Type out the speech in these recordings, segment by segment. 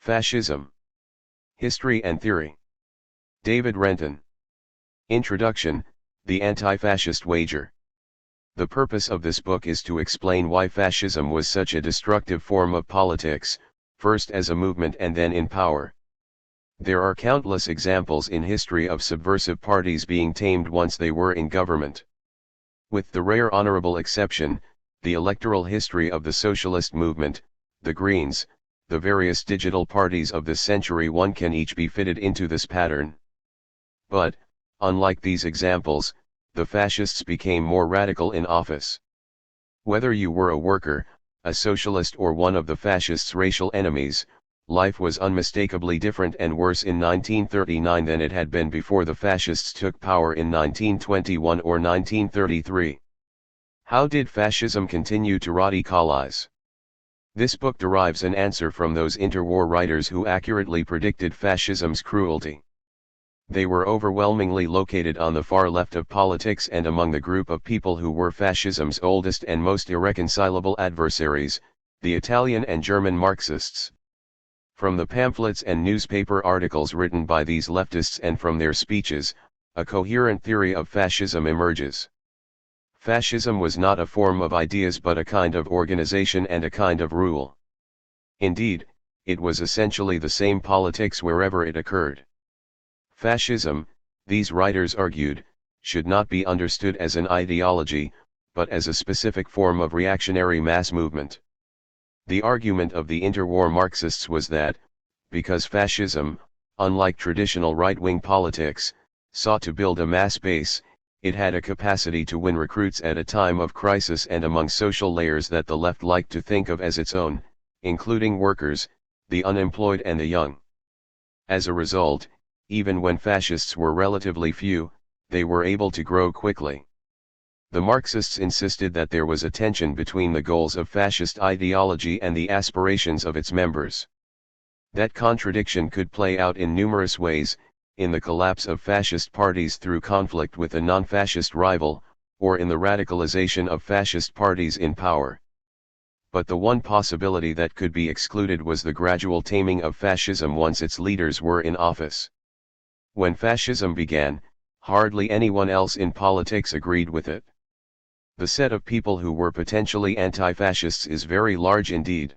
Fascism. History and Theory. David Renton. Introduction, The Anti-Fascist Wager. The purpose of this book is to explain why fascism was such a destructive form of politics, first as a movement and then in power. There are countless examples in history of subversive parties being tamed once they were in government. With the rare honorable exception, the electoral history of the socialist movement, the Greens, the various digital parties of this century one can each be fitted into this pattern. But, unlike these examples, the fascists became more radical in office. Whether you were a worker, a socialist or one of the fascists' racial enemies, life was unmistakably different and worse in 1939 than it had been before the fascists took power in 1921 or 1933. How did fascism continue to radicalize? This book derives an answer from those interwar writers who accurately predicted fascism's cruelty. They were overwhelmingly located on the far left of politics and among the group of people who were fascism's oldest and most irreconcilable adversaries, the Italian and German Marxists. From the pamphlets and newspaper articles written by these leftists and from their speeches, a coherent theory of fascism emerges. Fascism was not a form of ideas but a kind of organization and a kind of rule. Indeed, it was essentially the same politics wherever it occurred. Fascism, these writers argued, should not be understood as an ideology, but as a specific form of reactionary mass movement. The argument of the interwar Marxists was that, because fascism, unlike traditional right-wing politics, sought to build a mass base, it had a capacity to win recruits at a time of crisis and among social layers that the left liked to think of as its own, including workers, the unemployed and the young. As a result, even when fascists were relatively few, they were able to grow quickly. The Marxists insisted that there was a tension between the goals of fascist ideology and the aspirations of its members. That contradiction could play out in numerous ways, in the collapse of fascist parties through conflict with a non-fascist rival, or in the radicalization of fascist parties in power. But the one possibility that could be excluded was the gradual taming of fascism once its leaders were in office. When fascism began, hardly anyone else in politics agreed with it. The set of people who were potentially anti-fascists is very large indeed.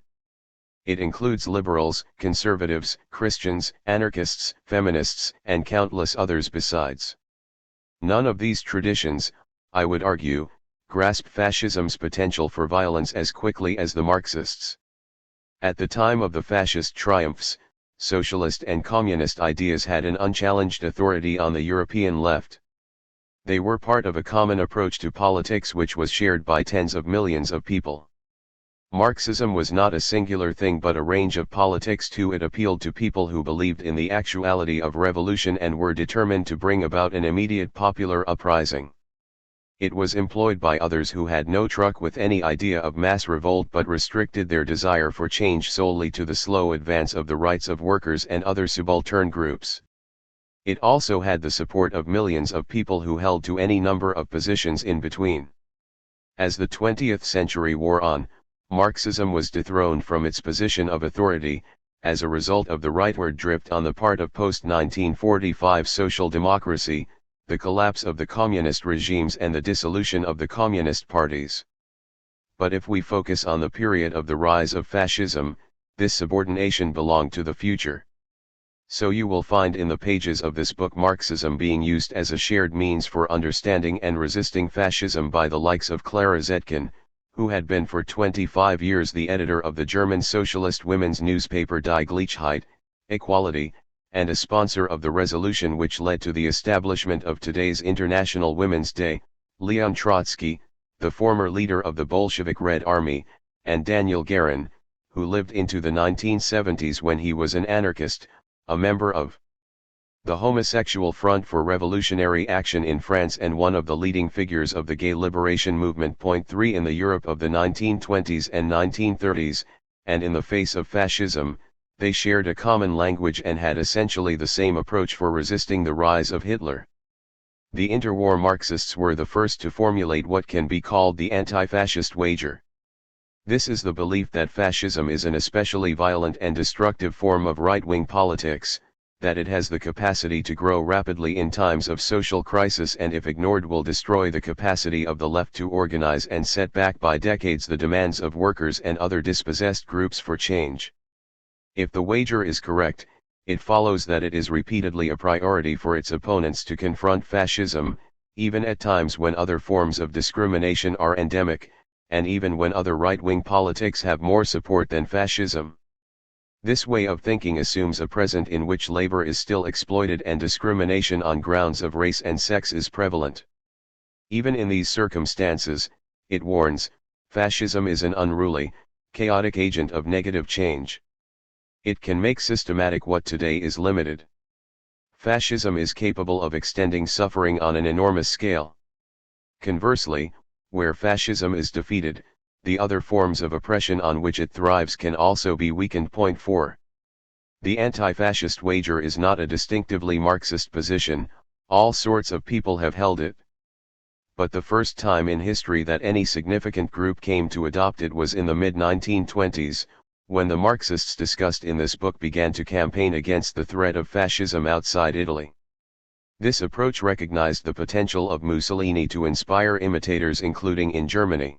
It includes liberals, conservatives, Christians, anarchists, feminists, and countless others besides. None of these traditions, I would argue, grasp fascism's potential for violence as quickly as the Marxists. At the time of the fascist triumphs, socialist and communist ideas had an unchallenged authority on the European left. They were part of a common approach to politics which was shared by tens of millions of people. Marxism was not a singular thing but a range of politics too. It appealed to people who believed in the actuality of revolution and were determined to bring about an immediate popular uprising. It was employed by others who had no truck with any idea of mass revolt but restricted their desire for change solely to the slow advance of the rights of workers and other subaltern groups. It also had the support of millions of people who held to any number of positions in between. As the 20th century wore on, Marxism was dethroned from its position of authority, as a result of the rightward drift on the part of post-1945 social democracy, the collapse of the communist regimes and the dissolution of the communist parties. But if we focus on the period of the rise of fascism, this subordination belonged to the future. So you will find in the pages of this book Marxism being used as a shared means for understanding and resisting fascism by the likes of Clara Zetkin, who had been for 25 years the editor of the German socialist women's newspaper Die Gleichheit, Equality, and a sponsor of the resolution which led to the establishment of today's International Women's Day, Leon Trotsky, the former leader of the Bolshevik Red Army, and Daniel Guérin, who lived into the 1970s when he was an anarchist, a member of the Homosexual Front for Revolutionary Action in France and one of the leading figures of the gay liberation movement. 3 In the Europe of the 1920s and 1930s, and in the face of fascism, they shared a common language and had essentially the same approach for resisting the rise of Hitler. The interwar Marxists were the first to formulate what can be called the anti-fascist wager. This is the belief that fascism is an especially violent and destructive form of right-wing politics, that it has the capacity to grow rapidly in times of social crisis and if ignored will destroy the capacity of the left to organize and set back by decades the demands of workers and other dispossessed groups for change. If the wager is correct, it follows that it is repeatedly a priority for its opponents to confront fascism, even at times when other forms of discrimination are endemic, and even when other right-wing politics have more support than fascism. This way of thinking assumes a present in which labor is still exploited and discrimination on grounds of race and sex is prevalent. Even in these circumstances, it warns, fascism is an unruly, chaotic agent of negative change. It can make systematic what today is limited. Fascism is capable of extending suffering on an enormous scale. Conversely, where fascism is defeated, the other forms of oppression on which it thrives can also be weakened. Point 4. The anti-fascist wager is not a distinctively Marxist position, all sorts of people have held it. But the first time in history that any significant group came to adopt it was in the mid-1920s, when the Marxists discussed in this book began to campaign against the threat of fascism outside Italy. This approach recognized the potential of Mussolini to inspire imitators including in Germany.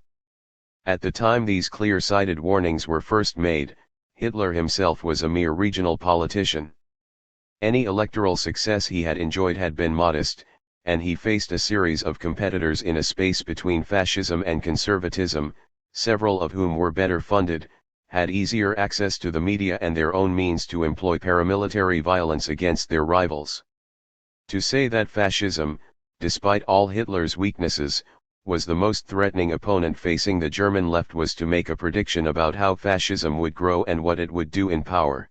At the time these clear-sighted warnings were first made, Hitler himself was a mere regional politician. Any electoral success he had enjoyed had been modest, and he faced a series of competitors in a space between fascism and conservatism, several of whom were better funded, had easier access to the media and their own means to employ paramilitary violence against their rivals. To say that fascism, despite all Hitler's weaknesses, was the most threatening opponent facing the German left was to make a prediction about how fascism would grow and what it would do in power.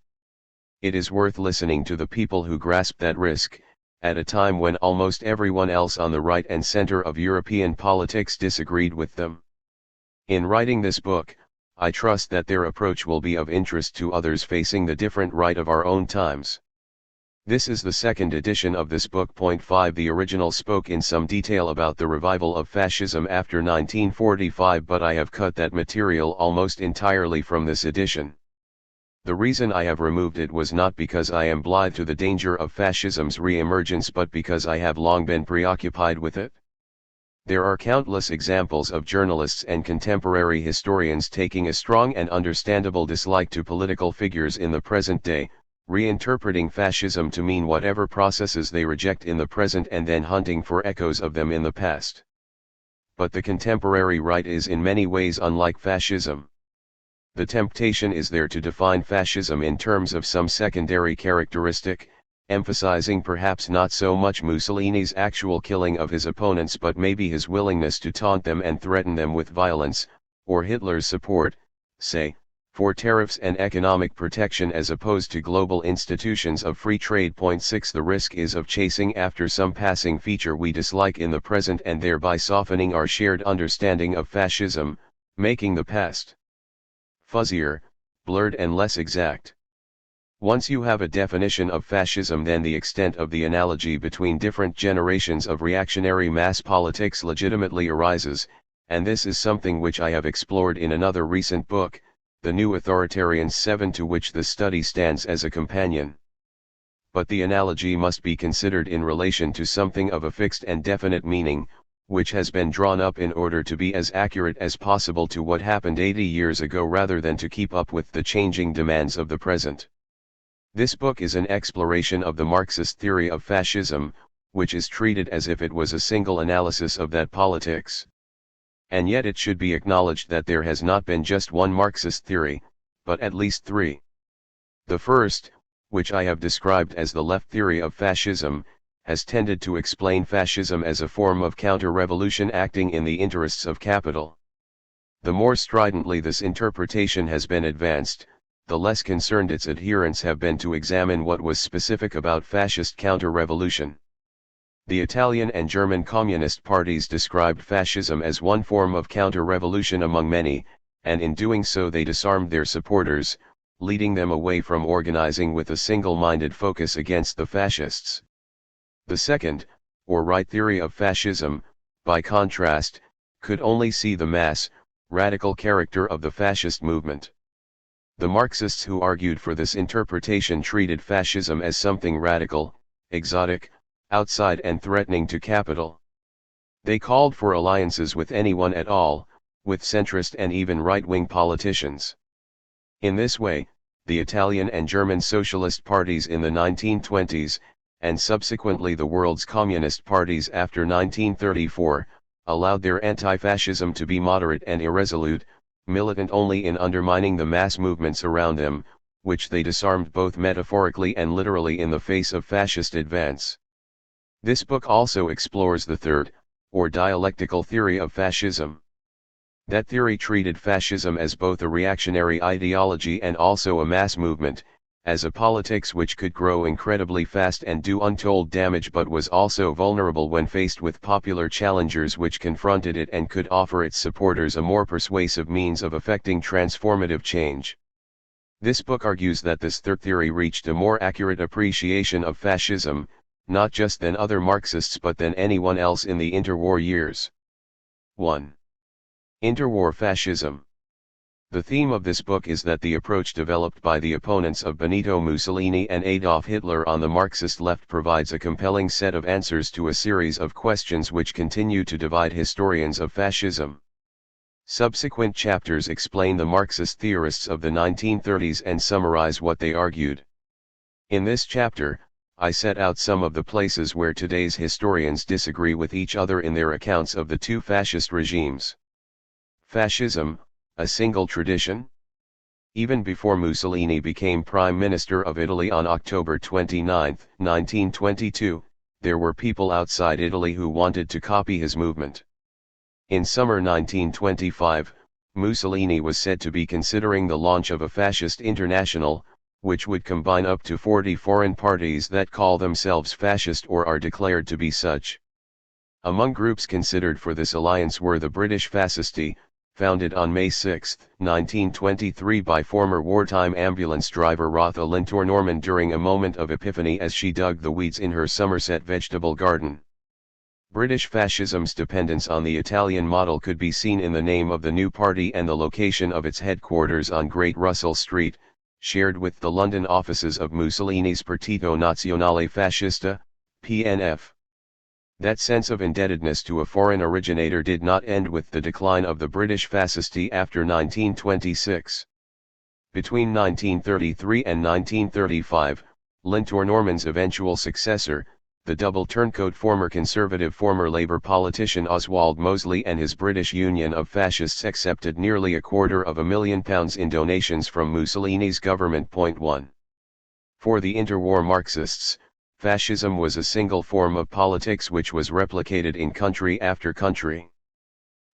It is worth listening to the people who grasped that risk, at a time when almost everyone else on the right and center of European politics disagreed with them. In writing this book, I trust that their approach will be of interest to others facing the different right of our own times. This is the second edition of this book. Point 5. The original spoke in some detail about the revival of fascism after 1945, but I have cut that material almost entirely from this edition. The reason I have removed it was not because I am blind to the danger of fascism's re-emergence but because I have long been preoccupied with it. There are countless examples of journalists and contemporary historians taking a strong and understandable dislike to political figures in the present day, reinterpreting fascism to mean whatever processes they reject in the present and then hunting for echoes of them in the past. But the contemporary right is in many ways unlike fascism. The temptation is there to define fascism in terms of some secondary characteristic, emphasizing perhaps not so much Mussolini's actual killing of his opponents but maybe his willingness to taunt them and threaten them with violence, or Hitler's support, say, for tariffs and economic protection as opposed to global institutions of free trade. Point 6. The risk is of chasing after some passing feature we dislike in the present and thereby softening our shared understanding of fascism, making the past fuzzier, blurred and less exact. Once you have a definition of fascism, then the extent of the analogy between different generations of reactionary mass politics legitimately arises, and this is something which I have explored in another recent book, The New Authoritarians 7, to which the study stands as a companion. But the analogy must be considered in relation to something of a fixed and definite meaning, which has been drawn up in order to be as accurate as possible to what happened 80 years ago rather than to keep up with the changing demands of the present. This book is an exploration of the Marxist theory of fascism, which is treated as if it was a single analysis of that politics. And yet it should be acknowledged that there has not been just one Marxist theory, but at least three. The first, which I have described as the left theory of fascism, has tended to explain fascism as a form of counter-revolution acting in the interests of capital. The more stridently this interpretation has been advanced, the less concerned its adherents have been to examine what was specific about fascist counter-revolution. The Italian and German communist parties described fascism as one form of counter-revolution among many, and in doing so they disarmed their supporters, leading them away from organizing with a single-minded focus against the fascists. The second, or right theory of fascism, by contrast, could only see the mass, Radical character of the fascist movement. The Marxists who argued for this interpretation treated fascism as something radical, exotic, outside and threatening to capital. They called for alliances with anyone at all, with centrist and even right-wing politicians. In this way, the Italian and German socialist parties in the 1920s, and subsequently the world's communist parties after 1934, allowed their anti-fascism to be moderate and irresolute, militant only in undermining the mass movements around them, which they disarmed both metaphorically and literally in the face of fascist advance. This book also explores the third, or dialectical theory of fascism. That theory treated fascism as both a reactionary ideology and also a mass movement, as a politics which could grow incredibly fast and do untold damage but was also vulnerable when faced with popular challengers which confronted it and could offer its supporters a more persuasive means of effecting transformative change. This book argues that this third theory reached a more accurate appreciation of fascism, not just than other Marxists but than anyone else in the interwar years. 1. Interwar fascism. The theme of this book is that the approach developed by the opponents of Benito Mussolini and Adolf Hitler on the Marxist left provides a compelling set of answers to a series of questions which continue to divide historians of fascism. Subsequent chapters explain the Marxist theorists of the 1930s and summarize what they argued. In this chapter, I set out some of the places where today's historians disagree with each other in their accounts of the two fascist regimes. Fascism, a single tradition? Even before Mussolini became Prime Minister of Italy on October 29, 1922, there were people outside Italy who wanted to copy his movement. In summer 1925, Mussolini was said to be considering the launch of a fascist international, which would combine up to 40 foreign parties that call themselves fascist or are declared to be such. Among groups considered for this alliance were the British Fascisti, founded on May 6, 1923 by former wartime ambulance driver Rotha Lintor-Norman during a moment of epiphany as she dug the weeds in her Somerset vegetable garden. British fascism's dependence on the Italian model could be seen in the name of the new party and the location of its headquarters on Great Russell Street, shared with the London offices of Mussolini's Partito Nazionale Fascista, PNF. That sense of indebtedness to a foreign originator did not end with the decline of the British Fascisti after 1926. Between 1933 and 1935, Lintor-Norman's eventual successor, the double turncoat former Conservative former Labour politician Oswald Mosley and his British Union of Fascists accepted nearly £250,000 in donations from Mussolini's government. 1. For the interwar Marxists, fascism was a single form of politics which was replicated in country after country.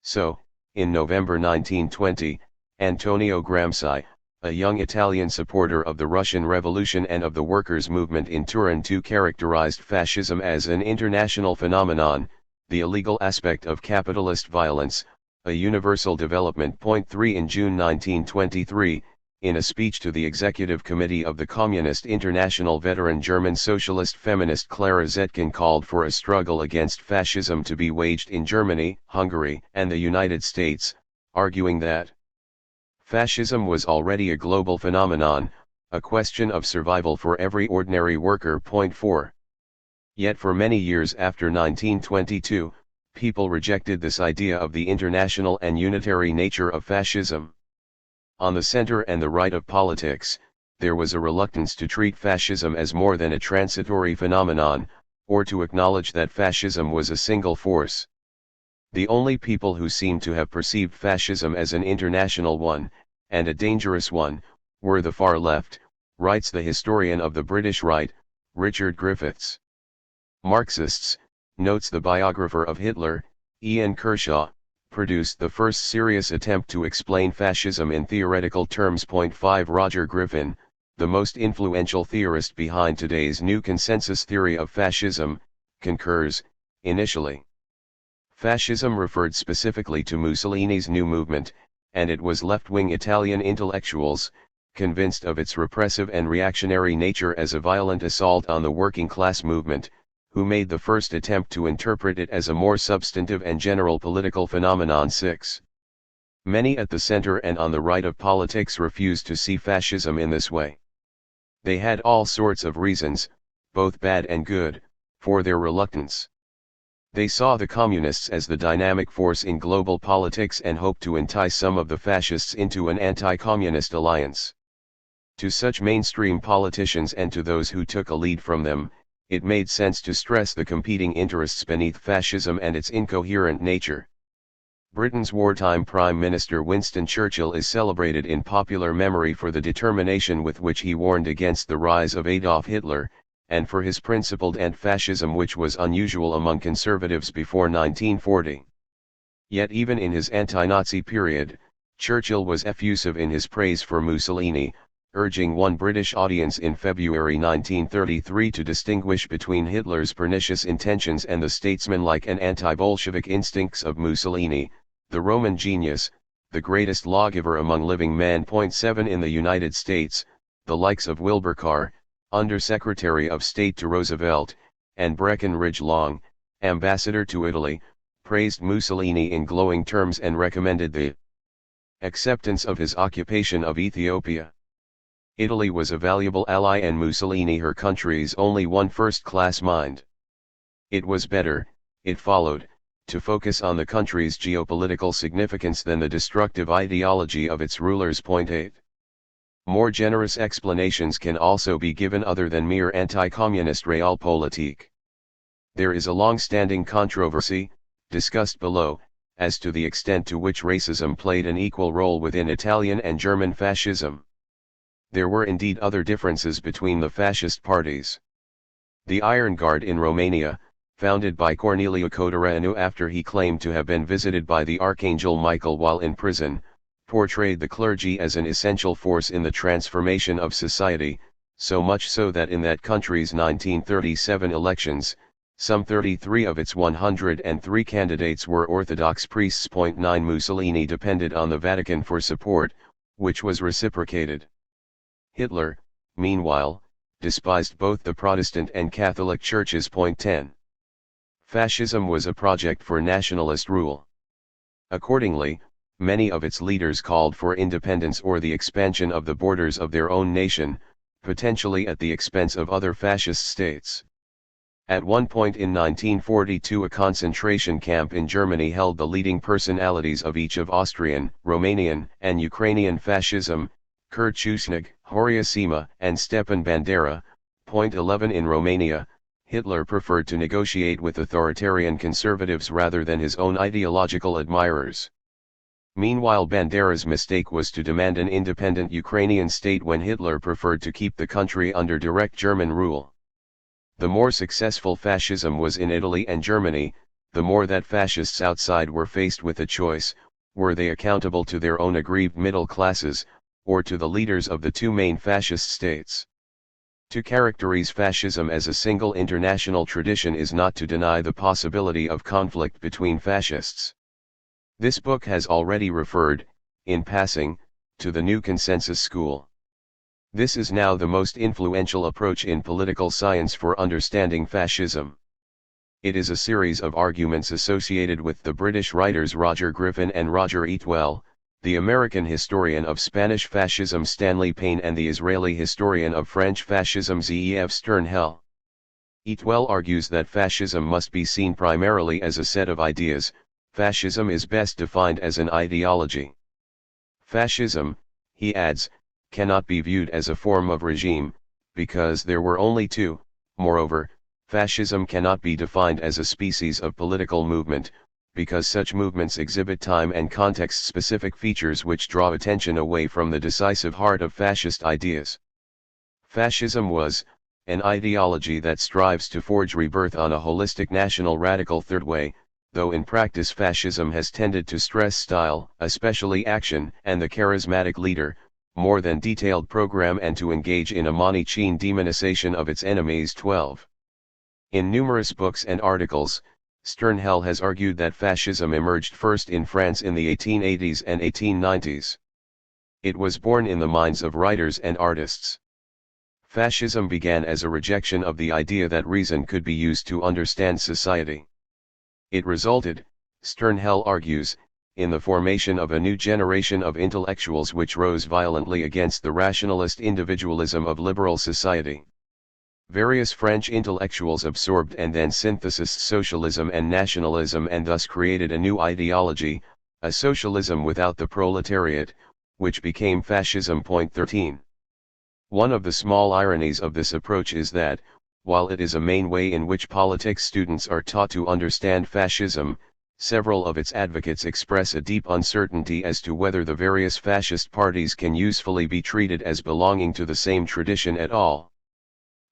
So, in November 1920, Antonio Gramsci, a young Italian supporter of the Russian Revolution and of the workers' movement in Turin too, characterized fascism as an international phenomenon, the illegal aspect of capitalist violence, a universal development. 3 In June 1923, in a speech to the Executive Committee of the Communist International, veteran German socialist feminist Clara Zetkin called for a struggle against fascism to be waged in Germany, Hungary, and the United States, arguing that fascism was already a global phenomenon, a question of survival for every ordinary worker. 4. Yet for many years after 1922, people rejected this idea of the international and unitary nature of fascism. On the center and the right of politics, there was a reluctance to treat fascism as more than a transitory phenomenon, or to acknowledge that fascism was a single force. The only people who seemed to have perceived fascism as an international one, and a dangerous one, were the far left, writes the historian of the British right, Richard Griffiths. Marxists, notes the biographer of Hitler, Ian Kershaw, produced the first serious attempt to explain fascism in theoretical terms. 5 Roger Griffin, the most influential theorist behind today's new consensus theory of fascism, concurs, initially. Fascism referred specifically to Mussolini's new movement, and it was left-wing Italian intellectuals, convinced of its repressive and reactionary nature as a violent assault on the working class movement, who made the first attempt to interpret it as a more substantive and general political phenomenon. 6. Many at the center and on the right of politics refused to see fascism in this way. They had all sorts of reasons, both bad and good, for their reluctance. They saw the communists as the dynamic force in global politics and hoped to entice some of the fascists into an anti-communist alliance. To such mainstream politicians and to those who took a lead from them, it made sense to stress the competing interests beneath fascism and its incoherent nature. Britain's wartime Prime Minister Winston Churchill is celebrated in popular memory for the determination with which he warned against the rise of Adolf Hitler, and for his principled anti-fascism which was unusual among conservatives before 1940. Yet even in his anti-Nazi period, Churchill was effusive in his praise for Mussolini, urging one British audience in February 1933 to distinguish between Hitler's pernicious intentions and the statesmanlike and anti-Bolshevik instincts of Mussolini, the Roman genius, the greatest lawgiver among living men. 7 In the United States, the likes of Wilbur Carr, Under-Secretary of State to Roosevelt, and Breckinridge Long, ambassador to Italy, praised Mussolini in glowing terms and recommended the acceptance of his occupation of Ethiopia. Italy was a valuable ally and Mussolini her country's only one first-class mind. It was better, it followed, to focus on the country's geopolitical significance than the destructive ideology of its rulers. 8. More generous explanations can also be given other than mere anti-communist realpolitik. There is a long-standing controversy, discussed below, as to the extent to which racism played an equal role within Italian and German fascism. There were indeed other differences between the fascist parties. The Iron Guard in Romania, founded by Corneliu Codreanu after he claimed to have been visited by the Archangel Michael while in prison, portrayed the clergy as an essential force in the transformation of society, so much so that in that country's 1937 elections, some 33 of its 103 candidates were Orthodox priests. 9 Mussolini depended on the Vatican for support, which was reciprocated. Hitler, meanwhile, despised both the Protestant and Catholic churches. 10. Fascism was a project for nationalist rule. Accordingly, many of its leaders called for independence or the expansion of the borders of their own nation, potentially at the expense of other fascist states. At one point in 1942 a concentration camp in Germany held the leading personalities of each of Austrian, Romanian, and Ukrainian fascism, Kurt Schuschnigg, Horia Sima, and Stepan Bandera. 11 In Romania, Hitler preferred to negotiate with authoritarian conservatives rather than his own ideological admirers. Meanwhile Bandera's mistake was to demand an independent Ukrainian state when Hitler preferred to keep the country under direct German rule. The more successful fascism was in Italy and Germany, the more that fascists outside were faced with a choice: were they accountable to their own aggrieved middle classes, or to the leaders of the two main fascist states? To characterize fascism as a single international tradition is not to deny the possibility of conflict between fascists. This book has already referred, in passing, to the New Consensus School. This is now the most influential approach in political science for understanding fascism. It is a series of arguments associated with the British writers Roger Griffin and Roger Eatwell, the American historian of Spanish fascism Stanley Payne, and the Israeli historian of French fascism Zeev Sternhell. Eatwell argues that fascism must be seen primarily as a set of ideas. Fascism is best defined as an ideology. Fascism, he adds, cannot be viewed as a form of regime, because there were only two. Moreover, fascism cannot be defined as a species of political movement, because such movements exhibit time and context-specific features which draw attention away from the decisive heart of fascist ideas. Fascism was an ideology that strives to forge rebirth on a holistic national radical third way, though in practice fascism has tended to stress style, especially action, and the charismatic leader, more than detailed program, and to engage in a Manichean demonization of its enemies. 12. In numerous books and articles, Sternhell has argued that fascism emerged first in France in the 1880s and 1890s. It was born in the minds of writers and artists. Fascism began as a rejection of the idea that reason could be used to understand society. It resulted, Sternhell argues, in the formation of a new generation of intellectuals which rose violently against the rationalist individualism of liberal society. Various French intellectuals absorbed and then synthesized socialism and nationalism and thus created a new ideology, a socialism without the proletariat, which became fascism. 13. One of the small ironies of this approach is that, while it is a main way in which politics students are taught to understand fascism, several of its advocates express a deep uncertainty as to whether the various fascist parties can usefully be treated as belonging to the same tradition at all.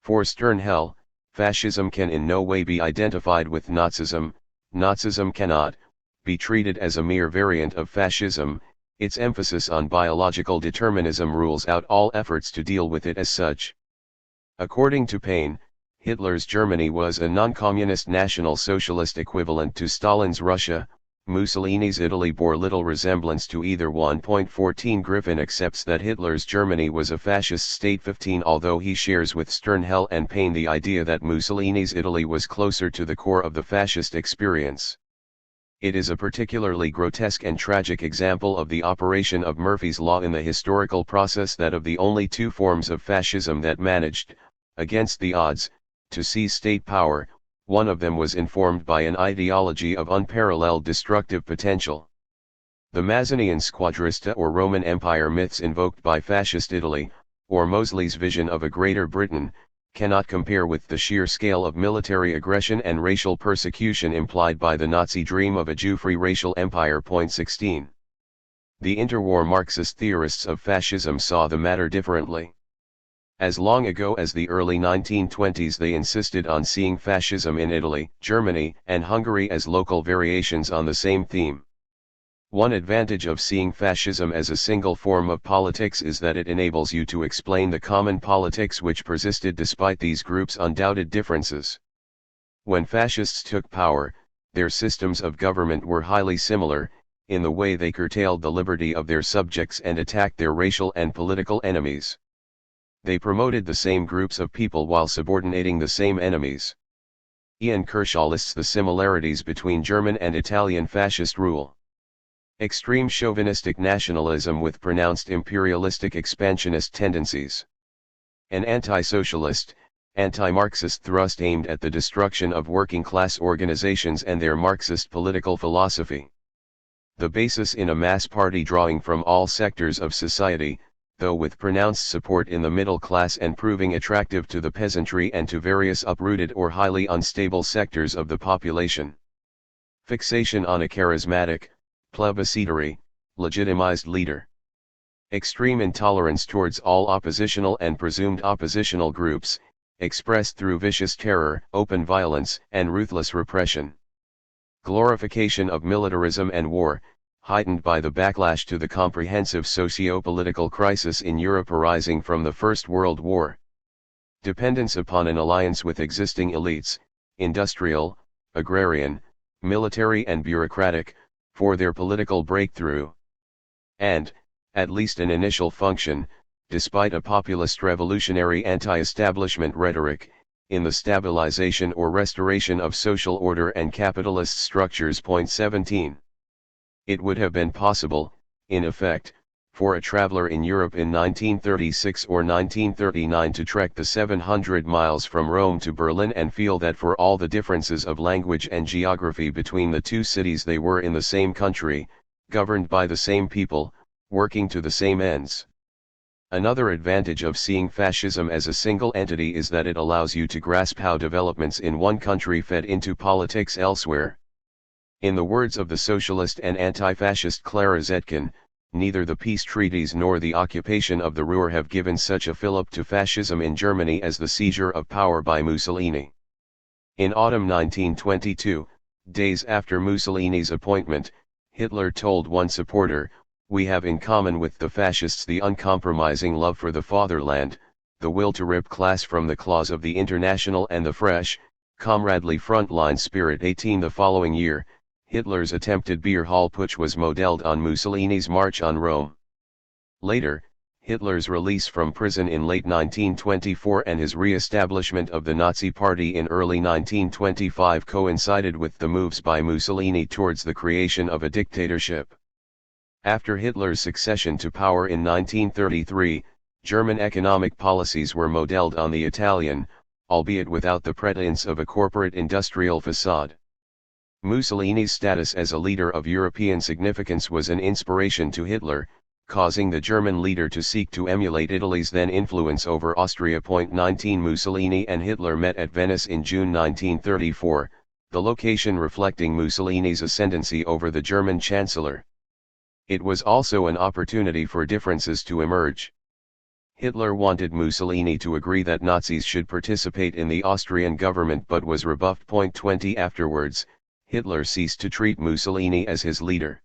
For Sternhell, fascism can in no way be identified with Nazism, Nazism cannot be treated as a mere variant of fascism. Its emphasis on biological determinism rules out all efforts to deal with it as such. According to Paine, Hitler's Germany was a non-communist National Socialist equivalent to Stalin's Russia. Mussolini's Italy bore little resemblance to either one. 14 Griffin accepts that Hitler's Germany was a fascist state. 15 Although he shares with Sternhell and Paine the idea that Mussolini's Italy was closer to the core of the fascist experience, it is a particularly grotesque and tragic example of the operation of Murphy's Law in the historical process that of the only two forms of fascism that managed, against the odds, to seize state power, one of them was informed by an ideology of unparalleled destructive potential. The Mazzinian Squadrista or Roman Empire myths invoked by fascist Italy, or Mosley's vision of a Greater Britain, cannot compare with the sheer scale of military aggression and racial persecution implied by the Nazi dream of a Jew-free racial empire. 16. The interwar Marxist theorists of fascism saw the matter differently. As long ago as the early 1920s they insisted on seeing fascism in Italy, Germany, and Hungary as local variations on the same theme. One advantage of seeing fascism as a single form of politics is that it enables you to explain the common politics which persisted despite these groups' undoubted differences. When fascists took power, their systems of government were highly similar, in the way they curtailed the liberty of their subjects and attacked their racial and political enemies. They promoted the same groups of people while subordinating the same enemies. Ian Kershaw lists the similarities between German and Italian fascist rule. Extreme chauvinistic nationalism with pronounced imperialistic expansionist tendencies. An anti-socialist, anti-Marxist thrust aimed at the destruction of working-class organizations and their Marxist political philosophy. The basis in a mass party drawing from all sectors of society, though with pronounced support in the middle class and proving attractive to the peasantry and to various uprooted or highly unstable sectors of the population. Fixation on a charismatic, plebiscitary, legitimized leader. Extreme intolerance towards all oppositional and presumed oppositional groups, expressed through vicious terror, open violence, and ruthless repression. Glorification of militarism and war, heightened by the backlash to the comprehensive socio-political crisis in Europe arising from the First World War. Dependence upon an alliance with existing elites, industrial, agrarian, military and bureaucratic, for their political breakthrough. And, at least an initial function, despite a populist revolutionary anti-establishment rhetoric, in the stabilization or restoration of social order and capitalist structures. 17. It would have been possible, in effect, for a traveler in Europe in 1936 or 1939 to trek the 700 miles from Rome to Berlin and feel that for all the differences of language and geography between the two cities they were in the same country, governed by the same people, working to the same ends. Another advantage of seeing fascism as a single entity is that it allows you to grasp how developments in one country fed into politics elsewhere. In the words of the socialist and anti-fascist Clara Zetkin, neither the peace treaties nor the occupation of the Ruhr have given such a fillip to fascism in Germany as the seizure of power by Mussolini. In autumn 1922, days after Mussolini's appointment, Hitler told one supporter, "We have in common with the fascists the uncompromising love for the fatherland, the will to rip class from the claws of the international and the fresh, comradely frontline spirit." 18 The following year, Hitler's attempted beer hall putsch was modeled on Mussolini's march on Rome. Later, Hitler's release from prison in late 1924 and his re-establishment of the Nazi Party in early 1925 coincided with the moves by Mussolini towards the creation of a dictatorship. After Hitler's succession to power in 1933, German economic policies were modeled on the Italian, albeit without the pretense of a corporate industrial facade. Mussolini's status as a leader of European significance was an inspiration to Hitler, causing the German leader to seek to emulate Italy's then influence over Austria. 19 Mussolini and Hitler met at Venice in June 1934, the location reflecting Mussolini's ascendancy over the German Chancellor. It was also an opportunity for differences to emerge. Hitler wanted Mussolini to agree that Nazis should participate in the Austrian government but was rebuffed. 20 Afterwards, Hitler ceased to treat Mussolini as his leader.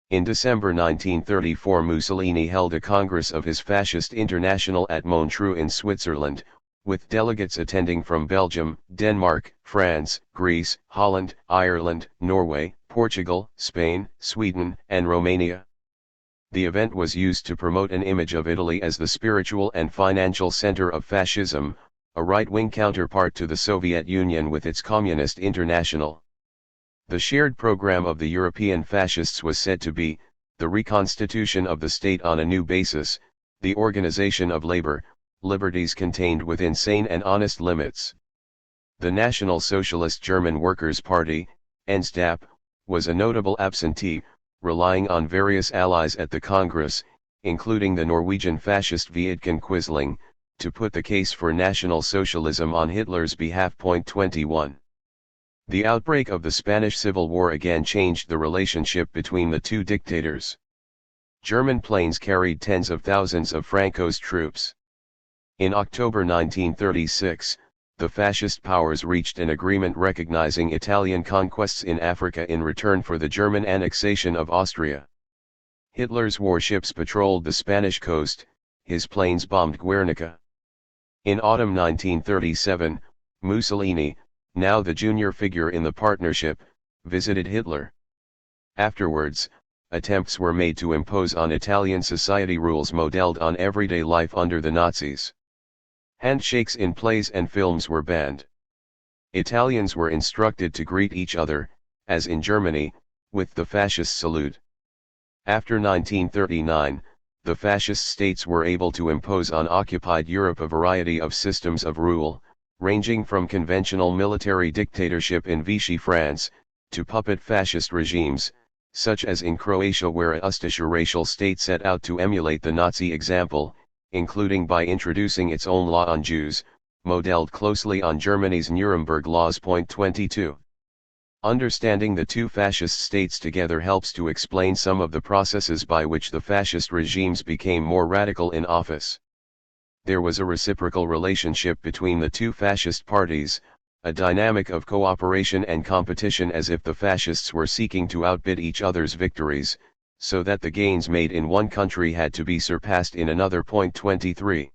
In December 1934 Mussolini held a congress of his Fascist International at Montreux in Switzerland, with delegates attending from Belgium, Denmark, France, Greece, Holland, Ireland, Norway, Portugal, Spain, Sweden, and Romania. The event was used to promote an image of Italy as the spiritual and financial center of fascism, a right-wing counterpart to the Soviet Union with its Communist International. The shared program of the European fascists was said to be, the reconstitution of the state on a new basis, the organization of labor, liberties contained within sane and honest limits. The National Socialist German Workers' Party, NSDAP, was a notable absentee, relying on various allies at the Congress, including the Norwegian fascist Vidkun Quisling, to put the case for National Socialism on Hitler's behalf. 21. The outbreak of the Spanish Civil War again changed the relationship between the two dictators. German planes carried tens of thousands of Franco's troops. In October 1936, the fascist powers reached an agreement recognizing Italian conquests in Africa in return for the German annexation of Austria. Hitler's warships patrolled the Spanish coast, his planes bombed Guernica. In autumn 1937, Mussolini, now the junior figure in the partnership, visited Hitler. Afterwards, attempts were made to impose on Italian society rules modeled on everyday life under the Nazis. Handshakes in plays and films were banned. Italians were instructed to greet each other, as in Germany, with the fascist salute. After 1939, the fascist states were able to impose on occupied Europe a variety of systems of rule, ranging from conventional military dictatorship in Vichy France, to puppet fascist regimes, such as in Croatia where a Ustaša racial state set out to emulate the Nazi example, including by introducing its own law on Jews, modeled closely on Germany's Nuremberg laws. 22. Understanding the two fascist states together helps to explain some of the processes by which the fascist regimes became more radical in office. There was a reciprocal relationship between the two fascist parties, a dynamic of cooperation and competition as if the fascists were seeking to outbid each other's victories, so that the gains made in one country had to be surpassed in another. 23.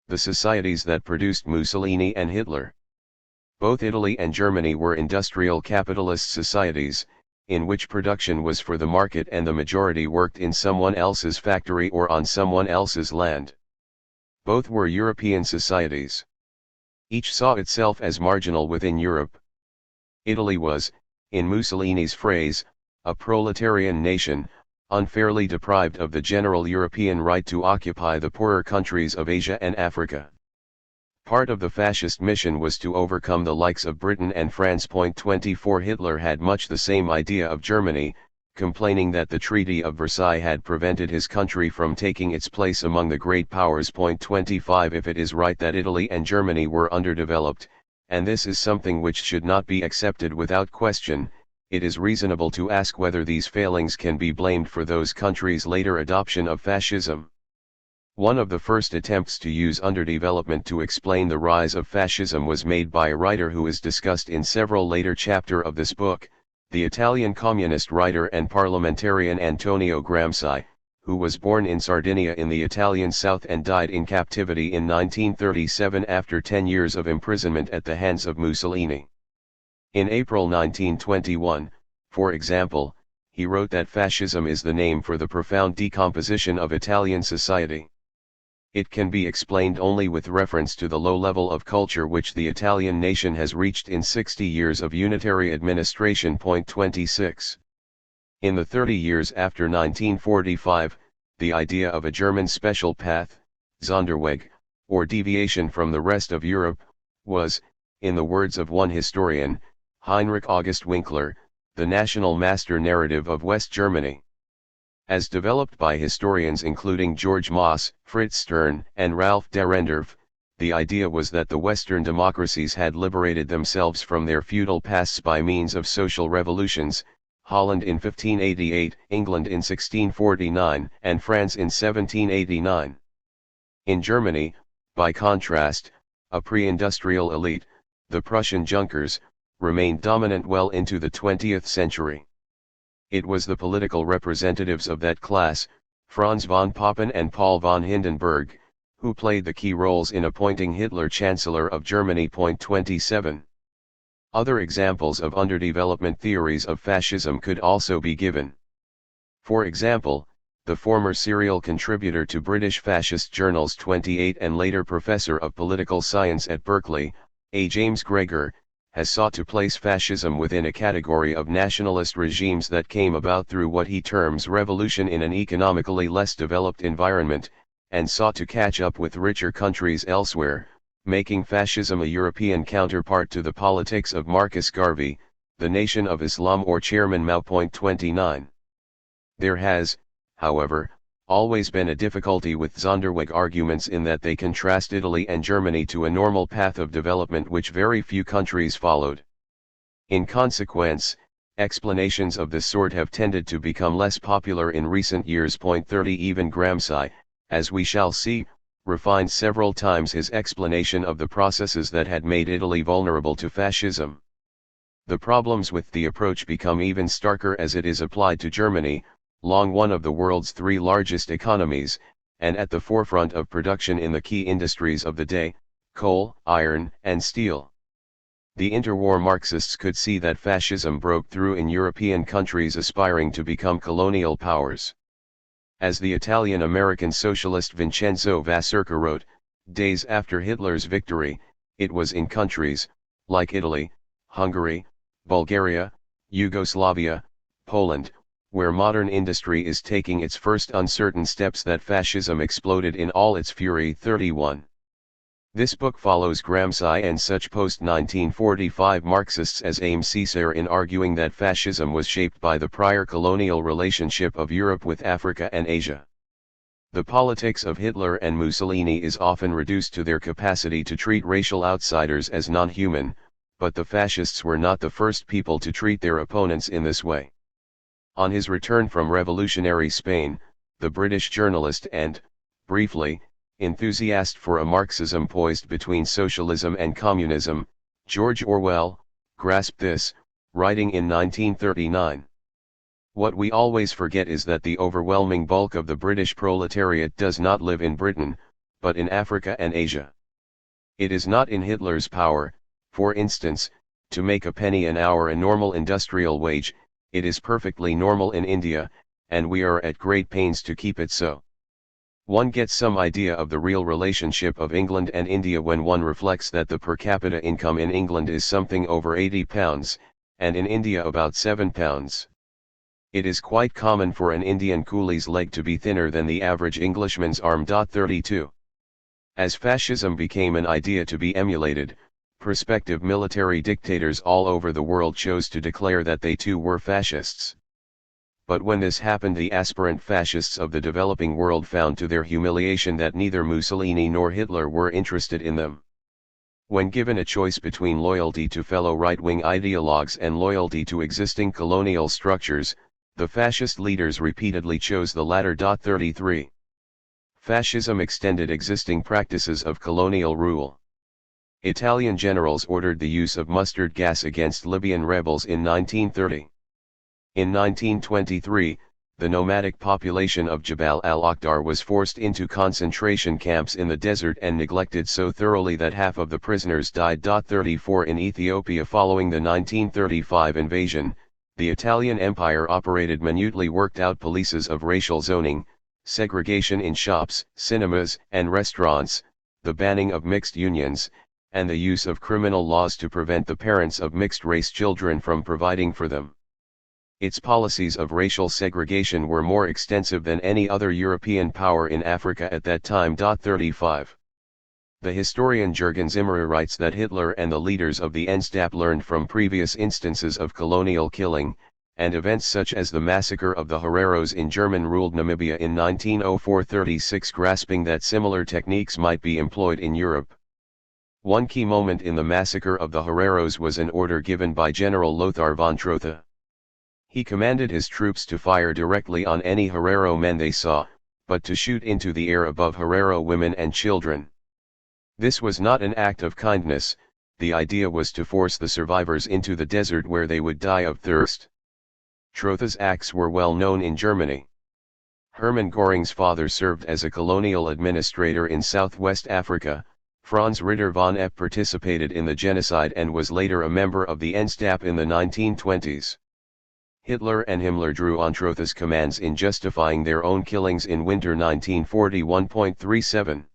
The societies that produced Mussolini and Hitler. Both Italy and Germany were industrial capitalist societies, in which production was for the market and the majority worked in someone else's factory or on someone else's land. Both were European societies. Each saw itself as marginal within Europe. Italy was, in Mussolini's phrase, a proletarian nation, unfairly deprived of the general European right to occupy the poorer countries of Asia and Africa. Part of the fascist mission was to overcome the likes of Britain and France. 24. Hitler had much the same idea of Germany, complaining that the Treaty of Versailles had prevented his country from taking its place among the great powers. 25. If it is right that Italy and Germany were underdeveloped, and this is something which should not be accepted without question, it is reasonable to ask whether these failings can be blamed for those countries' later adoption of fascism. One of the first attempts to use underdevelopment to explain the rise of fascism was made by a writer who is discussed in several later chapters of this book, the Italian communist writer and parliamentarian Antonio Gramsci, who was born in Sardinia in the Italian south and died in captivity in 1937 after 10 years of imprisonment at the hands of Mussolini. In April 1921, for example, he wrote that fascism is the name for the profound decomposition of Italian society. It can be explained only with reference to the low level of culture which the Italian nation has reached in 60 years of unitary administration. 26. In the 30 years after 1945, the idea of a German special path, Sonderweg, or deviation from the rest of Europe, was, in the words of one historian, Heinrich August Winkler, the national master narrative of West Germany. As developed by historians including George Moss, Fritz Stern, and Ralph Dahrendorf, the idea was that the Western democracies had liberated themselves from their feudal pasts by means of social revolutions, Holland in 1588, England in 1649, and France in 1789. In Germany, by contrast, a pre-industrial elite, the Prussian Junkers, remained dominant well into the 20th century. It was the political representatives of that class, Franz von Papen and Paul von Hindenburg, who played the key roles in appointing Hitler Chancellor of Germany. 27. Other examples of underdevelopment theories of fascism could also be given. For example, the former serial contributor to British fascist journals 28 and later professor of political science at Berkeley, A. James Gregor, has sought to place fascism within a category of nationalist regimes that came about through what he terms revolution in an economically less developed environment, and sought to catch up with richer countries elsewhere, making fascism a European counterpart to the politics of Marcus Garvey, the Nation of Islam or Chairman Mao. 29. There has, however, always been a difficulty with Sonderweg arguments in that they contrast Italy and Germany to a normal path of development which very few countries followed. In consequence, explanations of this sort have tended to become less popular in recent years. 30 Even Gramsci, as we shall see, refined several times his explanation of the processes that had made Italy vulnerable to fascism. The problems with the approach become even starker as it is applied to Germany, long one of the world's three largest economies, and at the forefront of production in the key industries of the day, coal, iron, and steel. The interwar Marxists could see that fascism broke through in European countries aspiring to become colonial powers. As the Italian-American socialist Vincenzo Vaserka wrote, days after Hitler's victory, it was in countries, like Italy, Hungary, Bulgaria, Yugoslavia, Poland, where modern industry is taking its first uncertain steps that fascism exploded in all its fury. 31. This book follows Gramsci and such post-1945 Marxists as Aimé Césaire in arguing that fascism was shaped by the prior colonial relationship of Europe with Africa and Asia. The politics of Hitler and Mussolini is often reduced to their capacity to treat racial outsiders as non-human, but the fascists were not the first people to treat their opponents in this way. On his return from revolutionary Spain, the British journalist and, briefly, enthusiast for a Marxism poised between socialism and communism, George Orwell, grasped this, writing in 1939. What we always forget is that the overwhelming bulk of the British proletariat does not live in Britain, but in Africa and Asia. It is not in Hitler's power, for instance, to make a penny an hour a normal industrial wage. It is perfectly normal in India, and we are at great pains to keep it so. One gets some idea of the real relationship of England and India when one reflects that the per capita income in England is something over £80, and in India about £7. It is quite common for an Indian coolie's leg to be thinner than the average Englishman's arm. 32. As fascism became an idea to be emulated, prospective military dictators all over the world chose to declare that they too were fascists. But when this happened, the aspirant fascists of the developing world found to their humiliation that neither Mussolini nor Hitler were interested in them. When given a choice between loyalty to fellow right-wing ideologues and loyalty to existing colonial structures, the fascist leaders repeatedly chose the latter. 33. Fascism extended existing practices of colonial rule. Italian generals ordered the use of mustard gas against Libyan rebels in 1930. In 1923, the nomadic population of Jabal al-Akhdar was forced into concentration camps in the desert and neglected so thoroughly that half of the prisoners died. 34 In Ethiopia following the 1935 invasion, The Italian Empire operated minutely worked-out policies of racial zoning, segregation in shops, cinemas, and restaurants, the banning of mixed unions, and the use of criminal laws to prevent the parents of mixed-race children from providing for them. Its policies of racial segregation were more extensive than any other European power in Africa at that time. 35. The historian Jürgen Zimmerer writes that Hitler and the leaders of the NSDAP learned from previous instances of colonial killing, and events such as the massacre of the Hereros in German-ruled Namibia in 1904-36, grasping that similar techniques might be employed in Europe. One key moment in the massacre of the Hereros was an order given by General Lothar von Trotha. He commanded his troops to fire directly on any Herero men they saw, but to shoot into the air above Herero women and children. This was not an act of kindness. The idea was to force the survivors into the desert where they would die of thirst. Trotha's acts were well known in Germany. Hermann Göring's father served as a colonial administrator in Southwest Africa. Franz Ritter von Epp participated in the genocide and was later a member of the NSDAP in the 1920s. Hitler and Himmler drew on Trotha's commands in justifying their own killings in winter 1941.37.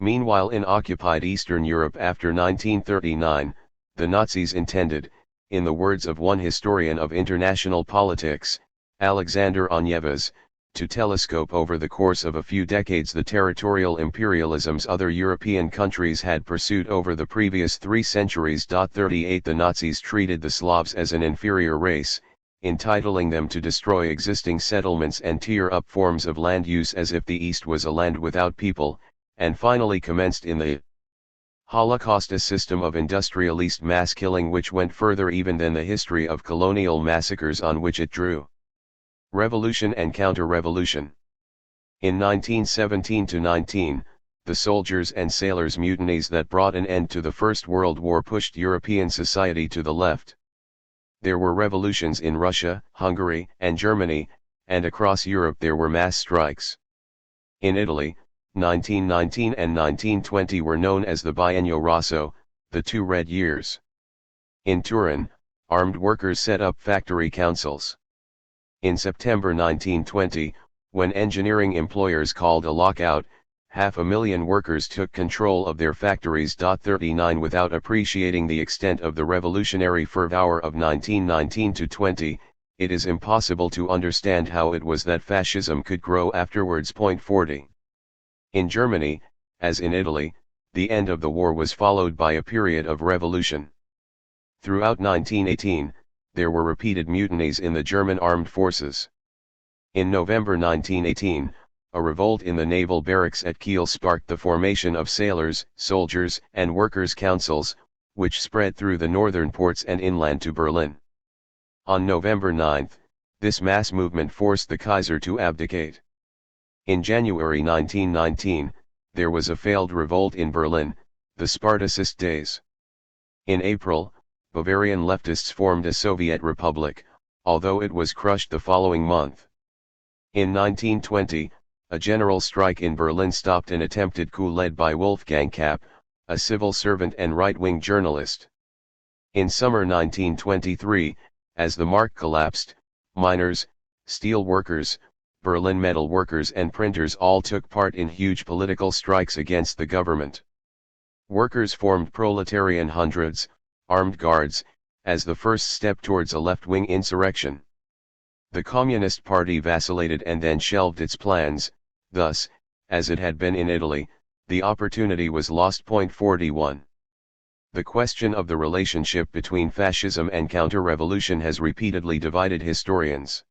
Meanwhile, in occupied Eastern Europe after 1939, the Nazis intended, in the words of one historian of international politics, Alexander Onyevas, to telescope over the course of a few decades the territorial imperialisms other European countries had pursued over the previous 3 centuries. 38 The Nazis treated the Slavs as an inferior race, entitling them to destroy existing settlements and tear up forms of land use as if the East was a land without people, and finally commenced in the Holocaust a system of industrialist mass killing which went further even than the history of colonial massacres on which it drew. Revolution and counter-revolution. In 1917-19, the soldiers and sailors' mutinies that brought an end to the First World War pushed European society to the left. There were revolutions in Russia, Hungary, and Germany, and across Europe there were mass strikes. In Italy, 1919 and 1920 were known as the Biennio Rosso, the 2 red years. In Turin, armed workers set up factory councils. In September 1920, when engineering employers called a lockout, 500,000 workers took control of their factories. 39 Without appreciating the extent of the revolutionary fervor of 1919-20, it is impossible to understand how it was that fascism could grow afterwards. 40. In Germany, as in Italy, the end of the war was followed by a period of revolution. Throughout 1918, there were repeated mutinies in the German armed forces. In November 1918, a revolt in the naval barracks at Kiel sparked the formation of sailors, soldiers, and workers' councils, which spread through the northern ports and inland to Berlin. On November 9, this mass movement forced the Kaiser to abdicate. In January 1919, there was a failed revolt in Berlin, the Spartacist Days. In April, Bavarian leftists formed a Soviet republic, although it was crushed the following month. In 1920, a general strike in Berlin stopped an attempted coup led by Wolfgang Kapp, a civil servant and right-wing journalist. In summer 1923, as the mark collapsed, miners, steel workers, Berlin metal workers and printers all took part in huge political strikes against the government. Workers formed proletarian hundreds, armed guards, as the first step towards a left-wing insurrection. The Communist Party vacillated and then shelved its plans. Thus, as it had been in Italy, the opportunity was lost. 41. The question of the relationship between fascism and counter-revolution has repeatedly divided historians.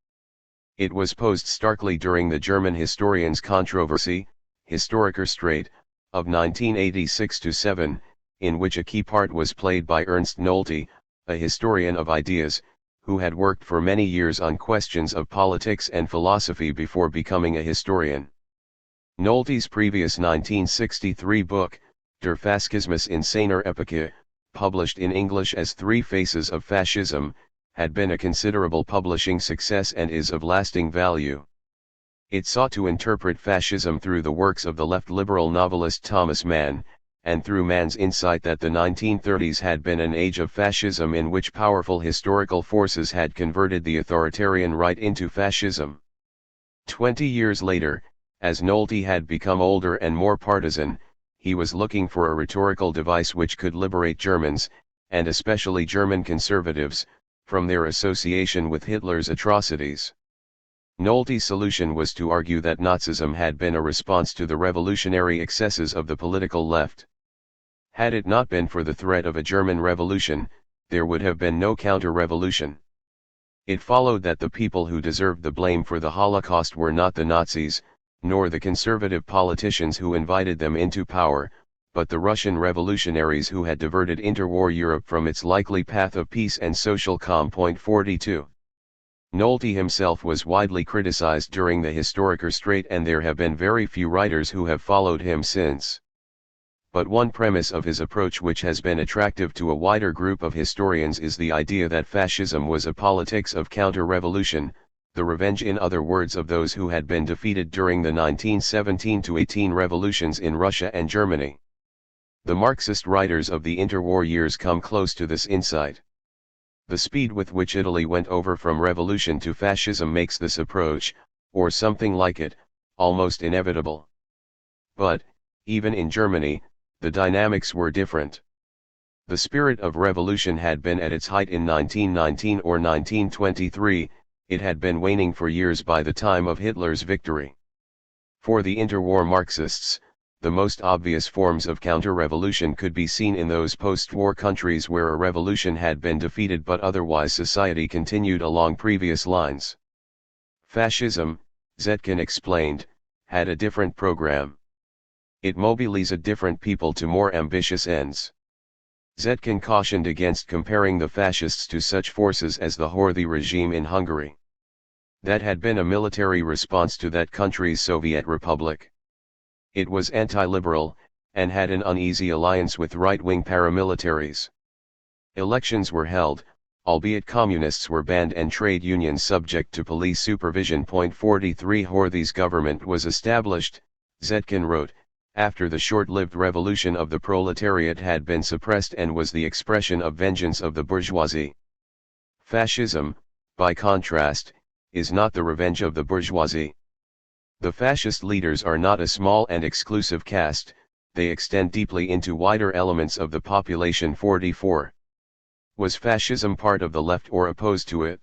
It was posed starkly during the German historians' controversy, Historiker Streit, of 1986-7, in which a key part was played by Ernst Nolte, a historian of ideas, who had worked for many years on questions of politics and philosophy before becoming a historian. Nolte's previous 1963 book, Der Fascismus in seiner Epoche, published in English as Three Faces of Fascism, had been a considerable publishing success and is of lasting value. It sought to interpret fascism through the works of the left liberal novelist Thomas Mann, and through Mann's insight that the 1930s had been an age of fascism in which powerful historical forces had converted the authoritarian right into fascism. 20 years later, as Nolte had become older and more partisan, he was looking for a rhetorical device which could liberate Germans, and especially German conservatives, from their association with Hitler's atrocities. Nolte's solution was to argue that Nazism had been a response to the revolutionary excesses of the political left. Had it not been for the threat of a German revolution, there would have been no counter-revolution. It followed that the people who deserved the blame for the Holocaust were not the Nazis, nor the conservative politicians who invited them into power, but the Russian revolutionaries who had diverted interwar Europe from its likely path of peace and social calm. 42. Nolte himself was widely criticized during the Historikerstreit, and there have been very few writers who have followed him since. But one premise of his approach which has been attractive to a wider group of historians is the idea that fascism was a politics of counter-revolution, the revenge in other words of those who had been defeated during the 1917–18 revolutions in Russia and Germany. The Marxist writers of the interwar years come close to this insight. The speed with which Italy went over from revolution to fascism makes this approach, or something like it, almost inevitable. But, even in Germany, the dynamics were different. The spirit of revolution had been at its height in 1919 or 1923, it had been waning for years by the time of Hitler's victory. For the interwar Marxists, the most obvious forms of counter-revolution could be seen in those post-war countries where a revolution had been defeated but otherwise society continued along previous lines. Fascism, Zetkin explained, had a different program. It mobilized different people to more ambitious ends. Zetkin cautioned against comparing the fascists to such forces as the Horthy regime in Hungary. That had been a military response to that country's Soviet republic. It was anti-liberal, and had an uneasy alliance with right-wing paramilitaries. Elections were held, albeit communists were banned and trade unions subject to police supervision. 43 Horthy's government was established, Zetkin wrote, after the short-lived revolution of the proletariat had been suppressed and was the expression of vengeance of the bourgeoisie. Fascism, by contrast, is not the revenge of the bourgeoisie. The fascist leaders are not a small and exclusive caste, they extend deeply into wider elements of the population. 44. Was fascism part of the left or opposed to it?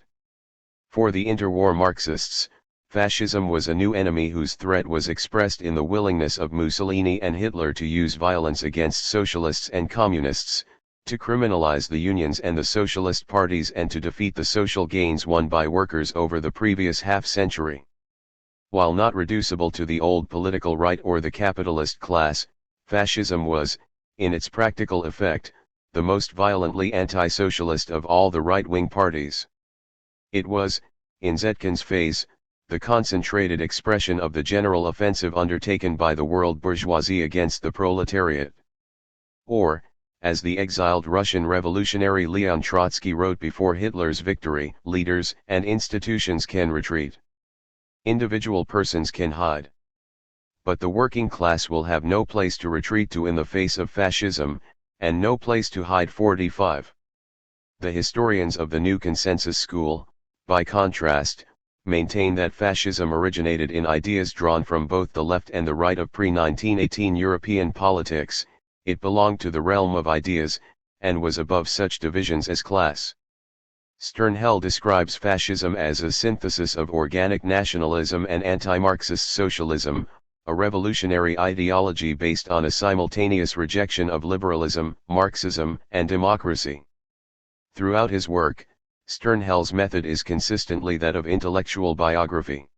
For the interwar Marxists, fascism was a new enemy whose threat was expressed in the willingness of Mussolini and Hitler to use violence against socialists and communists, to criminalize the unions and the socialist parties and to defeat the social gains won by workers over the previous half-century. While not reducible to the old political right or the capitalist class, fascism was, in its practical effect, the most violently anti-socialist of all the right-wing parties. It was, in Zetkin's phase, the concentrated expression of the general offensive undertaken by the world bourgeoisie against the proletariat. Or, as the exiled Russian revolutionary Leon Trotsky wrote before Hitler's victory, leaders and institutions can retreat. Individual persons can hide. But the working class will have no place to retreat to in the face of fascism, and no place to hide. 45. The historians of the New Consensus School, by contrast, maintain that fascism originated in ideas drawn from both the left and the right of pre-1918 European politics, it belonged to the realm of ideas, and was above such divisions as class. Sternhell describes fascism as a synthesis of organic nationalism and anti-Marxist socialism, a revolutionary ideology based on a simultaneous rejection of liberalism, Marxism, and democracy. Throughout his work, Sternhell's method is consistently that of intellectual biography.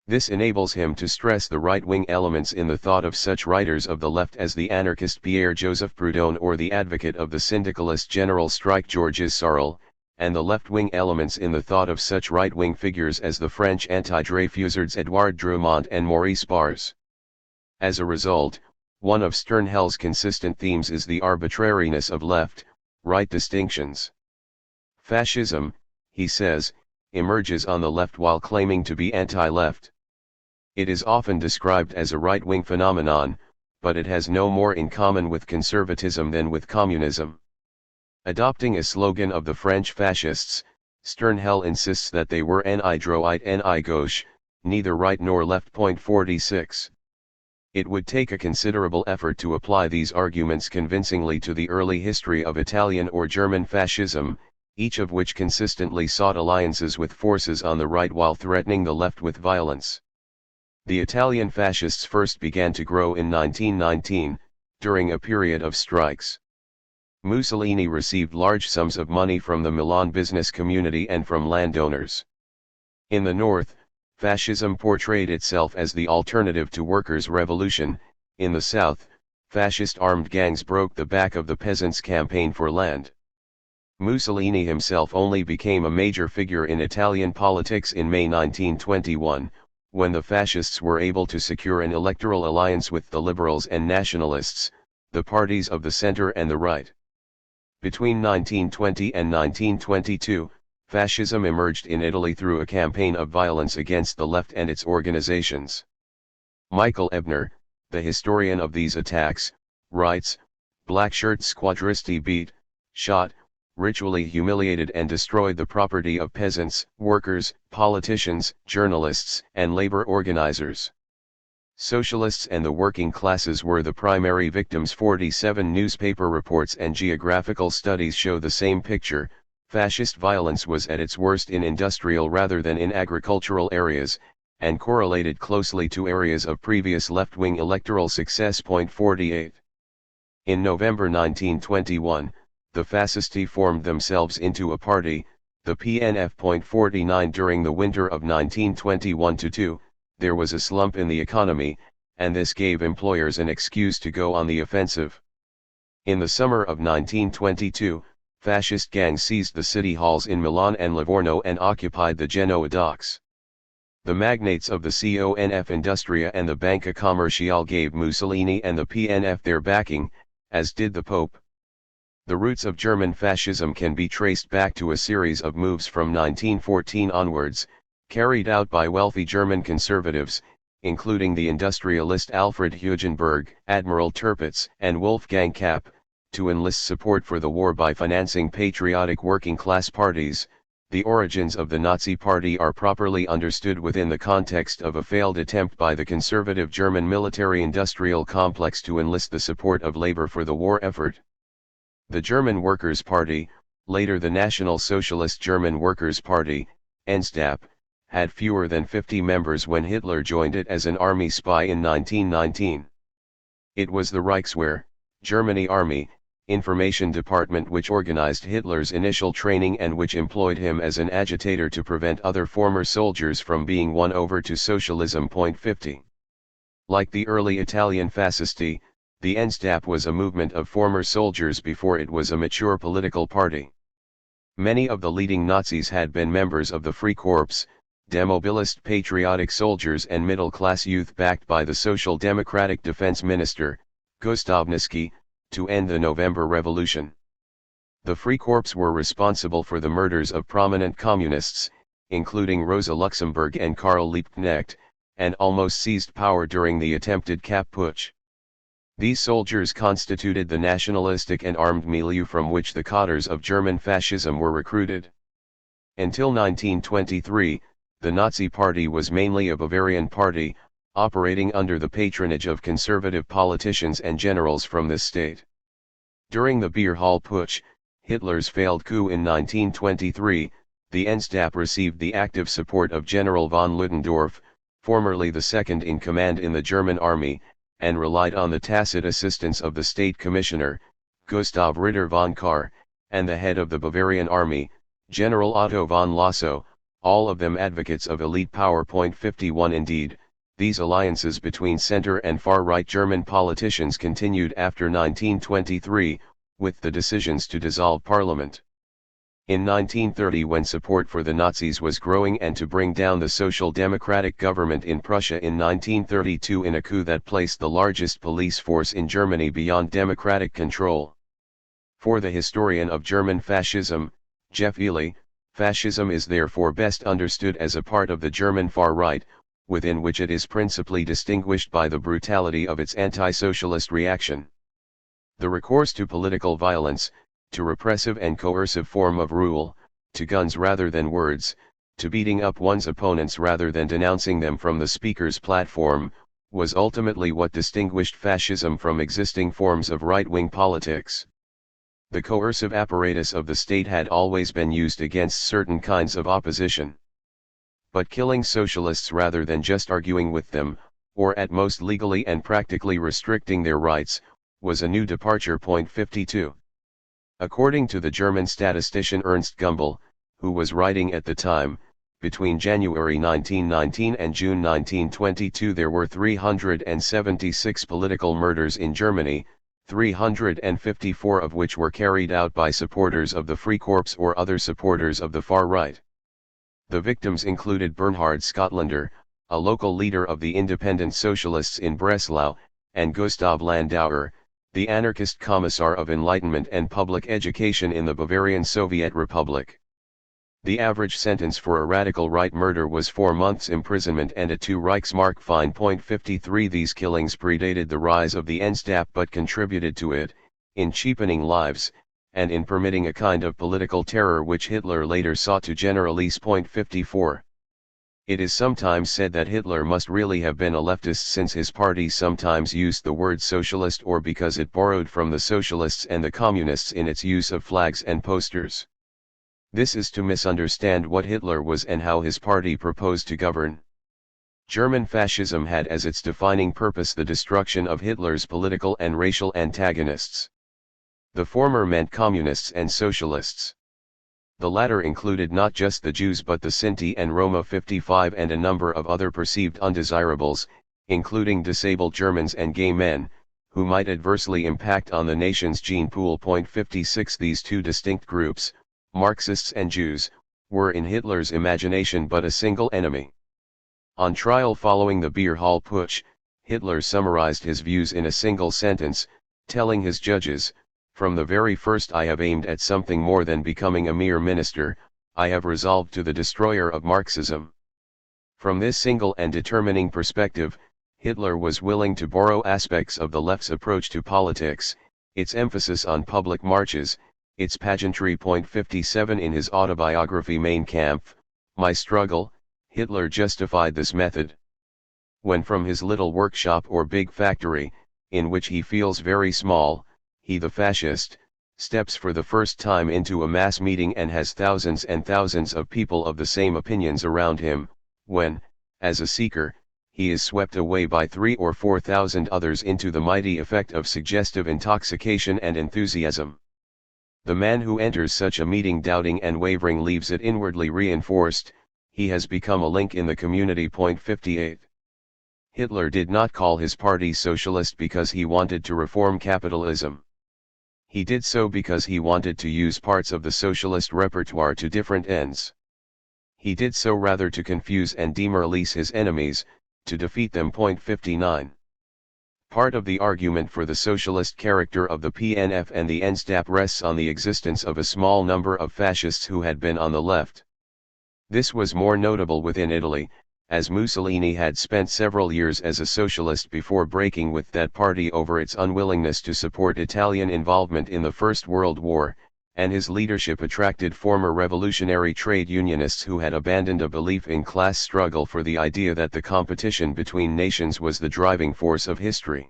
This enables him to stress the right-wing elements in the thought of such writers of the left as the anarchist Pierre-Joseph Proudhon or the advocate of the syndicalist general strike Georges Sorel, and the left-wing elements in the thought of such right-wing figures as the French anti-Dreyfusards Édouard Drumont and Maurice Barrès. As a result, one of Sternhell's consistent themes is the arbitrariness of left-right distinctions. Fascism, he says, emerges on the left while claiming to be anti-left. It is often described as a right-wing phenomenon, but it has no more in common with conservatism than with communism. Adopting a slogan of the French fascists, Sternhell insists that they were ni droite ni gauche, neither right nor left. 46. It would take a considerable effort to apply these arguments convincingly to the early history of Italian or German fascism, each of which consistently sought alliances with forces on the right while threatening the left with violence. The Italian fascists first began to grow in 1919, during a period of strikes. Mussolini received large sums of money from the Milan business community and from landowners. In the north, fascism portrayed itself as the alternative to workers' revolution. In the south, fascist armed gangs broke the back of the peasants' campaign for land. Mussolini himself only became a major figure in Italian politics in May 1921, when the fascists were able to secure an electoral alliance with the liberals and nationalists, the parties of the center and the right. Between 1920 and 1922, fascism emerged in Italy through a campaign of violence against the left and its organizations. Michael Ebner, the historian of these attacks, writes, "Black-shirt squadristi beat, shot, ritually humiliated and destroyed the property of peasants, workers, politicians, journalists, and labor organizers. Socialists and the working classes were the primary victims." 47 newspaper reports and geographical studies show the same picture. Fascist violence was at its worst in industrial rather than in agricultural areas, and correlated closely to areas of previous left-wing electoral success. 48. In November 1921, the fascisti formed themselves into a party, the PNF. 49. During the winter of 1921-2, there was a slump in the economy, and this gave employers an excuse to go on the offensive. In the summer of 1922, fascist gangs seized the city halls in Milan and Livorno and occupied the Genoa docks. The magnates of the CONF Industria and the Banca Commerciale gave Mussolini and the PNF their backing, as did the Pope. The roots of German fascism can be traced back to a series of moves from 1914 onwards, carried out by wealthy German conservatives, including the industrialist Alfred Hugenberg, Admiral Tirpitz, and Wolfgang Kapp, to enlist support for the war by financing patriotic working-class parties. The origins of the Nazi Party are properly understood within the context of a failed attempt by the conservative German military-industrial complex to enlist the support of labor for the war effort. The German Workers' Party, later the National Socialist German Workers' Party, NSDAP, had fewer than 50 members when Hitler joined it as an army spy in 1919. It was the Reichswehr, Germany Army, Information Department which organized Hitler's initial training and which employed him as an agitator to prevent other former soldiers from being won over to socialism. 50. Like the early Italian fascisti, the NSDAP was a movement of former soldiers before it was a mature political party. Many of the leading Nazis had been members of the Freikorps, demobilist patriotic soldiers and middle-class youth backed by the Social Democratic Defense Minister, Gustav Nitzsky, to end the November Revolution. The Freikorps were responsible for the murders of prominent communists, including Rosa Luxemburg and Karl Liebknecht, and almost seized power during the attempted Kapp Putsch. These soldiers constituted the nationalistic and armed milieu from which the cadres of German fascism were recruited. Until 1923, the Nazi Party was mainly a Bavarian party, operating under the patronage of conservative politicians and generals from this state. During the Beer Hall Putsch, Hitler's failed coup in 1923, the NSDAP received the active support of General von Ludendorff, formerly the second in command in the German army, and relied on the tacit assistance of the state commissioner, Gustav Ritter von Kahr, and the head of the Bavarian army, General Otto von Lossow, all of them advocates of elite power. 51. Indeed, these alliances between center and far-right German politicians continued after 1923, with the decisions to dissolve parliament. In 1930, when support for the Nazis was growing and to bring down the Social Democratic government in Prussia in 1932 in a coup that placed the largest police force in Germany beyond democratic control. For the historian of German fascism, Jeff Ely, fascism is therefore best understood as a part of the German far right, within which it is principally distinguished by the brutality of its anti-socialist reaction. The recourse to political violence, to repressive and coercive form of rule, to guns rather than words, to beating up one's opponents rather than denouncing them from the speaker's platform, was ultimately what distinguished fascism from existing forms of right-wing politics. The coercive apparatus of the state had always been used against certain kinds of opposition. But killing socialists rather than just arguing with them, or at most legally and practically restricting their rights, was a new departure. 52. According to the German statistician Ernst Gumbel, who was writing at the time, between January 1919 and June 1922 there were 376 political murders in Germany, 354 of which were carried out by supporters of the Freikorps or other supporters of the far right. The victims included Bernhard Schottlander, a local leader of the independent socialists in Breslau, and Gustav Landauer, the anarchist commissar of enlightenment and public education in the Bavarian Soviet Republic. The average sentence for a radical right murder was 4 months imprisonment and a 2 Reichsmark fine. 53 These killings predated the rise of the NSDAP but contributed to it, in cheapening lives, and in permitting a kind of political terror which Hitler later sought to generalize. 54. It is sometimes said that Hitler must really have been a leftist since his party sometimes used the word socialist, or because it borrowed from the socialists and the communists in its use of flags and posters. This is to misunderstand what Hitler was and how his party proposed to govern. German fascism had as its defining purpose the destruction of Hitler's political and racial antagonists. The former meant communists and socialists. The latter included not just the Jews but the Sinti and Roma. 55 And a number of other perceived undesirables, including disabled Germans and gay men, who might adversely impact on the nation's gene pool. 56 These two distinct groups, Marxists and Jews, were in Hitler's imagination but a single enemy. On trial following the Beer Hall Putsch, Hitler summarized his views in a single sentence, telling his judges, "From the very first I have aimed at something more than becoming a mere minister, I have resolved to the destroyer of Marxism." From this single and determining perspective, Hitler was willing to borrow aspects of the left's approach to politics, its emphasis on public marches, its pageantry. 57 In his autobiography Mein Kampf, My Struggle, Hitler justified this method. When from his little workshop or big factory, in which he feels very small, he the fascist, steps for the first time into a mass meeting and has thousands and thousands of people of the same opinions around him, when, as a seeker, he is swept away by 3,000 or 4,000 others into the mighty effect of suggestive intoxication and enthusiasm. The man who enters such a meeting doubting and wavering leaves it inwardly reinforced, he has become a link in the community. 58. Hitler did not call his party socialist because he wanted to reform capitalism. He did so because he wanted to use parts of the socialist repertoire to different ends. He did so rather to confuse and demoralize his enemies, to defeat them. 59. Part of the argument for the socialist character of the PNF and the NSDAP rests on the existence of a small number of fascists who had been on the left. This was more notable within Italy, as Mussolini had spent several years as a socialist before breaking with that party over its unwillingness to support Italian involvement in the First World War, and his leadership attracted former revolutionary trade unionists who had abandoned a belief in class struggle for the idea that the competition between nations was the driving force of history.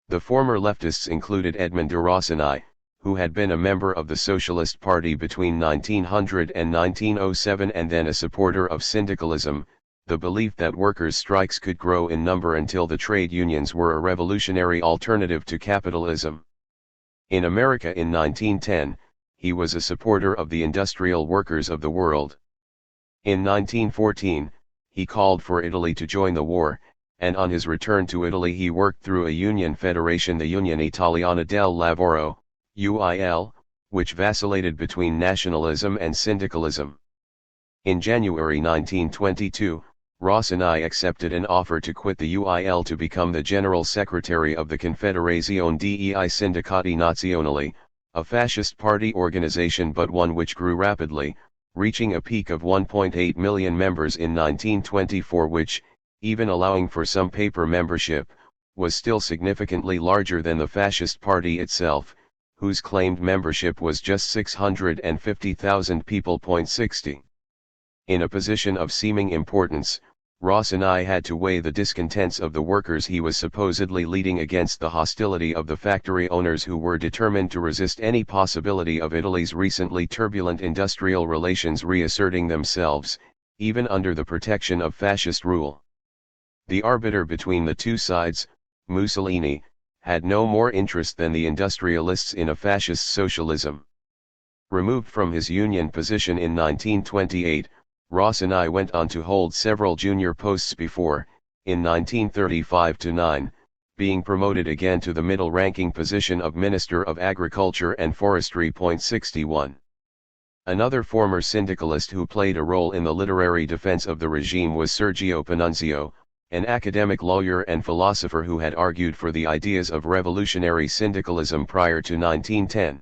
The former leftists included Edmond de Rossini, who had been a member of the Socialist Party between 1900 and 1907 and then a supporter of syndicalism, the belief that workers' strikes could grow in number until the trade unions were a revolutionary alternative to capitalism. In America in 1910, he was a supporter of the industrial workers of the world. In 1914, he called for Italy to join the war, and on his return to Italy he worked through a union federation, the Unione Italiana del Lavoro, UIL, which vacillated between nationalism and syndicalism. In January 1922, Rossini accepted an offer to quit the UIL to become the General Secretary of the Confederazione dei Sindacati Nazionali, a fascist party organization but one which grew rapidly, reaching a peak of 1.8 million members in 1924 which, even allowing for some paper membership, was still significantly larger than the fascist party itself, whose claimed membership was just 650,000 people. 60. In a position of seeming importance, Rossini had to weigh the discontents of the workers he was supposedly leading against the hostility of the factory owners who were determined to resist any possibility of Italy's recently turbulent industrial relations reasserting themselves, even under the protection of fascist rule. The arbiter between the two sides, Mussolini, had no more interest than the industrialists in a fascist socialism. Removed from his union position in 1928, Rossini went on to hold several junior posts before, in 1935-9, being promoted again to the middle-ranking position of Minister of Agriculture and Forestry. 61. Another former syndicalist who played a role in the literary defense of the regime was Sergio Panunzio, an academic lawyer and philosopher who had argued for the ideas of revolutionary syndicalism prior to 1910.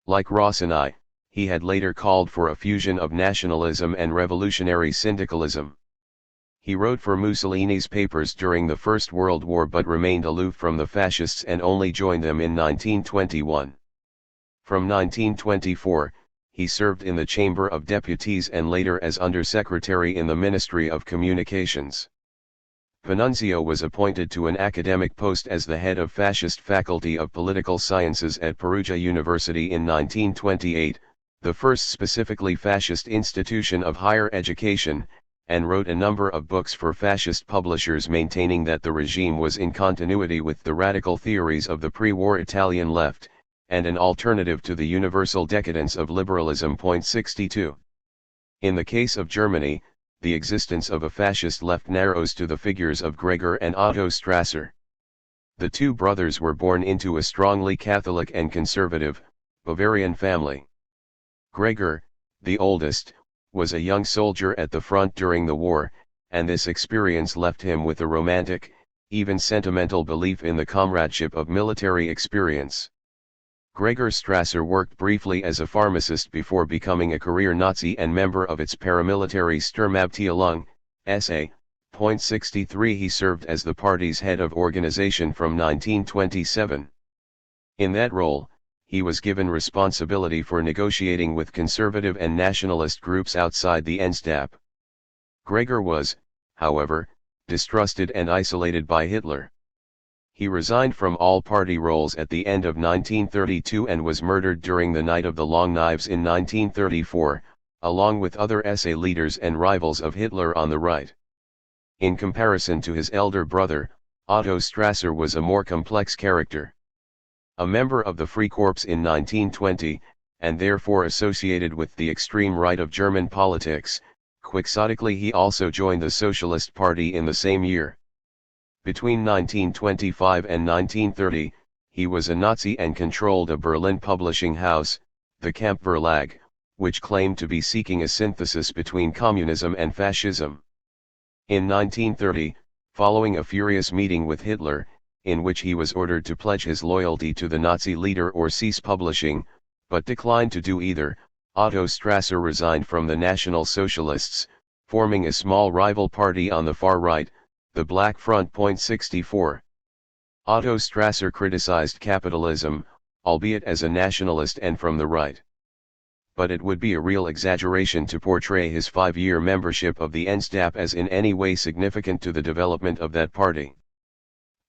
Like Rossini, he had later called for a fusion of nationalism and revolutionary syndicalism. He wrote for Mussolini's papers during the First World War but remained aloof from the fascists and only joined them in 1921. From 1924, he served in the Chamber of Deputies and later as Undersecretary in the Ministry of Communications. Panunzio was appointed to an academic post as the head of Fascist Faculty of Political Sciences at Perugia University in 1928, the first specifically fascist institution of higher education, and wrote a number of books for fascist publishers maintaining that the regime was in continuity with the radical theories of the pre-war Italian left, and an alternative to the universal decadence of liberalism. 62. In the case of Germany, the existence of a fascist left narrows to the figures of Gregor and Otto Strasser. The two brothers were born into a strongly Catholic and conservative, Bavarian family. Gregor, the oldest, was a young soldier at the front during the war, and this experience left him with a romantic, even sentimental belief in the comradeship of military experience. Gregor Strasser worked briefly as a pharmacist before becoming a career Nazi and member of its paramilitary Sturmabteilung, SA. 63. He served as the party's head of organization from 1927. In that role, he was given responsibility for negotiating with conservative and nationalist groups outside the NSDAP. Gregor was, however, distrusted and isolated by Hitler. He resigned from all party roles at the end of 1932 and was murdered during the Night of the Long Knives in 1934, along with other SA leaders and rivals of Hitler on the right. In comparison to his elder brother, Otto Strasser was a more complex character. A member of the Freikorps in 1920, and therefore associated with the extreme right of German politics, quixotically he also joined the Socialist Party in the same year. Between 1925 and 1930, he was a Nazi and controlled a Berlin publishing house, the Kampfverlag, which claimed to be seeking a synthesis between communism and fascism. In 1930, following a furious meeting with Hitler, in which he was ordered to pledge his loyalty to the Nazi leader or cease publishing, but declined to do either, Otto Strasser resigned from the National Socialists, forming a small rival party on the far right, the Black Front. 64. Otto Strasser criticized capitalism, albeit as a nationalist and from the right. But it would be a real exaggeration to portray his 5-year membership of the NSDAP as in any way significant to the development of that party.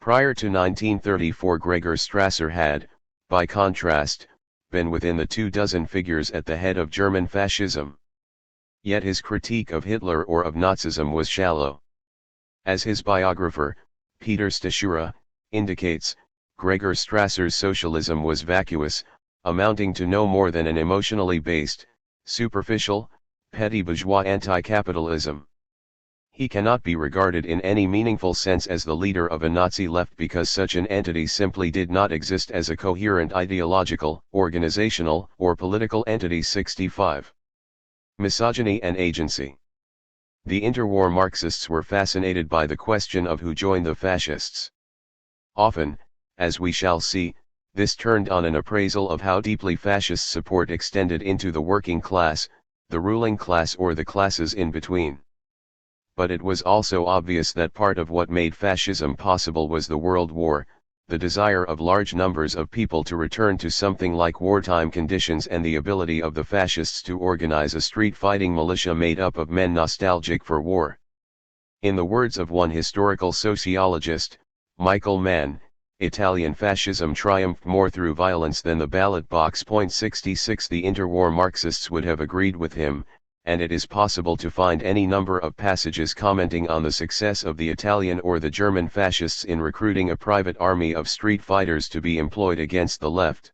Prior to 1934, Gregor Strasser had, by contrast, been within the 24 figures at the head of German fascism. Yet his critique of Hitler or of Nazism was shallow. As his biographer, Peter Stachura, indicates, Gregor Strasser's socialism was vacuous, amounting to no more than an emotionally based, superficial, petty bourgeois anti-capitalism. He cannot be regarded in any meaningful sense as the leader of a Nazi left because such an entity simply did not exist as a coherent ideological, organizational, or political entity. 65. Misogyny and agency. The interwar Marxists were fascinated by the question of who joined the fascists. Often, as we shall see, this turned on an appraisal of how deeply fascist support extended into the working class, the ruling class or the classes in between. but it was also obvious that part of what made fascism possible was the World War, the desire of large numbers of people to return to something like wartime conditions, and the ability of the fascists to organize a street-fighting militia made up of men nostalgic for war. In the words of one historical sociologist, Michael Mann, Italian fascism triumphed more through violence than the ballot box. 66 The interwar Marxists would have agreed with him, and it is possible to find any number of passages commenting on the success of the Italian or the German fascists in recruiting a private army of street fighters to be employed against the left.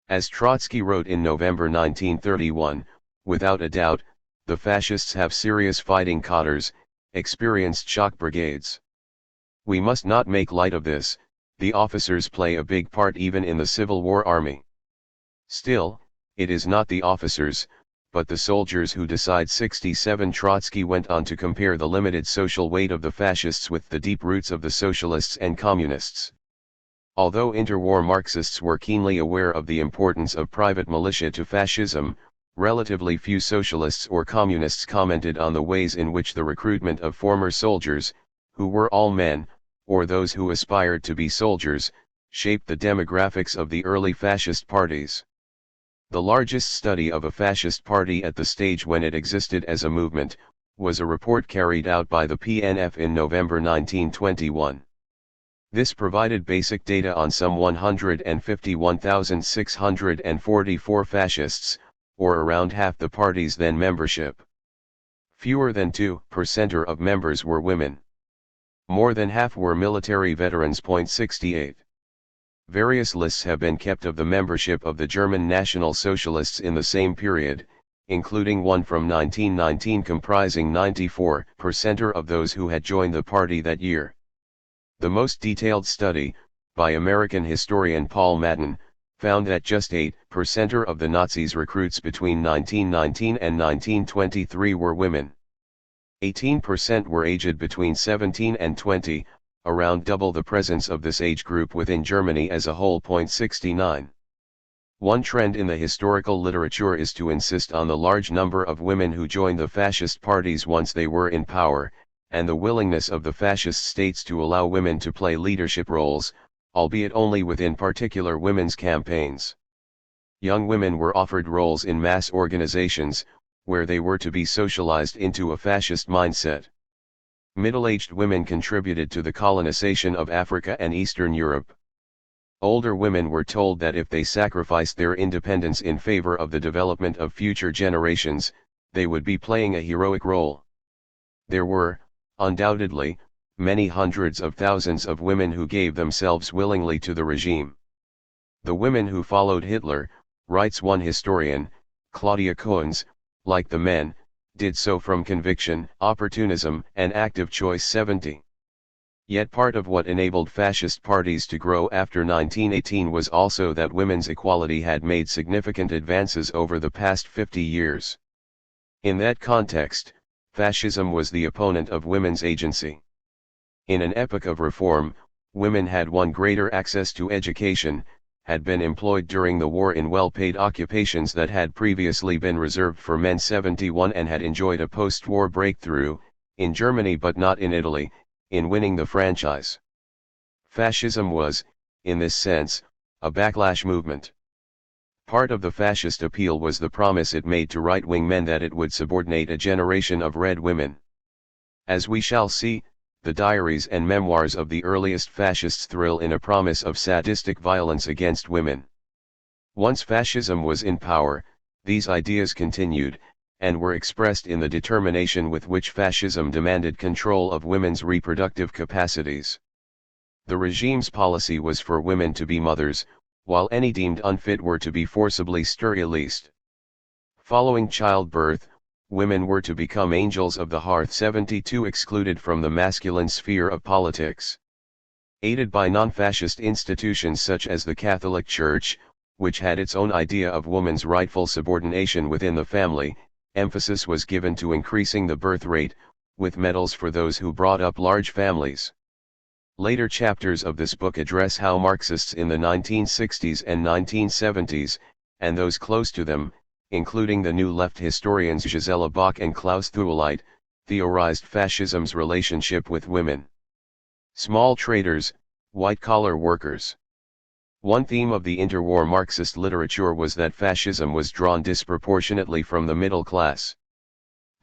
As Trotsky wrote in November 1931, without a doubt, the fascists have serious fighting cadres, experienced shock brigades. We must not make light of this. The officers play a big part even in the Civil War army. Still, it is not the officers, but the soldiers who decide. 67 Trotsky went on to compare the limited social weight of the fascists with the deep roots of the socialists and communists. Although interwar Marxists were keenly aware of the importance of private militia to fascism, relatively few socialists or communists commented on the ways in which the recruitment of former soldiers, who were all men, or those who aspired to be soldiers, shaped the demographics of the early fascist parties. The largest study of a fascist party at the stage when it existed as a movement, was a report carried out by the PNF in November 1921. This provided basic data on some 151,644 fascists, or around half the party's then membership. Fewer than 2% of members were women. More than half were military veterans. 68. Various lists have been kept of the membership of the German National Socialists in the same period, including one from 1919 comprising 94% of those who had joined the party that year. The most detailed study, by American historian Paul Madden, found that just 8% of the Nazis' recruits between 1919 and 1923 were women. 18% were aged between 17 and 20, around double the presence of this age group within Germany as a whole. 69. One trend in the historical literature is to insist on the large number of women who joined the fascist parties once they were in power, and the willingness of the fascist states to allow women to play leadership roles, albeit only within particular women's campaigns. Young women were offered roles in mass organizations, where they were to be socialized into a fascist mindset. Middle-aged women contributed to the colonization of Africa and Eastern Europe. Older women were told that if they sacrificed their independence in favor of the development of future generations, they would be playing a heroic role. There were, undoubtedly, many hundreds of thousands of women who gave themselves willingly to the regime. The women who followed Hitler, writes one historian, Claudia Coens, like the men, did so from conviction, opportunism, and active choice. 70. Yet part of what enabled fascist parties to grow after 1918 was also that women's equality had made significant advances over the past 50 years. In that context, fascism was the opponent of women's agency. In an epoch of reform, women had won greater access to education, had been employed during the war in well-paid occupations that had previously been reserved for men. 71 And had enjoyed a post-war breakthrough, in Germany but not in Italy, in winning the franchise. Fascism was, in this sense, a backlash movement. Part of the fascist appeal was the promise it made to right-wing men that it would subordinate a generation of red women. As we shall see, the diaries and memoirs of the earliest fascists thrill in a promise of sadistic violence against women. Once fascism was in power, these ideas continued, and were expressed in the determination with which fascism demanded control of women's reproductive capacities. The regime's policy was for women to be mothers, while any deemed unfit were to be forcibly sterilised. Following childbirth, women were to become angels of the hearth. 72 Excluded from the masculine sphere of politics. Aided by non-fascist institutions such as the Catholic Church, which had its own idea of woman's rightful subordination within the family, emphasis was given to increasing the birth rate, with medals for those who brought up large families. Later chapters of this book address how Marxists in the 1960s and 1970s, and those close to them, including the New Left historians Gisela Bach and Klaus Thueleit, theorized fascism's relationship with women. Small traders, white-collar workers. One theme of the interwar Marxist literature was that fascism was drawn disproportionately from the middle class.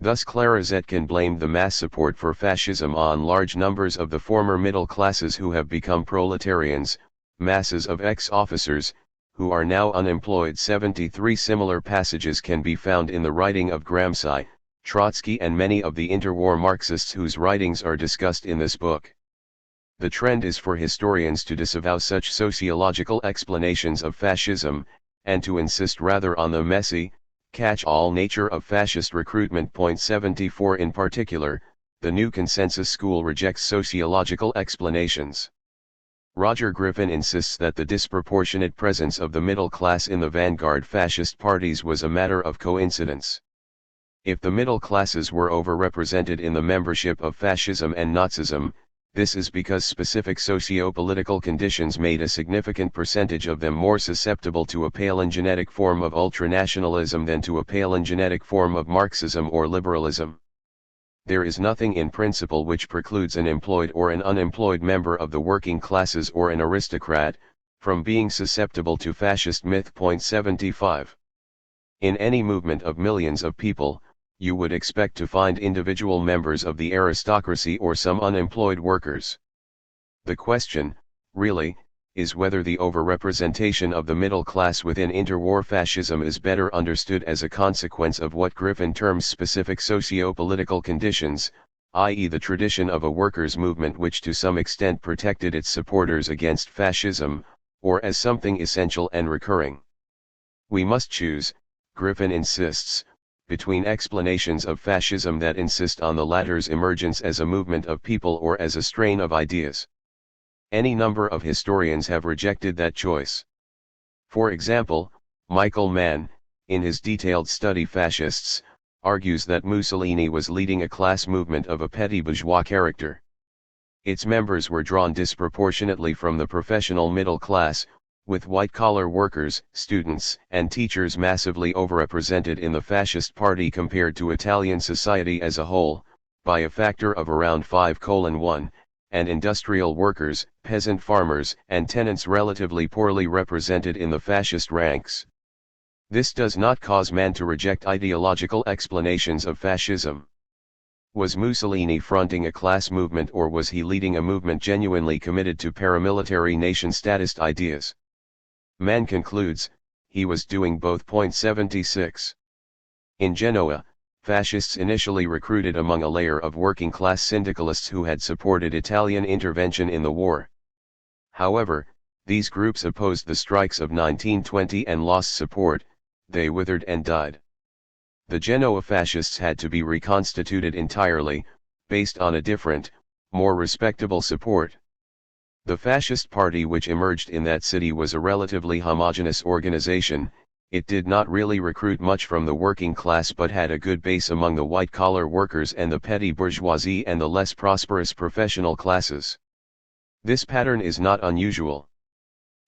Thus Clara Zetkin blamed the mass support for fascism on large numbers of the former middle classes who have become proletarians, masses of ex-officers, who are now unemployed. 73 similar passages can be found in the writing of Gramsci, Trotsky and many of the interwar Marxists whose writings are discussed in this book. The trend is for historians to disavow such sociological explanations of fascism, and to insist rather on the messy, catch-all nature of fascist recruitment. 74 In particular, the new consensus school rejects sociological explanations. Roger Griffin insists that the disproportionate presence of the middle class in the vanguard fascist parties was a matter of coincidence. If the middle classes were overrepresented in the membership of fascism and Nazism, this is because specific socio-political conditions made a significant percentage of them more susceptible to a palingenetic form of ultranationalism than to a palingenetic form of Marxism or liberalism. There is nothing in principle which precludes an employed or an unemployed member of the working classes or an aristocrat from being susceptible to fascist myth. 75. In any movement of millions of people, you would expect to find individual members of the aristocracy or some unemployed workers. The question, really, is whether the overrepresentation of the middle class within interwar fascism is better understood as a consequence of what Griffin terms specific socio-political conditions, i.e. the tradition of a workers' movement which to some extent protected its supporters against fascism, or as something essential and recurring. We must choose, Griffin insists, between explanations of fascism that insist on the latter's emergence as a movement of people or as a strain of ideas. Any number of historians have rejected that choice. For example, Michael Mann, in his detailed study Fascists, argues that Mussolini was leading a class movement of a petty bourgeois character. Its members were drawn disproportionately from the professional middle class, with white-collar workers, students, and teachers massively overrepresented in the fascist party compared to Italian society as a whole, by a factor of around 5:1, and industrial workers, peasant farmers, and tenants relatively poorly represented in the fascist ranks. This does not cause Mann to reject ideological explanations of fascism. Was Mussolini fronting a class movement or was he leading a movement genuinely committed to paramilitary nation-statist ideas? Mann concludes, he was doing both. 76. In Genoa, fascists initially recruited among a layer of working-class syndicalists who had supported Italian intervention in the war. However, these groups opposed the strikes of 1920 and lost support, they withered and died. The Genoa fascists had to be reconstituted entirely, based on a different, more respectable support. The fascist party which emerged in that city was a relatively homogeneous organization. It did not really recruit much from the working class but had a good base among the white-collar workers and the petty bourgeoisie and the less prosperous professional classes. This pattern is not unusual.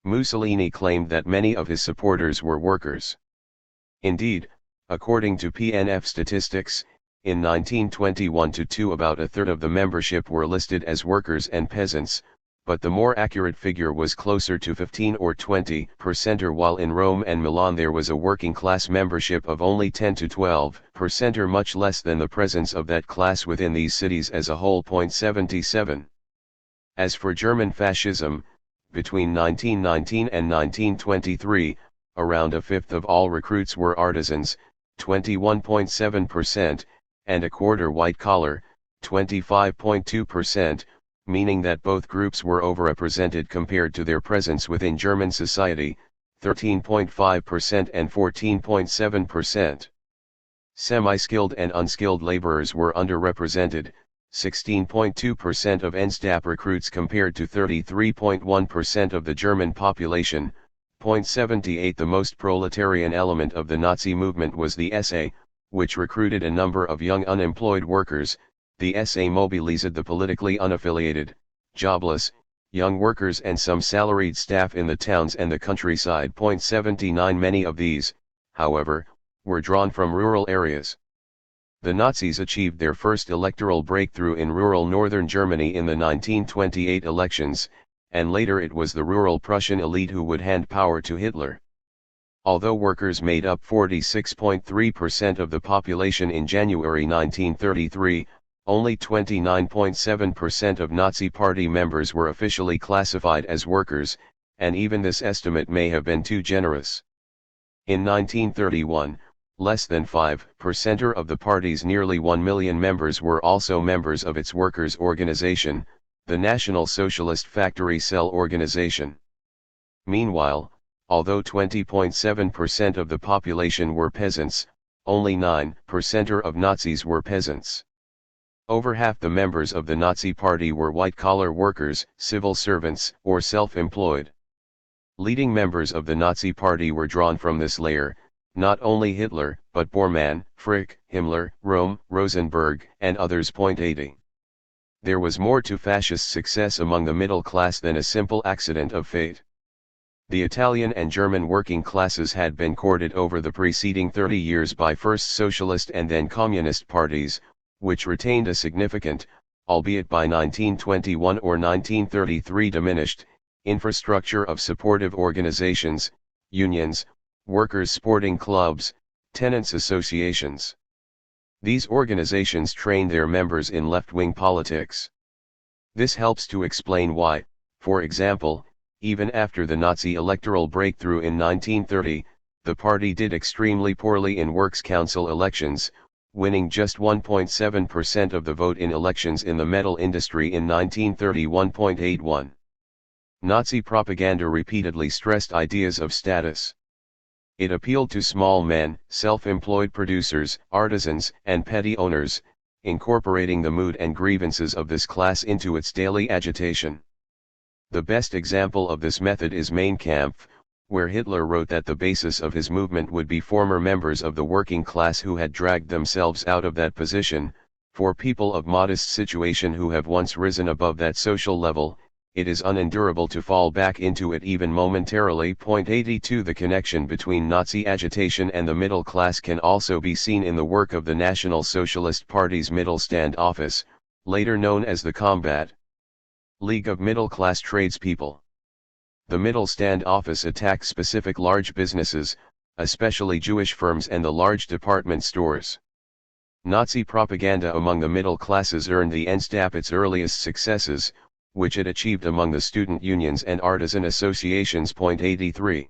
Mussolini claimed that many of his supporters were workers. Indeed, according to PNF statistics, in 1921-2 about a third of the membership were listed as workers and peasants, but the more accurate figure was closer to 15 or 20%, while in Rome and Milan there was a working class membership of only 10 to 12%, much less than the presence of that class within these cities as a whole. 77. As for German fascism, between 1919 and 1923, around a fifth of all recruits were artisans, 21.7%, and a quarter white-collar, 25.2%, meaning that both groups were overrepresented compared to their presence within German society, 13.5% and 14.7%. Semi-skilled and unskilled laborers were underrepresented, 16.2% of NSDAP recruits compared to 33.1% of the German population. 78 The most proletarian element of the Nazi movement was the SA, which recruited a number of young unemployed workers. The SA mobilized the politically unaffiliated, jobless, young workers and some salaried staff in the towns and the countryside. 79 Many of these, however, were drawn from rural areas. The Nazis achieved their first electoral breakthrough in rural northern Germany in the 1928 elections, and later it was the rural Prussian elite who would hand power to Hitler. Although workers made up 46.3% of the population in January 1933, only 29.7% of Nazi Party members were officially classified as workers, and even this estimate may have been too generous. In 1931, less than 5% of the party's nearly 1 million members were also members of its workers' organization, the National Socialist Factory Cell Organization. Meanwhile, although 20.7% of the population were peasants, only 9% of Nazis were peasants. Over half the members of the Nazi Party were white-collar workers, civil servants, or self-employed. Leading members of the Nazi Party were drawn from this layer, not only Hitler, but Bormann, Frick, Himmler, Röhm, Rosenberg, and others. 80. There was more to fascist success among the middle class than a simple accident of fate. The Italian and German working classes had been courted over the preceding 30 years by first socialist and then communist parties, which retained a significant, albeit by 1921 or 1933 diminished, infrastructure of supportive organizations, unions, workers' sporting clubs, tenants' associations. These organizations trained their members in left-wing politics. This helps to explain why, for example, even after the Nazi electoral breakthrough in 1930, the party did extremely poorly in works council elections, winning just 1.7% of the vote in elections in the metal industry in 1931.81. Nazi propaganda repeatedly stressed ideas of status. It appealed to small men, self-employed producers, artisans, and petty owners, incorporating the mood and grievances of this class into its daily agitation. The best example of this method is Mein Kampf, where Hitler wrote that the basis of his movement would be former members of the working class who had dragged themselves out of that position. For people of modest situation who have once risen above that social level, it is unendurable to fall back into it even momentarily. 82 The connection between Nazi agitation and the middle class can also be seen in the work of the National Socialist Party's Middle Stand Office, later known as the Combat League of Middle-Class Tradespeople. The Middle Stand Office attacks specific large businesses, especially Jewish firms and the large department stores. Nazi propaganda among the middle classes earned the NSDAP its earliest successes, which it achieved among the student unions and artisan associations. 83.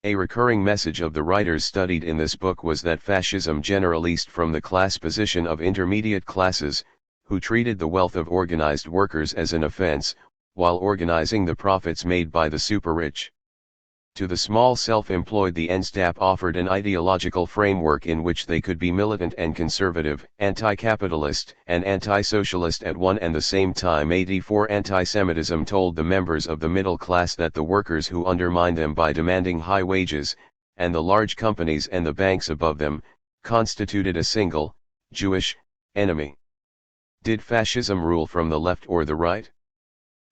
A recurring message of the writers studied in this book was that fascism generalized from the class position of intermediate classes, who treated the wealth of organized workers as an offense, while organizing the profits made by the super-rich. To the small self-employed the NSDAP offered an ideological framework in which they could be militant and conservative, anti-capitalist, and anti-socialist at one and the same time. 84 Anti-Semitism told the members of the middle class that the workers who undermined them by demanding high wages, and the large companies and the banks above them, constituted a single, Jewish, enemy. Did fascism rule from the left or the right?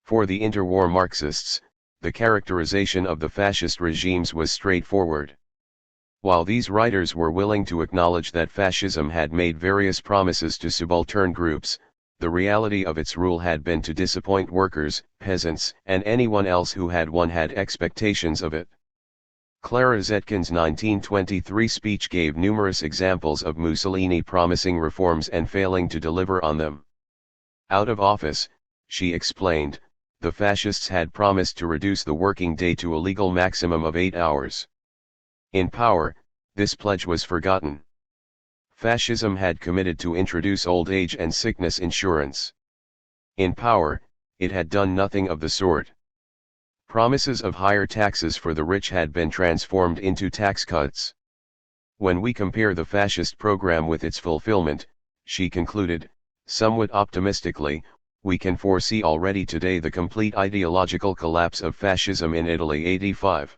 For the interwar Marxists, the characterization of the fascist regimes was straightforward. While these writers were willing to acknowledge that fascism had made various promises to subaltern groups, the reality of its rule had been to disappoint workers, peasants, and anyone else who had expectations of it. Clara Zetkin's 1923 speech gave numerous examples of Mussolini promising reforms and failing to deliver on them. Out of office, she explained, the fascists had promised to reduce the working day to a legal maximum of 8 hours. In power, this pledge was forgotten. Fascism had committed to introduce old age and sickness insurance. In power, it had done nothing of the sort. Promises of higher taxes for the rich had been transformed into tax cuts. When we compare the fascist program with its fulfillment, she concluded, somewhat optimistically, we can foresee already today the complete ideological collapse of fascism in Italy. 85.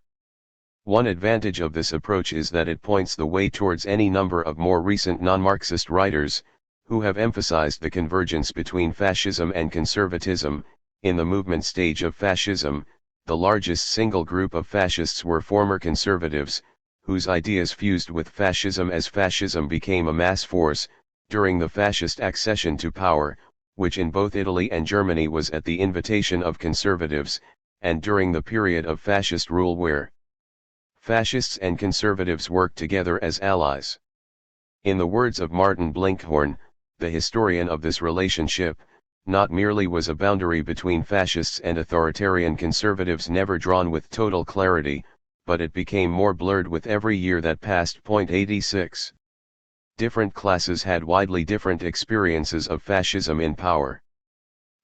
One advantage of this approach is that it points the way towards any number of more recent non-Marxist writers, who have emphasized the convergence between fascism and conservatism. In the movement stage of fascism, the largest single group of fascists were former conservatives, whose ideas fused with fascism as fascism became a mass force, During the fascist accession to power, which in both Italy and Germany was at the invitation of conservatives, and during the period of fascist rule where fascists and conservatives worked together as allies. In the words of Martin Blinkhorn, the historian of this relationship, not merely was a boundary between fascists and authoritarian conservatives never drawn with total clarity, but it became more blurred with every year that passed. 86. Different classes had widely different experiences of fascism in power.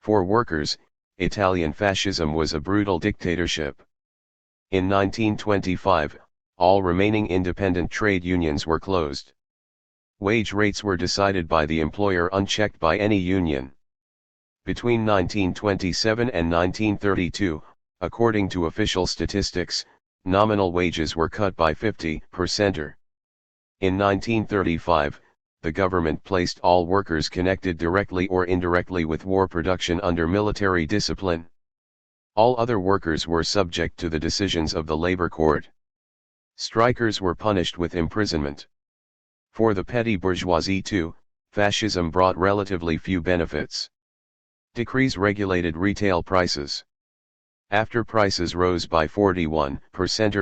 For workers, Italian fascism was a brutal dictatorship. In 1925, all remaining independent trade unions were closed. Wage rates were decided by the employer unchecked by any union. Between 1927 and 1932, according to official statistics, nominal wages were cut by 50%. In 1935, the government placed all workers connected directly or indirectly with war production under military discipline. All other workers were subject to the decisions of the labor court. Strikers were punished with imprisonment. For the petty bourgeoisie too, fascism brought relatively few benefits. Decrees regulated retail prices. After prices rose by 41%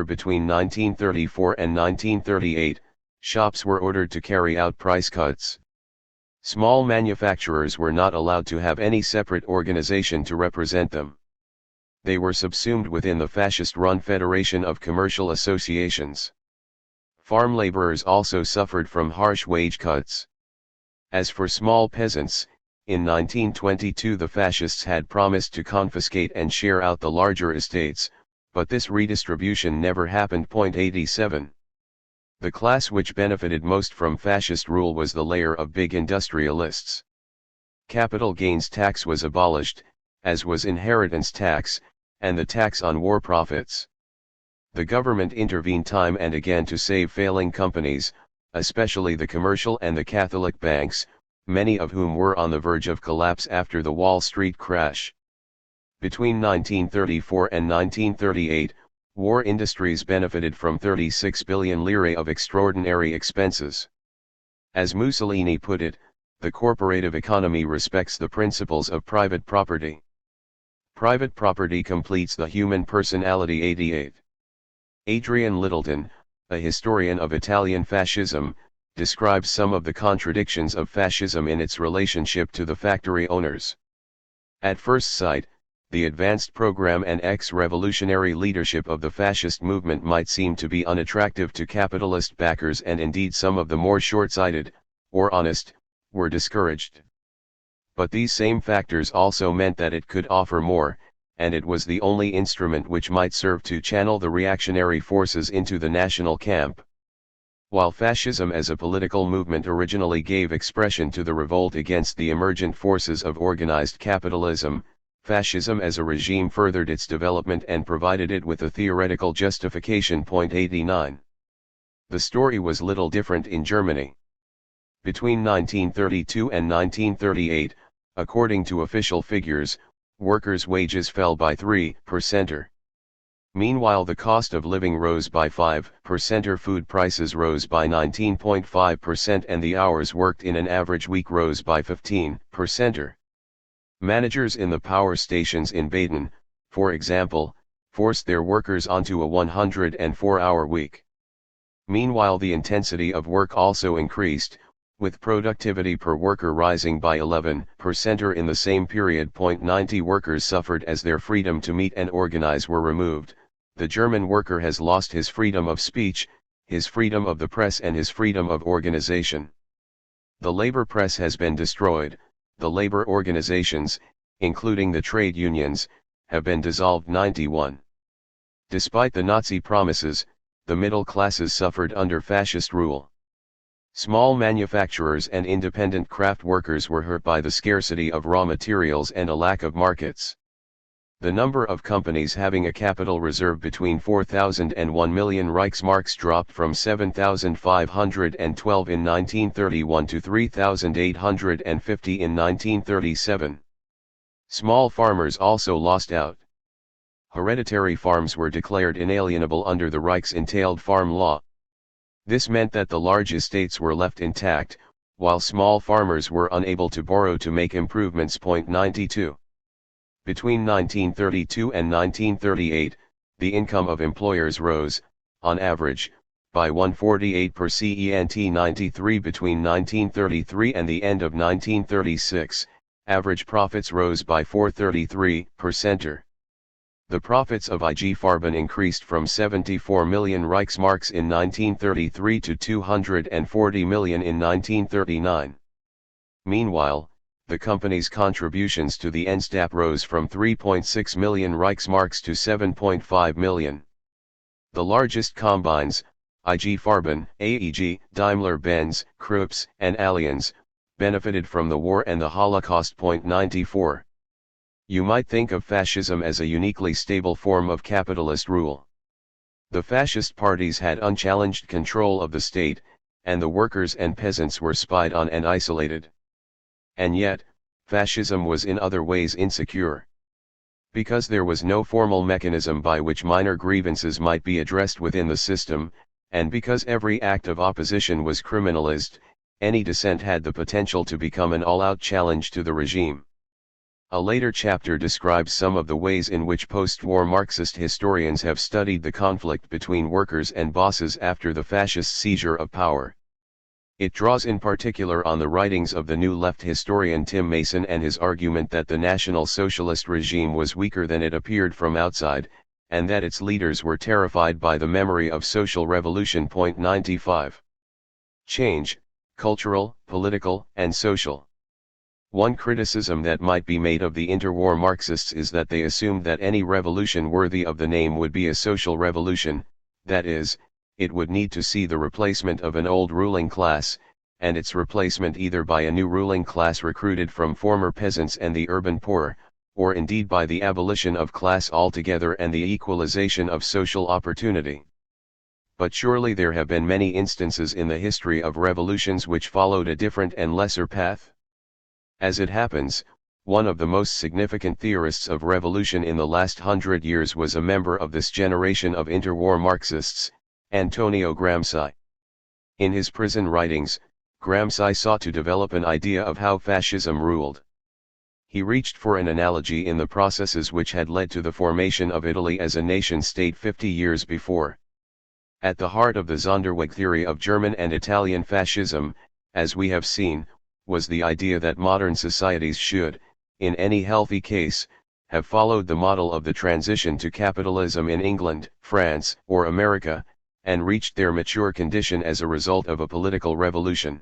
between 1934 and 1938, shops were ordered to carry out price cuts. Small manufacturers were not allowed to have any separate organization to represent them. They were subsumed within the fascist-run Federation of Commercial Associations. Farm laborers also suffered from harsh wage cuts. As for small peasants, in 1922 the fascists had promised to confiscate and share out the larger estates, but this redistribution never happened. 87. The class which benefited most from fascist rule was the layer of big industrialists. Capital gains tax was abolished, as was inheritance tax, and the tax on war profits. The government intervened time and again to save failing companies, especially the commercial and the Catholic banks, many of whom were on the verge of collapse after the Wall Street crash. Between 1934 and 1938, war industries benefited from 36 billion lire of extraordinary expenses. As Mussolini put it, the corporative economy respects the principles of private property. Private property completes the human personality. 88. Adrian Littleton, a historian of Italian fascism, describes some of the contradictions of fascism in its relationship to the factory owners. At first sight, the advanced program and ex-revolutionary leadership of the fascist movement might seem to be unattractive to capitalist backers, and indeed some of the more short-sighted, or honest, were discouraged. But these same factors also meant that it could offer more, and it was the only instrument which might serve to channel the reactionary forces into the national camp. While fascism as a political movement originally gave expression to the revolt against the emergent forces of organized capitalism, fascism as a regime furthered its development and provided it with a theoretical justification. 89. The story was little different in Germany. Between 1932 and 1938, according to official figures, workers' wages fell by 3%. Meanwhile, the cost of living rose by 5%, food prices rose by 19.5%, and the hours worked in an average week rose by 15%. Managers in the power stations in Baden, for example, forced their workers onto a 104-hour week. Meanwhile, the intensity of work also increased, with productivity per worker rising by 11% in the same period. 90 workers suffered as their freedom to meet and organize were removed. The German worker has lost his freedom of speech, his freedom of the press, and his freedom of organization. The labor press has been destroyed. The labor organizations, including the trade unions, have been dissolved. 91. Despite the Nazi promises, the middle classes suffered under fascist rule. Small manufacturers and independent craft workers were hurt by the scarcity of raw materials and a lack of markets. The number of companies having a capital reserve between 4,000 and 1 million Reichsmarks dropped from 7,512 in 1931 to 3,850 in 1937. Small farmers also lost out. Hereditary farms were declared inalienable under the Reich's entailed farm law. This meant that the large estates were left intact, while small farmers were unable to borrow to make improvements. 92. Between 1932 and 1938, the income of employers rose, on average, by 148% 93. Between 1933 and the end of 1936, average profits rose by 433%. The profits of IG Farben increased from 74 million Reichsmarks in 1933 to 240 million in 1939. Meanwhile, the company's contributions to the Endstab rose from 3.6 million Reichsmarks to 7.5 million. The largest combines, IG Farben, AEG, Daimler-Benz, Krups, and Allianz, benefited from the war and the Holocaust. 94. You might think of fascism as a uniquely stable form of capitalist rule. The fascist parties had unchallenged control of the state, and the workers and peasants were spied on and isolated. And yet, fascism was in other ways insecure. Because there was no formal mechanism by which minor grievances might be addressed within the system, and because every act of opposition was criminalized, any dissent had the potential to become an all-out challenge to the regime. A later chapter describes some of the ways in which post-war Marxist historians have studied the conflict between workers and bosses after the fascist seizure of power. It draws in particular on the writings of the New Left historian Tim Mason and his argument that the National Socialist regime was weaker than it appeared from outside, and that its leaders were terrified by the memory of social revolution. 95. Change, cultural, political, and social. One criticism that might be made of the interwar Marxists is that they assumed that any revolution worthy of the name would be a social revolution, that is, it would need to see the replacement of an old ruling class, and its replacement either by a new ruling class recruited from former peasants and the urban poor, or indeed by the abolition of class altogether and the equalization of social opportunity. But surely there have been many instances in the history of revolutions which followed a different and lesser path? As it happens, one of the most significant theorists of revolution in the last 100 years was a member of this generation of interwar Marxists, Antonio Gramsci. In his prison writings, Gramsci sought to develop an idea of how fascism ruled. He reached for an analogy in the processes which had led to the formation of Italy as a nation-state 50 years before. At the heart of the Sonderweg theory of German and Italian fascism, as we have seen, was the idea that modern societies should, in any healthy case, have followed the model of the transition to capitalism in England, France, or America, and reached their mature condition as a result of a political revolution.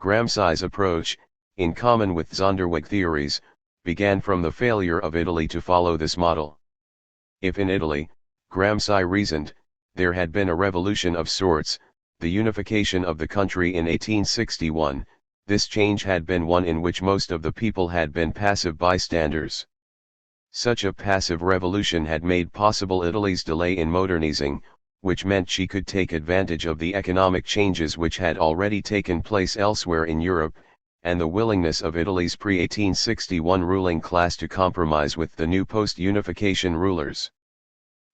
Gramsci's approach, in common with Sonderweg theories, began from the failure of Italy to follow this model. If in Italy, Gramsci reasoned, there had been a revolution of sorts, the unification of the country in 1861, this change had been one in which most of the people had been passive bystanders. Such a passive revolution had made possible Italy's delay in modernizing, which meant she could take advantage of the economic changes which had already taken place elsewhere in Europe, and the willingness of Italy's pre-1861 ruling class to compromise with the new post-unification rulers.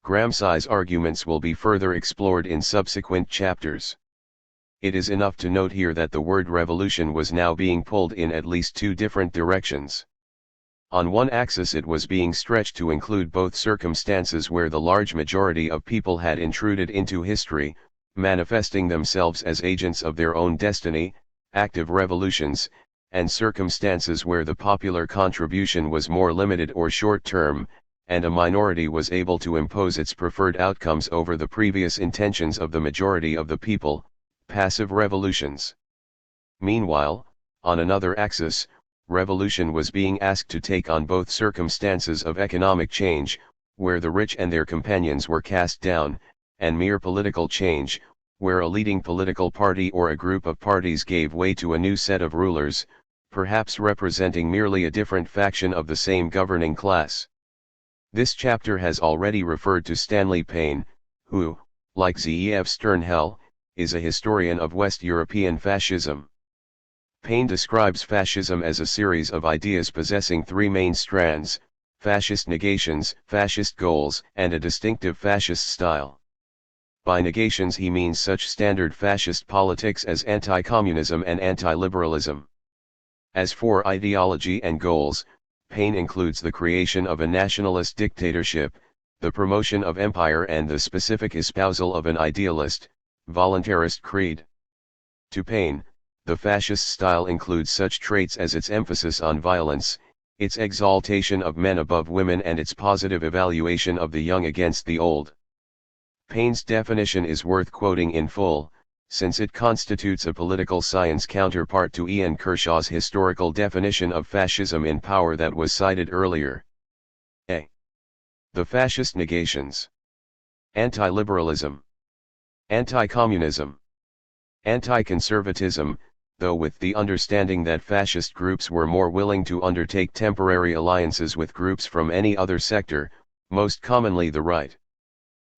Gramsci's arguments will be further explored in subsequent chapters. It is enough to note here that the word revolution was now being pulled in at least two different directions. On one axis it was being stretched to include both circumstances where the large majority of people had intruded into history, manifesting themselves as agents of their own destiny, active revolutions, and circumstances where the popular contribution was more limited or short-term, and a minority was able to impose its preferred outcomes over the previous intentions of the majority of the people, passive revolutions. Meanwhile, on another axis, revolution was being asked to take on both circumstances of economic change, where the rich and their companions were cast down, and mere political change, where a leading political party or a group of parties gave way to a new set of rulers, perhaps representing merely a different faction of the same governing class. This chapter has already referred to Stanley Payne, who, like Zeev Sternhell, is a historian of West European fascism. Payne describes fascism as a series of ideas possessing three main strands: fascist negations, fascist goals, and a distinctive fascist style. By negations he means such standard fascist politics as anti-communism and anti-liberalism. As for ideology and goals, Paine includes the creation of a nationalist dictatorship, the promotion of empire and the specific espousal of an idealist, voluntarist creed. To Paine, the fascist style includes such traits as its emphasis on violence, its exaltation of men above women and its positive evaluation of the young against the old. Paine's definition is worth quoting in full, since it constitutes a political science counterpart to Ian Kershaw's historical definition of fascism in Power that was cited earlier. A. The fascist negations. Anti-liberalism. Anti-communism. Anti-conservatism, though with the understanding that fascist groups were more willing to undertake temporary alliances with groups from any other sector, most commonly the right.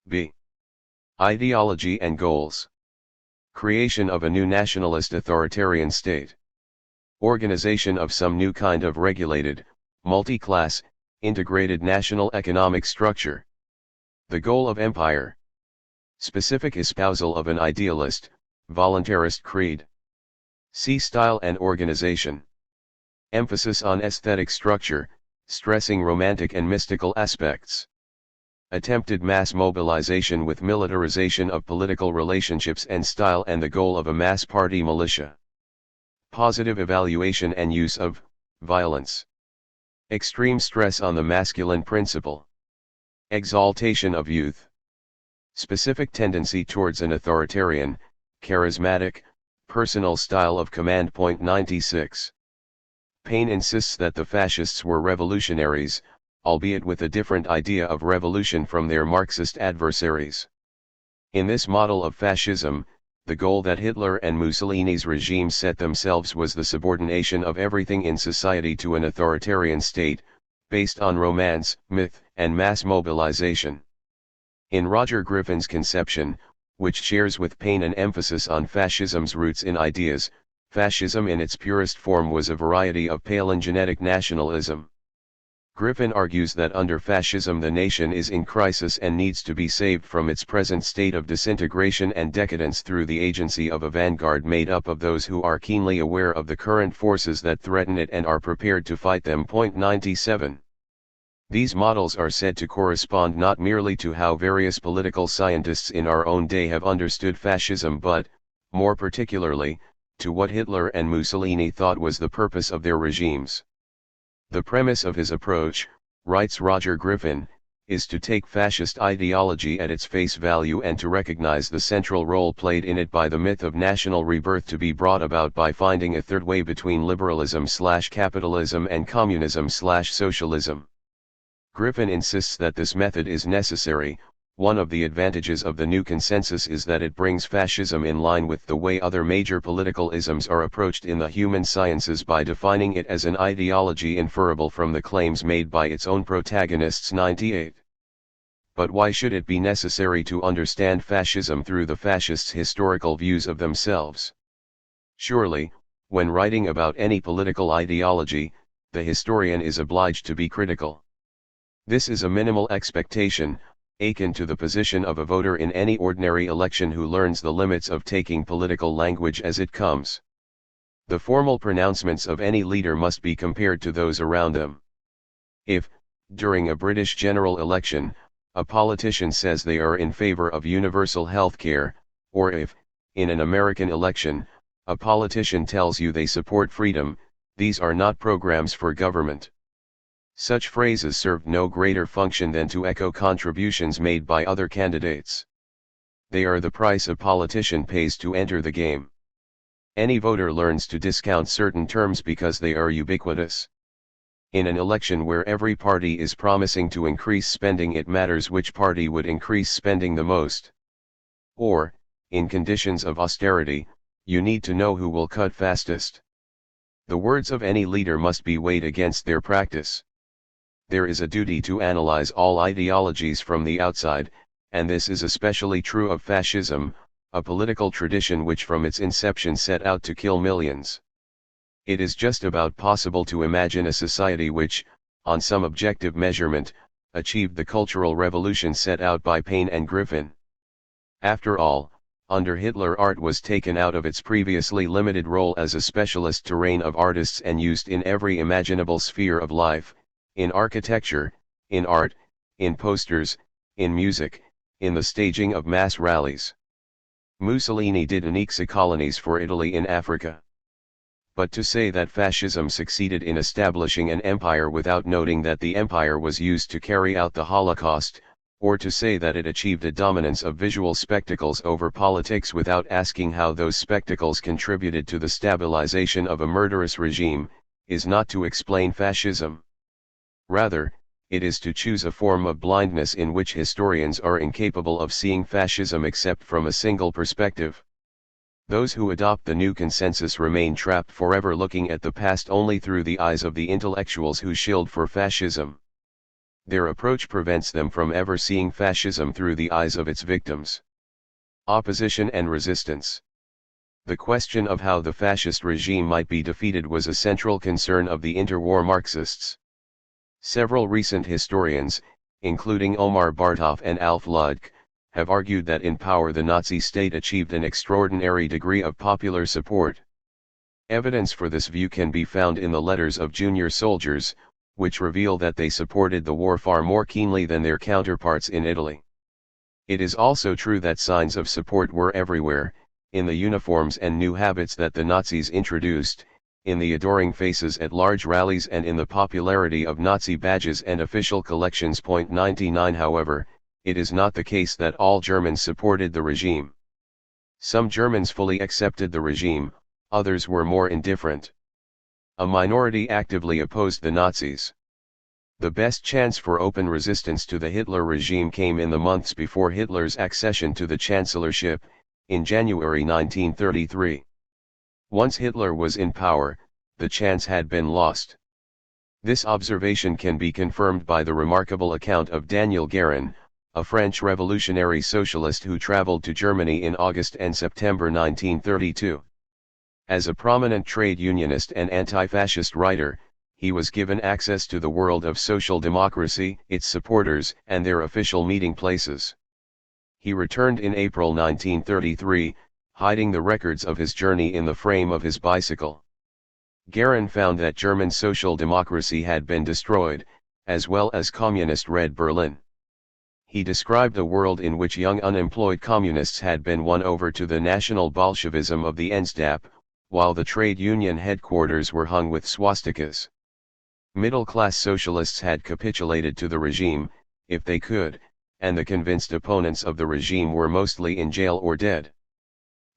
B. Ideology and goals. Creation of a new nationalist authoritarian state. Organization of some new kind of regulated, multi-class, integrated national economic structure. The goal of empire. Specific espousal of an idealist, voluntarist creed. See style and organization. Emphasis on aesthetic structure, stressing romantic and mystical aspects. Attempted mass mobilization with militarization of political relationships and style and the goal of a mass party militia. Positive evaluation and use of violence. Extreme stress on the masculine principle. Exaltation of youth. Specific tendency towards an authoritarian, charismatic, personal style of command. 96. Paine insists that the fascists were revolutionaries, albeit with a different idea of revolution from their Marxist adversaries. In this model of fascism, the goal that Hitler and Mussolini's regimes set themselves was the subordination of everything in society to an authoritarian state, based on romance, myth, and mass mobilization. In Roger Griffin's conception, which shares with Paine an emphasis on fascism's roots in ideas, fascism in its purest form was a variety of palingenetic nationalism. Griffin argues that under fascism the nation is in crisis and needs to be saved from its present state of disintegration and decadence through the agency of a vanguard made up of those who are keenly aware of the current forces that threaten it and are prepared to fight them. 97. These models are said to correspond not merely to how various political scientists in our own day have understood fascism but, more particularly, to what Hitler and Mussolini thought was the purpose of their regimes. The premise of his approach, writes Roger Griffin, is to take fascist ideology at its face value and to recognize the central role played in it by the myth of national rebirth to be brought about by finding a third way between liberalism/capitalism and communism/socialism. Griffin insists that this method is necessary. One of the advantages of the new consensus is that it brings fascism in line with the way other major political isms are approached in the human sciences by defining it as an ideology inferable from the claims made by its own protagonists. 98. But why should it be necessary to understand fascism through the fascists' historical views of themselves? Surely, when writing about any political ideology, the historian is obliged to be critical. This is a minimal expectation, akin to the position of a voter in any ordinary election who learns the limits of taking political language as it comes. The formal pronouncements of any leader must be compared to those around them. If, during a British general election, a politician says they are in favor of universal health care, or if, in an American election, a politician tells you they support freedom, these are not programs for government. Such phrases served no greater function than to echo contributions made by other candidates. They are the price a politician pays to enter the game. Any voter learns to discount certain terms because they are ubiquitous. In an election where every party is promising to increase spending, it matters which party would increase spending the most. Or, in conditions of austerity, you need to know who will cut fastest. The words of any leader must be weighed against their practice. There is a duty to analyze all ideologies from the outside, and this is especially true of fascism, a political tradition which from its inception set out to kill millions. It is just about possible to imagine a society which, on some objective measurement, achieved the cultural revolution set out by Paine and Griffin. After all, under Hitler art was taken out of its previously limited role as a specialist terrain of artists and used in every imaginable sphere of life, in architecture, in art, in posters, in music, in the staging of mass rallies. Mussolini did annex colonies for Italy in Africa. But to say that fascism succeeded in establishing an empire without noting that the empire was used to carry out the Holocaust, or to say that it achieved a dominance of visual spectacles over politics without asking how those spectacles contributed to the stabilization of a murderous regime, is not to explain fascism. Rather, it is to choose a form of blindness in which historians are incapable of seeing fascism except from a single perspective. Those who adopt the new consensus remain trapped forever looking at the past only through the eyes of the intellectuals who shilled for fascism. Their approach prevents them from ever seeing fascism through the eyes of its victims. Opposition and resistance. The question of how the fascist regime might be defeated was a central concern of the interwar Marxists. Several recent historians, including Omar Bartov and Alf Ludk, have argued that in power the Nazi state achieved an extraordinary degree of popular support. Evidence for this view can be found in the letters of junior soldiers, which reveal that they supported the war far more keenly than their counterparts in Italy. It is also true that signs of support were everywhere, in the uniforms and new habits that the Nazis introduced, in the adoring faces at large rallies and in the popularity of Nazi badges and official collections. 99 However, it is not the case that all Germans supported the regime. Some Germans fully accepted the regime, others were more indifferent. A minority actively opposed the Nazis. The best chance for open resistance to the Hitler regime came in the months before Hitler's accession to the chancellorship, in January 1933. Once Hitler was in power, the chance had been lost. This observation can be confirmed by the remarkable account of Daniel Guérin, a French revolutionary socialist who traveled to Germany in August and September 1932. As a prominent trade unionist and anti-fascist writer, he was given access to the world of social democracy, its supporters, and their official meeting places. He returned in April 1933, hiding the records of his journey in the frame of his bicycle. Guérin found that German social democracy had been destroyed, as well as communist Red Berlin. He described a world in which young unemployed communists had been won over to the National Bolshevism of the NSDAP, while the trade union headquarters were hung with swastikas. Middle-class socialists had capitulated to the regime, if they could, and the convinced opponents of the regime were mostly in jail or dead.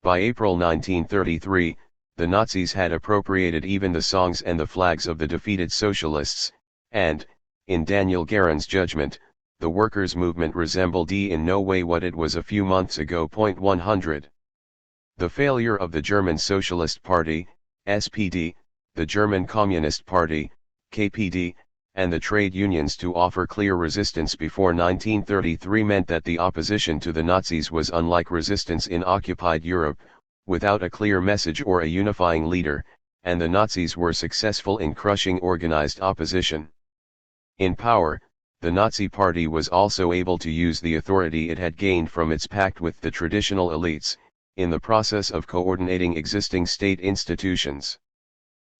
By April 1933, the Nazis had appropriated even the songs and the flags of the defeated socialists, and, in Daniel Guérin's judgment, the workers' movement resembled in no way what it was a few months ago. 100. The failure of the German Socialist Party, SPD, the German Communist Party, KPD, and the trade unions to offer clear resistance before 1933 meant that the opposition to the Nazis was unlike resistance in occupied Europe, without a clear message or a unifying leader, and the Nazis were successful in crushing organized opposition. In power, the Nazi Party was also able to use the authority it had gained from its pact with the traditional elites, in the process of coordinating existing state institutions.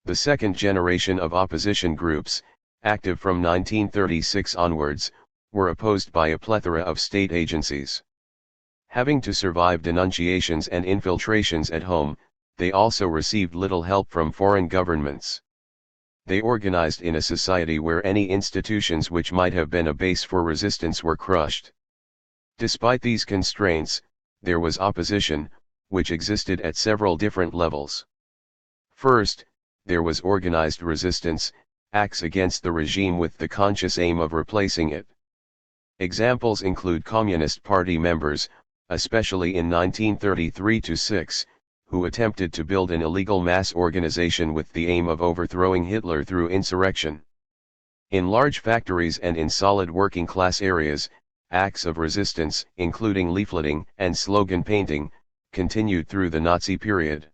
The second generation of opposition groups, active from 1936 onwards, were opposed by a plethora of state agencies. Having to survive denunciations and infiltrations at home, they also received little help from foreign governments. They organized in a society where any institutions which might have been a base for resistance were crushed. Despite these constraints, there was opposition, which existed at several different levels. First, there was organized resistance, acts against the regime with the conscious aim of replacing it. Examples include Communist Party members, especially in 1933-6, who attempted to build an illegal mass organization with the aim of overthrowing Hitler through insurrection. In large factories and in solid working class areas, acts of resistance, including leafleting and slogan painting, continued through the Nazi period.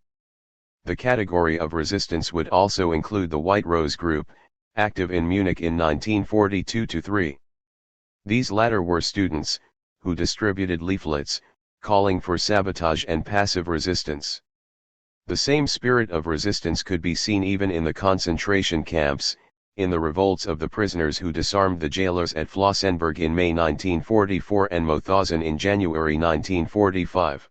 The category of resistance would also include the White Rose Group, active in Munich in 1942-3. These latter were students, who distributed leaflets, calling for sabotage and passive resistance. The same spirit of resistance could be seen even in the concentration camps, in the revolts of the prisoners who disarmed the jailers at Flossenburg in May 1944 and Mauthausen in January 1945.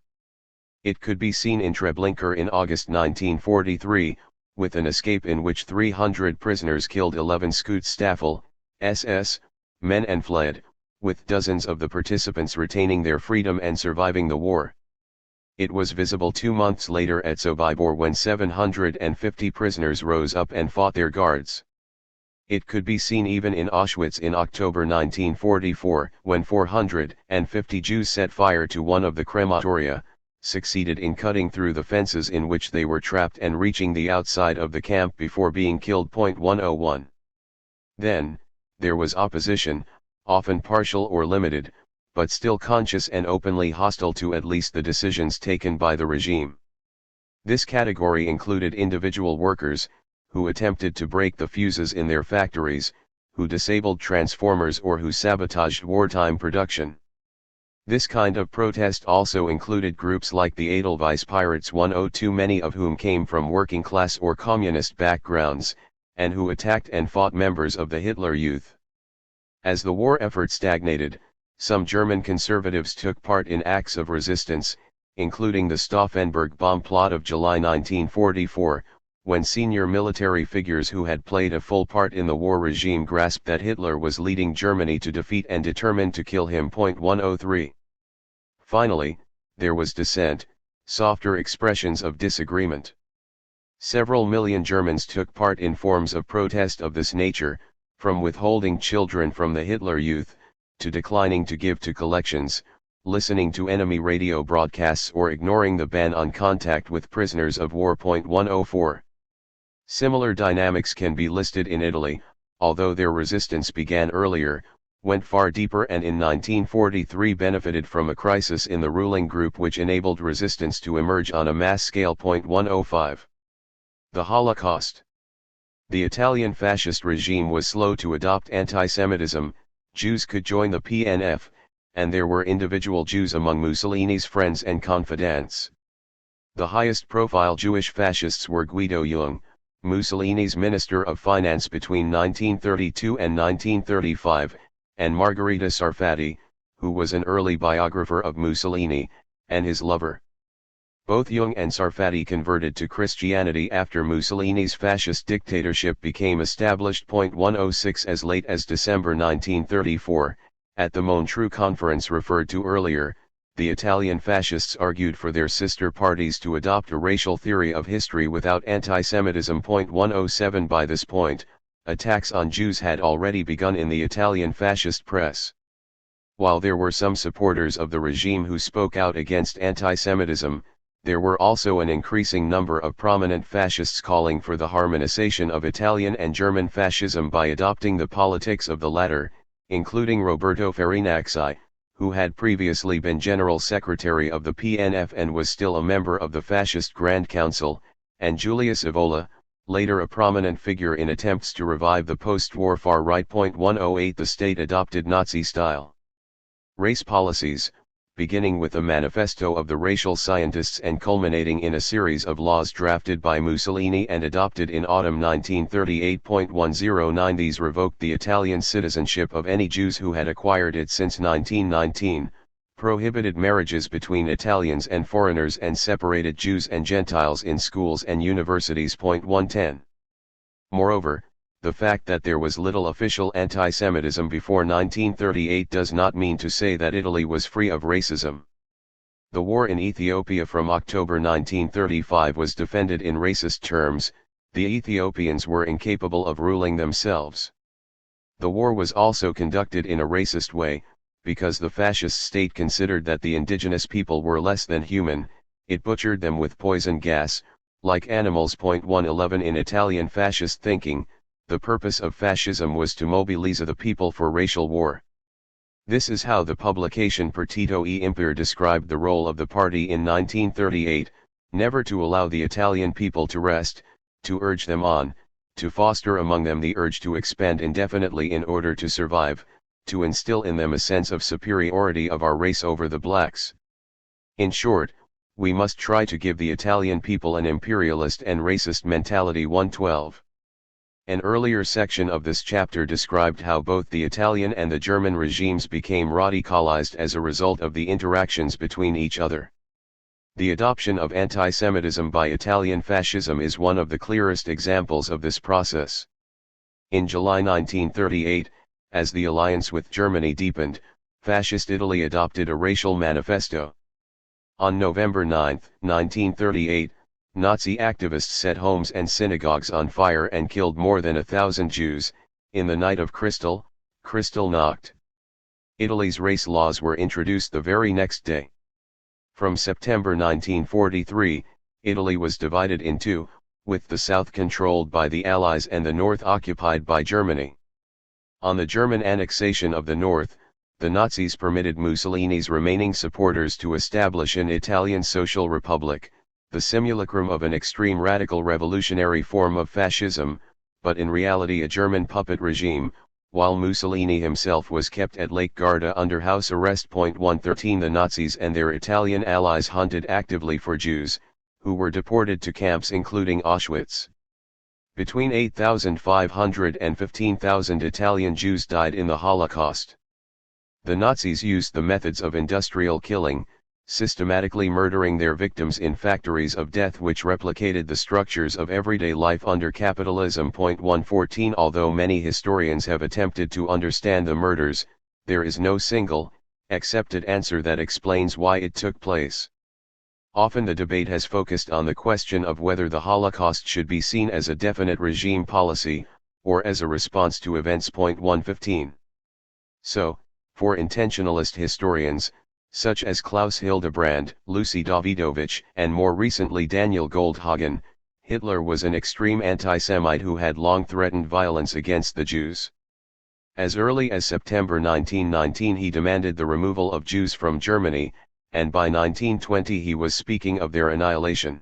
It could be seen in Treblinka in August 1943, with an escape in which 300 prisoners killed 11 Schutzstaffel, SS, men and fled, with dozens of the participants retaining their freedom and surviving the war. It was visible 2 months later at Sobibor when 750 prisoners rose up and fought their guards. It could be seen even in Auschwitz in October 1944, when 450 Jews set fire to one of the crematoria, succeeded in cutting through the fences in which they were trapped and reaching the outside of the camp before being killed. 101. Then, there was opposition, often partial or limited, but still conscious and openly hostile to at least the decisions taken by the regime. This category included individual workers, who attempted to break the fuses in their factories, who disabled transformers or who sabotaged wartime production. This kind of protest also included groups like the Edelweiss Pirates 102, many of whom came from working class or communist backgrounds, and who attacked and fought members of the Hitler Youth. As the war effort stagnated, some German conservatives took part in acts of resistance, including the Stauffenberg bomb plot of July 1944, when senior military figures who had played a full part in the war regime grasped that Hitler was leading Germany to defeat and determined to kill him. 103. Finally, there was dissent, softer expressions of disagreement. Several million Germans took part in forms of protest of this nature, from withholding children from the Hitler Youth, to declining to give to collections, listening to enemy radio broadcasts or ignoring the ban on contact with prisoners of war. 104. Similar dynamics can be listed in Italy, although their resistance began earlier, went far deeper and in 1943 benefited from a crisis in the ruling group which enabled resistance to emerge on a mass scale. 105. The Holocaust. The Italian fascist regime was slow to adopt anti-Semitism. Jews could join the PNF, and there were individual Jews among Mussolini's friends and confidants. The highest profile Jewish fascists were Guido Jung, Mussolini's Minister of Finance between 1932 and 1935, and Margherita Sarfatti, who was an early biographer of Mussolini, and his lover. Both Jung and Sarfatti converted to Christianity after Mussolini's fascist dictatorship became established. 106. As late as December 1934, at the Montreux Conference referred to earlier, the Italian fascists argued for their sister parties to adopt a racial theory of history without anti-Semitism. 107. By this point, attacks on Jews had already begun in the Italian fascist press. While there were some supporters of the regime who spoke out against anti-Semitism, there were also an increasing number of prominent fascists calling for the harmonization of Italian and German fascism by adopting the politics of the latter, including Roberto Farinacci, who had previously been General Secretary of the PNF and was still a member of the Fascist Grand Council, and Julius Evola, later a prominent figure in attempts to revive the post-war far-right. 108. The state adopted Nazi-style race policies, beginning with a manifesto of the racial scientists and culminating in a series of laws drafted by Mussolini and adopted in autumn 1938. 109. These revoked the Italian citizenship of any Jews who had acquired it since 1919, prohibited marriages between Italians and foreigners and separated Jews and Gentiles in schools and universities. 110. Moreover, the fact that there was little official anti-Semitism before 1938 does not mean to say that Italy was free of racism. The war in Ethiopia from October 1935 was defended in racist terms. The Ethiopians were incapable of ruling themselves. The war was also conducted in a racist way, because the fascist state considered that the indigenous people were less than human. It butchered them with poison gas, like animals. 111. In Italian fascist thinking, the purpose of fascism was to mobilize the people for racial war. This is how the publication Partito e Impero described the role of the party in 1938, never to allow the Italian people to rest, to urge them on, to foster among them the urge to expand indefinitely in order to survive, to instill in them a sense of superiority of our race over the blacks. In short, we must try to give the Italian people an imperialist and racist mentality. 112. An earlier section of this chapter described how both the Italian and the German regimes became radicalized as a result of the interactions between each other. The adoption of anti-Semitism by Italian fascism is one of the clearest examples of this process. In July 1938, as the alliance with Germany deepened, Fascist Italy adopted a racial manifesto. On November 9, 1938, Nazi activists set homes and synagogues on fire and killed more than 1,000 Jews, in the night of Kristallnacht. Italy's race laws were introduced the very next day. From September 1943, Italy was divided in two, with the south controlled by the Allies and the north occupied by Germany. On the German annexation of the north, the Nazis permitted Mussolini's remaining supporters to establish an Italian social republic, the simulacrum of an extreme radical revolutionary form of fascism, but in reality a German puppet regime, while Mussolini himself was kept at Lake Garda under house arrest. 113 The Nazis and their Italian allies hunted actively for Jews, who were deported to camps including Auschwitz. Between 8,500 and 15,000 Italian Jews died in the Holocaust. The Nazis used the methods of industrial killing, systematically murdering their victims in factories of death which replicated the structures of everyday life under capitalism. 114 Although many historians have attempted to understand the murders, there is no single, accepted answer that explains why it took place. Often the debate has focused on the question of whether the Holocaust should be seen as a definite regime policy, or as a response to events. 115 So, for intentionalist historians, such as Klaus Hildebrand, Lucy Davidovich, and more recently Daniel Goldhagen, Hitler was an extreme anti-Semite who had long threatened violence against the Jews. As early as September 1919 he demanded the removal of Jews from Germany, and by 1920 he was speaking of their annihilation.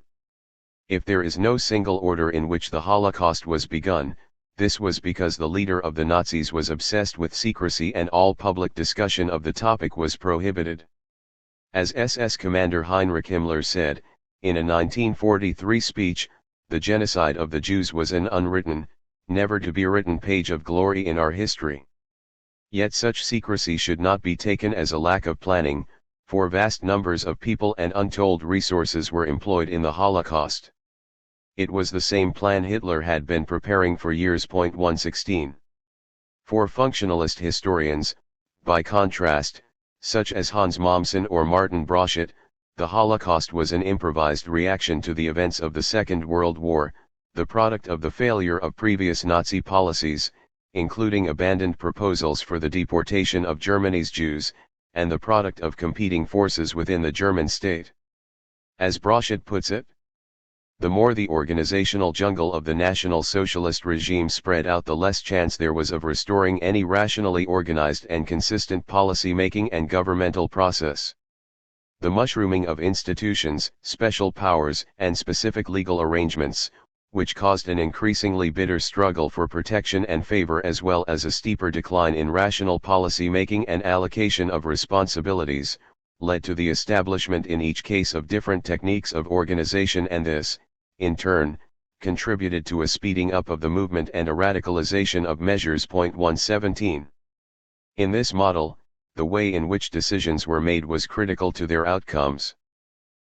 If there is no single order in which the Holocaust was begun, this was because the leader of the Nazis was obsessed with secrecy and all public discussion of the topic was prohibited. As SS Commander Heinrich Himmler said, in a 1943 speech, the genocide of the Jews was an unwritten, never to be written page of glory in our history. Yet such secrecy should not be taken as a lack of planning, for vast numbers of people and untold resources were employed in the Holocaust. It was the same plan Hitler had been preparing for years. 116 For functionalist historians, by contrast, such as Hans Mommsen or Martin Broschett, the Holocaust was an improvised reaction to the events of the Second World War, the product of the failure of previous Nazi policies, including abandoned proposals for the deportation of Germany's Jews, and the product of competing forces within the German state. As Broschett puts it, the more the organizational jungle of the National Socialist regime spread out, the less chance there was of restoring any rationally organized and consistent policy-making and governmental process. The mushrooming of institutions, special powers, and specific legal arrangements, which caused an increasingly bitter struggle for protection and favor as well as a steeper decline in rational policy-making and allocation of responsibilities, led to the establishment in each case of different techniques of organization, and this, in turn, contributed to a speeding up of the movement and a radicalization of measures. 117 In this model, the way in which decisions were made was critical to their outcomes.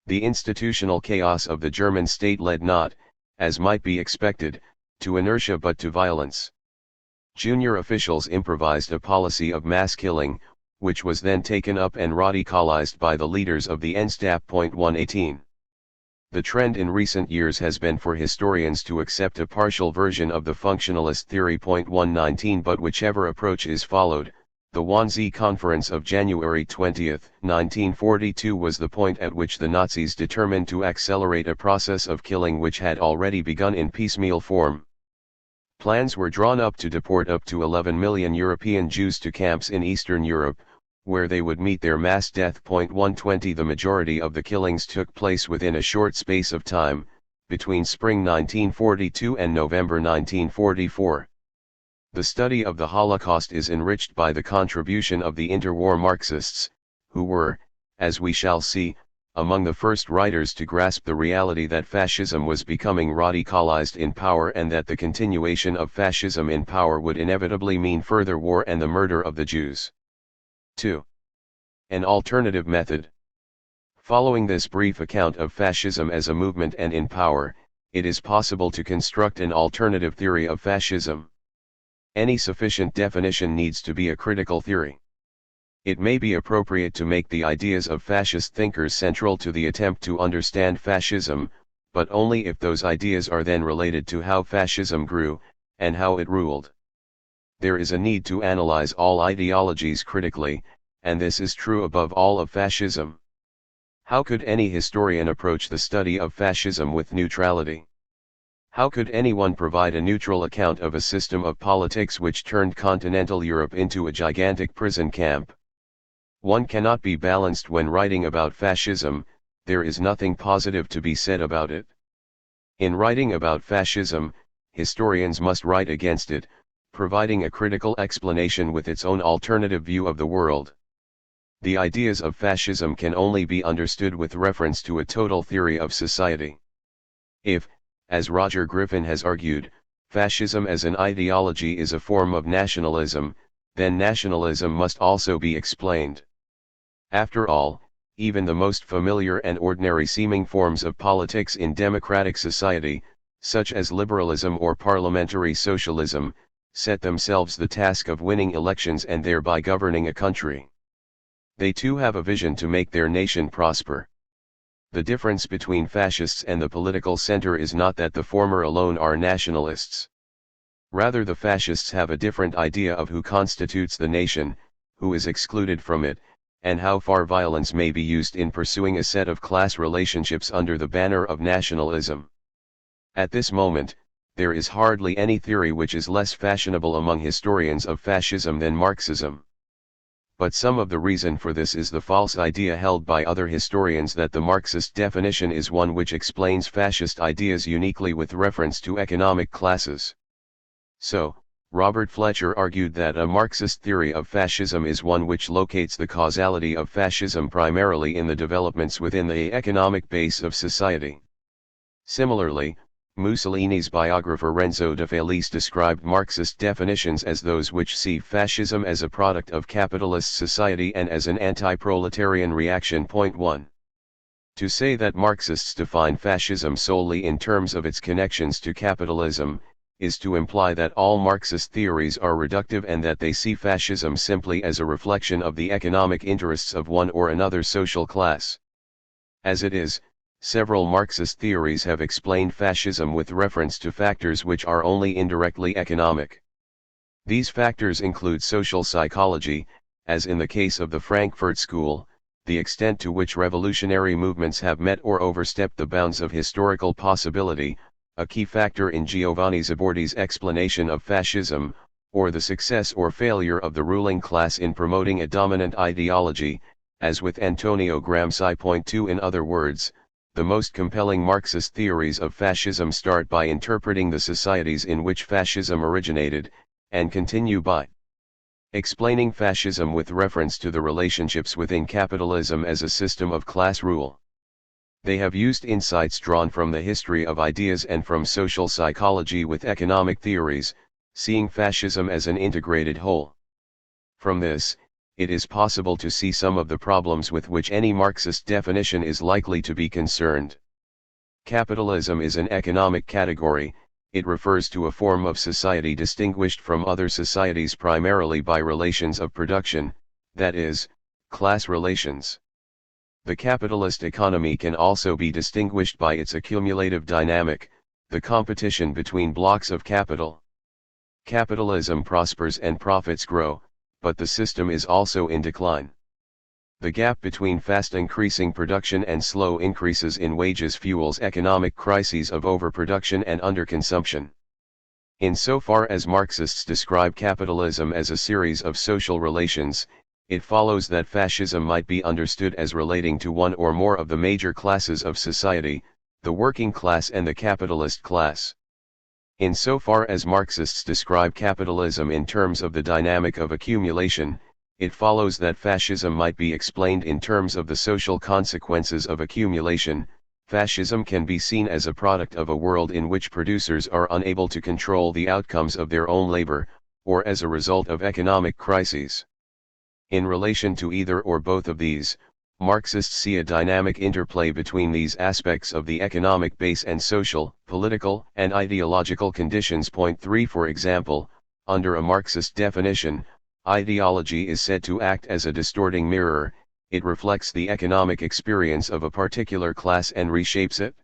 The institutional chaos of the German state led not, as might be expected, to inertia but to violence. Junior officials improvised a policy of mass killing, which was then taken up and radicalized by the leaders of the Gestapo. 118 The trend in recent years has been for historians to accept a partial version of the functionalist theory. 119 But whichever approach is followed, the Wannsee Conference of January 20, 1942 was the point at which the Nazis determined to accelerate a process of killing which had already begun in piecemeal form. Plans were drawn up to deport up to 11 million European Jews to camps in Eastern Europe, where they would meet their mass death. 120 The majority of the killings took place within a short space of time, between spring 1942 and November 1944. The study of the Holocaust is enriched by the contribution of the interwar Marxists, who were, as we shall see, among the first writers to grasp the reality that fascism was becoming radicalized in power and that the continuation of fascism in power would inevitably mean further war and the murder of the Jews. 2. An alternative method. Following this brief account of fascism as a movement and in power, it is possible to construct an alternative theory of fascism. Any sufficient definition needs to be a critical theory. It may be appropriate to make the ideas of fascist thinkers central to the attempt to understand fascism, but only if those ideas are then related to how fascism grew, and how it ruled. There is a need to analyze all ideologies critically, and this is true above all of fascism. How could any historian approach the study of fascism with neutrality? How could anyone provide a neutral account of a system of politics which turned continental Europe into a gigantic prison camp? One cannot be balanced when writing about fascism. There is nothing positive to be said about it. In writing about fascism, historians must write against it, providing a critical explanation with its own alternative view of the world. The ideas of fascism can only be understood with reference to a total theory of society. If, as Roger Griffin has argued, fascism as an ideology is a form of nationalism, then nationalism must also be explained. After all, even the most familiar and ordinary-seeming forms of politics in democratic society, such as liberalism or parliamentary socialism, set themselves the task of winning elections and thereby governing a country. They too have a vision to make their nation prosper. The difference between fascists and the political center is not that the former alone are nationalists. Rather, the fascists have a different idea of who constitutes the nation, who is excluded from it, and how far violence may be used in pursuing a set of class relationships under the banner of nationalism. At this moment, there is hardly any theory which is less fashionable among historians of fascism than Marxism. But some of the reason for this is the false idea held by other historians that the Marxist definition is one which explains fascist ideas uniquely with reference to economic classes. So, Robert Fletcher argued that a Marxist theory of fascism is one which locates the causality of fascism primarily in the developments within the economic base of society. Similarly, Mussolini's biographer Renzo de Felice described Marxist definitions as those which see fascism as a product of capitalist society and as an anti-proletarian reaction. 1. To say that Marxists define fascism solely in terms of its connections to capitalism, is to imply that all Marxist theories are reductive and that they see fascism simply as a reflection of the economic interests of one or another social class. As it is, several Marxist theories have explained fascism with reference to factors which are only indirectly economic. These factors include social psychology, as in the case of the Frankfurt School, the extent to which revolutionary movements have met or overstepped the bounds of historical possibility, a key factor in Giovanni Zabordi's explanation of fascism, or the success or failure of the ruling class in promoting a dominant ideology, as with Antonio Gramsci. 2. In other words, the most compelling Marxist theories of fascism start by interpreting the societies in which fascism originated, and continue by explaining fascism with reference to the relationships within capitalism as a system of class rule. They have used insights drawn from the history of ideas and from social psychology with economic theories, seeing fascism as an integrated whole. From this, it is possible to see some of the problems with which any Marxist definition is likely to be concerned. Capitalism is an economic category. It refers to a form of society distinguished from other societies primarily by relations of production, that is, class relations. The capitalist economy can also be distinguished by its accumulative dynamic, the competition between blocks of capital. Capitalism prospers and profits grow, but the system is also in decline. The gap between fast increasing production and slow increases in wages fuels economic crises of overproduction and underconsumption. Insofar as Marxists describe capitalism as a series of social relations, it follows that fascism might be understood as relating to one or more of the major classes of society, the working class and the capitalist class. Insofar as Marxists describe capitalism in terms of the dynamic of accumulation, it follows that fascism might be explained in terms of the social consequences of accumulation. Fascism can be seen as a product of a world in which producers are unable to control the outcomes of their own labor, or as a result of economic crises. In relation to either or both of these, Marxists see a dynamic interplay between these aspects of the economic base and social, political, and ideological conditions. Point 3. For example, under a Marxist definition, ideology is said to act as a distorting mirror. It reflects the economic experience of a particular class and reshapes it.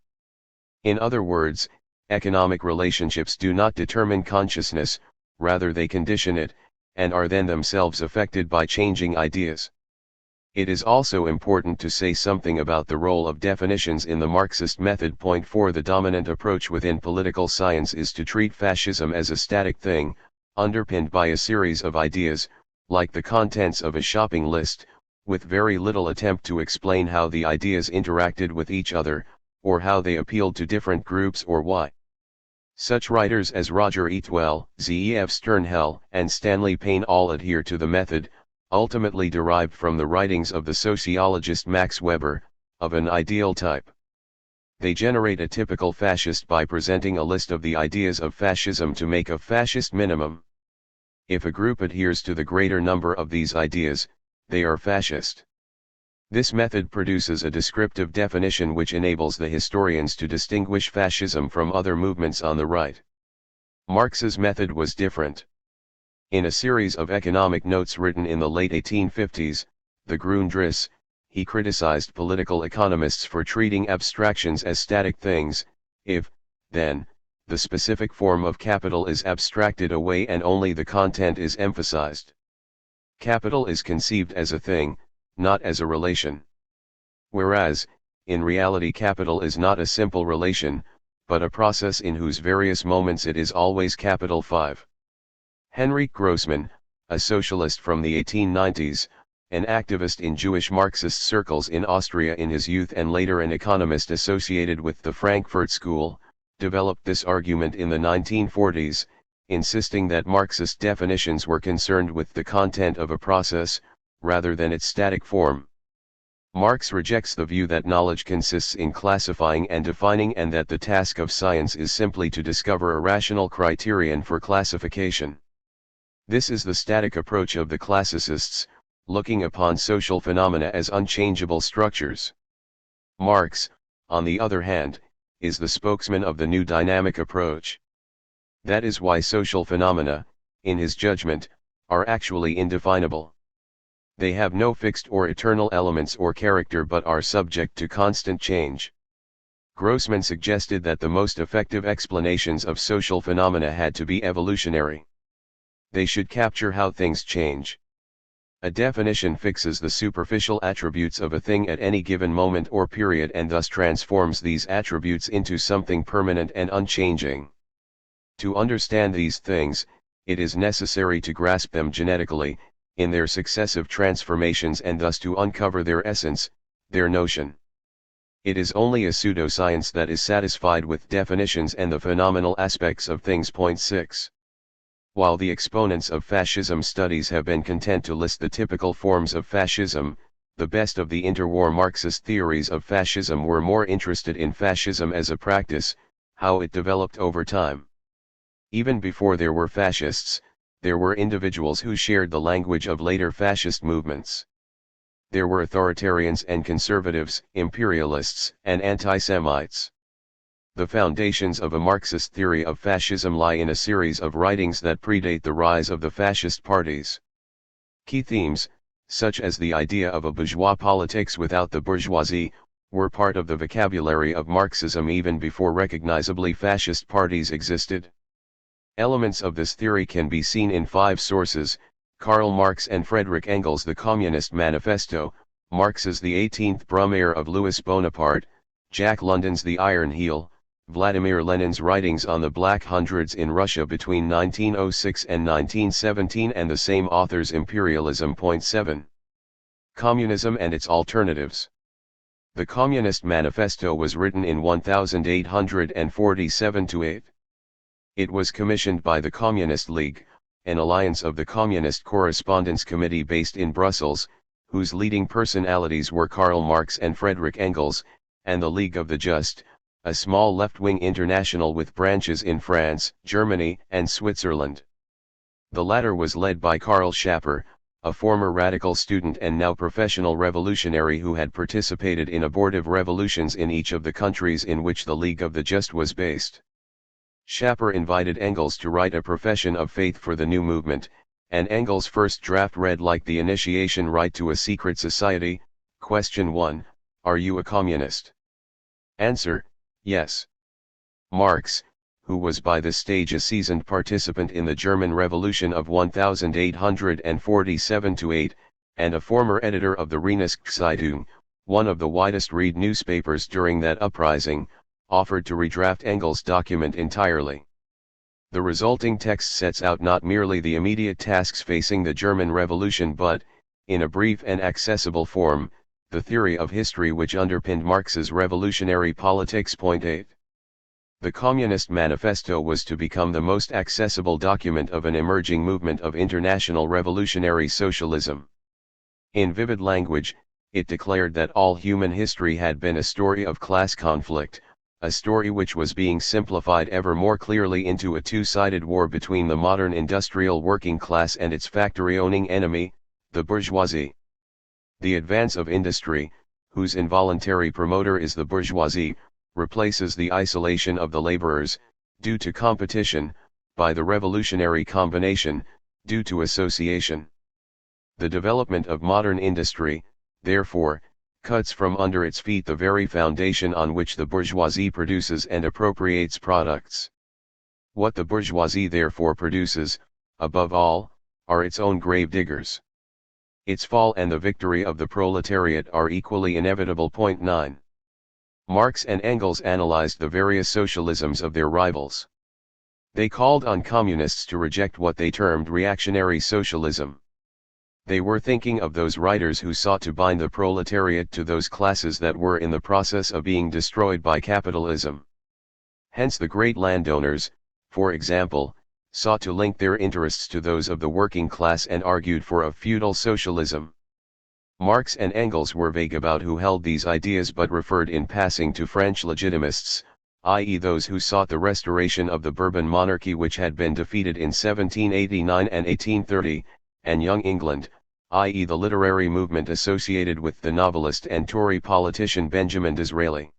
In other words, economic relationships do not determine consciousness, rather they condition it, and are then themselves affected by changing ideas. It is also important to say something about the role of definitions in the Marxist method. Point 4. The dominant approach within political science is to treat fascism as a static thing, underpinned by a series of ideas, like the contents of a shopping list, with very little attempt to explain how the ideas interacted with each other, or how they appealed to different groups or why. Such writers as Roger Eatwell, Zef Sternhell, and Stanley Payne all adhere to the method, ultimately derived from the writings of the sociologist Max Weber, of an ideal type. They generate a typical fascist by presenting a list of the ideas of fascism to make a fascist minimum. If a group adheres to the greater number of these ideas, they are fascist. This method produces a descriptive definition which enables the historians to distinguish fascism from other movements on the right. Marx's method was different. In a series of economic notes written in the late 1850s, the Grundrisse, he criticized political economists for treating abstractions as static things. If, then, the specific form of capital is abstracted away and only the content is emphasized. Capital is conceived as a thing, not as a relation. Whereas, in reality capital is not a simple relation, but a process in whose various moments it is always capital 5. Henrik Grossman, a socialist from the 1890s, an activist in Jewish Marxist circles in Austria in his youth and later an economist associated with the Frankfurt School, developed this argument in the 1940s, insisting that Marxist definitions were concerned with the content of a process, rather than its static form. Marx rejects the view that knowledge consists in classifying and defining and that the task of science is simply to discover a rational criterion for classification. This is the static approach of the classicists, looking upon social phenomena as unchangeable structures. Marx, on the other hand, is the spokesman of the new dynamic approach. That is why social phenomena, in his judgment, are actually indefinable. They have no fixed or eternal elements or character but are subject to constant change. Grossman suggested that the most effective explanations of social phenomena had to be evolutionary. They should capture how things change. A definition fixes the superficial attributes of a thing at any given moment or period and thus transforms these attributes into something permanent and unchanging. To understand these things, it is necessary to grasp them genetically, in their successive transformations and thus to uncover their essence, their notion. It is only a pseudoscience that is satisfied with definitions and the phenomenal aspects of things. Point 6. While the exponents of fascism studies have been content to list the typical forms of fascism, the best of the interwar Marxist theories of fascism were more interested in fascism as a practice, how it developed over time. Even before there were fascists, there were individuals who shared the language of later fascist movements. There were authoritarians and conservatives, imperialists and anti-Semites. The foundations of a Marxist theory of fascism lie in a series of writings that predate the rise of the fascist parties. Key themes, such as the idea of a bourgeois politics without the bourgeoisie, were part of the vocabulary of Marxism even before recognizably fascist parties existed. Elements of this theory can be seen in 5 sources: Karl Marx and Friedrich Engels' The Communist Manifesto, Marx's The 18th Brumaire of Louis Bonaparte, Jack London's The Iron Heel, Vladimir Lenin's writings on the Black Hundreds in Russia between 1906 and 1917 and the same author's Imperialism. Point 7. Communism and its alternatives. The Communist Manifesto was written in 1847-8. It was commissioned by the Communist League, an alliance of the Communist Correspondence Committee based in Brussels, whose leading personalities were Karl Marx and Friedrich Engels, and the League of the Just, a small left-wing international with branches in France, Germany, and Switzerland. The latter was led by Karl Schapper, a former radical student and now professional revolutionary who had participated in abortive revolutions in each of the countries in which the League of the Just was based. Schapper invited Engels to write a profession of faith for the new movement, and Engels' first draft read like the initiation rite to a secret society. Question 1, are you a communist? Answer, yes. Marx, who was by this stage a seasoned participant in the German Revolution of 1847-8, and a former editor of the Rheineszeitung, one of the widest-read newspapers during that uprising, offered to redraft Engels' document entirely. The resulting text sets out not merely the immediate tasks facing the German Revolution but, in a brief and accessible form, the theory of history which underpinned Marx's revolutionary politics. Point 8. The Communist Manifesto was to become the most accessible document of an emerging movement of international revolutionary socialism. In vivid language, it declared that all human history had been a story of class conflict, a story which was being simplified ever more clearly into a two-sided war between the modern industrial working class and its factory-owning enemy, the bourgeoisie. The advance of industry, whose involuntary promoter is the bourgeoisie, replaces the isolation of the laborers, due to competition, by the revolutionary combination, due to association. The development of modern industry, therefore, cuts from under its feet the very foundation on which the bourgeoisie produces and appropriates products. What the bourgeoisie therefore produces, above all, are its own grave diggers. Its fall and the victory of the proletariat are equally inevitable. Point 9. Marx and Engels analyzed the various socialisms of their rivals. They called on communists to reject what they termed reactionary socialism. They were thinking of those writers who sought to bind the proletariat to those classes that were in the process of being destroyed by capitalism. Hence the great landowners, for example, sought to link their interests to those of the working class and argued for a feudal socialism. Marx and Engels were vague about who held these ideas but referred in passing to French legitimists, i.e. those who sought the restoration of the Bourbon monarchy which had been defeated in 1789 and 1830, and Young England, i.e. the literary movement associated with the novelist and Tory politician Benjamin Disraeli.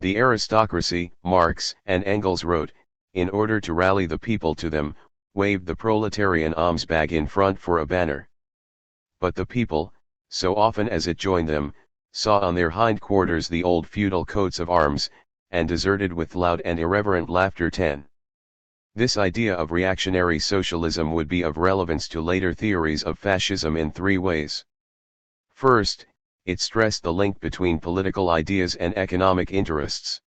The aristocracy, Marx and Engels wrote, in order to rally the people to them, waved the proletarian alms bag in front for a banner. But the people, so often as it joined them, saw on their hindquarters the old feudal coats of arms, and deserted with loud and irreverent laughter. 10. This idea of reactionary socialism would be of relevance to later theories of fascism in three ways. First, it stressed the link between political ideas and economic interests.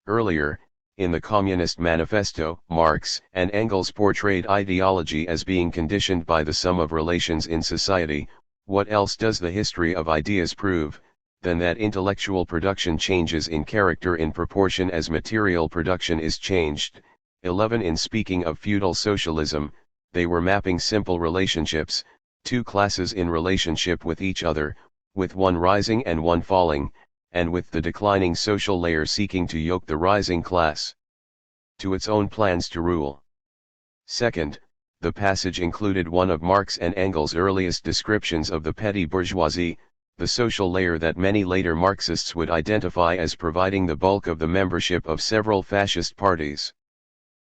Earlier, in the Communist Manifesto, Marx and Engels portrayed ideology as being conditioned by the sum of relations in society. What else does the history of ideas prove, than that intellectual production changes in character in proportion as material production is changed? 11. In speaking of feudal socialism, they were mapping simple relationships, two classes in relationship with each other, with one rising and one falling, and with the declining social layer seeking to yoke the rising class to its own plans to rule. Second, the passage included one of Marx and Engels' earliest descriptions of the petty bourgeoisie, the social layer that many later Marxists would identify as providing the bulk of the membership of several fascist parties.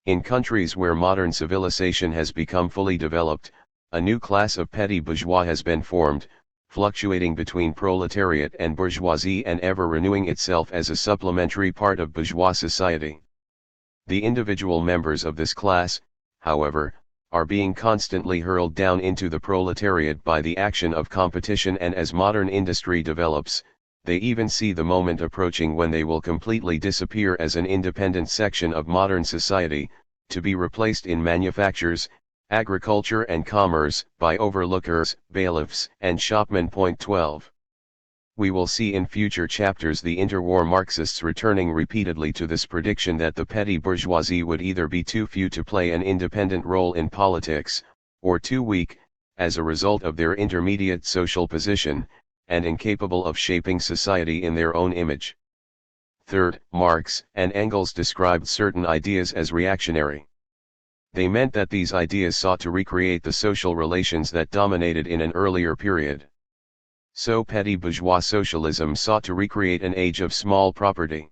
In countries where modern civilization has become fully developed, a new class of petty bourgeois has been formed, fluctuating between proletariat and bourgeoisie and ever renewing itself as a supplementary part of bourgeois society. The individual members of this class, however, are being constantly hurled down into the proletariat by the action of competition, and as modern industry develops, they even see the moment approaching when they will completely disappear as an independent section of modern society, to be replaced in manufactures, agriculture and commerce, by overlookers, bailiffs and shopmen. 12. We will see in future chapters the interwar Marxists returning repeatedly to this prediction that the petty bourgeoisie would either be too few to play an independent role in politics, or too weak, as a result of their intermediate social position, and incapable of shaping society in their own image. Third, Marx and Engels described certain ideas as reactionary. They meant that these ideas sought to recreate the social relations that dominated in an earlier period. So petty bourgeois socialism sought to recreate an age of small property.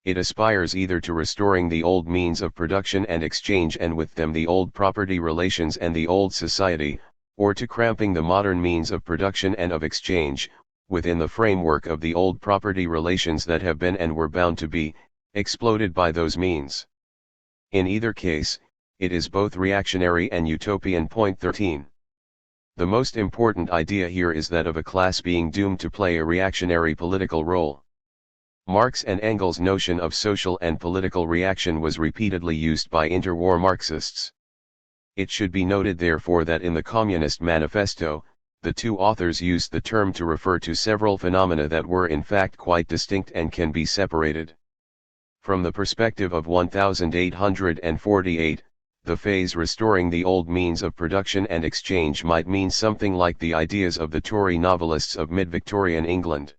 It aspires either to restoring the old means of production and exchange and with them the old property relations and the old society, or to cramping the modern means of production and of exchange, within the framework of the old property relations that have been and were bound to be, exploded by those means. In either case, it is both reactionary and utopian. Point 13. The most important idea here is that of a class being doomed to play a reactionary political role. Marx and Engels' notion of social and political reaction was repeatedly used by interwar Marxists. It should be noted therefore that in the Communist Manifesto, the two authors used the term to refer to several phenomena that were in fact quite distinct and can be separated. From the perspective of 1848, the phase restoring the old means of production and exchange might mean something like the ideas of the Tory novelists of mid-Victorian England.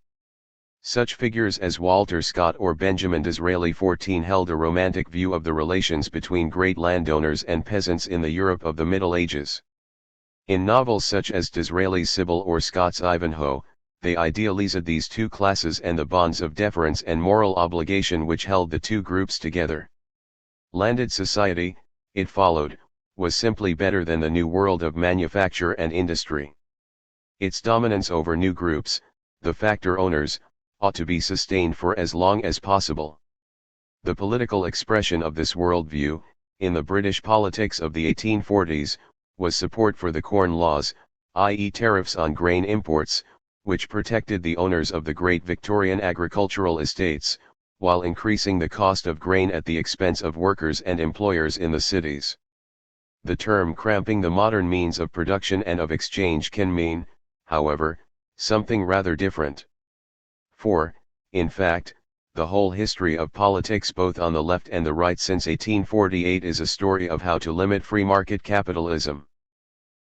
Such figures as Walter Scott or Benjamin Disraeli held a romantic view of the relations between great landowners and peasants in the Europe of the Middle Ages. In novels such as Disraeli's Sybil or Scott's Ivanhoe, they idealized these two classes and the bonds of deference and moral obligation which held the two groups together. Landed society, it followed, was simply better than the new world of manufacture and industry. Its dominance over new groups, the factor owners, ought to be sustained for as long as possible. The political expression of this worldview, in the British politics of the 1840s, was support for the Corn Laws, i.e. tariffs on grain imports, which protected the owners of the great Victorian agricultural estates, while increasing the cost of grain at the expense of workers and employers in the cities. The term cramping the modern means of production and of exchange can mean, however, something rather different. For, in fact, the whole history of politics both on the left and the right since 1848 is a story of how to limit free market capitalism.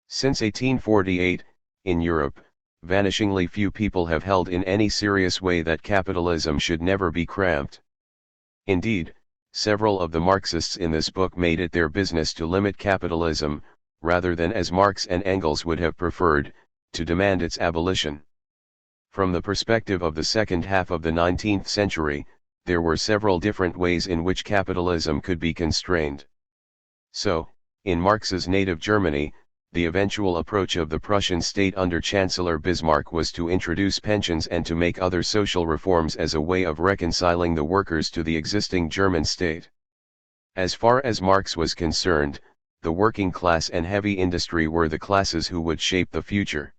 Since 1848, in Europe, vanishingly few people have held in any serious way that capitalism should never be cramped. Indeed, several of the Marxists in this book made it their business to limit capitalism, rather than as Marx and Engels would have preferred, to demand its abolition. From the perspective of the second half of the 19th century, there were several different ways in which capitalism could be constrained. So, in Marx's native Germany, the eventual approach of the Prussian state under Chancellor Bismarck was to introduce pensions and to make other social reforms as a way of reconciling the workers to the existing German state. As far as Marx was concerned, the working class and heavy industry were the classes who would shape the future.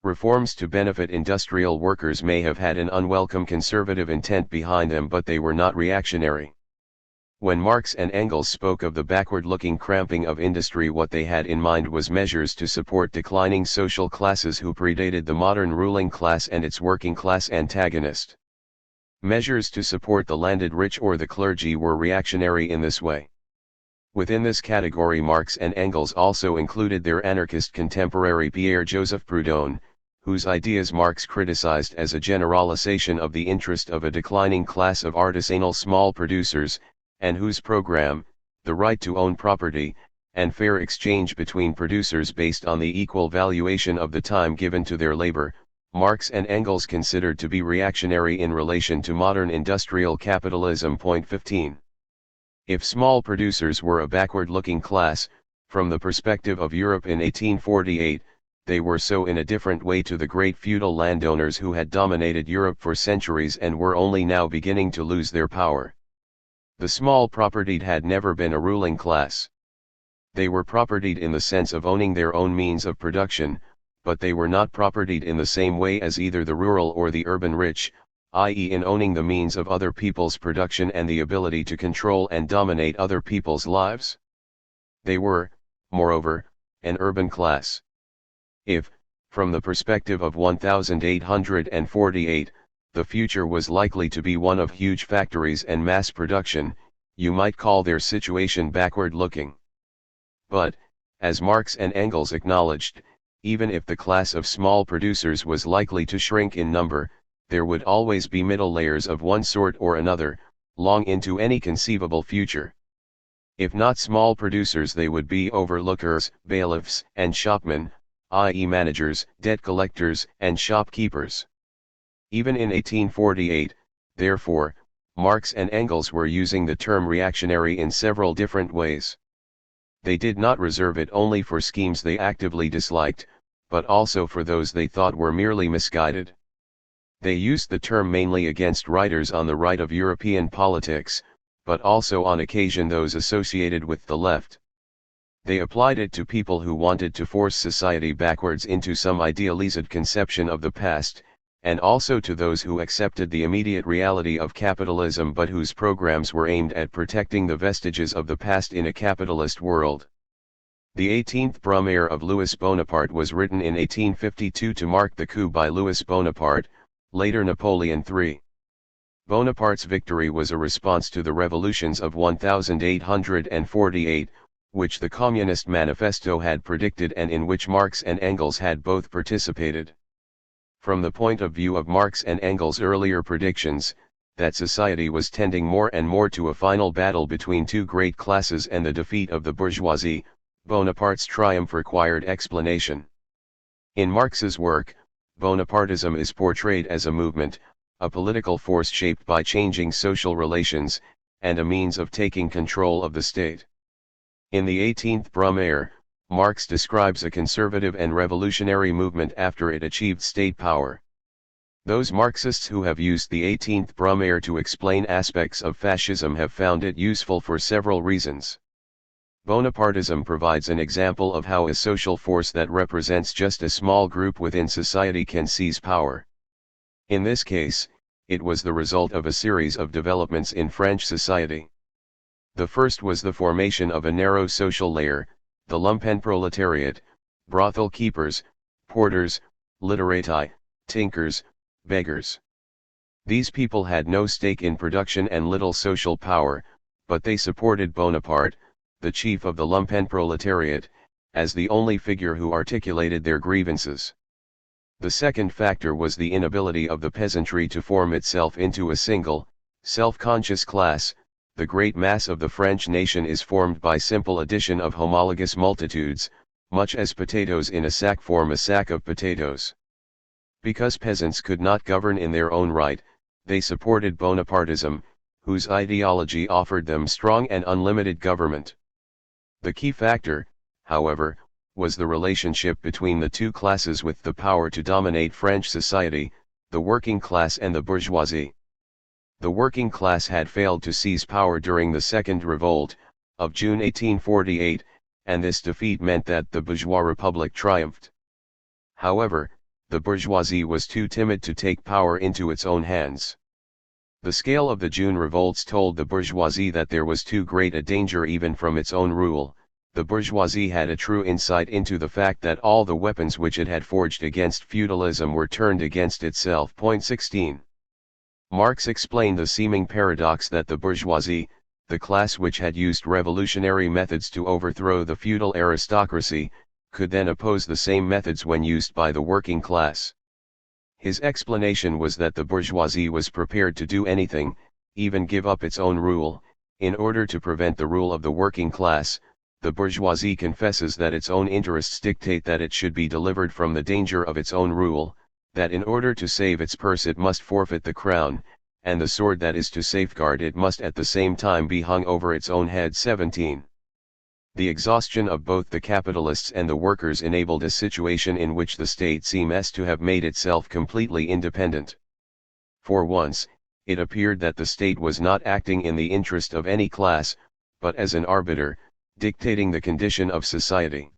Reforms to benefit industrial workers may have had an unwelcome conservative intent behind them, but they were not reactionary. When Marx and Engels spoke of the backward-looking cramping of industry, what they had in mind was measures to support declining social classes who predated the modern ruling class and its working class antagonist. Measures to support the landed rich or the clergy were reactionary in this way. Within this category, Marx and Engels also included their anarchist contemporary Pierre-Joseph Proudhon, whose ideas Marx criticized as a generalization of the interest of a declining class of artisanal small producers, and whose program, the right to own property, and fair exchange between producers based on the equal valuation of the time given to their labor, Marx and Engels considered to be reactionary in relation to modern industrial capitalism. Point 15. If small producers were a backward-looking class, from the perspective of Europe in 1848, they were so in a different way to the great feudal landowners who had dominated Europe for centuries and were only now beginning to lose their power. The small propertied had never been a ruling class. They were propertied in the sense of owning their own means of production, but they were not propertied in the same way as either the rural or the urban rich, i.e. in owning the means of other people's production and the ability to control and dominate other people's lives. They were, moreover, an urban class. If, From the perspective of 1848, the future was likely to be one of huge factories and mass production. You might call their situation backward-looking. But, as Marx and Engels acknowledged, even if the class of small producers was likely to shrink in number, there would always be middle layers of one sort or another, long into any conceivable future. If not small producers, they would be overlookers, bailiffs, and shopmen, i.e. managers, debt collectors, and shopkeepers. Even in 1848, therefore, Marx and Engels were using the term reactionary in several different ways. They did not reserve it only for schemes they actively disliked, but also for those they thought were merely misguided. They used the term mainly against writers on the right of European politics, but also on occasion those associated with the left. They applied it to people who wanted to force society backwards into some idealized conception of the past, and also to those who accepted the immediate reality of capitalism but whose programs were aimed at protecting the vestiges of the past in a capitalist world. The 18th Brumaire of Louis Bonaparte was written in 1852 to mark the coup by Louis Bonaparte, later Napoleon III. Bonaparte's victory was a response to the revolutions of 1848, which the Communist Manifesto had predicted and in which Marx and Engels had both participated. From the point of view of Marx and Engels' earlier predictions, that society was tending more and more to a final battle between two great classes and the defeat of the bourgeoisie, Bonaparte's triumph required explanation. In Marx's work, Bonapartism is portrayed as a movement, a political force shaped by changing social relations, and a means of taking control of the state. In the 18th Brumaire, Marx describes a conservative and revolutionary movement after it achieved state power. Those Marxists who have used the 18th Brumaire to explain aspects of fascism have found it useful for several reasons. Bonapartism provides an example of how a social force that represents just a small group within society can seize power. In this case, it was the result of a series of developments in French society. The first was the formation of a narrow social layer, the lumpenproletariat, brothel keepers, porters, literati, tinkers, beggars. These people had no stake in production and little social power, but they supported Bonaparte, the chief of the lumpenproletariat, as the only figure who articulated their grievances. The second factor was the inability of the peasantry to form itself into a single, self-conscious class. The great mass of the French nation is formed by simple addition of homologous multitudes, much as potatoes in a sack form a sack of potatoes. Because peasants could not govern in their own right, they supported Bonapartism, whose ideology offered them strong and unlimited government. The key factor, however, was the relationship between the two classes with the power to dominate French society, the working class and the bourgeoisie. The working class had failed to seize power during the Second Revolt, of June 1848, and this defeat meant that the bourgeois republic triumphed. However, the bourgeoisie was too timid to take power into its own hands. The scale of the June revolts told the bourgeoisie that there was too great a danger even from its own rule. The bourgeoisie had a true insight into the fact that all the weapons which it had forged against feudalism were turned against itself. 16. Marx explained the seeming paradox that the bourgeoisie, the class which had used revolutionary methods to overthrow the feudal aristocracy, could then oppose the same methods when used by the working class. His explanation was that the bourgeoisie was prepared to do anything, even give up its own rule, in order to prevent the rule of the working class. The bourgeoisie confesses that its own interests dictate that it should be delivered from the danger of its own rule, that in order to save its purse it must forfeit the crown, and the sword that is to safeguard it must at the same time be hung over its own head. 17. The exhaustion of both the capitalists and the workers enabled a situation in which the state seems to have made itself completely independent. For once, it appeared that the state was not acting in the interest of any class, but as an arbiter, dictating the condition of society.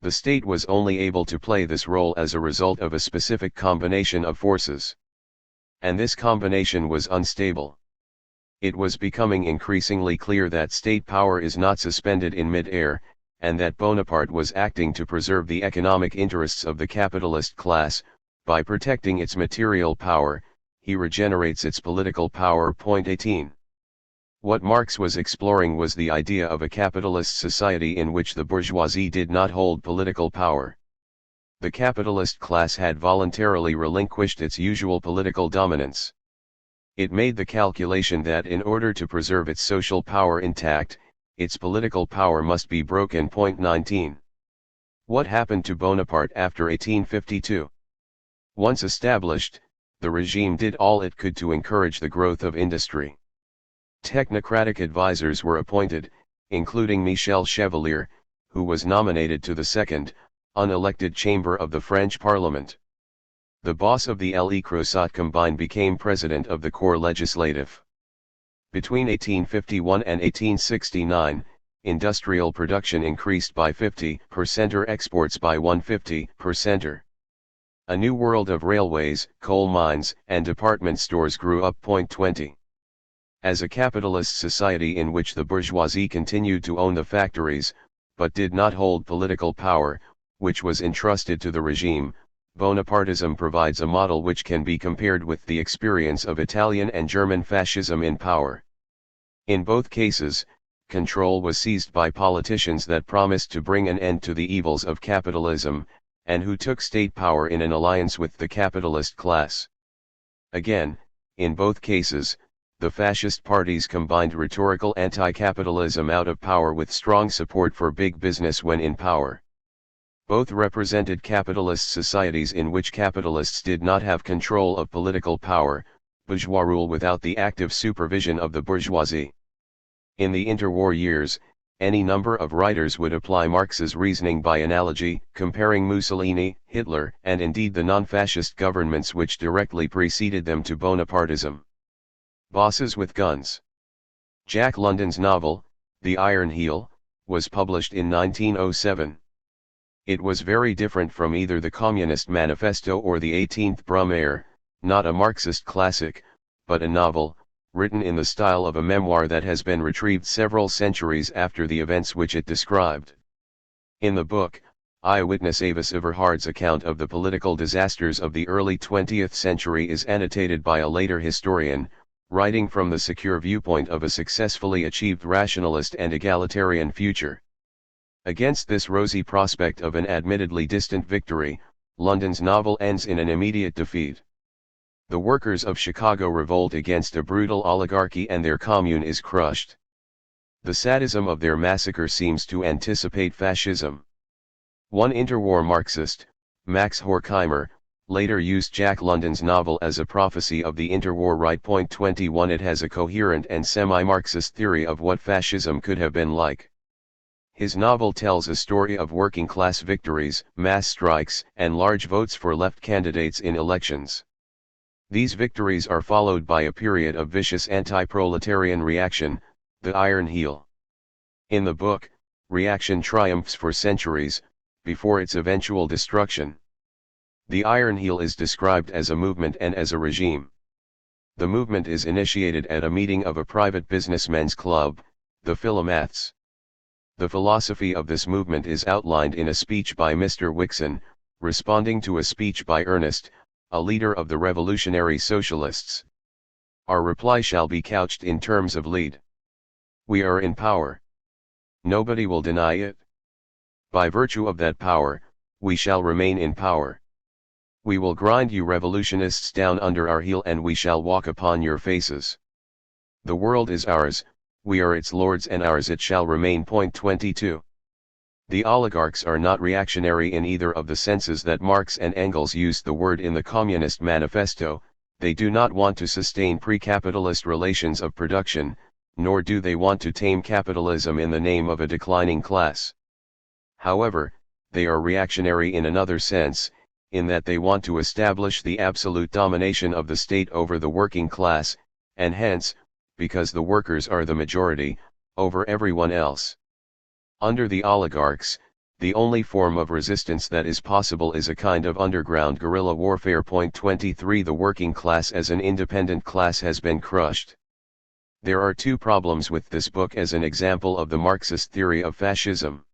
The state was only able to play this role as a result of a specific combination of forces. And this combination was unstable. It was becoming increasingly clear that state power is not suspended in mid-air, and that Bonaparte was acting to preserve the economic interests of the capitalist class. By protecting its material power, he regenerates its political power. Point 18. What Marx was exploring was the idea of a capitalist society in which the bourgeoisie did not hold political power. The capitalist class had voluntarily relinquished its usual political dominance. It made the calculation that in order to preserve its social power intact, its political power must be broken. Point 19. What happened to Bonaparte after 1852? Once established, the regime did all it could to encourage the growth of industry. Technocratic advisors were appointed, including Michel Chevalier, who was nominated to the second, unelected chamber of the French Parliament. The boss of the Le Creuset Combine became president of the Corps Legislatif. Between 1851 and 1869, industrial production increased by 50% or exports by 150%. A new world of railways, coal mines, and department stores grew up. Point 20. As a capitalist society in which the bourgeoisie continued to own the factories, but did not hold political power, which was entrusted to the regime, Bonapartism provides a model which can be compared with the experience of Italian and German fascism in power. In both cases, control was seized by politicians that promised to bring an end to the evils of capitalism, and who took state power in an alliance with the capitalist class. Again, in both cases, the fascist parties combined rhetorical anti-capitalism out of power with strong support for big business when in power. Both represented capitalist societies in which capitalists did not have control of political power, bourgeois rule without the active supervision of the bourgeoisie. In the interwar years, any number of writers would apply Marx's reasoning by analogy, comparing Mussolini, Hitler, and indeed the non-fascist governments which directly preceded them to Bonapartism. Bosses with Guns. Jack London's novel, The Iron Heel, was published in 1907. It was very different from either the Communist Manifesto or the 18th Brumaire, not a Marxist classic, but a novel, written in the style of a memoir that has been retrieved several centuries after the events which it described. In the book, eyewitness Avis Everhard's account of the political disasters of the early 20th century is annotated by a later historian, writing from the secure viewpoint of a successfully achieved rationalist and egalitarian future. Against this rosy prospect of an admittedly distant victory, London's novel ends in an immediate defeat. The workers of Chicago revolt against a brutal oligarchy and their commune is crushed. The sadism of their massacre seems to anticipate fascism. One interwar Marxist, Max Horkheimer, later used Jack London's novel as a prophecy of the interwar right. 21. It has a coherent and semi-Marxist theory of what fascism could have been like. His novel tells a story of working-class victories, mass strikes, and large votes for left candidates in elections. These victories are followed by a period of vicious anti-proletarian reaction, the Iron Heel. In the book, reaction triumphs for centuries, before its eventual destruction. The Iron Heel is described as a movement and as a regime. The movement is initiated at a meeting of a private businessmen's club, the Philomaths. The philosophy of this movement is outlined in a speech by Mr. Wickson, responding to a speech by Ernest, a leader of the revolutionary socialists. Our reply shall be couched in terms of lead. We are in power. Nobody will deny it. By virtue of that power, we shall remain in power. We will grind you revolutionists down under our heel and we shall walk upon your faces. The world is ours, we are its lords and ours it shall remain. 22. The oligarchs are not reactionary in either of the senses that Marx and Engels used the word in the Communist Manifesto. They do not want to sustain pre-capitalist relations of production, nor do they want to tame capitalism in the name of a declining class. However, they are reactionary in another sense, in that they want to establish the absolute domination of the state over the working class, and hence, because the workers are the majority, over everyone else. Under the oligarchs, the only form of resistance that is possible is a kind of underground guerrilla warfare. 23. The working class as an independent class has been crushed. There are two problems with this book as an example of the Marxist theory of fascism.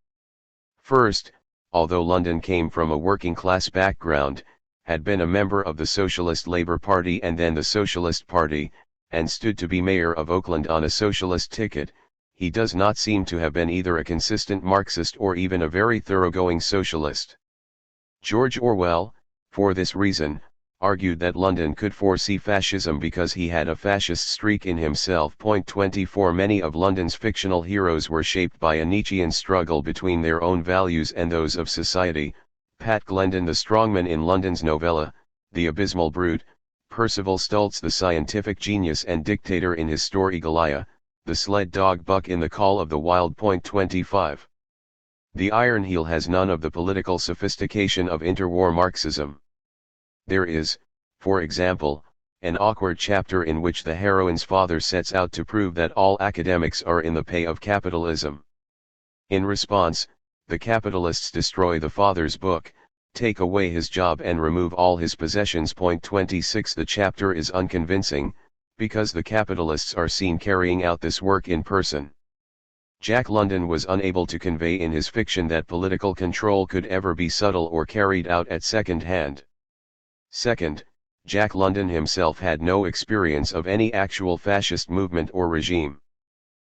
First, although London came from a working-class background, had been a member of the Socialist Labour Party and then the Socialist Party, and stood to be mayor of Oakland on a socialist ticket, he does not seem to have been either a consistent Marxist or even a very thoroughgoing socialist. George Orwell, for this reason, argued that London could foresee fascism because he had a fascist streak in himself. 24 Many of London's fictional heroes were shaped by a Nietzschean struggle between their own values and those of society. Pat Glendon the strongman in London's novella, The Abysmal Brute, Percival Stultz the scientific genius and dictator in his story Goliath, the sled dog Buck in The Call of the Wild. 25. The Iron Heel has none of the political sophistication of interwar Marxism. There is, for example, an awkward chapter in which the heroine's father sets out to prove that all academics are in the pay of capitalism. In response, the capitalists destroy the father's book, take away his job and remove all his possessions. 26 The chapter is unconvincing, because the capitalists are seen carrying out this work in person. Jack London was unable to convey in his fiction that political control could ever be subtle or carried out at second hand. Second, Jack London himself had no experience of any actual fascist movement or regime.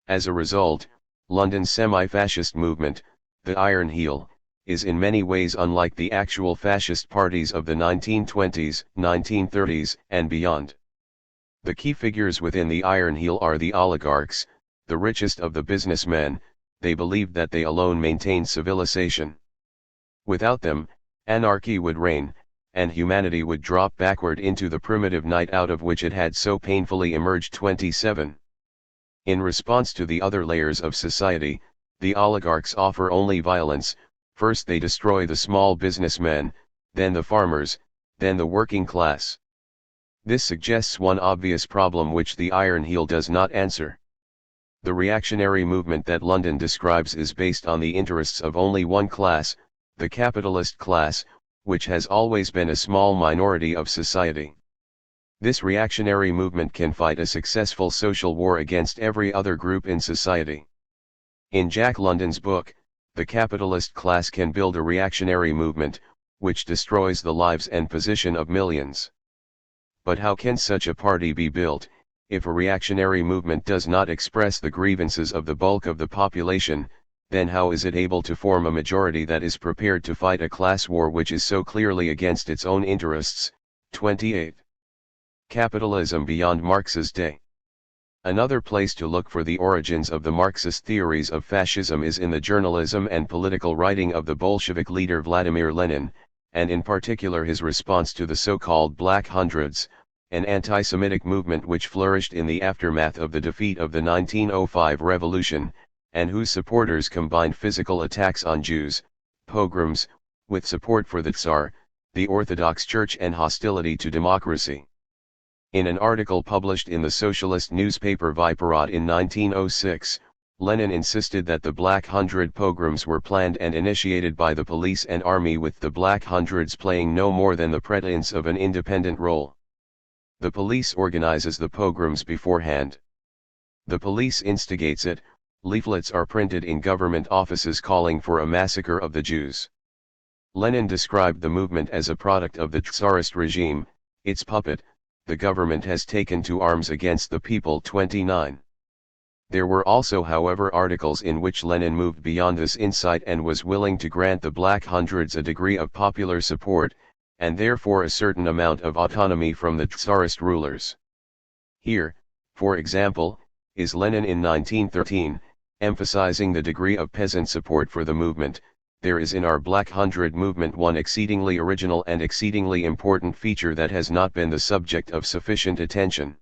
As a result, London's semi-fascist movement, the Iron Heel, is in many ways unlike the actual fascist parties of the 1920s, 1930s, and beyond. The key figures within the Iron Heel are the oligarchs, the richest of the businessmen. They believed that they alone maintained civilization. Without them, anarchy would reign, and humanity would drop backward into the primitive night out of which it had so painfully emerged. 27. In response to the other layers of society, the oligarchs offer only violence. First they destroy the small businessmen, then the farmers, then the working class. This suggests one obvious problem which the Iron Heel does not answer. The reactionary movement that London describes is based on the interests of only one class, the capitalist class, which has always been a small minority of society. This reactionary movement can fight a successful social war against every other group in society. In Jack London's book, the capitalist class can build a reactionary movement, which destroys the lives and position of millions. But how can such a party be built, if a reactionary movement does not express the grievances of the bulk of the population? Then how is it able to form a majority that is prepared to fight a class war which is so clearly against its own interests? 28. Capitalism beyond Marx's day. Another place to look for the origins of the Marxist theories of fascism is in the journalism and political writing of the Bolshevik leader Vladimir Lenin, and in particular his response to the so-called Black Hundreds, an anti-Semitic movement which flourished in the aftermath of the defeat of the 1905 revolution, and whose supporters combined physical attacks on Jews, pogroms, with support for the Tsar, the Orthodox Church and hostility to democracy. In an article published in the socialist newspaper Viparot in 1906, Lenin insisted that the Black Hundred pogroms were planned and initiated by the police and army, with the Black Hundreds playing no more than the pretense of an independent role. The police organizes the pogroms beforehand. The police instigates it. Leaflets are printed in government offices calling for a massacre of the Jews. Lenin described the movement as a product of the Tsarist regime, its puppet. The government has taken to arms against the people. 29. There were also, however, articles in which Lenin moved beyond this insight and was willing to grant the Black Hundreds a degree of popular support, and therefore a certain amount of autonomy from the Tsarist rulers. Here, for example, is Lenin in 1913, emphasizing the degree of peasant support for the movement. There is in our Black Hundred movement one exceedingly original and exceedingly important feature that has not been the subject of sufficient attention.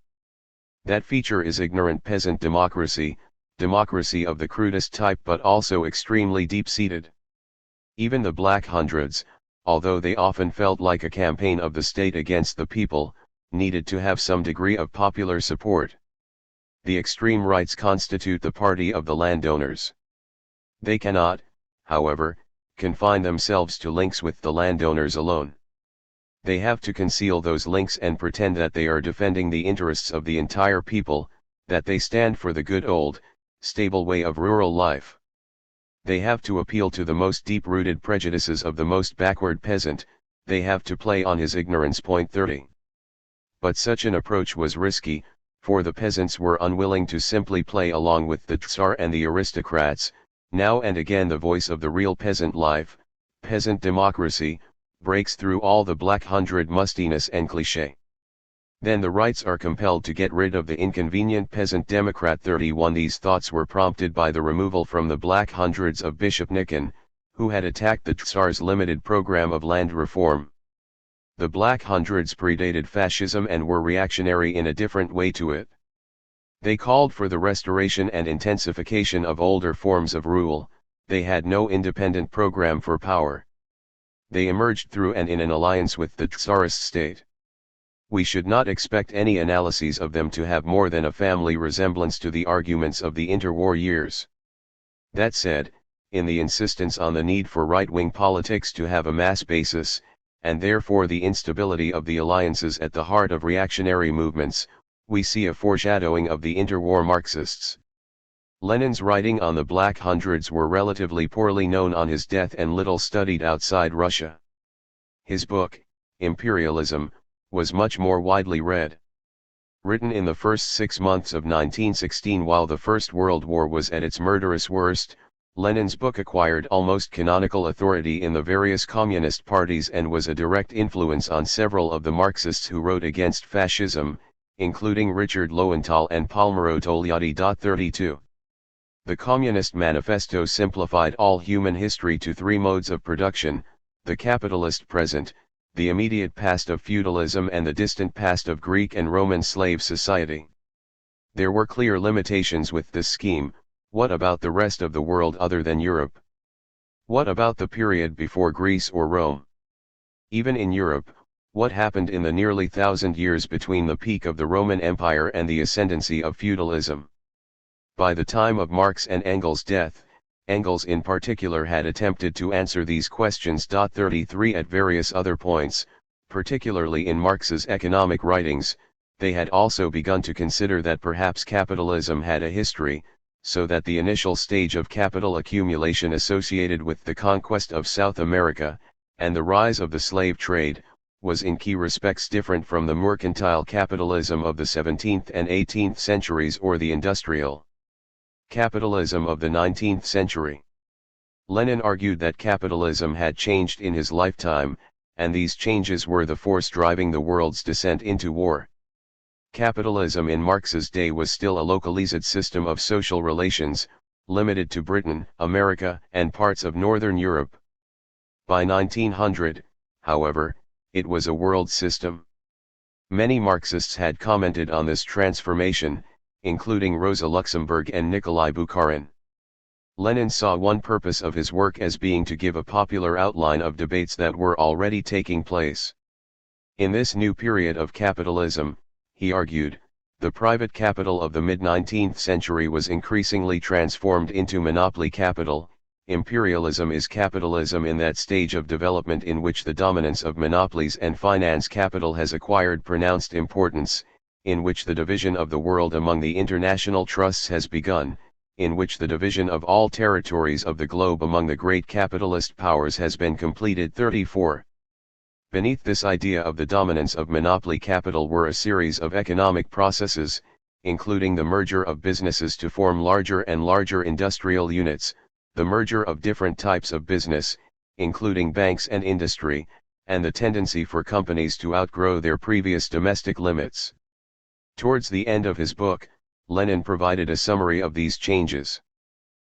That feature is ignorant peasant democracy, democracy of the crudest type but also extremely deep-seated. Even the Black Hundreds, although they often felt like a campaign of the state against the people, needed to have some degree of popular support. The extreme rights constitute the party of the landowners. They cannot, however, confine themselves to links with the landowners alone. They have to conceal those links and pretend that they are defending the interests of the entire people, that they stand for the good old, stable way of rural life. They have to appeal to the most deep-rooted prejudices of the most backward peasant, they have to play on his ignorance. Point 30. But such an approach was risky, for the peasants were unwilling to simply play along with the Tsar and the aristocrats. Now and again the voice of the real peasant life, peasant democracy, breaks through all the black hundred mustiness and cliché. Then the rights are compelled to get rid of the inconvenient peasant democrat. 31. These thoughts were prompted by the removal from the black hundreds of Bishop Nikon, who had attacked the Tsar's limited program of land reform. The black hundreds predated fascism and were reactionary in a different way to it. They called for the restoration and intensification of older forms of rule. They had no independent program for power. They emerged through and in an alliance with the Tsarist state. We should not expect any analyses of them to have more than a family resemblance to the arguments of the interwar years. That said, in the insistence on the need for right-wing politics to have a mass basis, and therefore the instability of the alliances at the heart of reactionary movements, we see a foreshadowing of the interwar Marxists. Lenin's writing on the Black Hundreds were relatively poorly known on his death and little studied outside Russia. His book, Imperialism, was much more widely read. Written in the first 6 months of 1916 while the First World War was at its murderous worst, Lenin's book acquired almost canonical authority in the various communist parties and was a direct influence on several of the Marxists who wrote against fascism, including Richard Lowenthal and Palmiro Togliatti. 32. The Communist Manifesto simplified all human history to 3 modes of production: the capitalist present, the immediate past of feudalism, and the distant past of Greek and Roman slave society. There were clear limitations with this scheme. What about the rest of the world other than Europe? What about the period before Greece or Rome? Even in Europe, what happened in the nearly 1,000 years between the peak of the Roman Empire and the ascendancy of feudalism? By the time of Marx and Engels' death, Engels in particular had attempted to answer these questions. 33. At various other points, particularly in Marx's economic writings, they had also begun to consider that perhaps capitalism had a history, so that the initial stage of capital accumulation associated with the conquest of South America, and the rise of the slave trade, was in key respects different from the mercantile capitalism of the 17th and 18th centuries or the industrial capitalism of the 19th century. Lenin argued that capitalism had changed in his lifetime, and these changes were the force driving the world's descent into war. Capitalism in Marx's day was still a localized system of social relations, limited to Britain, America, and parts of Northern Europe. By 1900, however, it was a world system. Many Marxists had commented on this transformation, including Rosa Luxemburg and Nikolai Bukharin. Lenin saw one purpose of his work as being to give a popular outline of debates that were already taking place. In this new period of capitalism, he argued, the private capital of the mid-19th century was increasingly transformed into monopoly capital. Imperialism is capitalism in that stage of development in which the dominance of monopolies and finance capital has acquired pronounced importance, in which the division of the world among the international trusts has begun, in which the division of all territories of the globe among the great capitalist powers has been completed. 34. Beneath this idea of the dominance of monopoly capital were a series of economic processes, including the merger of businesses to form larger and larger industrial units, the merger of different types of business, including banks and industry, and the tendency for companies to outgrow their previous domestic limits. Towards the end of his book, Lenin provided a summary of these changes.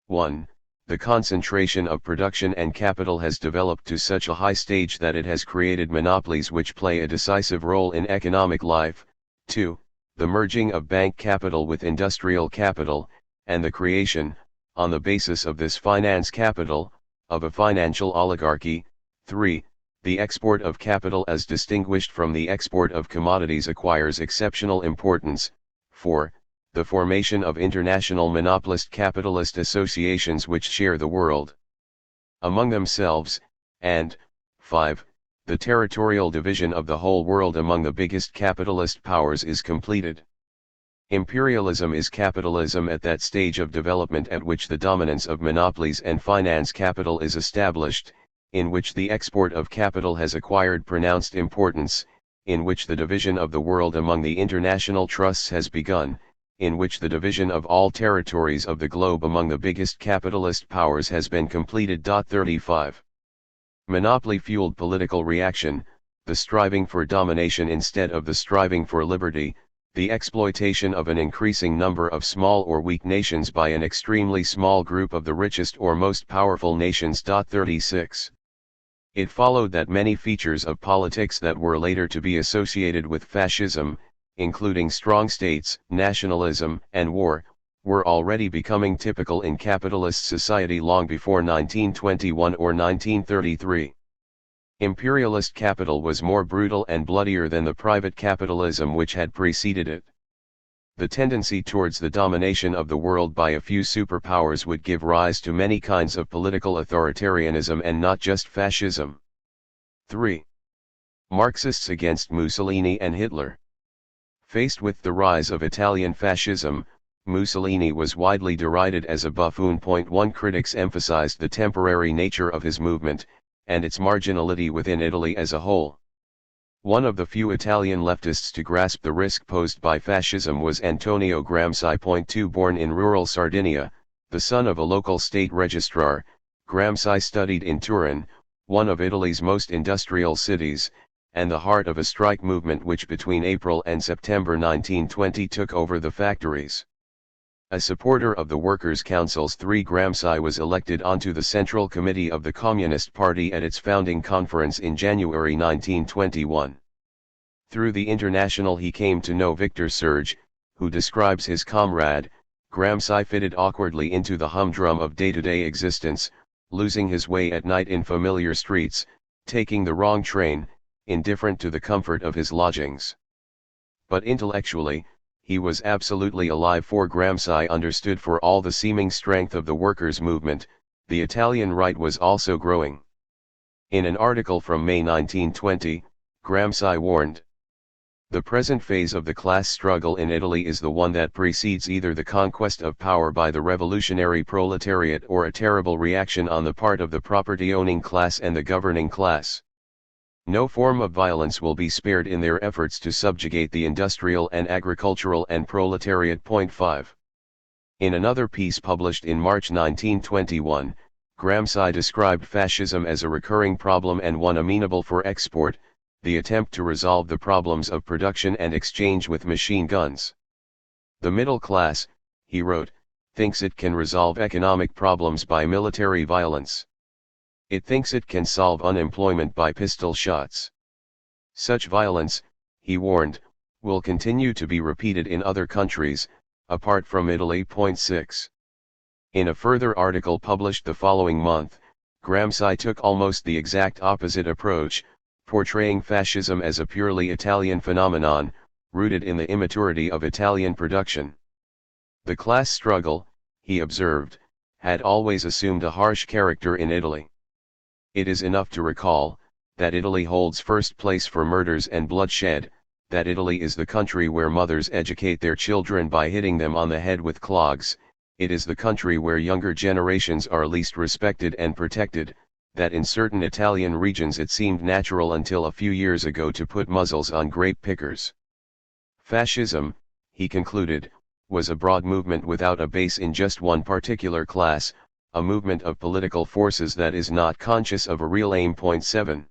1. The concentration of production and capital has developed to such a high stage that it has created monopolies which play a decisive role in economic life. 2. The merging of bank capital with industrial capital, and the creation, on the basis of this finance capital, of a financial oligarchy. 3. The export of capital as distinguished from the export of commodities acquires exceptional importance. 4. The formation of international monopolist capitalist associations which share the world among themselves, and 5. The territorial division of the whole world among the biggest capitalist powers is completed. Imperialism is capitalism at that stage of development at which the dominance of monopolies and finance capital is established, in which the export of capital has acquired pronounced importance, in which the division of the world among the international trusts has begun, in which the division of all territories of the globe among the biggest capitalist powers has been completed. 35. Monopoly-fueled political reaction, the striving for domination instead of the striving for liberty, the exploitation of an increasing number of small or weak nations by an extremely small group of the richest or most powerful nations. 36. It followed that many features of politics that were later to be associated with fascism, including strong states, nationalism, and war, were already becoming typical in capitalist society long before 1921 or 1933. Imperialist capital was more brutal and bloodier than the private capitalism which had preceded it. The tendency towards the domination of the world by a few superpowers would give rise to many kinds of political authoritarianism and not just fascism. 3. Marxists against Mussolini and Hitler. Faced with the rise of Italian fascism, Mussolini was widely derided as a buffoon. 1 Critics emphasized the temporary nature of his movement, and its marginality within Italy as a whole. One of the few Italian leftists to grasp the risk posed by fascism was Antonio Gramsci. 2 Born in rural Sardinia, the son of a local state registrar, Gramsci studied in Turin, one of Italy's most industrial cities, and the heart of a strike movement which between April and September 1920 took over the factories. A supporter of the Workers' Council's 3 Gramsci was elected onto the Central Committee of the Communist Party at its founding conference in January 1921. Through the International he came to know Victor Serge, who describes his comrade. Gramsci fitted awkwardly into the humdrum of day-to-day existence, losing his way at night in familiar streets, taking the wrong train, indifferent to the comfort of his lodgings. But intellectually, he was absolutely alive, for Gramsci understood for all the seeming strength of the workers' movement, the Italian right was also growing. In an article from May 1920, Gramsci warned, "The present phase of the class struggle in Italy is the one that precedes either the conquest of power by the revolutionary proletariat or a terrible reaction on the part of the property-owning class and the governing class. No form of violence will be spared in their efforts to subjugate the industrial and agricultural and proletariat." 5. In another piece published in March 1921, Gramsci described fascism as a recurring problem and one amenable for export, the attempt to resolve the problems of production and exchange with machine guns. "The middle class," he wrote, "thinks it can resolve economic problems by military violence. It thinks it can solve unemployment by pistol shots. Such violence," he warned, "will continue to be repeated in other countries, apart from Italy." 6. In a further article published the following month, Gramsci took almost the exact opposite approach, portraying fascism as a purely Italian phenomenon, rooted in the immaturity of Italian production. "The class struggle," he observed, "had always assumed a harsh character in Italy. It is enough to recall, that Italy holds first place for murders and bloodshed, that Italy is the country where mothers educate their children by hitting them on the head with clogs, it is the country where younger generations are least respected and protected, that in certain Italian regions it seemed natural until a few years ago to put muzzles on grape pickers. Fascism," he concluded, "was a broad movement without a base in just one particular class, a movement of political forces that is not conscious of a real aim." 7.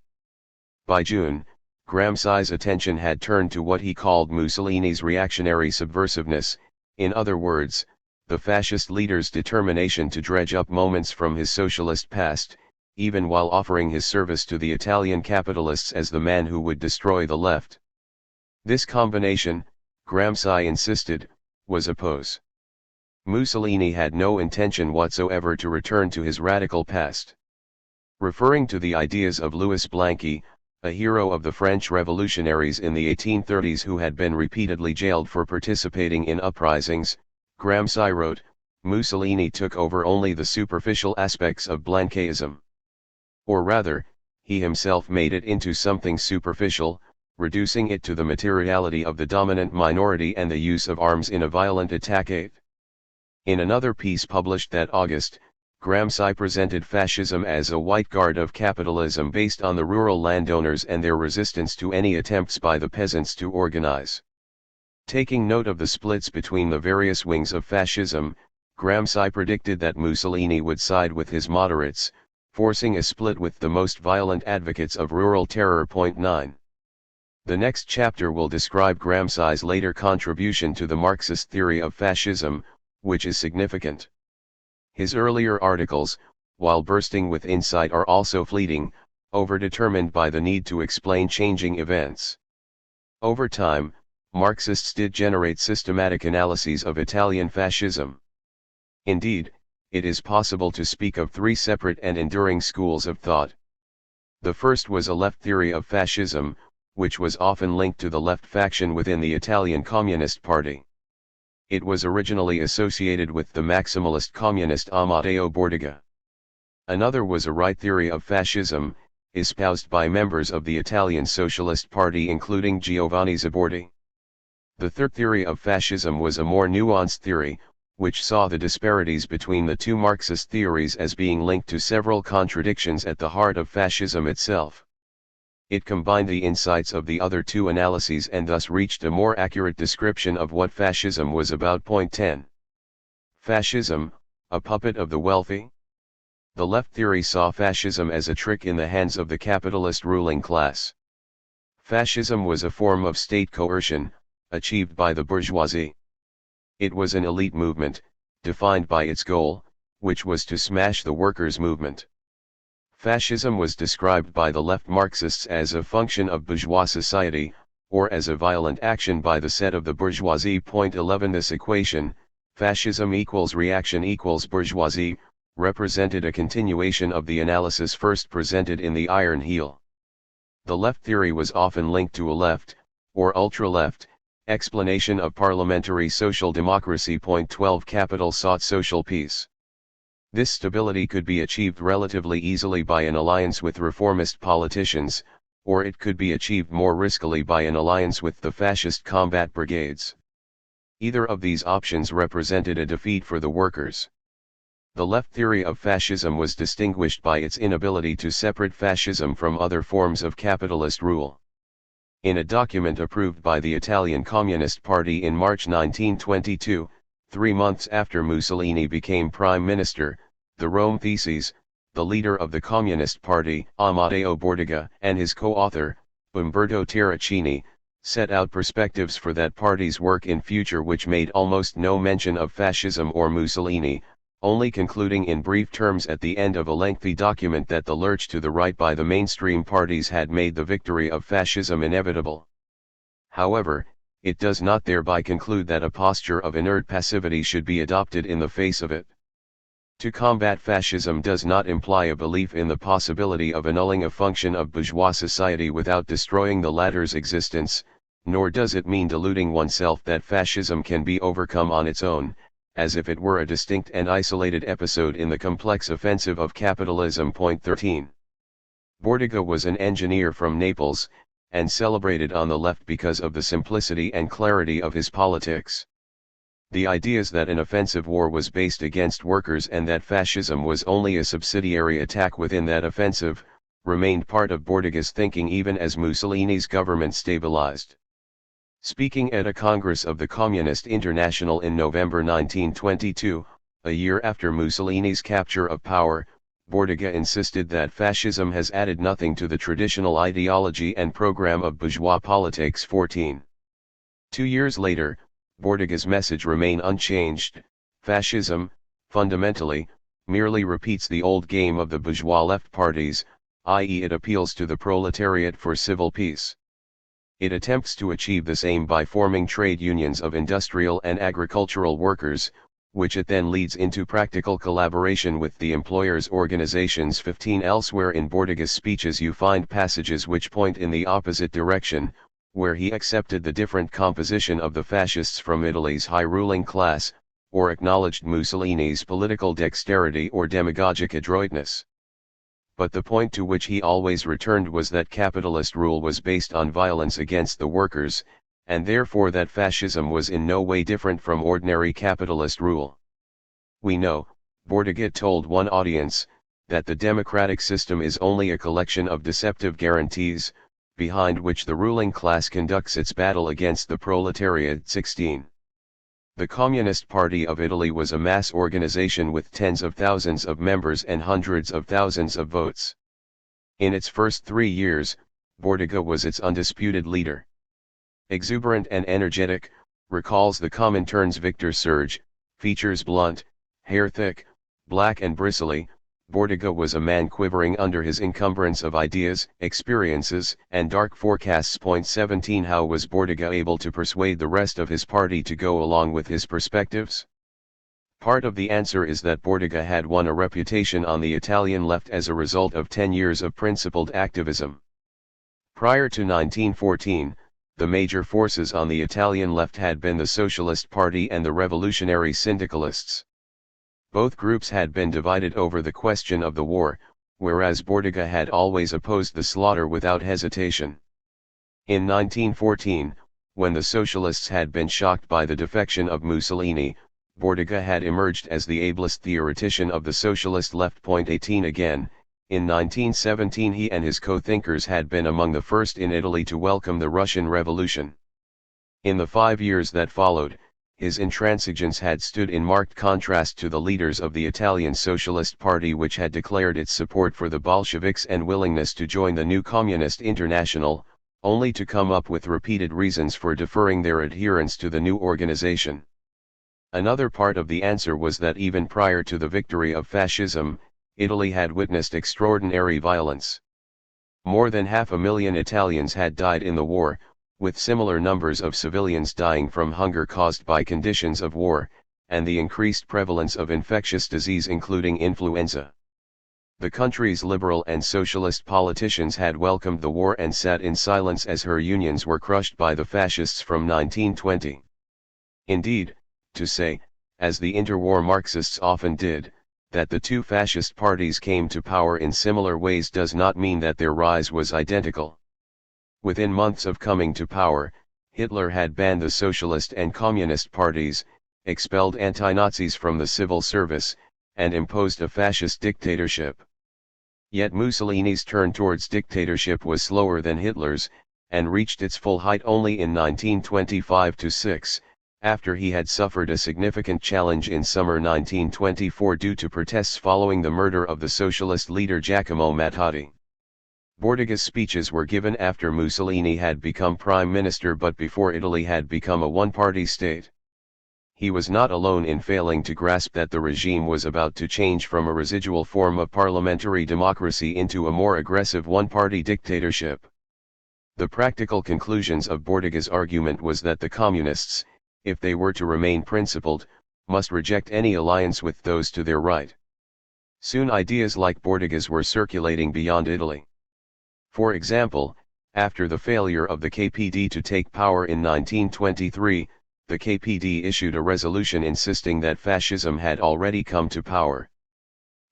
By June, Gramsci's attention had turned to what he called Mussolini's reactionary subversiveness, in other words, the fascist leader's determination to dredge up moments from his socialist past, even while offering his service to the Italian capitalists as the man who would destroy the left. This combination, Gramsci insisted, was a pose. Mussolini had no intention whatsoever to return to his radical past. Referring to the ideas of Louis Blanqui, a hero of the French revolutionaries in the 1830s who had been repeatedly jailed for participating in uprisings, Gramsci wrote, "Mussolini took over only the superficial aspects of Blanquism. Or rather, he himself made it into something superficial, reducing it to the materiality of the dominant minority and the use of arms in a violent attack. 8. In another piece published that August, Gramsci presented fascism as a white guard of capitalism based on the rural landowners and their resistance to any attempts by the peasants to organize. Taking note of the splits between the various wings of fascism, Gramsci predicted that Mussolini would side with his moderates, forcing a split with the most violent advocates of rural terror. 9. The next chapter will describe Gramsci's later contribution to the Marxist theory of fascism, which is significant. His earlier articles, while bursting with insight, are also fleeting, overdetermined by the need to explain changing events. Over time, Marxists did generate systematic analyses of Italian fascism. Indeed, it is possible to speak of three separate and enduring schools of thought. The first was a left theory of fascism, which was often linked to the left faction within the Italian Communist Party. It was originally associated with the maximalist communist Amadeo Bordiga. Another was a right theory of fascism, espoused by members of the Italian Socialist Party including Giovanni Zabordi. The third theory of fascism was a more nuanced theory, which saw the disparities between the two Marxist theories as being linked to several contradictions at the heart of fascism itself. It combined the insights of the other two analyses and thus reached a more accurate description of what fascism was about. 10. Fascism, a puppet of the wealthy? The left theory saw fascism as a trick in the hands of the capitalist ruling class. Fascism was a form of state coercion, achieved by the bourgeoisie. It was an elite movement, defined by its goal, which was to smash the workers' movement. Fascism was described by the left Marxists as a function of bourgeois society, or as a violent action by the set of the bourgeoisie. 11 This equation, fascism equals reaction equals bourgeoisie, represented a continuation of the analysis first presented in the Iron Heel. The left theory was often linked to a left, or ultra-left, explanation of parliamentary social democracy. 12 Capital sought social peace. This stability could be achieved relatively easily by an alliance with reformist politicians, or it could be achieved more riskily by an alliance with the fascist combat brigades. Either of these options represented a defeat for the workers. The left theory of fascism was distinguished by its inability to separate fascism from other forms of capitalist rule. In a document approved by the Italian Communist Party in March 1922, 3 months after Mussolini became prime minister, the Rome Theses, the leader of the Communist Party, Amadeo Bordiga, and his co-author, Umberto Terracini, set out perspectives for that party's work in future which made almost no mention of fascism or Mussolini, only concluding in brief terms at the end of a lengthy document that the lurch to the right by the mainstream parties had made the victory of fascism inevitable. However, it does not thereby conclude that a posture of inert passivity should be adopted in the face of it. To combat fascism does not imply a belief in the possibility of annulling a function of bourgeois society without destroying the latter's existence, nor does it mean deluding oneself that fascism can be overcome on its own, as if it were a distinct and isolated episode in the complex offensive of capitalism. 13. Bordiga was an engineer from Naples, and celebrated on the left because of the simplicity and clarity of his politics. The ideas that an offensive war was based against workers and that fascism was only a subsidiary attack within that offensive, remained part of Bordiga's thinking even as Mussolini's government stabilized. Speaking at a Congress of the Communist International in November 1922, a year after Mussolini's capture of power, Bordiga insisted that fascism has added nothing to the traditional ideology and program of bourgeois politics. 14. 2 years later, Bordiga's message remained unchanged: fascism, fundamentally, merely repeats the old game of the bourgeois left parties, i.e. it appeals to the proletariat for civil peace. It attempts to achieve this aim by forming trade unions of industrial and agricultural workers, which it then leads into practical collaboration with the employers' organizations. 15 Elsewhere in Bordiga's speeches you find passages which point in the opposite direction, where he accepted the different composition of the fascists from Italy's high ruling class, or acknowledged Mussolini's political dexterity or demagogic adroitness. but the point to which he always returned was that capitalist rule was based on violence against the workers, and therefore that fascism was in no way different from ordinary capitalist rule. We know, Bordiga told one audience, that the democratic system is only a collection of deceptive guarantees, behind which the ruling class conducts its battle against the proletariat. 16. The Communist Party of Italy was a mass organization with tens of thousands of members and hundreds of thousands of votes. In its first 3 years, Bordiga was its undisputed leader. Exuberant and energetic, recalls the Comintern's Victor Serge, features blunt, hair thick, black and bristly, Bordiga was a man quivering under his encumbrance of ideas, experiences, and dark forecasts. 17 How was Bordiga able to persuade the rest of his party to go along with his perspectives? Part of the answer is that Bordiga had won a reputation on the Italian left as a result of 10 years of principled activism. Prior to 1914, the major forces on the Italian left had been the Socialist Party and the Revolutionary Syndicalists. Both groups had been divided over the question of the war, whereas Bordiga had always opposed the slaughter without hesitation. In 1914, when the Socialists had been shocked by the defection of Mussolini, Bordiga had emerged as the ablest theoretician of the socialist left. 18 Again, in 1917 he and his co-thinkers had been among the first in Italy to welcome the Russian Revolution. In the 5 years that followed, his intransigence had stood in marked contrast to the leaders of the Italian Socialist Party, which had declared its support for the Bolsheviks and willingness to join the new Communist International, only to come up with repeated reasons for deferring their adherence to the new organization. Another part of the answer was that even prior to the victory of fascism, Italy had witnessed extraordinary violence. More than 500,000 Italians had died in the war, with similar numbers of civilians dying from hunger caused by conditions of war, and the increased prevalence of infectious disease including influenza. The country's liberal and socialist politicians had welcomed the war and sat in silence as her unions were crushed by the fascists from 1920. Indeed, to say, as the interwar Marxists often did, that the two fascist parties came to power in similar ways does not mean that their rise was identical. Within months of coming to power, Hitler had banned the socialist and communist parties, expelled anti-Nazis from the civil service, and imposed a fascist dictatorship. Yet Mussolini's turn towards dictatorship was slower than Hitler's, and reached its full height only in 1925-6, after he had suffered a significant challenge in summer 1924 due to protests following the murder of the socialist leader Giacomo Matteotti. Bordiga's speeches were given after Mussolini had become prime minister but before Italy had become a one-party state. He was not alone in failing to grasp that the regime was about to change from a residual form of parliamentary democracy into a more aggressive one-party dictatorship. The practical conclusions of Bordiga's argument was that the communists, if they were to remain principled, must reject any alliance with those to their right. Soon ideas like Bordiga's were circulating beyond Italy. For example, after the failure of the KPD to take power in 1923, the KPD issued a resolution insisting that fascism had already come to power.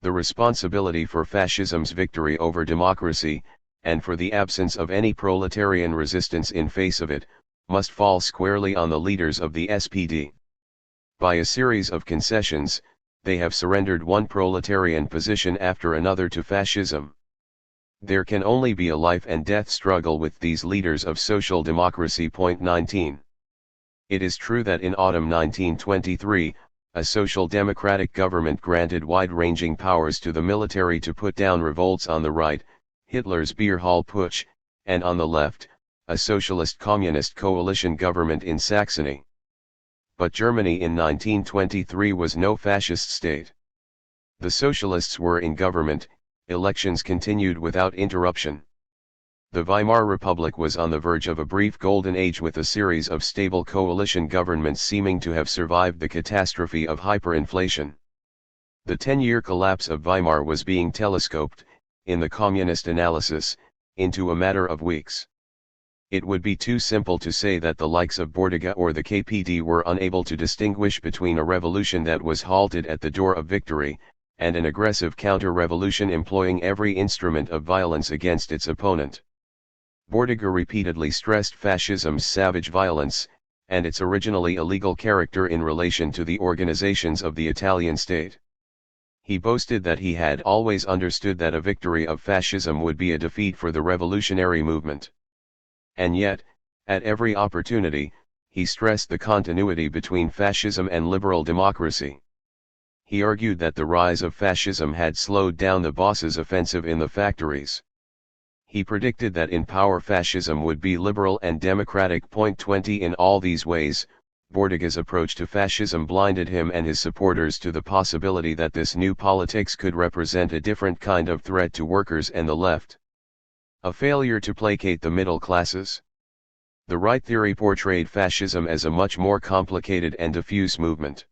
The responsibility for fascism's victory over democracy, and for the absence of any proletarian resistance in face of it, must fall squarely on the leaders of the SPD. By a series of concessions, they have surrendered one proletarian position after another to fascism. There can only be a life and death struggle with these leaders of social democracy. 19. It is true that in autumn 1923, a social democratic government granted wide-ranging powers to the military to put down revolts on the right, Hitler's beer hall putsch, and on the left, a socialist-communist coalition government in Saxony. But Germany in 1923 was no fascist state. The socialists were in government, elections continued without interruption. The Weimar Republic was on the verge of a brief golden age with a series of stable coalition governments seeming to have survived the catastrophe of hyperinflation. The 10-year collapse of Weimar was being telescoped, in the communist analysis, into a matter of weeks. It would be too simple to say that the likes of Bordiga or the KPD were unable to distinguish between a revolution that was halted at the door of victory, and an aggressive counter-revolution employing every instrument of violence against its opponent. Bordiga repeatedly stressed fascism's savage violence, and its originally illegal character in relation to the organizations of the Italian state. He boasted that he had always understood that a victory of fascism would be a defeat for the revolutionary movement. And yet, at every opportunity, he stressed the continuity between fascism and liberal democracy. He argued that the rise of fascism had slowed down the bosses' offensive in the factories. He predicted that in power fascism would be liberal and democratic. 20 In all these ways, Bordiga's approach to fascism blinded him and his supporters to the possibility that this new politics could represent a different kind of threat to workers and the left. A failure to placate the middle classes. The right theory portrayed fascism as a much more complicated and diffuse movement.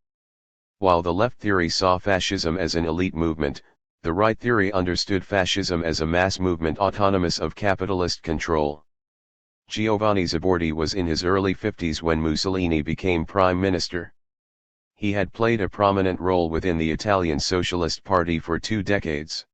While the left theory saw fascism as an elite movement, the right theory understood fascism as a mass movement autonomous of capitalist control. Giovanni Zabordi was in his early 50s when Mussolini became prime minister. He had played a prominent role within the Italian Socialist Party for 2 decades.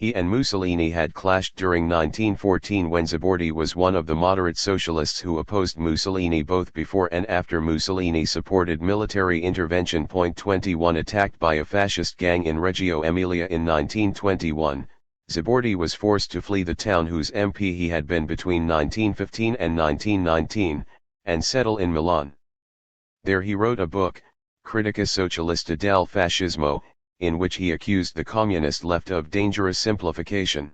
He and Mussolini had clashed during 1914 when Zabordi was one of the moderate socialists who opposed Mussolini both before and after Mussolini supported military intervention. 21 Attacked by a fascist gang in Reggio Emilia in 1921, Zabordi was forced to flee the town whose MP he had been between 1915 and 1919, and settle in Milan. There he wrote a book, Critica Socialista del Fascismo, in which he accused the communist left of dangerous simplification.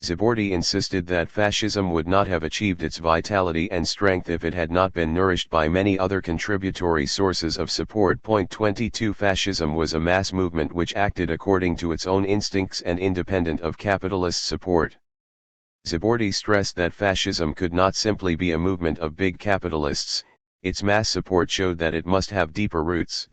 Zabordi insisted that fascism would not have achieved its vitality and strength if it had not been nourished by many other contributory sources of support. 22 Fascism was a mass movement which acted according to its own instincts and independent of capitalist support. Zabordi stressed that fascism could not simply be a movement of big capitalists, its mass support showed that it must have deeper roots.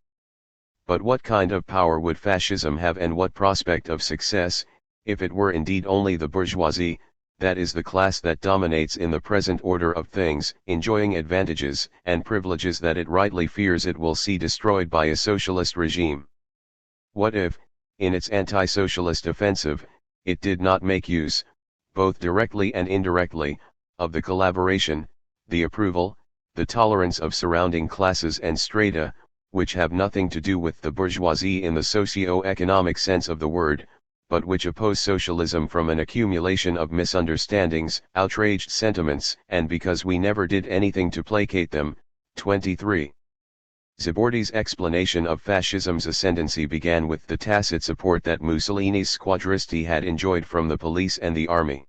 But what kind of power would fascism have and what prospect of success, if it were indeed only the bourgeoisie, that is the class that dominates in the present order of things, enjoying advantages and privileges that it rightly fears it will see destroyed by a socialist regime? What if, in its anti-socialist offensive, it did not make use, both directly and indirectly, of the collaboration, the approval, the tolerance of surrounding classes and strata, which have nothing to do with the bourgeoisie in the socio-economic sense of the word, but which oppose socialism from an accumulation of misunderstandings, outraged sentiments, and because we never did anything to placate them. 23. Zabordi's explanation of fascism's ascendancy began with the tacit support that Mussolini's squadristi had enjoyed from the police and the army.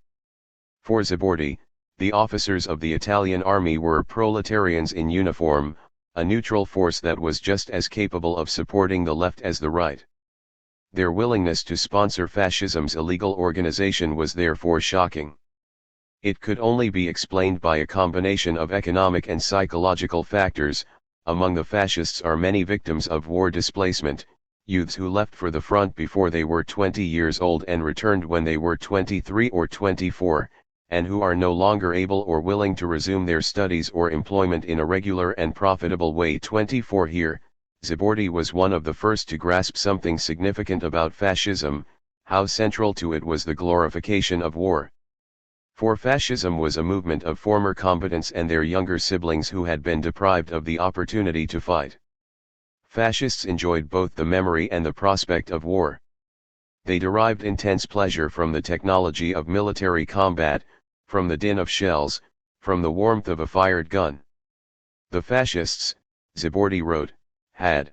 For Zabordi, the officers of the Italian army were proletarians in uniform, a neutral force that was just as capable of supporting the left as the right. Their willingness to sponsor fascism's illegal organization was therefore shocking. It could only be explained by a combination of economic and psychological factors. Among the fascists are many victims of war displacement, youths who left for the front before they were 20 years old and returned when they were 23 or 24, and who are no longer able or willing to resume their studies or employment in a regular and profitable way. 24 Here, Zabordi was one of the first to grasp something significant about fascism, how central to it was the glorification of war. For fascism was a movement of former combatants and their younger siblings who had been deprived of the opportunity to fight. Fascists enjoyed both the memory and the prospect of war. They derived intense pleasure from the technology of military combat, from the din of shells, from the warmth of a fired gun. The fascists, Zabordi wrote, had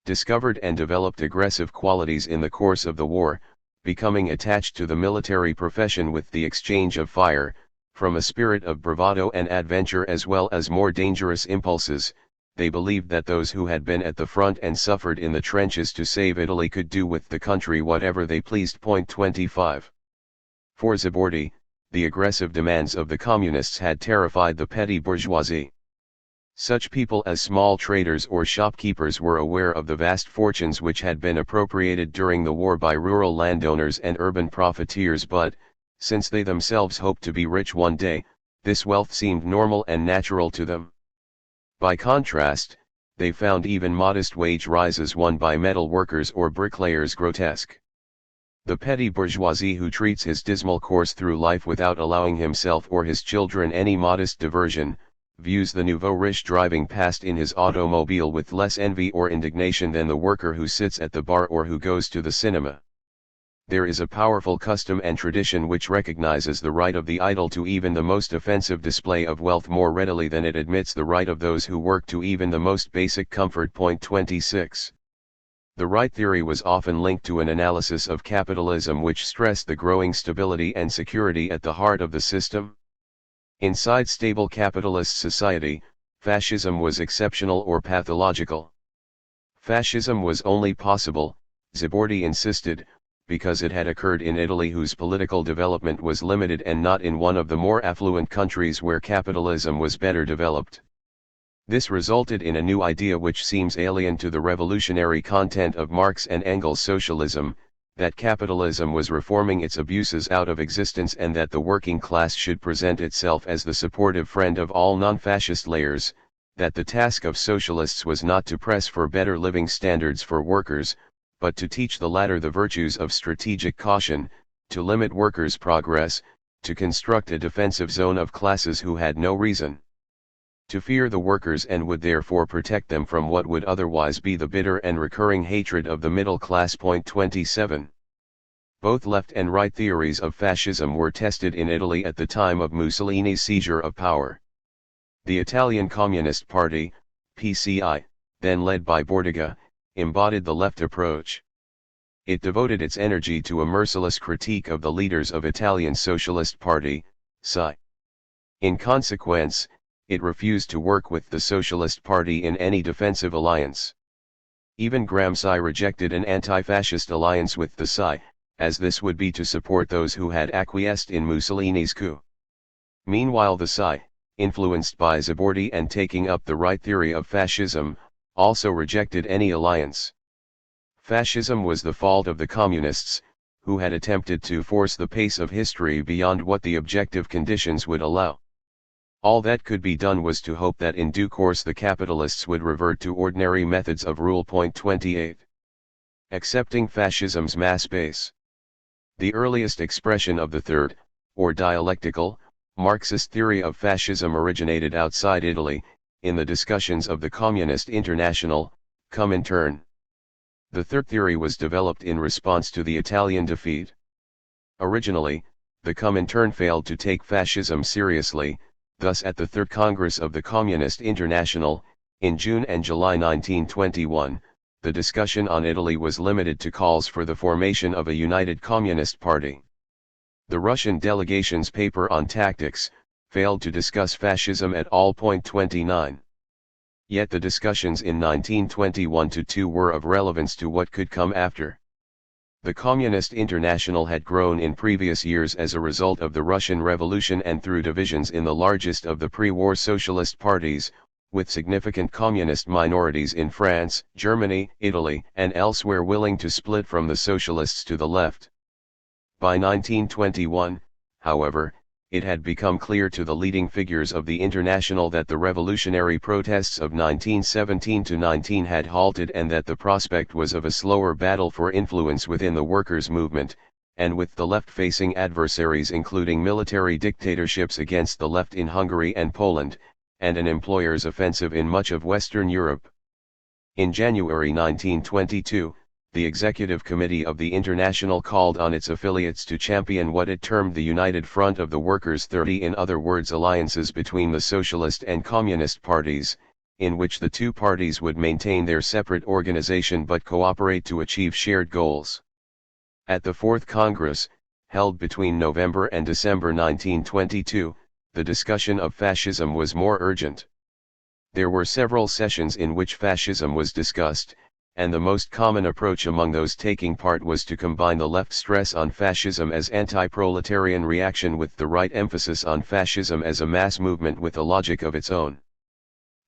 discovered and developed aggressive qualities in the course of the war, becoming attached to the military profession with the exchange of fire, from a spirit of bravado and adventure as well as more dangerous impulses. They believed that those who had been at the front and suffered in the trenches to save Italy could do with the country whatever they pleased. 25. For Zabordi, the aggressive demands of the communists had terrified the petty bourgeoisie. Such people as small traders or shopkeepers were aware of the vast fortunes which had been appropriated during the war by rural landowners and urban profiteers, but, since they themselves hoped to be rich one day, this wealth seemed normal and natural to them. By contrast, They found even modest wage rises won by metal workers or bricklayers grotesque. The petty bourgeoisie who treats his dismal course through life without allowing himself or his children any modest diversion, views the nouveau riche driving past in his automobile with less envy or indignation than the worker who sits at the bar or who goes to the cinema. There is a powerful custom and tradition which recognizes the right of the idle to even the most offensive display of wealth more readily than it admits the right of those who work to even the most basic comfort. Point 26. The right theory was often linked to an analysis of capitalism which stressed the growing stability and security at the heart of the system. Inside stable capitalist society, fascism was exceptional or pathological. Fascism was only possible, Zibordi insisted, because it had occurred in Italy, whose political development was limited, and not in one of the more affluent countries where capitalism was better developed. This resulted in a new idea which seems alien to the revolutionary content of Marx and Engels' socialism, that capitalism was reforming its abuses out of existence and that the working class should present itself as the supportive friend of all non-fascist layers, that the task of socialists was not to press for better living standards for workers, but to teach the latter the virtues of strategic caution, to limit workers' progress, to construct a defensive zone of classes who had no reason to fear the workers and would therefore protect them from what would otherwise be the bitter and recurring hatred of the middle class. Point 27. Both left and right theories of fascism were tested in Italy at the time of Mussolini's seizure of power. The Italian Communist Party, PCI, then led by Bordiga, embodied the left approach. It devoted its energy to a merciless critique of the leaders of Italian Socialist Party, SI. In consequence, it refused to work with the Socialist Party in any defensive alliance. Even Gramsci rejected an anti-fascist alliance with the SI, as this would be to support those who had acquiesced in Mussolini's coup. Meanwhile the SI, influenced by Zibordi and taking up the right theory of fascism, also rejected any alliance. Fascism was the fault of the communists, who had attempted to force the pace of history beyond what the objective conditions would allow. All that could be done was to hope that in due course the capitalists would revert to ordinary methods of rule. Point 28. Accepting fascism's mass base. The earliest expression of the third, or dialectical, Marxist theory of fascism originated outside Italy, in the discussions of the Communist International, Comintern. The third theory was developed in response to the Italian defeat. Originally, the Comintern failed to take fascism seriously. Thus at the Third Congress of the Communist International, in June and July 1921, the discussion on Italy was limited to calls for the formation of a united Communist Party. The Russian delegation's paper on tactics, failed to discuss fascism at all. Point 29. Yet the discussions in 1921-2 were of relevance to what could come after. The Communist International had grown in previous years as a result of the Russian Revolution and through divisions in the largest of the pre-war socialist parties, with significant communist minorities in France, Germany, Italy, and elsewhere willing to split from the socialists to the left. By 1921, however, it had become clear to the leading figures of the International that the revolutionary protests of 1917-19 had halted and that the prospect was of a slower battle for influence within the workers' movement, and with the left-facing adversaries including military dictatorships against the left in Hungary and Poland, and an employers' offensive in much of Western Europe. In January 1922, the Executive Committee of the International called on its affiliates to champion what it termed the United Front of the Workers' 30, in other words alliances between the Socialist and Communist parties, in which the two parties would maintain their separate organization but cooperate to achieve shared goals. At the Fourth Congress, held between November and December 1922, the discussion of fascism was more urgent. There were several sessions in which fascism was discussed, and the most common approach among those taking part was to combine the left stress on fascism as anti-proletarian reaction with the right emphasis on fascism as a mass movement with a logic of its own.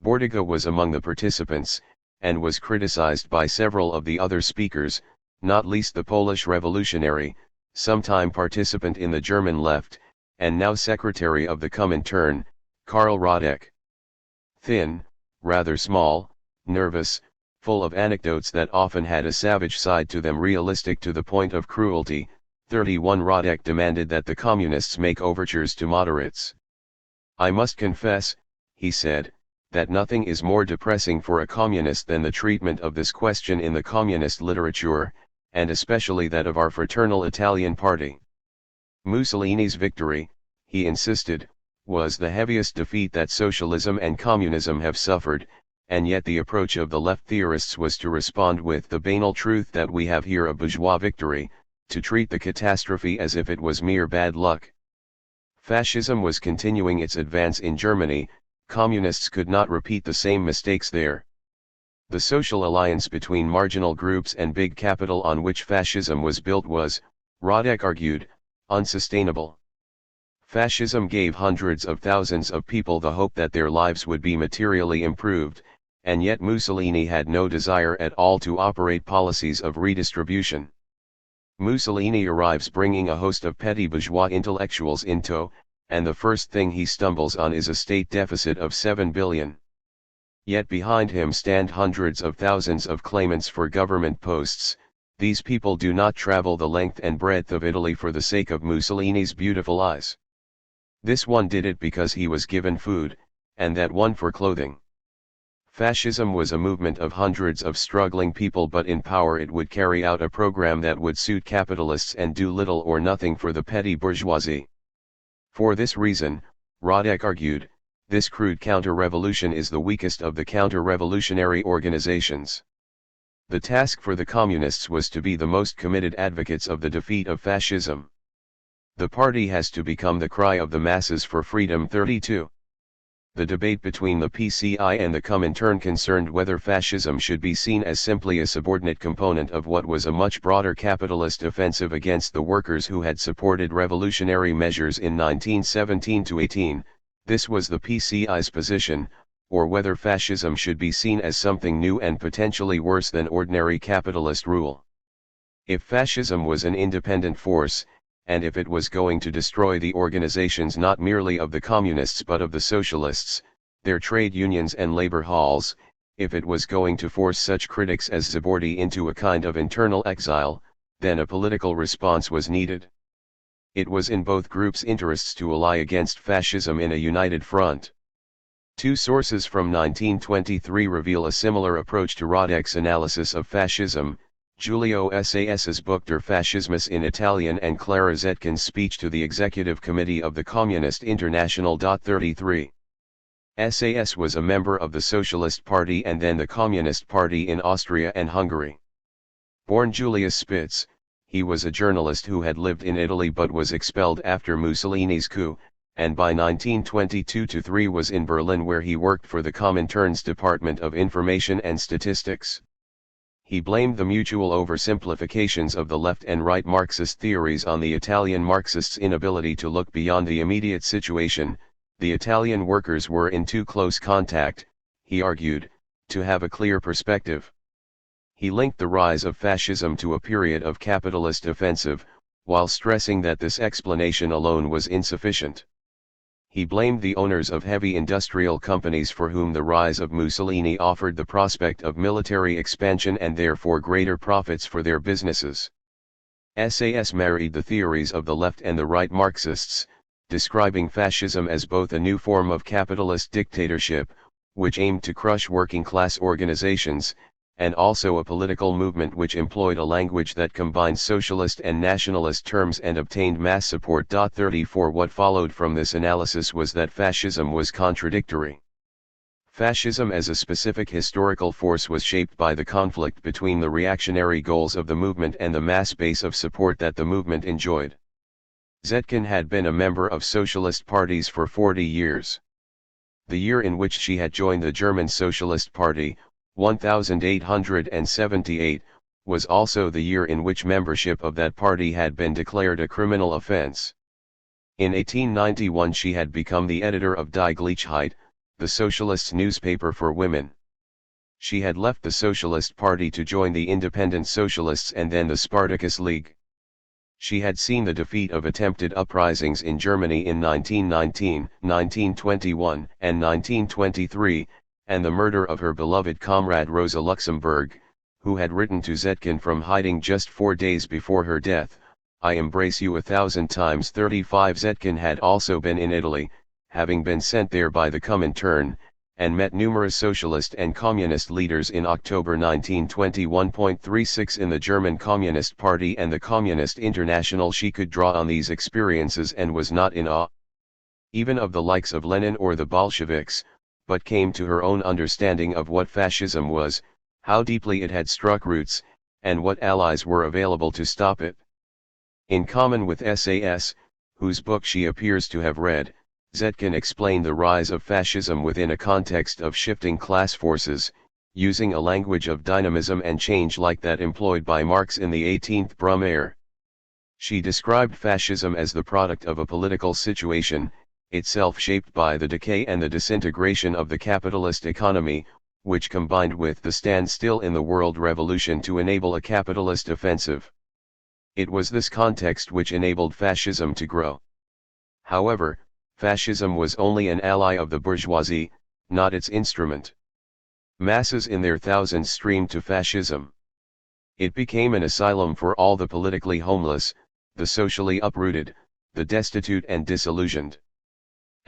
Bordiga was among the participants, and was criticized by several of the other speakers, not least the Polish revolutionary, sometime participant in the German left, and now secretary of the Comintern, Karl Radek. Thin, rather small, nervous, full of anecdotes that often had a savage side to them, realistic to the point of cruelty. 31 Radek demanded that the communists make overtures to moderates. "I must confess," he said, "that nothing is more depressing for a communist than the treatment of this question in the communist literature, and especially that of our fraternal Italian party. Mussolini's victory," he insisted, "was the heaviest defeat that socialism and communism have suffered, and yet the approach of the left theorists was to respond with the banal truth that we have here a bourgeois victory, to treat the catastrophe as if it was mere bad luck." Fascism was continuing its advance in Germany, communists could not repeat the same mistakes there. The social alliance between marginal groups and big capital on which fascism was built was, Radek argued, unsustainable. Fascism gave hundreds of thousands of people the hope that their lives would be materially improved, and yet Mussolini had no desire at all to operate policies of redistribution. Mussolini arrives bringing a host of petty bourgeois intellectuals in tow, and the first thing he stumbles on is a state deficit of 7 billion. Yet behind him stand hundreds of thousands of claimants for government posts. These people do not travel the length and breadth of Italy for the sake of Mussolini's beautiful eyes. This one did it because he was given food, and that one for clothing. Fascism was a movement of hundreds of struggling people, but in power it would carry out a program that would suit capitalists and do little or nothing for the petty bourgeoisie. For this reason, Radek argued, this crude counter-revolution is the weakest of the counter-revolutionary organizations. The task for the communists was to be the most committed advocates of the defeat of fascism. The party has to become the cry of the masses for freedom. 32. The debate between the PCI and the Comintern concerned whether fascism should be seen as simply a subordinate component of what was a much broader capitalist offensive against the workers who had supported revolutionary measures in 1917–18, this was the PCI's position, or whether fascism should be seen as something new and potentially worse than ordinary capitalist rule. If fascism was an independent force, and if it was going to destroy the organizations not merely of the communists but of the socialists, their trade unions and labor halls, if it was going to force such critics as Zabordi into a kind of internal exile, then a political response was needed. It was in both groups' interests to ally against fascism in a united front. Two sources from 1923 reveal a similar approach to Radek's analysis of fascism, Giulio Sass's book Der Fascismus in Italian and Clara Zetkin's speech to the Executive Committee of the Communist International. 33. Sass was a member of the Socialist Party and then the Communist Party in Austria and Hungary. Born Julius Spitz, he was a journalist who had lived in Italy but was expelled after Mussolini's coup, and by 1922–3 was in Berlin, where he worked for the Comintern's Department of Information and Statistics. He blamed the mutual oversimplifications of the left and right Marxist theories on the Italian Marxists' inability to look beyond the immediate situation. The Italian workers were in too close contact, he argued, to have a clear perspective. He linked the rise of fascism to a period of capitalist offensive, while stressing that this explanation alone was insufficient. He blamed the owners of heavy industrial companies for whom the rise of Mussolini offered the prospect of military expansion and therefore greater profits for their businesses. Sass married the theories of the left and the right Marxists, describing fascism as both a new form of capitalist dictatorship, which aimed to crush working-class organizations, and also a political movement which employed a language that combined socialist and nationalist terms and obtained mass support. 34 What followed from this analysis was that fascism was contradictory. Fascism as a specific historical force was shaped by the conflict between the reactionary goals of the movement and the mass base of support that the movement enjoyed. Zetkin had been a member of socialist parties for 40 years. The year in which she had joined the German Socialist Party, 1878, was also the year in which membership of that party had been declared a criminal offense. In 1891 she had become the editor of Die Gleichheit, the socialists' newspaper for women. She had left the Socialist Party to join the Independent Socialists and then the Spartacus League. She had seen the defeat of attempted uprisings in Germany in 1919, 1921, and 1923, and the murder of her beloved comrade Rosa Luxemburg, who had written to Zetkin from hiding just 4 days before her death, "I embrace you 1,000 times." 35 Zetkin had also been in Italy, having been sent there by the Comintern, and met numerous socialist and communist leaders in October 1921.36 in the German Communist Party and the Communist International. She could draw on these experiences and was not in awe even of the likes of Lenin or the Bolsheviks, but came to her own understanding of what fascism was, how deeply it had struck roots, and what allies were available to stop it. In common with SAS, whose book she appears to have read, Zetkin explained the rise of fascism within a context of shifting class forces, using a language of dynamism and change like that employed by Marx in the 18th Brumaire. She described fascism as the product of a political situation, itself shaped by the decay and the disintegration of the capitalist economy, which combined with the standstill in the world revolution to enable a capitalist offensive. It was this context which enabled fascism to grow. However, fascism was only an ally of the bourgeoisie, not its instrument. Masses in their thousands streamed to fascism. It became an asylum for all the politically homeless, the socially uprooted, the destitute and disillusioned.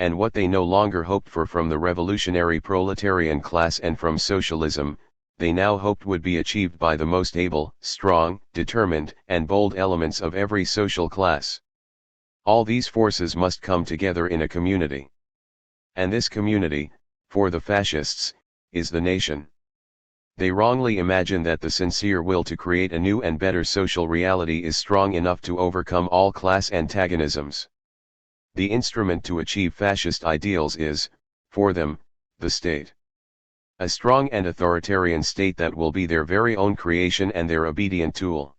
And what they no longer hoped for from the revolutionary proletarian class and from socialism, they now hoped would be achieved by the most able, strong, determined, and bold elements of every social class. All these forces must come together in a community. And this community, for the fascists, is the nation. They wrongly imagine that the sincere will to create a new and better social reality is strong enough to overcome all class antagonisms. The instrument to achieve fascist ideals is, for them, the state. A strong and authoritarian state that will be their very own creation and their obedient tool.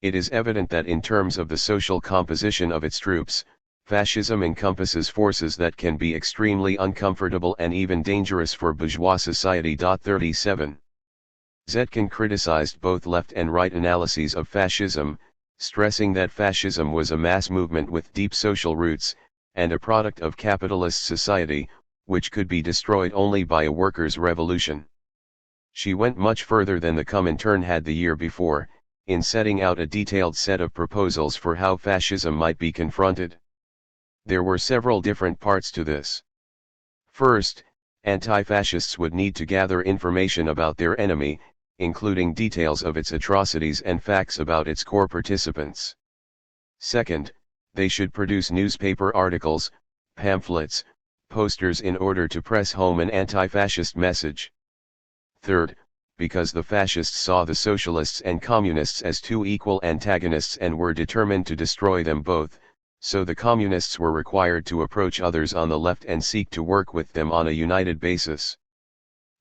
It is evident that in terms of the social composition of its troops, fascism encompasses forces that can be extremely uncomfortable and even dangerous for bourgeois society. 37. Zetkin criticized both left and right analyses of fascism, stressing that fascism was a mass movement with deep social roots, and a product of capitalist society, which could be destroyed only by a workers' revolution. She went much further than the Comintern had the year before, in setting out a detailed set of proposals for how fascism might be confronted. There were several different parts to this. First, anti-fascists would need to gather information about their enemy, including details of its atrocities and facts about its core participants. Second, they should produce newspaper articles, pamphlets, posters in order to press home an anti-fascist message. Third, because the fascists saw the socialists and communists as two equal antagonists and were determined to destroy them both, so the communists were required to approach others on the left and seek to work with them on a united basis.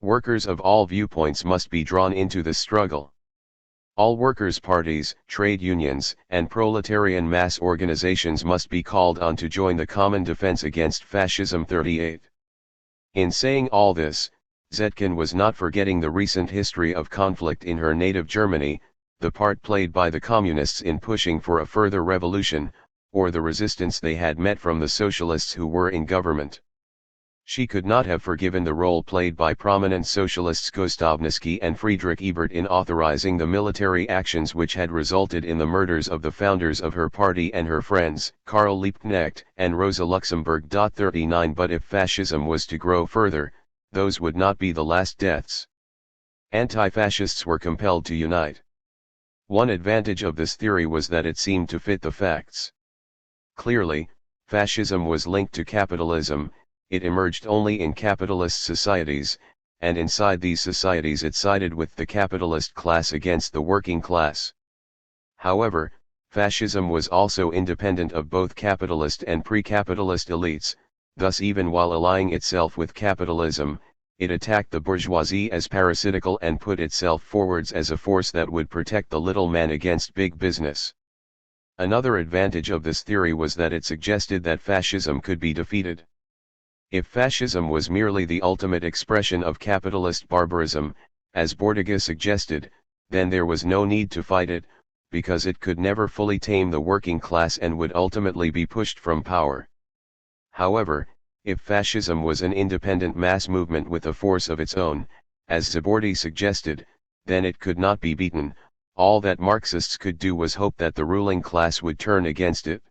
Workers of all viewpoints must be drawn into the struggle. All workers' parties, trade unions, and proletarian mass organizations must be called on to join the common defense against fascism. 38. In saying all this, Zetkin was not forgetting the recent history of conflict in her native Germany, the part played by the communists in pushing for a further revolution, or the resistance they had met from the socialists who were in government. She could not have forgiven the role played by prominent socialists Gustav Nitzsche and Friedrich Ebert in authorizing the military actions which had resulted in the murders of the founders of her party and her friends, Karl Liebknecht and Rosa Luxemburg. 39 But if fascism was to grow further, those would not be the last deaths. Anti-fascists were compelled to unite. One advantage of this theory was that it seemed to fit the facts. Clearly, fascism was linked to capitalism. It emerged only in capitalist societies, and inside these societies it sided with the capitalist class against the working class. However, fascism was also independent of both capitalist and pre-capitalist elites, thus even while allying itself with capitalism, it attacked the bourgeoisie as parasitical and put itself forwards as a force that would protect the little man against big business. Another advantage of this theory was that it suggested that fascism could be defeated. If fascism was merely the ultimate expression of capitalist barbarism, as Bordiga suggested, then there was no need to fight it, because it could never fully tame the working class and would ultimately be pushed from power. However, If fascism was an independent mass movement with a force of its own, as Zabordi suggested, then it could not be beaten. All that Marxists could do was hope that the ruling class would turn against it.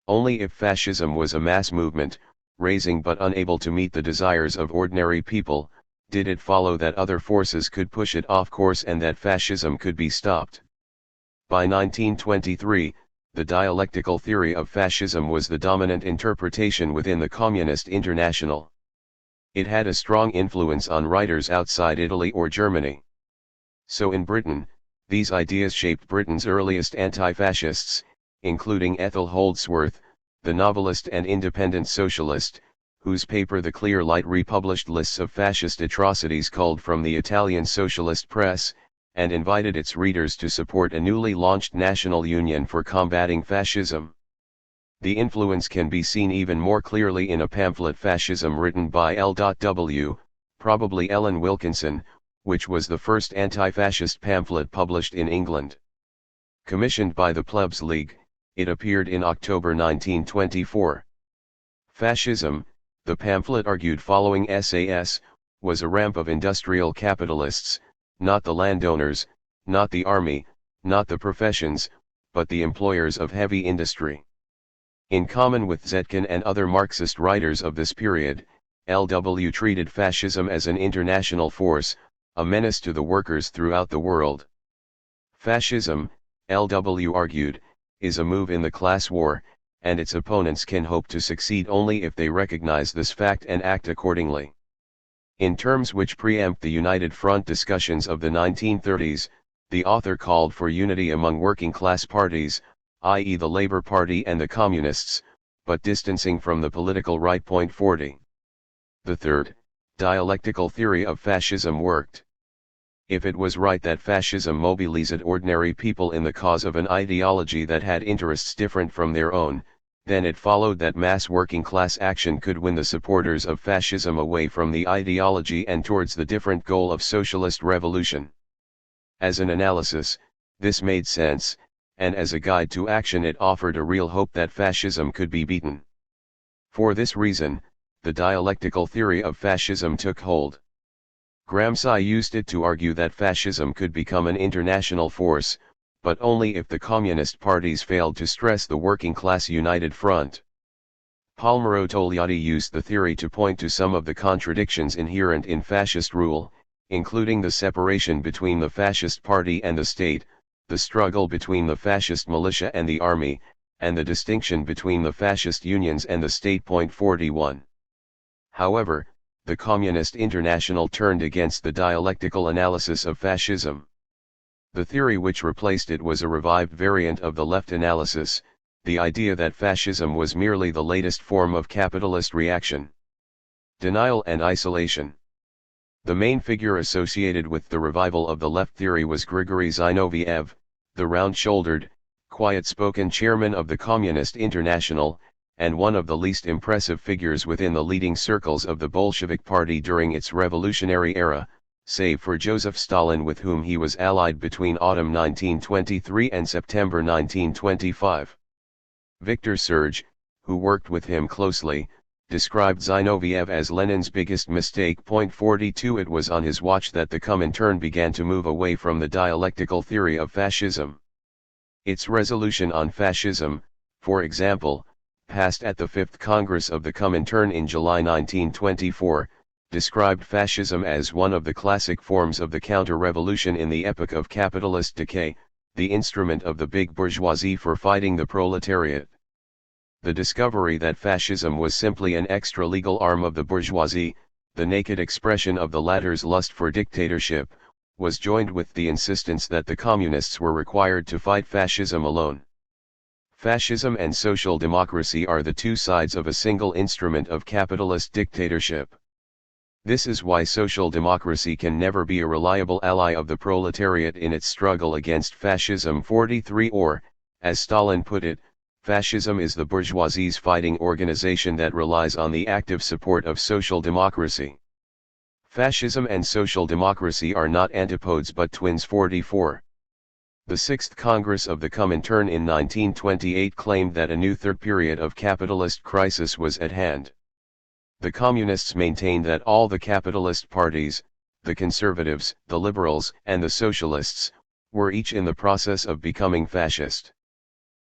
Only if fascism was a mass movement, raising but unable to meet the desires of ordinary people, did it follow that other forces could push it off course and that fascism could be stopped. By 1923, the dialectical theory of fascism was the dominant interpretation within the Communist International. It had a strong influence on writers outside Italy or Germany. So in Britain, these ideas shaped Britain's earliest anti-fascists, including Ethel Holdsworth, the novelist and independent socialist, whose paper The Clear Light republished lists of fascist atrocities culled from the Italian socialist press, and invited its readers to support a newly launched national union for combating fascism. The influence can be seen even more clearly in a pamphlet Fascism written by L.W., probably Ellen Wilkinson, which was the first anti-fascist pamphlet published in England. Commissioned by the Plebs League, it appeared in October 1924. Fascism, the pamphlet argued following SAS, was a ramp of industrial capitalists, not the landowners, not the army, not the professions, but the employers of heavy industry. In common with Zetkin and other Marxist writers of this period, L.W. treated fascism as an international force, a menace to the workers throughout the world. Fascism, L.W. argued, is a move in the class war, and its opponents can hope to succeed only if they recognize this fact and act accordingly. In terms which preempt the United Front discussions of the 1930s, the author called for unity among working-class parties, i.e. the Labour Party and the Communists, but distancing from the political right. 40. The third, dialectical theory of fascism worked. If it was right that fascism mobilized ordinary people in the cause of an ideology that had interests different from their own, then it followed that mass working-class action could win the supporters of fascism away from the ideology and towards the different goal of socialist revolution. As an analysis, this made sense, and as a guide to action it offered a real hope that fascism could be beaten. For this reason, the dialectical theory of fascism took hold. Gramsci used it to argue that fascism could become an international force, but only if the communist parties failed to stress the working-class united front. Palmiro Togliatti used the theory to point to some of the contradictions inherent in fascist rule, including the separation between the fascist party and the state, the struggle between the fascist militia and the army, and the distinction between the fascist unions and the state. 41. However, the Communist International turned against the dialectical analysis of fascism. The theory which replaced it was a revived variant of the left analysis, the idea that fascism was merely the latest form of capitalist reaction. Denial and isolation. The main figure associated with the revival of the left theory was Grigory Zinoviev, the round-shouldered, quiet-spoken chairman of the Communist International, and one of the least impressive figures within the leading circles of the Bolshevik Party during its revolutionary era, save for Joseph Stalin, with whom he was allied between autumn 1923 and September 1925. Victor Serge, who worked with him closely, described Zinoviev as Lenin's biggest mistake. 42. It was on his watch that the Comintern began to move away from the dialectical theory of fascism. Its resolution on fascism, for example, passed at the 5th Congress of the Comintern in July 1924, described fascism as one of the classic forms of the counter-revolution in the epoch of capitalist decay, the instrument of the big bourgeoisie for fighting the proletariat. The discovery that fascism was simply an extra-legal arm of the bourgeoisie, the naked expression of the latter's lust for dictatorship, was joined with the insistence that the communists were required to fight fascism alone. Fascism and social democracy are the two sides of a single instrument of capitalist dictatorship. This is why social democracy can never be a reliable ally of the proletariat in its struggle against fascism. 43. Or, as Stalin put it, fascism is the bourgeoisie's fighting organization that relies on the active support of social democracy. Fascism and social democracy are not antipodes but twins. 44. The 6th Congress of the Comintern in 1928 claimed that a new third period of capitalist crisis was at hand. The Communists maintained that all the capitalist parties, the conservatives, the liberals, and the socialists, were each in the process of becoming fascist.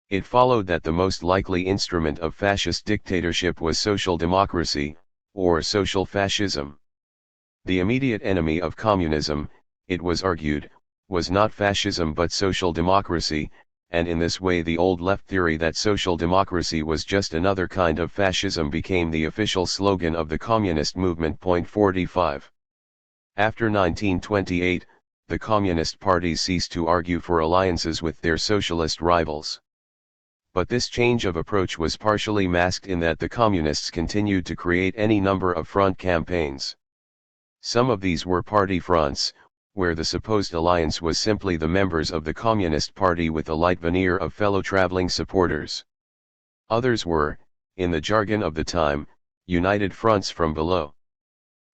It followed that the most likely instrument of fascist dictatorship was social democracy, or social fascism. The immediate enemy of communism, it was argued, was not fascism but social democracy, and in this way the old left theory that social democracy was just another kind of fascism became the official slogan of the communist movement. 45. After 1928, the communist parties ceased to argue for alliances with their socialist rivals. But this change of approach was partially masked in that the communists continued to create any number of front campaigns. Some of these were party fronts, where the supposed alliance was simply the members of the Communist Party with a light veneer of fellow traveling supporters. Others were, in the jargon of the time, united fronts from below.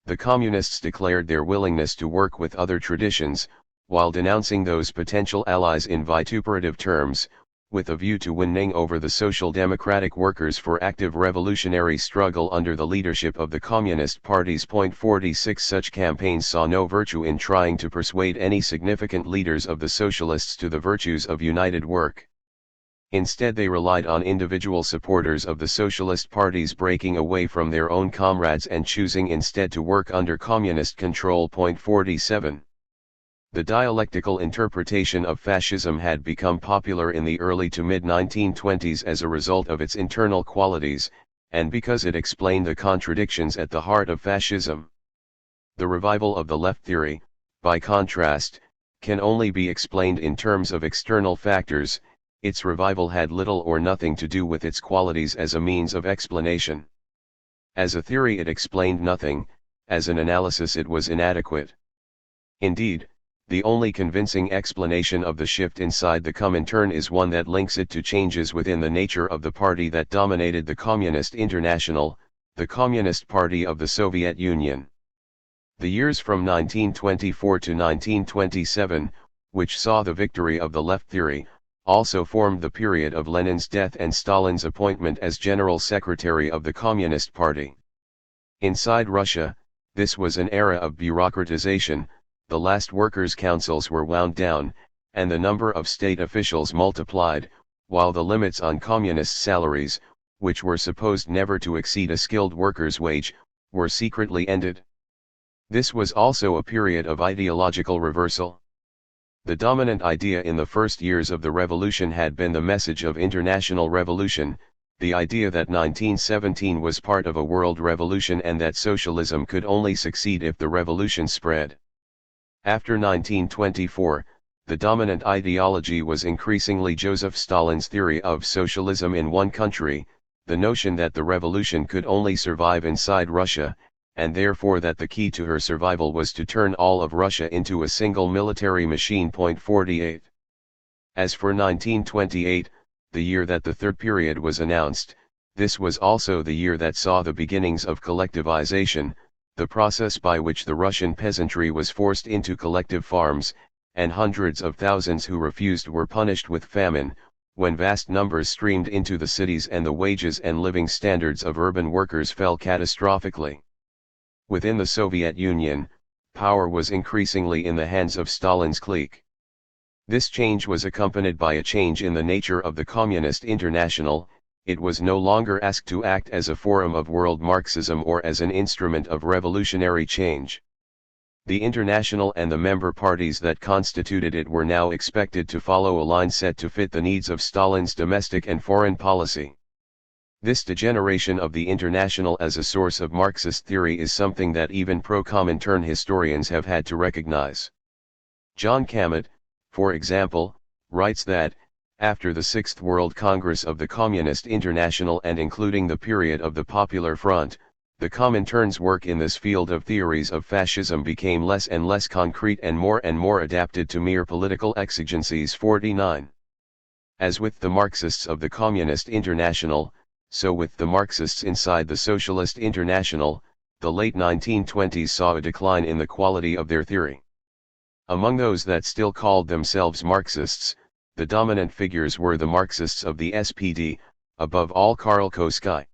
The Communists declared their willingness to work with other traditions, while denouncing those potential allies in vituperative terms, with a view to winning over the Social Democratic workers for active revolutionary struggle under the leadership of the Communist parties. 46 Such campaigns saw no virtue in trying to persuade any significant leaders of the socialists to the virtues of united work. Instead they relied on individual supporters of the socialist parties breaking away from their own comrades and choosing instead to work under communist control. 47. The dialectical interpretation of fascism had become popular in the early to mid-1920s as a result of its internal qualities, and because it explained the contradictions at the heart of fascism. The revival of the left theory, by contrast, can only be explained in terms of external factors. Its revival had little or nothing to do with its qualities as a means of explanation. As a theory it explained nothing, as an analysis it was inadequate. Indeed, the only convincing explanation of the shift inside the Comintern is one that links it to changes within the nature of the party that dominated the Communist International, the Communist Party of the Soviet Union. The years from 1924 to 1927, which saw the victory of the left theory, also formed the period of Lenin's death and Stalin's appointment as General Secretary of the Communist Party. Inside Russia, this was an era of bureaucratization. The last workers' councils were wound down, and the number of state officials multiplied, while the limits on communist salaries, which were supposed never to exceed a skilled worker's wage, were secretly ended. This was also a period of ideological reversal. The dominant idea in the first years of the revolution had been the message of international revolution, the idea that 1917 was part of a world revolution and that socialism could only succeed if the revolution spread. After 1924, the dominant ideology was increasingly Joseph Stalin's theory of socialism in one country, the notion that the revolution could only survive inside Russia, and therefore that the key to her survival was to turn all of Russia into a single military machine. 48. As for 1928, the year that the third period was announced, this was also the year that saw the beginnings of collectivization, the process by which the Russian peasantry was forced into collective farms, and hundreds of thousands who refused were punished with famine, when vast numbers streamed into the cities and the wages and living standards of urban workers fell catastrophically. Within the Soviet Union, power was increasingly in the hands of Stalin's clique. This change was accompanied by a change in the nature of the Communist International. It was no longer asked to act as a forum of world Marxism or as an instrument of revolutionary change. The International and the member parties that constituted it were now expected to follow a line set to fit the needs of Stalin's domestic and foreign policy. This degeneration of the International as a source of Marxist theory is something that even pro-Comintern historians have had to recognize. John Cammett, for example, writes that, after the Sixth World Congress of the Communist International and including the period of the Popular Front, the Comintern's work in this field of theories of fascism became less and less concrete and more adapted to mere political exigencies. 49. As with the Marxists of the Communist International, so with the Marxists inside the Socialist International, the late 1920s saw a decline in the quality of their theory. Among those that still called themselves Marxists, the dominant figures were the Marxists of the SPD, above all Karl Koski.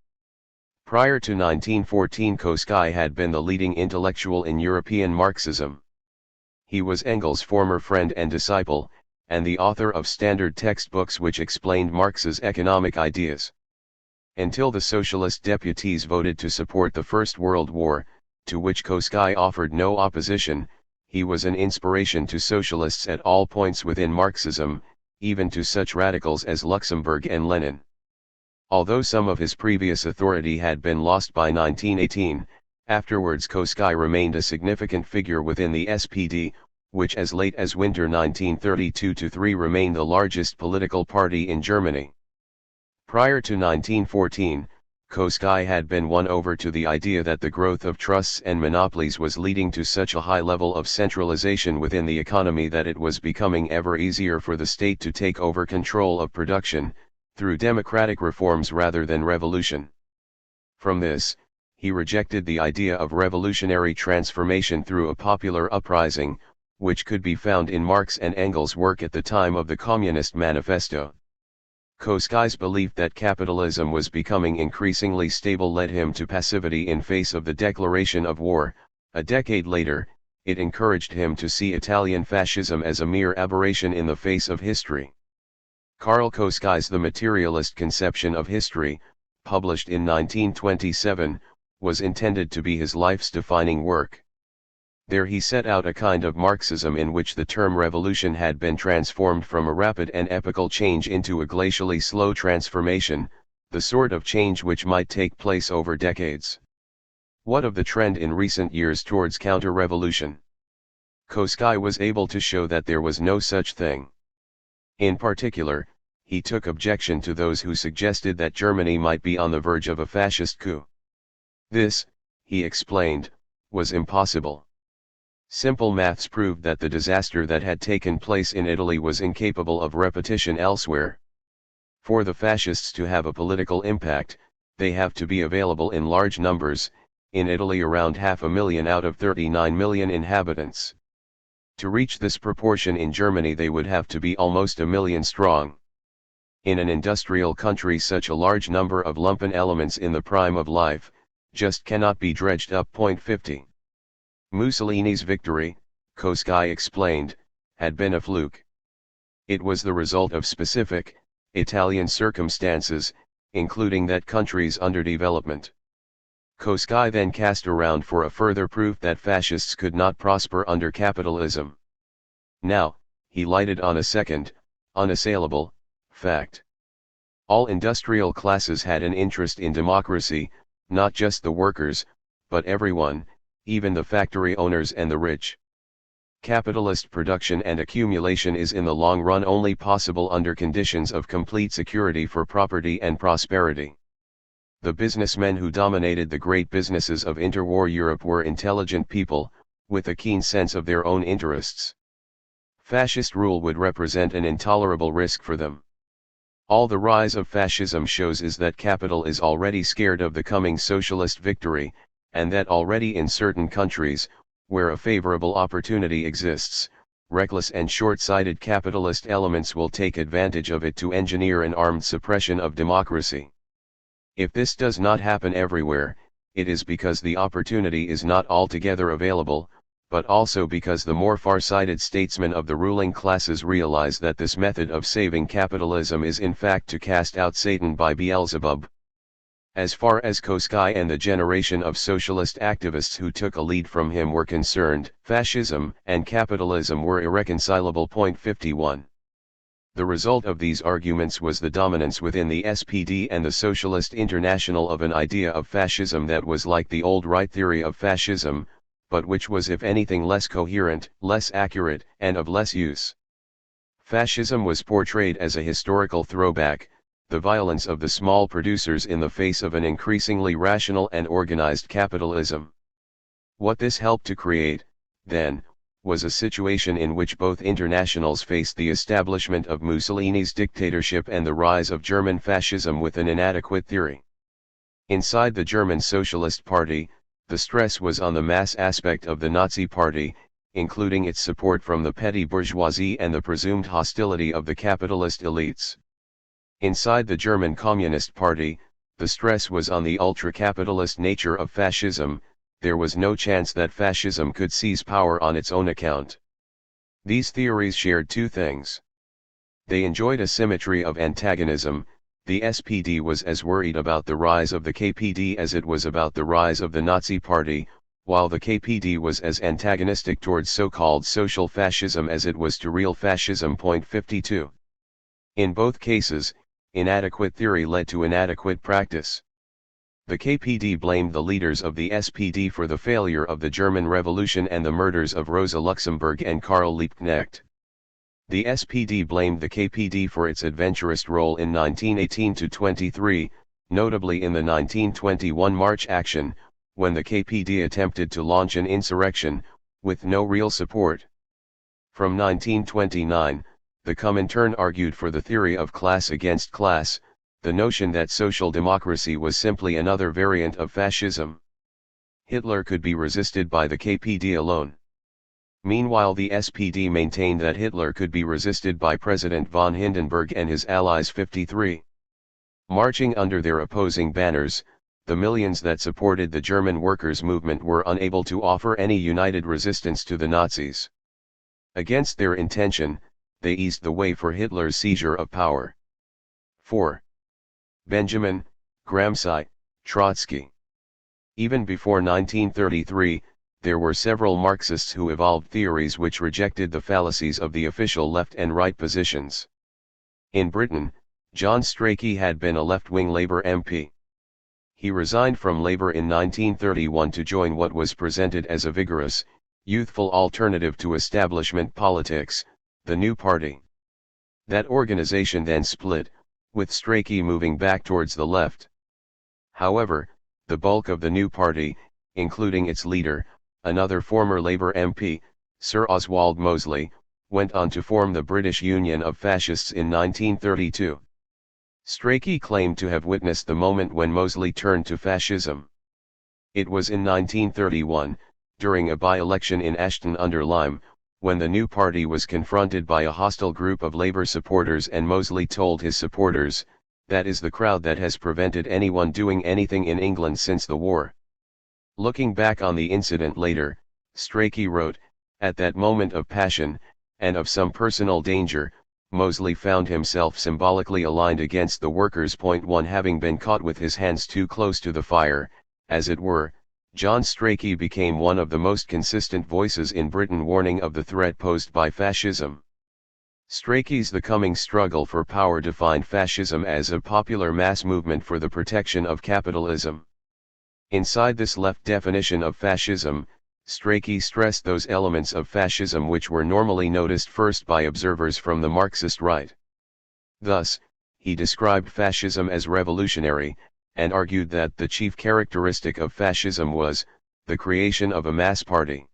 Prior to 1914, Koskai had been the leading intellectual in European Marxism. He was Engels' former friend and disciple, and the author of standard textbooks which explained Marx's economic ideas. Until the socialist deputies voted to support the First World War, to which Koskai offered no opposition, he was an inspiration to socialists at all points within Marxism, even to such radicals as Luxemburg and Lenin. Although some of his previous authority had been lost by 1918, afterwards Koskai remained a significant figure within the SPD, which as late as winter 1932-3 remained the largest political party in Germany. Prior to 1914, Koskai had been won over to the idea that the growth of trusts and monopolies was leading to such a high level of centralization within the economy that it was becoming ever easier for the state to take over control of production, through democratic reforms rather than revolution. From this, he rejected the idea of revolutionary transformation through a popular uprising, which could be found in Marx and Engels' work at the time of the Communist Manifesto. Koskai's belief that capitalism was becoming increasingly stable led him to passivity in face of the declaration of war. A decade later, it encouraged him to see Italian fascism as a mere aberration in the face of history. Karl Koskai's The Materialist Conception of History, published in 1927, was intended to be his life's defining work. There he set out a kind of Marxism in which the term revolution had been transformed from a rapid and epochal change into a glacially slow transformation, the sort of change which might take place over decades. What of the trend in recent years towards counter-revolution? Koskai was able to show that there was no such thing. In particular, he took objection to those who suggested that Germany might be on the verge of a fascist coup. This, he explained, was impossible. Simple maths proved that the disaster that had taken place in Italy was incapable of repetition elsewhere. For the fascists to have a political impact, they have to be available in large numbers, in Italy around 500,000 out of 39 million inhabitants. To reach this proportion in Germany they would have to be almost 1 million strong. In an industrial country such a large number of lumpen elements in the prime of life, just cannot be dredged up. 50. Mussolini's victory, Koskai explained, had been a fluke. It was the result of specific, Italian circumstances, including that country's underdevelopment. Koskai then cast around for a further proof that fascists could not prosper under capitalism. Now, he lighted on a second, unassailable, fact. All industrial classes had an interest in democracy, not just the workers, but everyone, even the factory owners and the rich. Capitalist production and accumulation is in the long run only possible under conditions of complete security for property and prosperity. The businessmen who dominated the great businesses of interwar Europe were intelligent people, with a keen sense of their own interests. Fascist rule would represent an intolerable risk for them. All the rise of fascism shows is that capital is already scared of the coming socialist victory, and that already in certain countries, where a favorable opportunity exists, reckless and short-sighted capitalist elements will take advantage of it to engineer an armed suppression of democracy. If this does not happen everywhere, it is because the opportunity is not altogether available, but also because the more far-sighted statesmen of the ruling classes realize that this method of saving capitalism is in fact to cast out Satan by Beelzebub. As far as Koskai and the generation of socialist activists who took a lead from him were concerned, fascism and capitalism were irreconcilable. 51. The result of these arguments was the dominance within the SPD and the Socialist International of an idea of fascism that was like the old right theory of fascism, but which was if anything less coherent, less accurate, and of less use. Fascism was portrayed as a historical throwback, the violence of the small producers in the face of an increasingly rational and organized capitalism. What this helped to create, then, was a situation in which both internationals faced the establishment of Mussolini's dictatorship and the rise of German fascism with an inadequate theory. Inside the German Socialist Party, the stress was on the mass aspect of the Nazi Party, including its support from the petty bourgeoisie and the presumed hostility of the capitalist elites. Inside the German Communist Party, The stress was on the ultra-capitalist nature of fascism. There was no chance that fascism could seize power on its own account. These theories shared two things. They enjoyed a symmetry of antagonism. The SPD was as worried about the rise of the KPD as it was about the rise of the Nazi Party, while the KPD was as antagonistic towards so-called social fascism as it was to real fascism. 52. In both cases, inadequate theory led to inadequate practice. The KPD blamed the leaders of the SPD for the failure of the German Revolution and the murders of Rosa Luxemburg and Karl Liebknecht. The SPD blamed the KPD for its adventurous role in 1918-23, notably in the 1921 March action, when the KPD attempted to launch an insurrection, with no real support. From 1929, the Comintern argued for the theory of class against class, the notion that social democracy was simply another variant of fascism. Hitler could be resisted by the KPD alone. Meanwhile, the SPD maintained that Hitler could be resisted by President von Hindenburg and his allies. 53. Marching under their opposing banners, the millions that supported the German workers' movement were unable to offer any united resistance to the Nazis. Against their intention, they eased the way for Hitler's seizure of power. 4. Benjamin, Gramsci, Trotsky. Even before 1933, there were several Marxists who evolved theories which rejected the fallacies of the official left and right positions. In Britain, John Strachey had been a left-wing Labour MP. He resigned from Labour in 1931 to join what was presented as a vigorous, youthful alternative to establishment politics, the New Party. That organization then split, with Strachey moving back towards the left. However, the bulk of the New Party, including its leader, another former Labour MP, Sir Oswald Mosley, went on to form the British Union of Fascists in 1932. Strachey claimed to have witnessed the moment when Mosley turned to fascism. It was in 1931, during a by-election in Ashton-under-Lyme, when the new party was confronted by a hostile group of Labour supporters, and Mosley told his supporters, "That is the crowd that has prevented anyone doing anything in England since the war." Looking back on the incident later, Strachey wrote, "At that moment of passion, and of some personal danger, Mosley found himself symbolically aligned against the workers. 1 Having been caught with his hands too close to the fire, as it were, John Strachey became one of the most consistent voices in Britain warning of the threat posed by fascism." Strachey's The Coming Struggle for Power defined fascism as a popular mass movement for the protection of capitalism. Inside this left definition of fascism, Strachey stressed those elements of fascism which were normally noticed first by observers from the Marxist right. Thus, he described fascism as revolutionary, and argued that the chief characteristic of fascism was the creation of a mass party.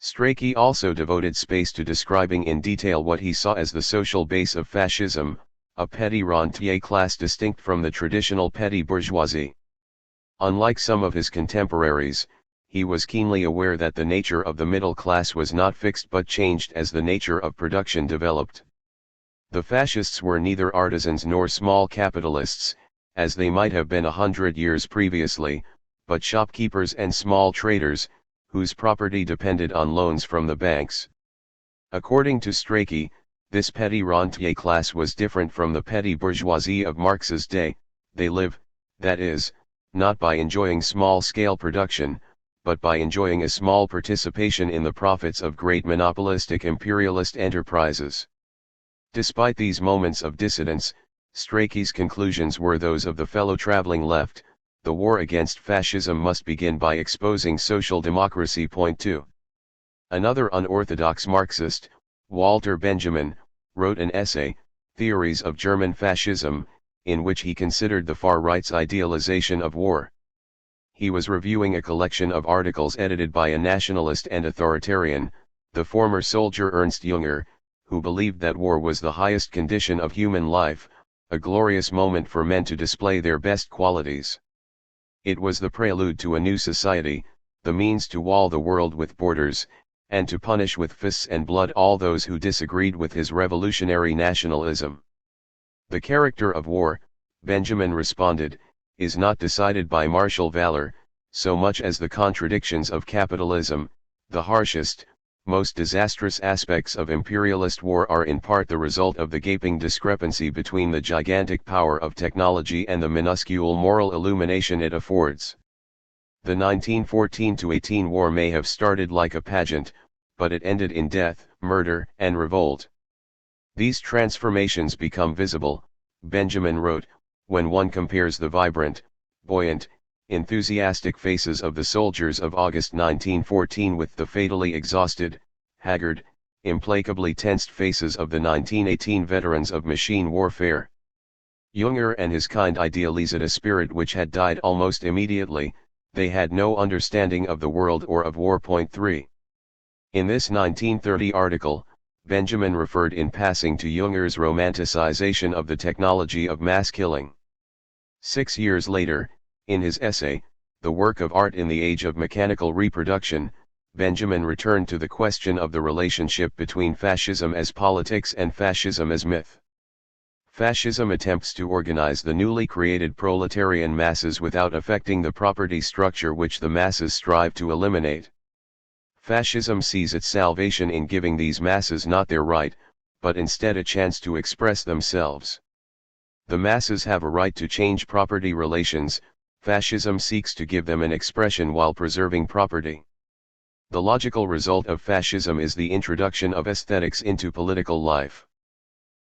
Strachey also devoted space to describing in detail what he saw as the social base of fascism, a petty rentier class distinct from the traditional petty bourgeoisie. Unlike some of his contemporaries, he was keenly aware that the nature of the middle class was not fixed but changed as the nature of production developed. The fascists were neither artisans nor small capitalists, as they might have been 100 years previously, but shopkeepers and small traders, whose property depended on loans from the banks. According to Strachey, this petty rentier class was different from the petty bourgeoisie of Marx's day. They live, that is, not by enjoying small-scale production, but by enjoying a small participation in the profits of great monopolistic imperialist enterprises. Despite these moments of dissidence, Strachey's conclusions were those of the fellow traveling left: the war against fascism must begin by exposing social democracy. 2. Another unorthodox Marxist, Walter Benjamin, wrote an essay, Theories of German Fascism, in which he considered the far right's idealization of war. He was reviewing a collection of articles edited by a nationalist and authoritarian, the former soldier Ernst Jünger, who believed that war was the highest condition of human life, a glorious moment for men to display their best qualities. It was the prelude to a new society, the means to wall the world with borders, and to punish with fists and blood all those who disagreed with his revolutionary nationalism. The character of war, Benjamin responded, is not decided by martial valor, so much as the contradictions of capitalism. The harshest, most disastrous aspects of imperialist war are in part the result of the gaping discrepancy between the gigantic power of technology and the minuscule moral illumination it affords. The 1914-18 war may have started like a pageant, but it ended in death, murder, and revolt. These transformations become visible, Benjamin wrote, when one compares the vibrant, buoyant, enthusiastic faces of the soldiers of August 1914 with the fatally exhausted, haggard, implacably tensed faces of the 1918 veterans of machine warfare. Junger and his kind idealized a spirit which had died almost immediately. They had no understanding of the world or of war. 3. In this 1930 article, Benjamin referred in passing to Junger's romanticization of the technology of mass killing. 6 years later, in his essay, The Work of Art in the Age of Mechanical Reproduction, Benjamin returned to the question of the relationship between fascism as politics and fascism as myth. Fascism attempts to organize the newly created proletarian masses without affecting the property structure which the masses strive to eliminate. Fascism sees its salvation in giving these masses not their right, but instead a chance to express themselves. The masses have a right to change property relations. Fascism seeks to give them an expression while preserving property. The logical result of fascism is the introduction of aesthetics into political life.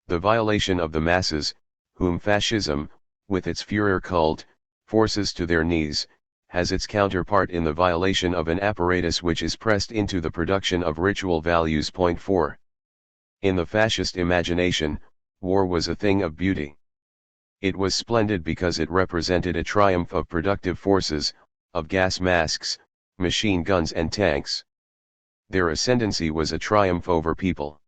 The violation of the masses, whom fascism, with its Führer cult, forces to their knees, has its counterpart in the violation of an apparatus which is pressed into the production of ritual values. 4. In the fascist imagination, war was a thing of beauty. It was splendid because it represented a triumph of productive forces, of gas masks, machine guns and tanks. Their ascendancy was a triumph over people.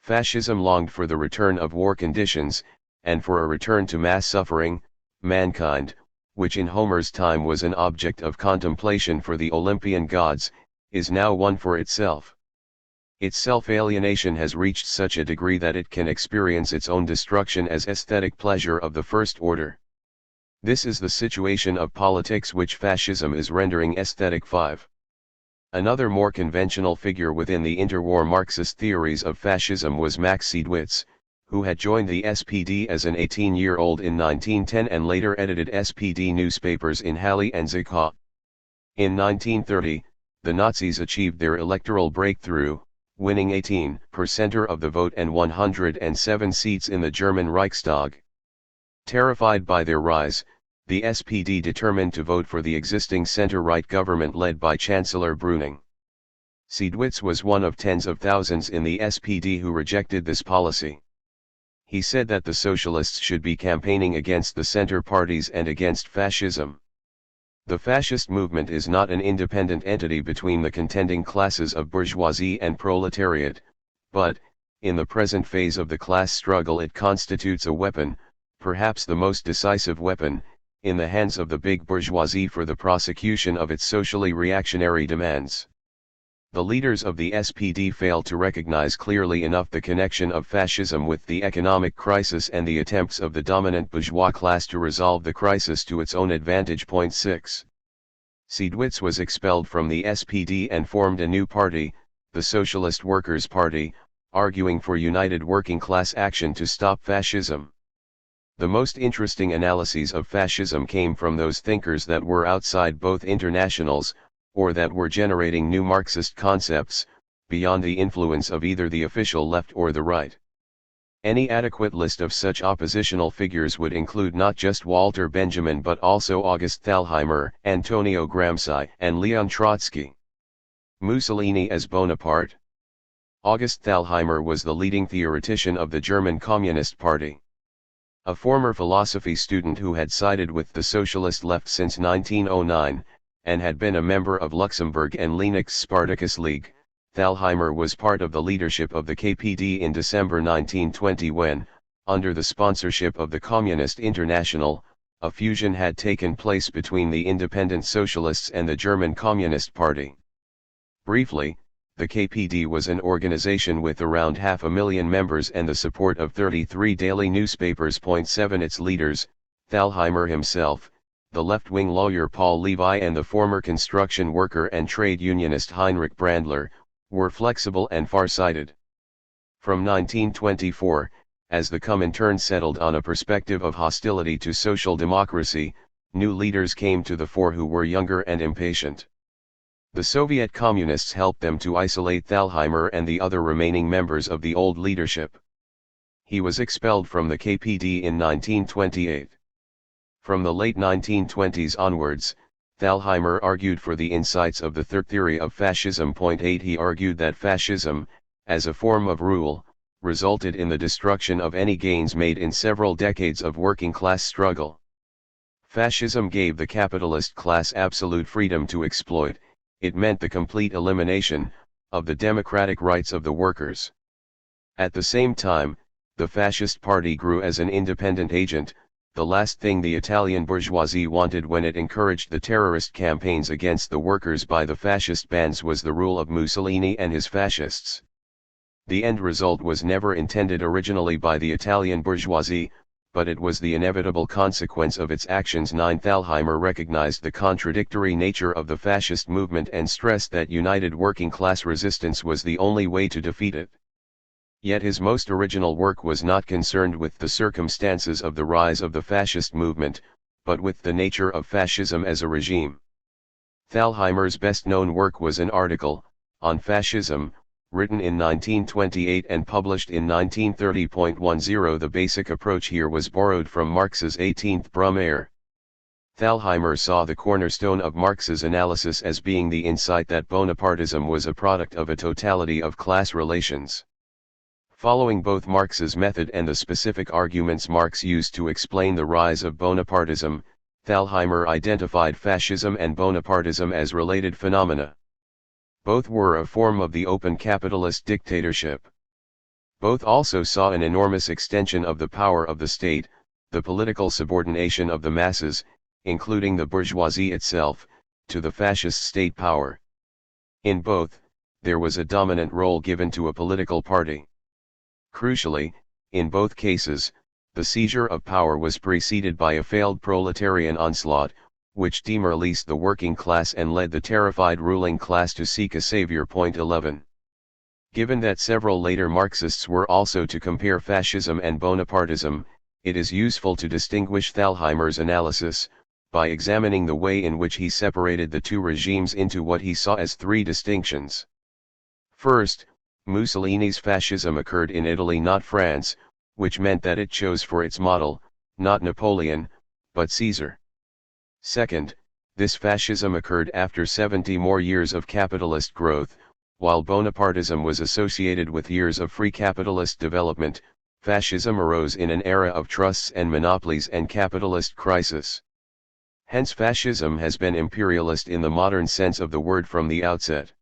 Fascism longed for the return of war conditions, and for a return to mass suffering. Mankind, which in Homer's time was an object of contemplation for the Olympian gods, is now one for itself. Its self-alienation has reached such a degree that it can experience its own destruction as aesthetic pleasure of the first order. This is the situation of politics which fascism is rendering aesthetic. 5. Another more conventional figure within the interwar Marxist theories of fascism was Max Seidwitz, who had joined the SPD as an 18-year-old in 1910 and later edited SPD newspapers in Halle and Zwickau. In 1930, the Nazis achieved their electoral breakthrough, winning 18% of the vote and 107 seats in the German Reichstag. Terrified by their rise, the SPD determined to vote for the existing center-right government led by Chancellor Brüning. Seidwitz was one of tens of thousands in the SPD who rejected this policy. He said that the socialists should be campaigning against the center parties and against fascism. The fascist movement is not an independent entity between the contending classes of bourgeoisie and proletariat, but, in the present phase of the class struggle, it constitutes a weapon, perhaps the most decisive weapon, in the hands of the big bourgeoisie for the prosecution of its socially reactionary demands. The leaders of the SPD fail to recognize clearly enough the connection of fascism with the economic crisis and the attempts of the dominant bourgeois class to resolve the crisis to its own advantage. 6. Seidwitz was expelled from the SPD and formed a new party, the Socialist Workers' Party, arguing for united working class action to stop fascism. The most interesting analyses of fascism came from those thinkers that were outside both internationals, or that were generating new Marxist concepts, beyond the influence of either the official left or the right. Any adequate list of such oppositional figures would include not just Walter Benjamin but also August Thalheimer, Antonio Gramsci, and Leon Trotsky. Mussolini as Bonaparte. August Thalheimer was the leading theoretician of the German Communist Party. A former philosophy student who had sided with the socialist left since 1909, and had been a member of Luxembourg and Lienig's Spartacus League, Thalheimer was part of the leadership of the KPD in December 1920 when, under the sponsorship of the Communist International, a fusion had taken place between the independent socialists and the German Communist Party. Briefly, the KPD was an organization with around 500,000 members and the support of 33 daily newspapers. 7. Its leaders, Thalheimer himself, the left-wing lawyer Paul Levi and the former construction worker and trade unionist Heinrich Brandler, were flexible and far-sighted. From 1924, as the Comintern settled on a perspective of hostility to social democracy, new leaders came to the fore who were younger and impatient. The Soviet Communists helped them to isolate Thalheimer and the other remaining members of the old leadership. He was expelled from the KPD in 1928. From the late 1920s onwards, Thalheimer argued for the insights of the third theory of fascism. 8 He argued that fascism, as a form of rule, resulted in the destruction of any gains made in several decades of working-class struggle. Fascism gave the capitalist class absolute freedom to exploit. It meant the complete elimination of the democratic rights of the workers. At the same time, the fascist party grew as an independent agent, the last thing the Italian bourgeoisie wanted when it encouraged the terrorist campaigns against the workers by the fascist bands was the rule of Mussolini and his fascists. The end result was never intended originally by the Italian bourgeoisie, but it was the inevitable consequence of its actions. 9 Thalheimer recognized the contradictory nature of the fascist movement and stressed that united working-class resistance was the only way to defeat it. Yet his most original work was not concerned with the circumstances of the rise of the fascist movement, but with the nature of fascism as a regime. Thalheimer's best-known work was an article, On Fascism, written in 1928 and published in 1930.10. The basic approach here was borrowed from Marx's 18th Brumaire. Thalheimer saw the cornerstone of Marx's analysis as being the insight that Bonapartism was a product of a totality of class relations. Following both Marx's method and the specific arguments Marx used to explain the rise of Bonapartism, Thalheimer identified fascism and Bonapartism as related phenomena. Both were a form of the open capitalist dictatorship. Both also saw an enormous extension of the power of the state, the political subordination of the masses, including the bourgeoisie itself, to the fascist state power. In both, there was a dominant role given to a political party. Crucially, in both cases, the seizure of power was preceded by a failed proletarian onslaught, which demoralized the working class and led the terrified ruling class to seek a savior. 11. Given that several later Marxists were also to compare fascism and Bonapartism, it is useful to distinguish Thalheimer's analysis, by examining the way in which he separated the two regimes into what he saw as three distinctions. First, Mussolini's fascism occurred in Italy, not France, which meant that it chose for its model, not Napoleon, but Caesar. Second, this fascism occurred after 70 more years of capitalist growth, while Bonapartism was associated with years of free capitalist development. Fascism arose in an era of trusts and monopolies and capitalist crisis. Hence fascism has been imperialist in the modern sense of the word from the outset.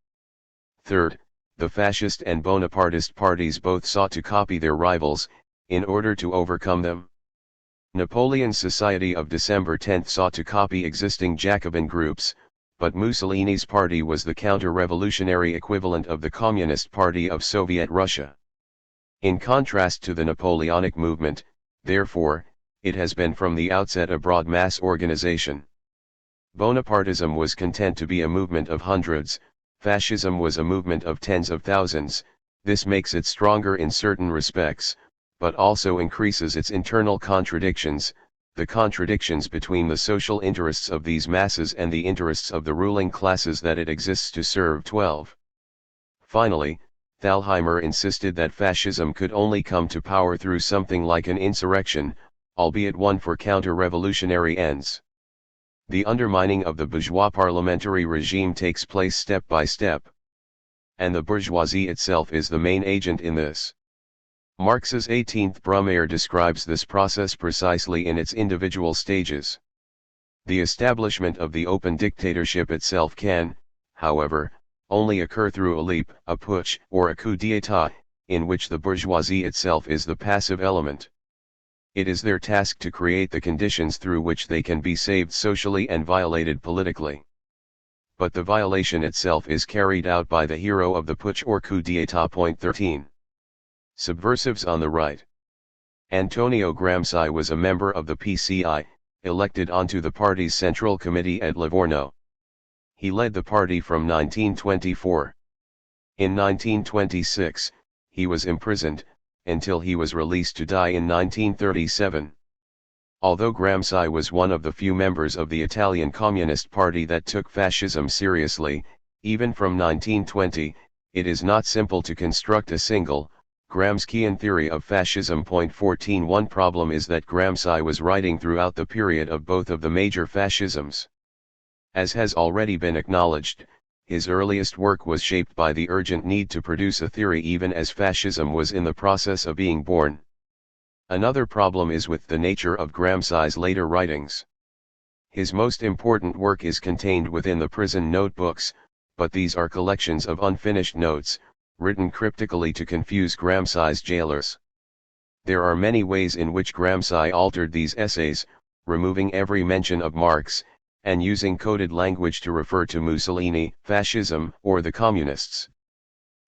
Third, the fascist and Bonapartist parties both sought to copy their rivals, in order to overcome them. Napoleon's Society of December 10 sought to copy existing Jacobin groups, but Mussolini's party was the counter-revolutionary equivalent of the Communist Party of Soviet Russia. In contrast to the Napoleonic movement, therefore, it has been from the outset a broad mass organization. Bonapartism was content to be a movement of hundreds, fascism was a movement of tens of thousands. This makes it stronger in certain respects, but also increases its internal contradictions, the contradictions between the social interests of these masses and the interests of the ruling classes that it exists to serve. 12. Finally, Thalheimer insisted that fascism could only come to power through something like an insurrection, albeit one for counter-revolutionary ends. The undermining of the bourgeois parliamentary regime takes place step by step. And the bourgeoisie itself is the main agent in this. Marx's 18th Brumaire describes this process precisely in its individual stages. The establishment of the open dictatorship itself can, however, only occur through a leap, a putsch, or a coup d'état, in which the bourgeoisie itself is the passive element. It is their task to create the conditions through which they can be saved socially and violated politically. But the violation itself is carried out by the hero of the putsch or coup d'état. 13. Subversives on the right. Antonio Gramsci was a member of the PCI, elected onto the party's Central Committee at Livorno. He led the party from 1924. In 1926, he was imprisoned, until he was released to die in 1937. Although Gramsci was one of the few members of the Italian Communist Party that took fascism seriously, even from 1920, it is not simple to construct a single, Gramscian theory of fascism. 14. One problem is that Gramsci was writing throughout the period of both of the major fascisms. As has already been acknowledged, his earliest work was shaped by the urgent need to produce a theory even as fascism was in the process of being born. Another problem is with the nature of Gramsci's later writings. His most important work is contained within the prison notebooks, but these are collections of unfinished notes, written cryptically to confuse Gramsci's jailers. There are many ways in which Gramsci altered these essays, removing every mention of Marx, and using coded language to refer to Mussolini, fascism, or the communists.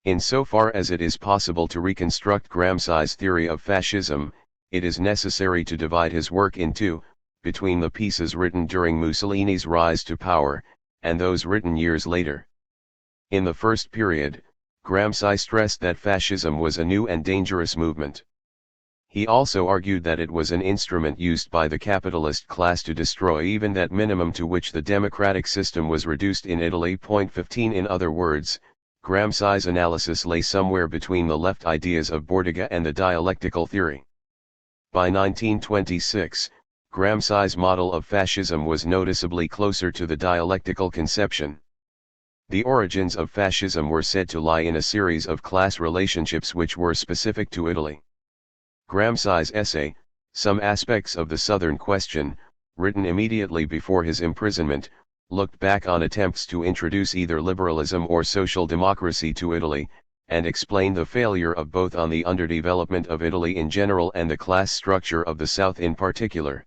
Insofar as it is possible to reconstruct Gramsci's theory of fascism, it is necessary to divide his work in two, between the pieces written during Mussolini's rise to power, and those written years later. In the first period, Gramsci stressed that fascism was a new and dangerous movement. He also argued that it was an instrument used by the capitalist class to destroy even that minimum to which the democratic system was reduced in Italy. 15. In other words, Gramsci's analysis lay somewhere between the left ideas of Bordiga and the dialectical theory. By 1926, Gramsci's model of fascism was noticeably closer to the dialectical conception. The origins of fascism were said to lie in a series of class relationships which were specific to Italy. Gramsci's essay, Some Aspects of the Southern Question, written immediately before his imprisonment, looked back on attempts to introduce either liberalism or social democracy to Italy, and explained the failure of both on the underdevelopment of Italy in general and the class structure of the South in particular.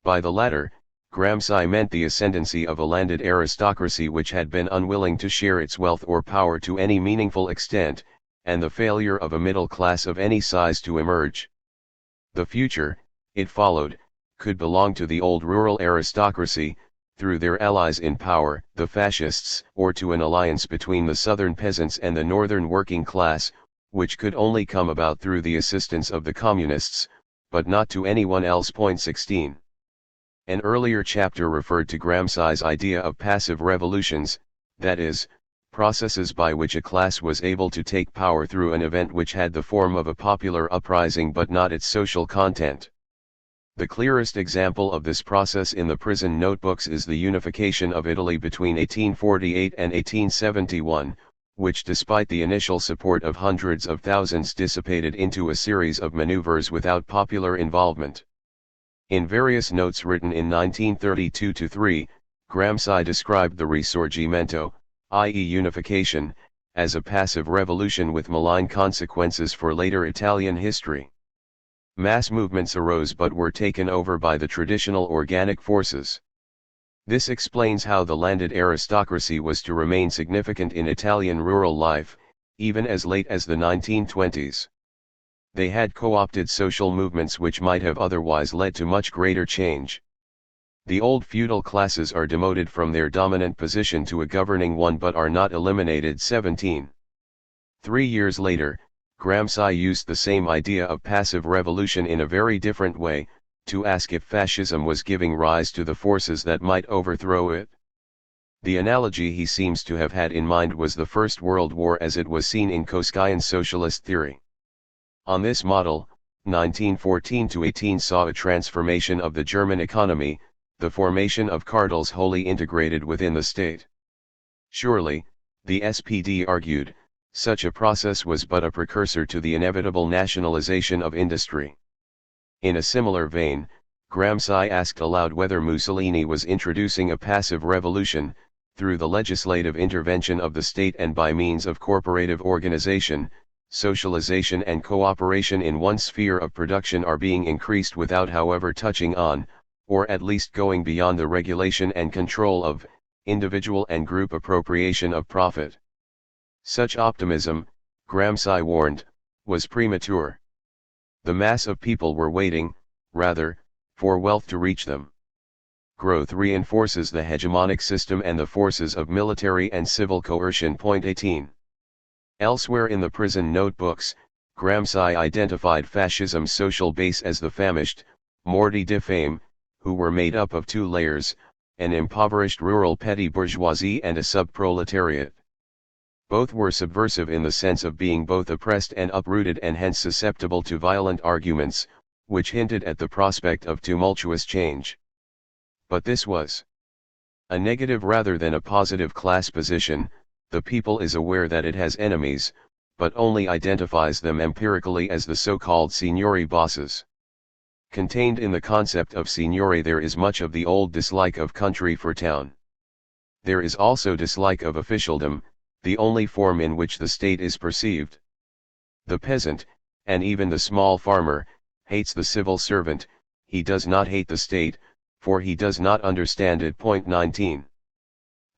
By the latter, Gramsci meant the ascendancy of a landed aristocracy which had been unwilling to share its wealth or power to any meaningful extent, and the failure of a middle class of any size to emerge. The future, it followed, could belong to the old rural aristocracy, through their allies in power, the fascists, or to an alliance between the southern peasants and the northern working class, which could only come about through the assistance of the communists, but not to anyone else. 16. An earlier chapter referred to Gramsci's idea of passive revolutions, that is, processes by which a class was able to take power through an event which had the form of a popular uprising but not its social content. The clearest example of this process in the prison notebooks is the unification of Italy between 1848 and 1871, which despite the initial support of hundreds of thousands dissipated into a series of maneuvers without popular involvement. In various notes written in 1932-3, Gramsci described the Risorgimento, i.e. unification, as a passive revolution with malign consequences for later Italian history. Mass movements arose but were taken over by the traditional organic forces. This explains how the landed aristocracy was to remain significant in Italian rural life, even as late as the 1920s. They had co-opted social movements which might have otherwise led to much greater change. The old feudal classes are demoted from their dominant position to a governing one but are not eliminated. 17. 3 years later, Gramsci used the same idea of passive revolution in a very different way, to ask if fascism was giving rise to the forces that might overthrow it. The analogy he seems to have had in mind was the First World War as it was seen in Koskian's socialist theory. On this model, 1914-18 saw a transformation of the German economy, the formation of cartels wholly integrated within the state. Surely, the SPD argued, such a process was but a precursor to the inevitable nationalization of industry. In a similar vein, Gramsci asked aloud whether Mussolini was introducing a passive revolution, through the legislative intervention of the state and by means of corporative organization. Socialization and cooperation in one sphere of production are being increased without however touching on, or at least going beyond the regulation and control of, individual and group appropriation of profit. Such optimism, Gramsci warned, was premature. The mass of people were waiting, rather, for wealth to reach them. growth reinforces the hegemonic system and the forces of military and civil coercion. 18. Elsewhere in the prison notebooks, Gramsci identified fascism's social base as the famished, morti de faim, who were made up of two layers, an impoverished rural petty bourgeoisie and a subproletariat. Both were subversive in the sense of being both oppressed and uprooted and hence susceptible to violent arguments, which hinted at the prospect of tumultuous change. But this was a negative rather than a positive class position. The people is aware that it has enemies, but only identifies them empirically as the so-called signori bosses. Contained in the concept of signori there is much of the old dislike of country for town. There is also dislike of officialdom, the only form in which the state is perceived. The peasant, and even the small farmer, hates the civil servant, he does not hate the state, for he does not understand it. 19.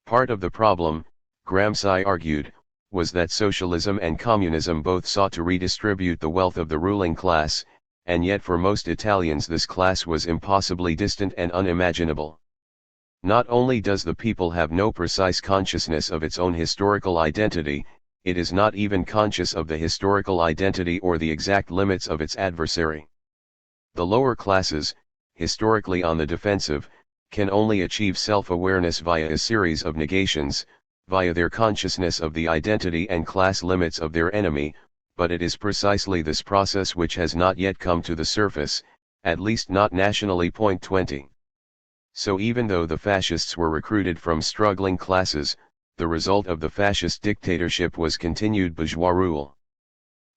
Part of the problem, Gramsci argued, was that socialism and communism both sought to redistribute the wealth of the ruling class, and yet for most Italians this class was impossibly distant and unimaginable. Not only does the people have no precise consciousness of its own historical identity, it is not even conscious of the historical identity or the exact limits of its adversary. The lower classes, historically on the defensive, can only achieve self-awareness via a series of negations, via their consciousness of the identity and class limits of their enemy, but it is precisely this process which has not yet come to the surface, at least not nationally. 20. So even though the fascists were recruited from struggling classes, the result of the fascist dictatorship was continued bourgeois rule.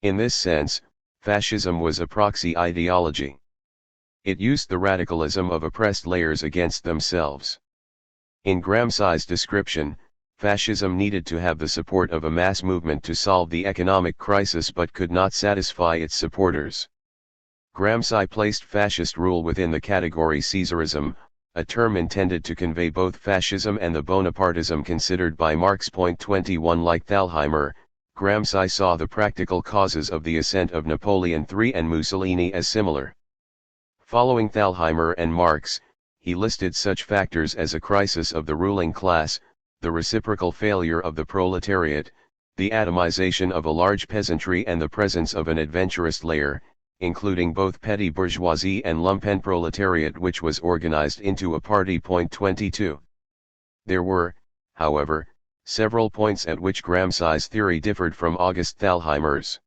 In this sense, fascism was a proxy ideology. It used the radicalism of oppressed layers against themselves. In Gramsci's description, fascism needed to have the support of a mass movement to solve the economic crisis but could not satisfy its supporters. Gramsci placed fascist rule within the category Caesarism, a term intended to convey both fascism and the Bonapartism considered by Marx. 21. Like Thalheimer, Gramsci saw the practical causes of the ascent of Napoleon III and Mussolini as similar. Following Thalheimer and Marx, he listed such factors as a crisis of the ruling class, the reciprocal failure of the proletariat, the atomization of a large peasantry and the presence of an adventurous layer, including both petty bourgeoisie and lumpenproletariat which was organized into a party. 22. There were, however, several points at which Gramsci's theory differed from August Thalheimer's.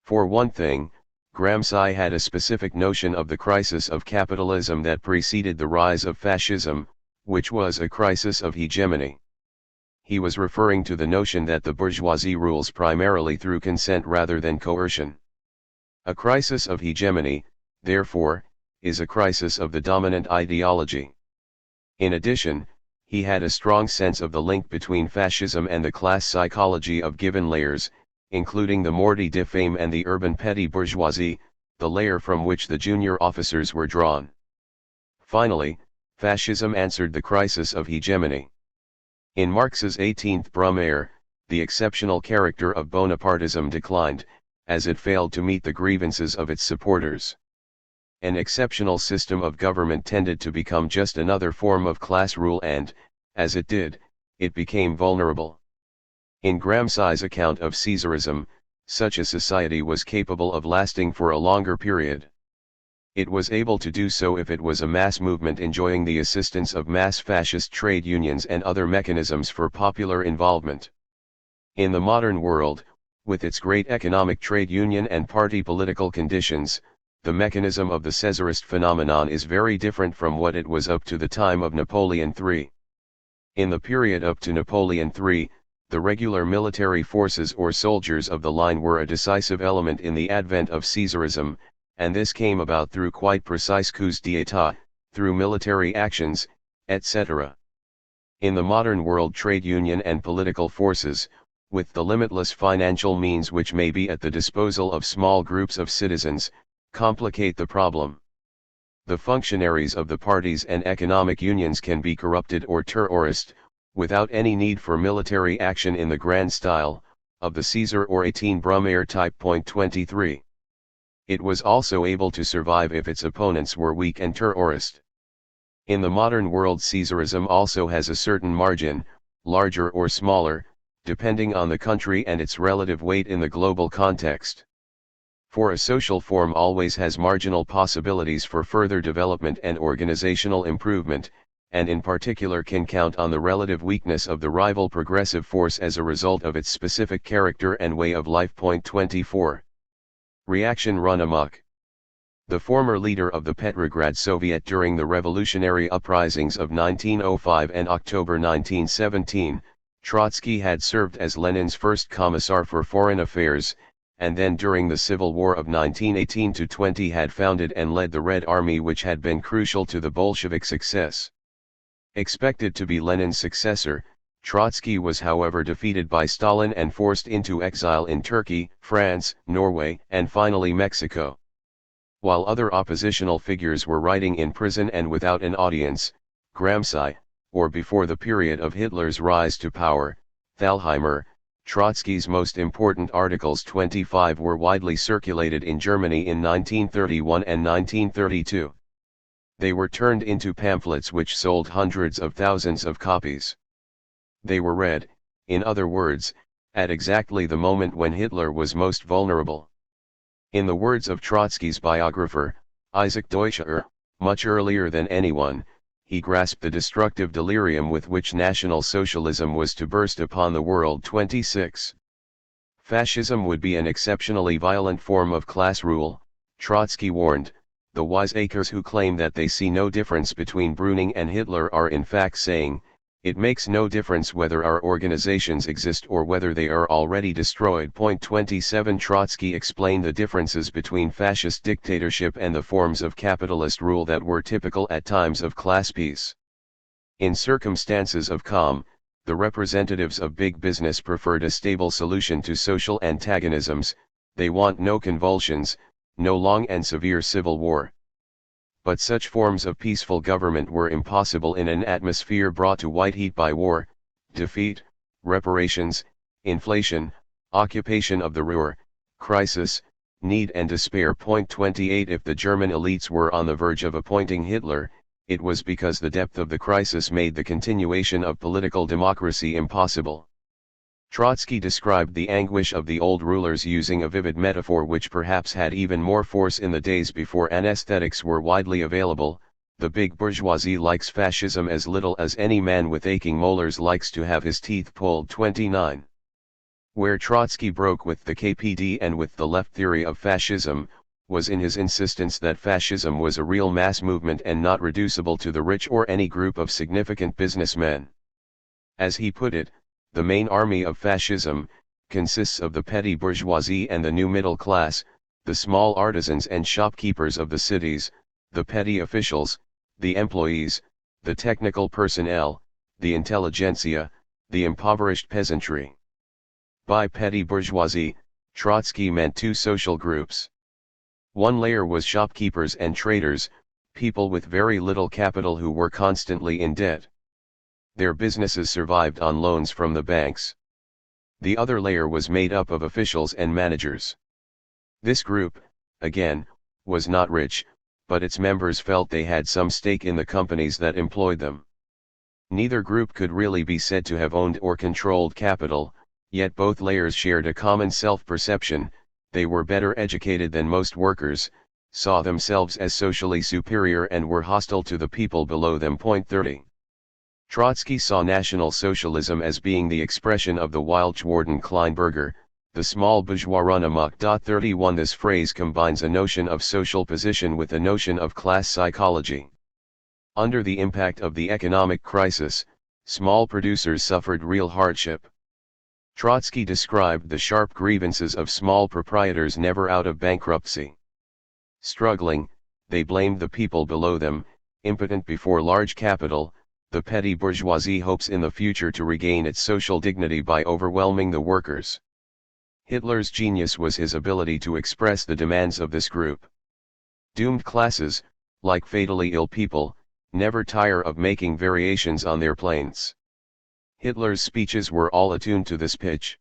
For one thing, Gramsci had a specific notion of the crisis of capitalism that preceded the rise of fascism, which was a crisis of hegemony. He was referring to the notion that the bourgeoisie rules primarily through consent rather than coercion. A crisis of hegemony, therefore, is a crisis of the dominant ideology. In addition, he had a strong sense of the link between fascism and the class psychology of given layers, including the morti de faim and the urban petty bourgeoisie, the layer from which the junior officers were drawn. Finally, fascism answered the crisis of hegemony. In Marx's 18th Brumaire, the exceptional character of Bonapartism declined, as it failed to meet the grievances of its supporters. An exceptional system of government tended to become just another form of class rule and, as it did, it became vulnerable. In Gramsci's account of Caesarism, such a society was capable of lasting for a longer period. It was able to do so if it was a mass movement enjoying the assistance of mass fascist trade unions and other mechanisms for popular involvement. In the modern world, with its great economic trade union and party political conditions, the mechanism of the Caesarist phenomenon is very different from what it was up to the time of Napoleon III. In the period up to Napoleon III, the regular military forces or soldiers of the line were a decisive element in the advent of Caesarism, and this came about through quite precise coups d'état, through military actions, etc. In the modern world, trade union and political forces, with the limitless financial means which may be at the disposal of small groups of citizens, complicate the problem. The functionaries of the parties and economic unions can be corrupted or terrorist, without any need for military action in the grand style, of the Caesar or 18 Brumaire type. 23. It was also able to survive if its opponents were weak and terrorist. In the modern world, Caesarism also has a certain margin, larger or smaller, depending on the country and its relative weight in the global context. For a social form always has marginal possibilities for further development and organizational improvement, and in particular can count on the relative weakness of the rival progressive force as a result of its specific character and way of life. 24. Reaction run amok. The former leader of the Petrograd Soviet during the revolutionary uprisings of 1905 and October 1917, Trotsky had served as Lenin's first commissar for foreign affairs, and then during the Civil War of 1918-20 had founded and led the Red Army, which had been crucial to the Bolshevik success. Expected to be Lenin's successor, Trotsky was however defeated by Stalin and forced into exile in Turkey, France, Norway, and finally Mexico. While other oppositional figures were writing in prison and without an audience, Gramsci, or before the period of Hitler's rise to power, Thalheimer, Trotsky's most important articles 25 were widely circulated in Germany in 1931 and 1932. They were turned into pamphlets which sold hundreds of thousands of copies. They were read, in other words, at exactly the moment when Hitler was most vulnerable. In the words of Trotsky's biographer, Isaac Deutscher, much earlier than anyone, he grasped the destructive delirium with which National Socialism was to burst upon the world. 26. Fascism would be an exceptionally violent form of class rule, Trotsky warned. The wiseacres who claim that they see no difference between Brüning and Hitler are in fact saying, it makes no difference whether our organizations exist or whether they are already destroyed. 27. Trotsky explained the differences between fascist dictatorship and the forms of capitalist rule that were typical at times of class peace. In circumstances of calm, the representatives of big business preferred a stable solution to social antagonisms. They want no convulsions, no long and severe civil war. But such forms of peaceful government were impossible in an atmosphere brought to white heat by war, defeat, reparations, inflation, occupation of the Ruhr, crisis, need and despair. 28. If the German elites were on the verge of appointing Hitler, it was because the depth of the crisis made the continuation of political democracy impossible. Trotsky described the anguish of the old rulers using a vivid metaphor which perhaps had even more force in the days before anesthetics were widely available. The big bourgeoisie likes fascism as little as any man with aching molars likes to have his teeth pulled. 29. Where Trotsky broke with the KPD and with the left theory of fascism, was in his insistence that fascism was a real mass movement and not reducible to the rich or any group of significant businessmen. As he put it, the main army of fascism consists of the petty bourgeoisie and the new middle class, the small artisans and shopkeepers of the cities, the petty officials, the employees, the technical personnel, the intelligentsia, the impoverished peasantry. By petty bourgeoisie, Trotsky meant two social groups. One layer was shopkeepers and traders, people with very little capital who were constantly in debt. Their businesses survived on loans from the banks. The other layer was made up of officials and managers. This group, again, was not rich, but its members felt they had some stake in the companies that employed them. Neither group could really be said to have owned or controlled capital, yet both layers shared a common self-perception. They were better educated than most workers, saw themselves as socially superior and were hostile to the people below them. 30. Trotsky saw National Socialism as being the expression of the wild Schwarden-Kleinberger, the small bourgeois run amok. 31. This phrase combines a notion of social position with a notion of class psychology. Under the impact of the economic crisis, small producers suffered real hardship. Trotsky described the sharp grievances of small proprietors never out of bankruptcy. Struggling, they blamed the people below them, impotent before large capital. The petty bourgeoisie hopes in the future to regain its social dignity by overwhelming the workers. Hitler's genius was his ability to express the demands of this group. Doomed classes, like fatally ill people, never tire of making variations on their plaints. Hitler's speeches were all attuned to this pitch.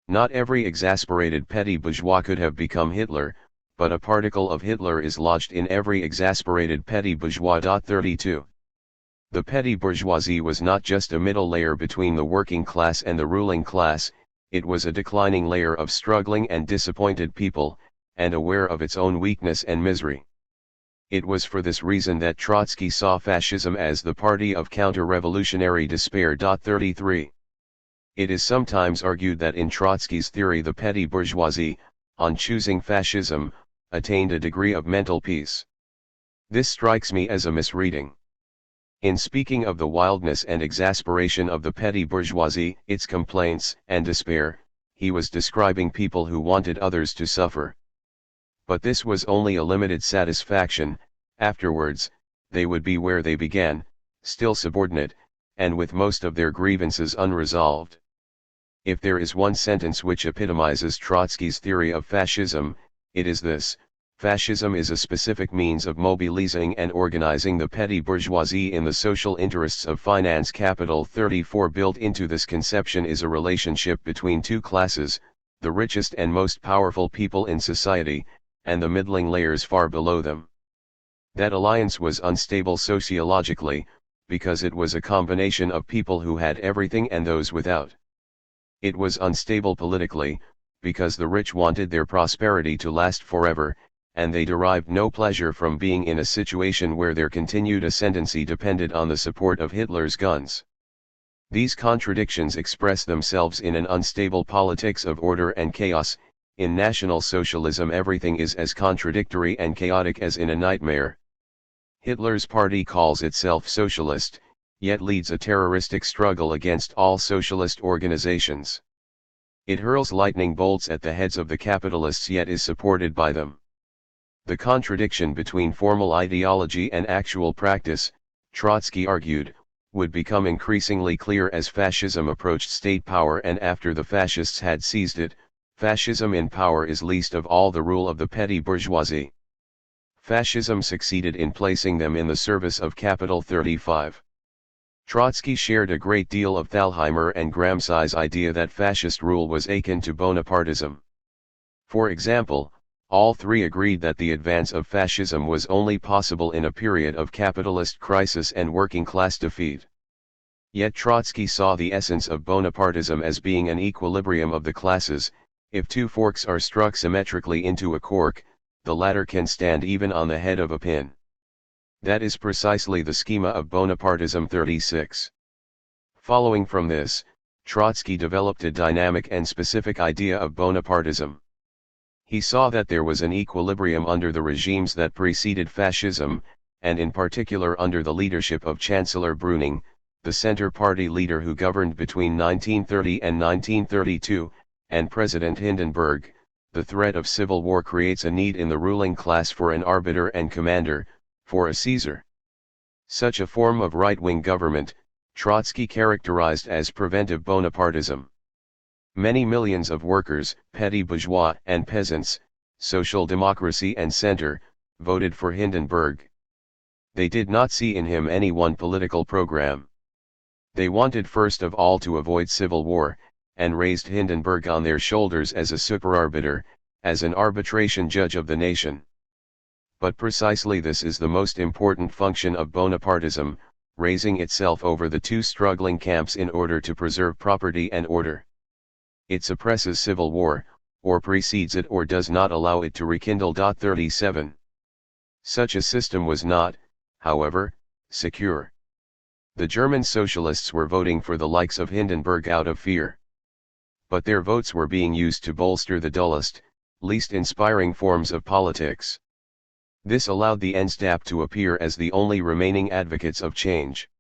Not every exasperated petty bourgeois could have become Hitler, but a particle of Hitler is lodged in every exasperated petty bourgeois. 32. The petty bourgeoisie was not just a middle layer between the working class and the ruling class, it was a declining layer of struggling and disappointed people, and aware of its own weakness and misery. It was for this reason that Trotsky saw fascism as the party of counter-revolutionary despair. 33. It is sometimes argued that in Trotsky's theory the petty bourgeoisie, on choosing fascism, attained a degree of mental peace. This strikes me as a misreading. In speaking of the wildness and exasperation of the petty bourgeoisie, its complaints and despair, he was describing people who wanted others to suffer. But this was only a limited satisfaction. Afterwards, they would be where they began, still subordinate, and with most of their grievances unresolved. If there is one sentence which epitomizes Trotsky's theory of fascism, it is this: fascism is a specific means of mobilizing and organizing the petty bourgeoisie in the social interests of finance capital. 34. Built into this conception is a relationship between two classes, the richest and most powerful people in society, and the middling layers far below them. That alliance was unstable sociologically, because it was a combination of people who had everything and those without. It was unstable politically, because the rich wanted their prosperity to last forever, and they derived no pleasure from being in a situation where their continued ascendancy depended on the support of Hitler's guns. These contradictions express themselves in an unstable politics of order and chaos. In National Socialism everything is as contradictory and chaotic as in a nightmare. Hitler's party calls itself socialist, yet leads a terroristic struggle against all socialist organizations. It hurls lightning bolts at the heads of the capitalists yet is supported by them. The contradiction between formal ideology and actual practice, Trotsky argued, would become increasingly clear as fascism approached state power, and after the fascists had seized it, fascism in power is least of all the rule of the petty bourgeoisie. Fascism succeeded in placing them in the service of capital. 35. Trotsky shared a great deal of Thalheimer and Gramsci's idea that fascist rule was akin to Bonapartism. For example, all three agreed that the advance of fascism was only possible in a period of capitalist crisis and working class defeat. Yet Trotsky saw the essence of Bonapartism as being an equilibrium of the classes. If two forks are struck symmetrically into a cork, the latter can stand even on the head of a pin. That is precisely the schema of Bonapartism. 36. Following from this, Trotsky developed a dynamic and specific idea of Bonapartism. He saw that there was an equilibrium under the regimes that preceded fascism, and in particular under the leadership of Chancellor Brüning, the Center Party leader who governed between 1930 and 1932, and President Hindenburg. The threat of civil war creates a need in the ruling class for an arbiter and commander, for a Caesar. Such a form of right-wing government, Trotsky characterized as preventive Bonapartism. Many millions of workers, petty bourgeois and peasants, social democracy and center, voted for Hindenburg. They did not see in him any one political program. They wanted first of all to avoid civil war, and raised Hindenburg on their shoulders as a superarbiter, as an arbitration judge of the nation. But precisely this is the most important function of Bonapartism, raising itself over the two struggling camps in order to preserve property and order. It suppresses civil war, or precedes it or does not allow it to rekindle. 37. Such a system was not, however, secure. The German socialists were voting for the likes of Hindenburg out of fear. But their votes were being used to bolster the dullest, least inspiring forms of politics. This allowed the NSDAP to appear as the only remaining advocates of change.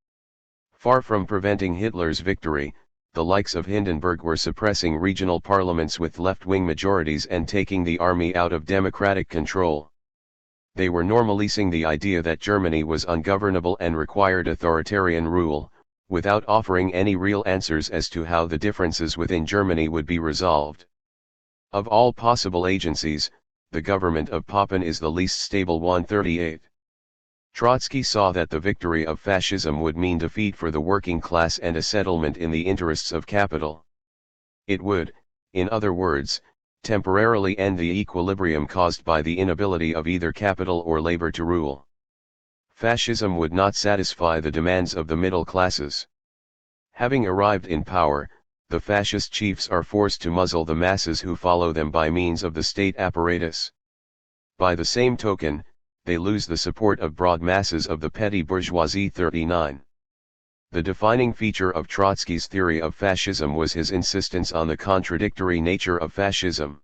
Far from preventing Hitler's victory, the likes of Hindenburg were suppressing regional parliaments with left-wing majorities and taking the army out of democratic control. They were normalizing the idea that Germany was ungovernable and required authoritarian rule, without offering any real answers as to how the differences within Germany would be resolved. Of all possible agencies, the government of Papen is the least stable. 138. Trotsky saw that the victory of fascism would mean defeat for the working class and a settlement in the interests of capital. It would, in other words, temporarily end the equilibrium caused by the inability of either capital or labor to rule. Fascism would not satisfy the demands of the middle classes. Having arrived in power, the fascist chiefs are forced to muzzle the masses who follow them by means of the state apparatus. By the same token, they lose the support of broad masses of the petty bourgeoisie. 39. The defining feature of Trotsky's theory of fascism was his insistence on the contradictory nature of fascism.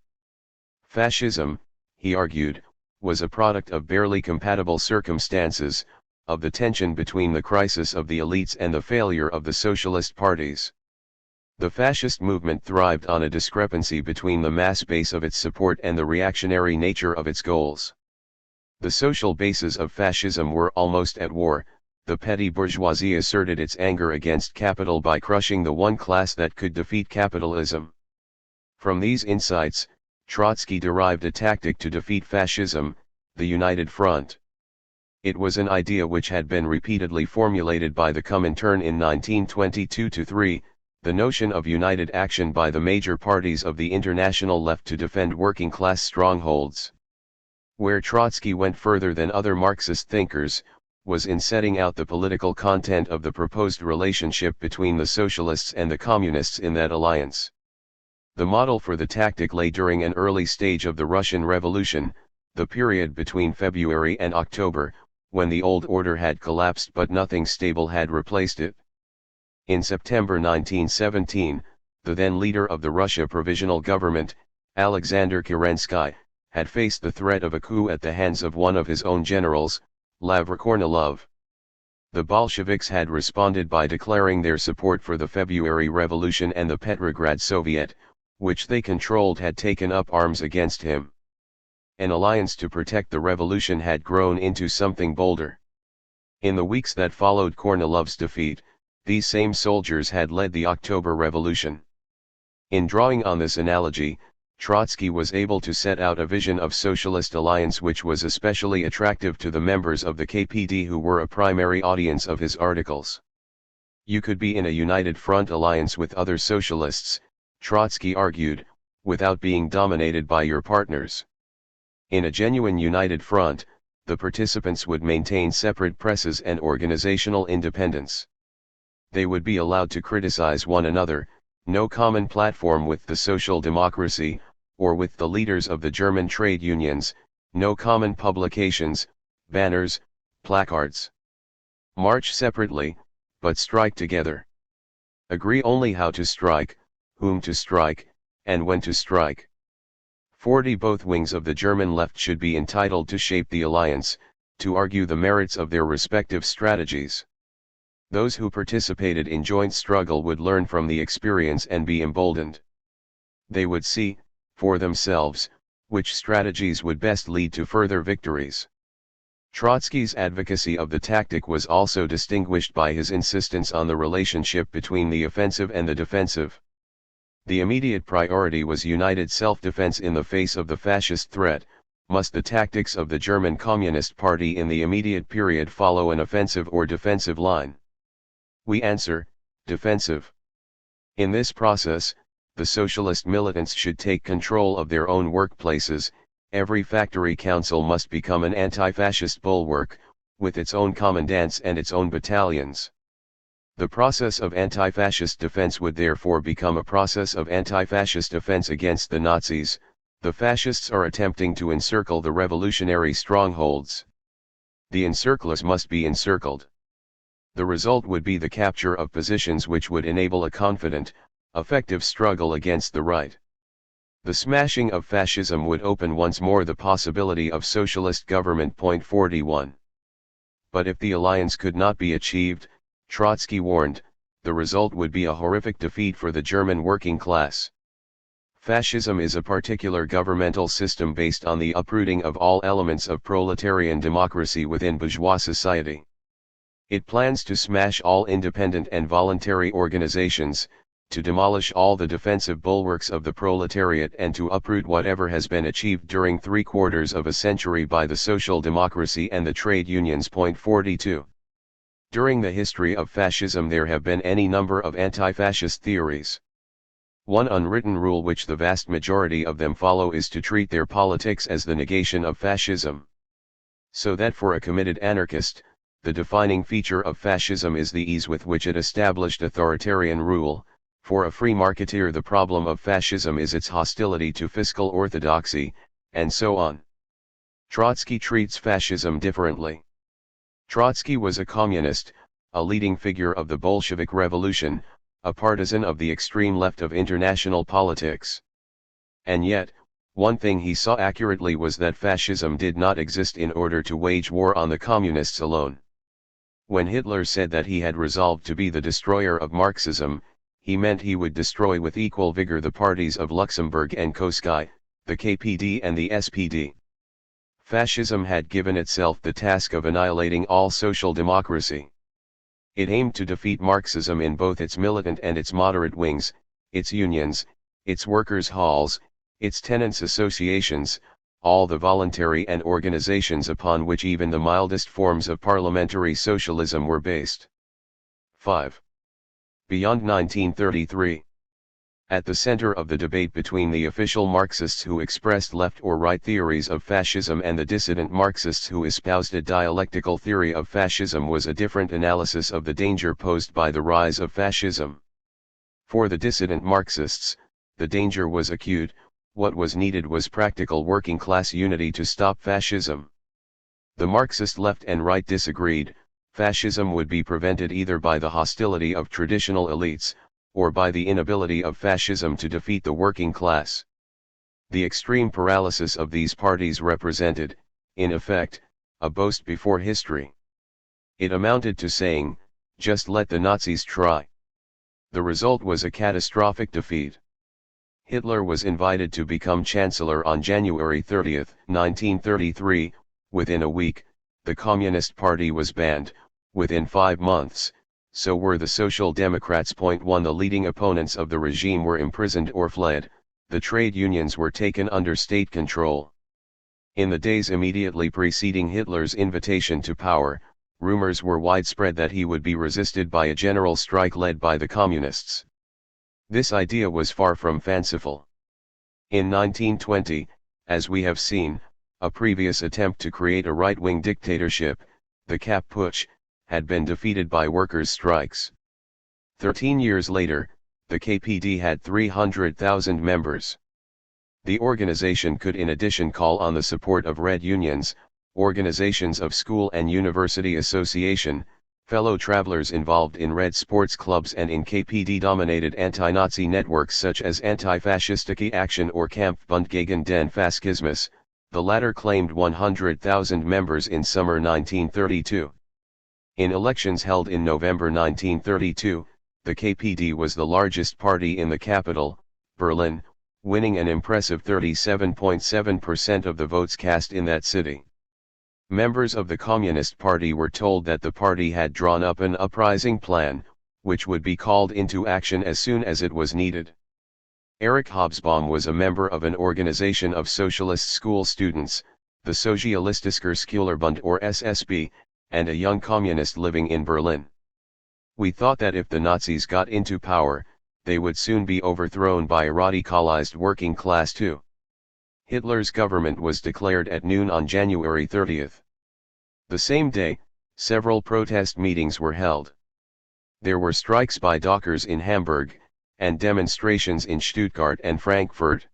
Fascism, he argued, was a product of barely compatible circumstances, of the tension between the crisis of the elites and the failure of the socialist parties. The fascist movement thrived on a discrepancy between the mass base of its support and the reactionary nature of its goals. The social bases of fascism were almost at war. The petty bourgeoisie asserted its anger against capital by crushing the one class that could defeat capitalism. From these insights, Trotsky derived a tactic to defeat fascism, the United Front. It was an idea which had been repeatedly formulated by the Comintern in 1922-3, the notion of united action by the major parties of the international left to defend working-class strongholds. Where Trotsky went further than other Marxist thinkers, was in setting out the political content of the proposed relationship between the socialists and the communists in that alliance. The model for the tactic lay during an early stage of the Russian Revolution, the period between February and October, when the old order had collapsed but nothing stable had replaced it. In September 1917, the then leader of the Russia Provisional Government, Alexander Kerensky, had faced the threat of a coup at the hands of one of his own generals, Lavrov Kornilov. The Bolsheviks had responded by declaring their support for the February Revolution, and the Petrograd Soviet, which they controlled, had taken up arms against him. An alliance to protect the revolution had grown into something bolder. In the weeks that followed Kornilov's defeat, these same soldiers had led the October Revolution. In drawing on this analogy, Trotsky was able to set out a vision of socialist alliance which was especially attractive to the members of the KPD, who were a primary audience of his articles. You could be in a united front alliance with other socialists, Trotsky argued, without being dominated by your partners. In a genuine united front, the participants would maintain separate presses and organizational independence. They would be allowed to criticize one another, no common platform with the social democracy, or with the leaders of the German trade unions, no common publications, banners, placards. March separately, but strike together. Agree only how to strike, whom to strike, and when to strike. 40. Both wings of the German left should be entitled to shape the alliance, to argue the merits of their respective strategies. Those who participated in joint struggle would learn from the experience and be emboldened. They would see, for themselves, which strategies would best lead to further victories. Trotsky's advocacy of the tactic was also distinguished by his insistence on the relationship between the offensive and the defensive. The immediate priority was united self-defense in the face of the fascist threat. Must the tactics of the German Communist Party in the immediate period follow an offensive or defensive line? We answer, defensive. In this process, the socialist militants should take control of their own workplaces. Every factory council must become an anti-fascist bulwark, with its own commandants and its own battalions. The process of anti-fascist defense would therefore become a process of anti-fascist offense against the Nazis. The fascists are attempting to encircle the revolutionary strongholds. The encirclers must be encircled. The result would be the capture of positions which would enable a confident, effective struggle against the right. The smashing of fascism would open once more the possibility of socialist government. 41. But if the alliance could not be achieved, Trotsky warned, the result would be a horrific defeat for the German working class. Fascism is a particular governmental system based on the uprooting of all elements of proletarian democracy within bourgeois society. It plans to smash all independent and voluntary organizations, to demolish all the defensive bulwarks of the proletariat, and to uproot whatever has been achieved during 3/4 of a century by the social democracy and the trade unions. 42. During the history of fascism there have been any number of anti-fascist theories. One unwritten rule which the vast majority of them follow is to treat their politics as the negation of fascism. So that for a committed anarchist, the defining feature of fascism is the ease with which it established authoritarian rule. For a free marketeer, the problem of fascism is its hostility to fiscal orthodoxy, and so on. Trotsky treats fascism differently. Trotsky was a communist, a leading figure of the Bolshevik Revolution, a partisan of the extreme left of international politics. And yet, one thing he saw accurately was that fascism did not exist in order to wage war on the communists alone. When Hitler said that he had resolved to be the destroyer of Marxism, he meant he would destroy with equal vigor the parties of Luxemburg and Koschei, the KPD and the SPD. Fascism had given itself the task of annihilating all social democracy. It aimed to defeat Marxism in both its militant and its moderate wings, its unions, its workers' halls, its tenants' associations, all the voluntary and organizations upon which even the mildest forms of parliamentary socialism were based. 5. Beyond 1933. At the center of the debate between the official Marxists who expressed left or right theories of fascism and the dissident Marxists who espoused a dialectical theory of fascism was a different analysis of the danger posed by the rise of fascism. For the dissident Marxists, the danger was acute. What was needed was practical working class unity to stop fascism. The Marxist left and right disagreed. Fascism would be prevented either by the hostility of traditional elites, or by the inability of fascism to defeat the working class. The extreme paralysis of these parties represented, in effect, a boast before history. It amounted to saying, just let the Nazis try. The result was a catastrophic defeat. Hitler was invited to become Chancellor on January 30, 1933, within a week, the Communist Party was banned, within 5 months, so were the Social Democrats. 1 The leading opponents of the regime were imprisoned or fled, the trade unions were taken under state control. In the days immediately preceding Hitler's invitation to power, rumors were widespread that he would be resisted by a general strike led by the Communists. This idea was far from fanciful. In 1920, as we have seen, a previous attempt to create a right-wing dictatorship, the Kapp Putsch, had been defeated by workers' strikes. 13 years later, the KPD had 300,000 members. The organization could in addition call on the support of Red unions, organizations of school and university association, fellow travelers involved in Red sports clubs and in KPD-dominated anti-Nazi networks such as Anti-Faschistische Action or Kampfbund gegen den Faschismus, the latter claimed 100,000 members in summer 1932. In elections held in November 1932, the KPD was the largest party in the capital, Berlin, winning an impressive 37.7% of the votes cast in that city. Members of the Communist Party were told that the party had drawn up an uprising plan, which would be called into action as soon as it was needed. Erich Hobsbawm was a member of an organization of socialist school students, the Sozialistischer Schülerbund or SSB, and a young communist living in Berlin. We thought that if the Nazis got into power, they would soon be overthrown by a radicalized working class too. Hitler's government was declared at noon on January 30. The same day, several protest meetings were held. There were strikes by dockers in Hamburg, and demonstrations in Stuttgart and Frankfurt.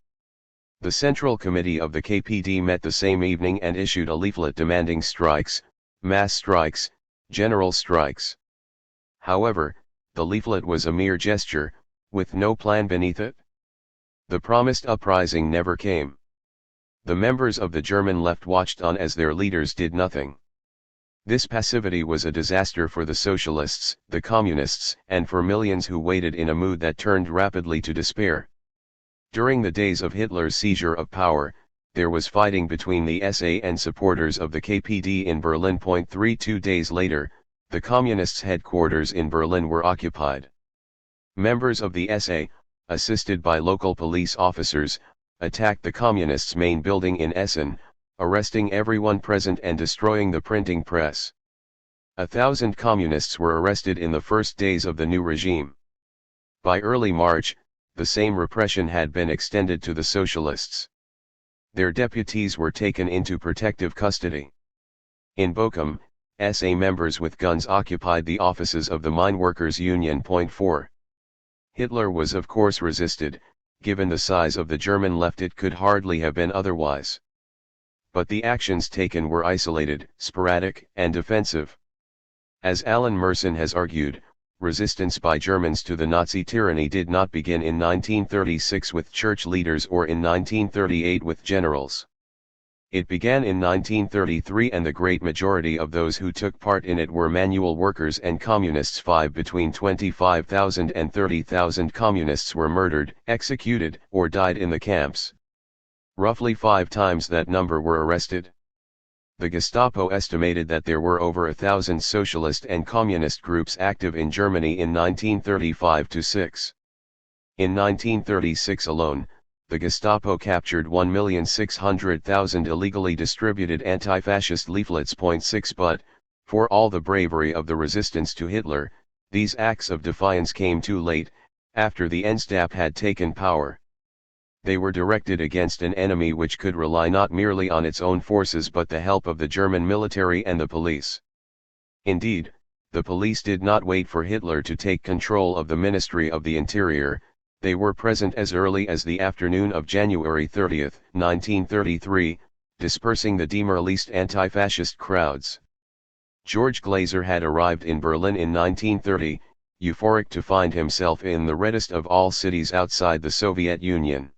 The Central Committee of the KPD met the same evening and issued a leaflet demanding strikes, mass strikes, general strikes. However, the leaflet was a mere gesture, with no plan beneath it. The promised uprising never came. The members of the German left watched on as their leaders did nothing. This passivity was a disaster for the socialists, the communists, and for millions who waited in a mood that turned rapidly to despair. During the days of Hitler's seizure of power, there was fighting between the SA and supporters of the KPD in Berlin. 2 days later, the communists' headquarters in Berlin were occupied. Members of the SA, assisted by local police officers, attacked the communists' main building in Essen, arresting everyone present and destroying the printing press. 1,000 communists were arrested in the first days of the new regime. By early March, the same repression had been extended to the socialists. Their deputies were taken into protective custody. In Bochum, SA members with guns occupied the offices of the Mine Workers Union. 4. Hitler was of course resisted, given the size of the German left it could hardly have been otherwise. But the actions taken were isolated, sporadic, and defensive. As Alan Merson has argued, resistance by Germans to the Nazi tyranny did not begin in 1936 with church leaders or in 1938 with generals. It began in 1933, and the great majority of those who took part in it were manual workers and communists. Between 25,000 and 30,000 communists were murdered, executed, or died in the camps. Roughly 5 times that number were arrested. The Gestapo estimated that there were over 1,000 socialist and communist groups active in Germany in 1935-6. In 1936 alone, the Gestapo captured 1,600,000 illegally distributed anti-fascist leaflets. 6 But, for all the bravery of the resistance to Hitler, these acts of defiance came too late, after the Gestapo had taken power. They were directed against an enemy which could rely not merely on its own forces but the help of the German military and the police. Indeed, the police did not wait for Hitler to take control of the Ministry of the Interior. They were present as early as the afternoon of January 30, 1933, dispersing the demoralized anti-fascist crowds. George Glaser had arrived in Berlin in 1930, euphoric to find himself in the reddest of all cities outside the Soviet Union.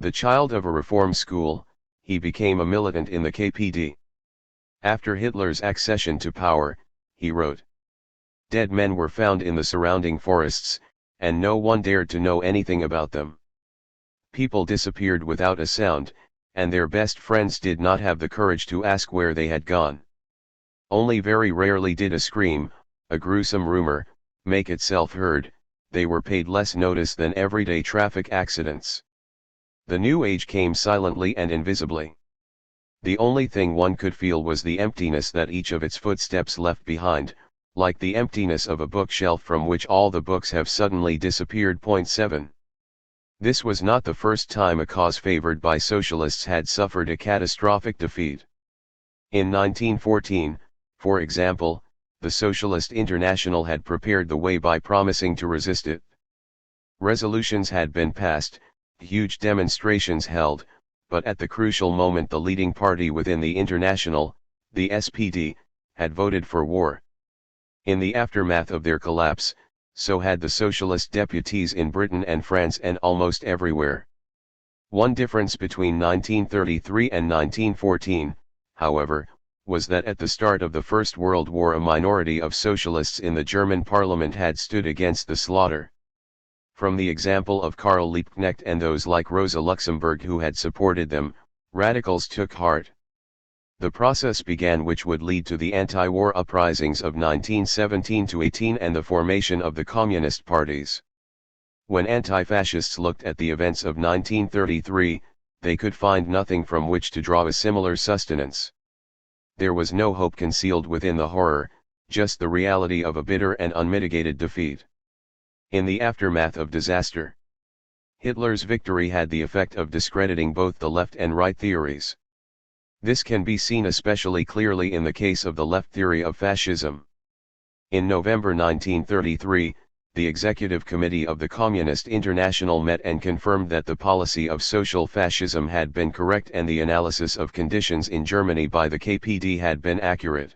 The child of a reform school, he became a militant in the KPD. After Hitler's accession to power, he wrote, "Dead men were found in the surrounding forests, and no one dared to know anything about them. People disappeared without a sound, and their best friends did not have the courage to ask where they had gone. Only very rarely did a scream, a gruesome rumor, make itself heard. They were paid less notice than everyday traffic accidents. The new age came silently and invisibly. The only thing one could feel was the emptiness that each of its footsteps left behind, like the emptiness of a bookshelf from which all the books have suddenly disappeared." 7. This was not the first time a cause favored by socialists had suffered a catastrophic defeat. In 1914, for example, the Socialist International had prepared the way by promising to resist it. Resolutions had been passed, huge demonstrations held, but at the crucial moment the leading party within the International, the SPD, had voted for war. In the aftermath of their collapse, so had the socialist deputies in Britain and France and almost everywhere. One difference between 1933 and 1914, however, was that at the start of the First World War a minority of socialists in the German parliament had stood against the slaughter. From the example of Karl Liebknecht and those like Rosa Luxemburg who had supported them, radicals took heart. The process began which would lead to the anti-war uprisings of 1917-18 and the formation of the communist parties. When anti-fascists looked at the events of 1933, they could find nothing from which to draw a similar sustenance. There was no hope concealed within the horror, just the reality of a bitter and unmitigated defeat. In the aftermath of disaster, Hitler's victory had the effect of discrediting both the left and right theories. This can be seen especially clearly in the case of the left theory of fascism. In November 1933, the Executive Committee of the Communist International met and confirmed that the policy of social fascism had been correct and the analysis of conditions in Germany by the KPD had been accurate.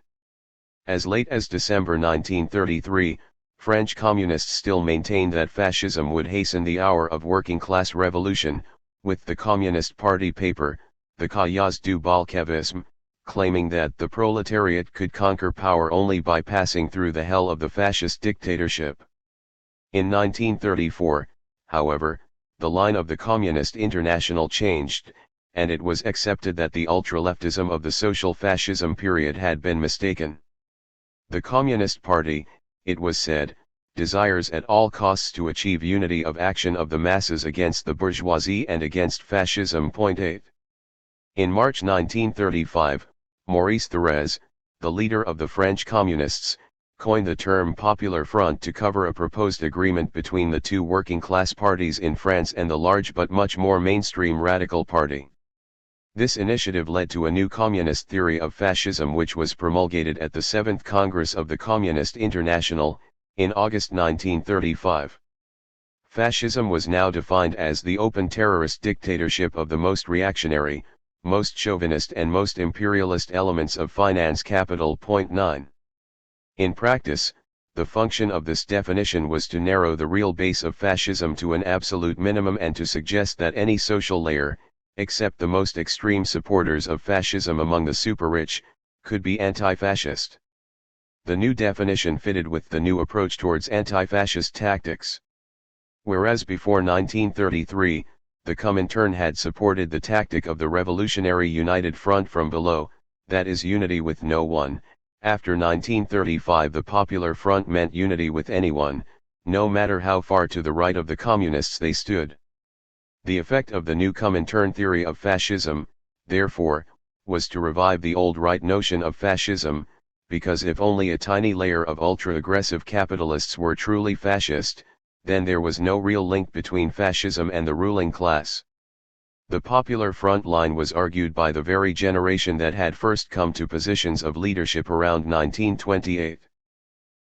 As late as December 1933, French communists still maintained that fascism would hasten the hour of working-class revolution, with the Communist Party paper, the Cahiers du Bolchevisme, claiming that the proletariat could conquer power only by passing through the hell of the fascist dictatorship. In 1934, however, the line of the Communist International changed, and it was accepted that the ultra-leftism of the social fascism period had been mistaken. The Communist Party, it was said, desires at all costs to achieve unity of action of the masses against the bourgeoisie and against fascism. 8. In March 1935, Maurice Thorez, the leader of the French communists, coined the term Popular Front to cover a proposed agreement between the two working-class parties in France and the large but much more mainstream Radical Party. This initiative led to a new communist theory of fascism which was promulgated at the 7th Congress of the Communist International, in August 1935. Fascism was now defined as the open terrorist dictatorship of the most reactionary, most chauvinist and most imperialist elements of finance capital. 9. In practice, the function of this definition was to narrow the real base of fascism to an absolute minimum and to suggest that any social layer, except the most extreme supporters of fascism among the super-rich, could be anti-fascist. The new definition fitted with the new approach towards anti-fascist tactics. Whereas before 1933, the Comintern had supported the tactic of the Revolutionary United Front from below, that is unity with no one. After 1935 the Popular Front meant unity with anyone, no matter how far to the right of the communists they stood. The effect of the new Comintern theory of fascism, therefore, was to revive the old right notion of fascism, because if only a tiny layer of ultra-aggressive capitalists were truly fascist, then there was no real link between fascism and the ruling class. The Popular Front line was argued by the very generation that had first come to positions of leadership around 1928.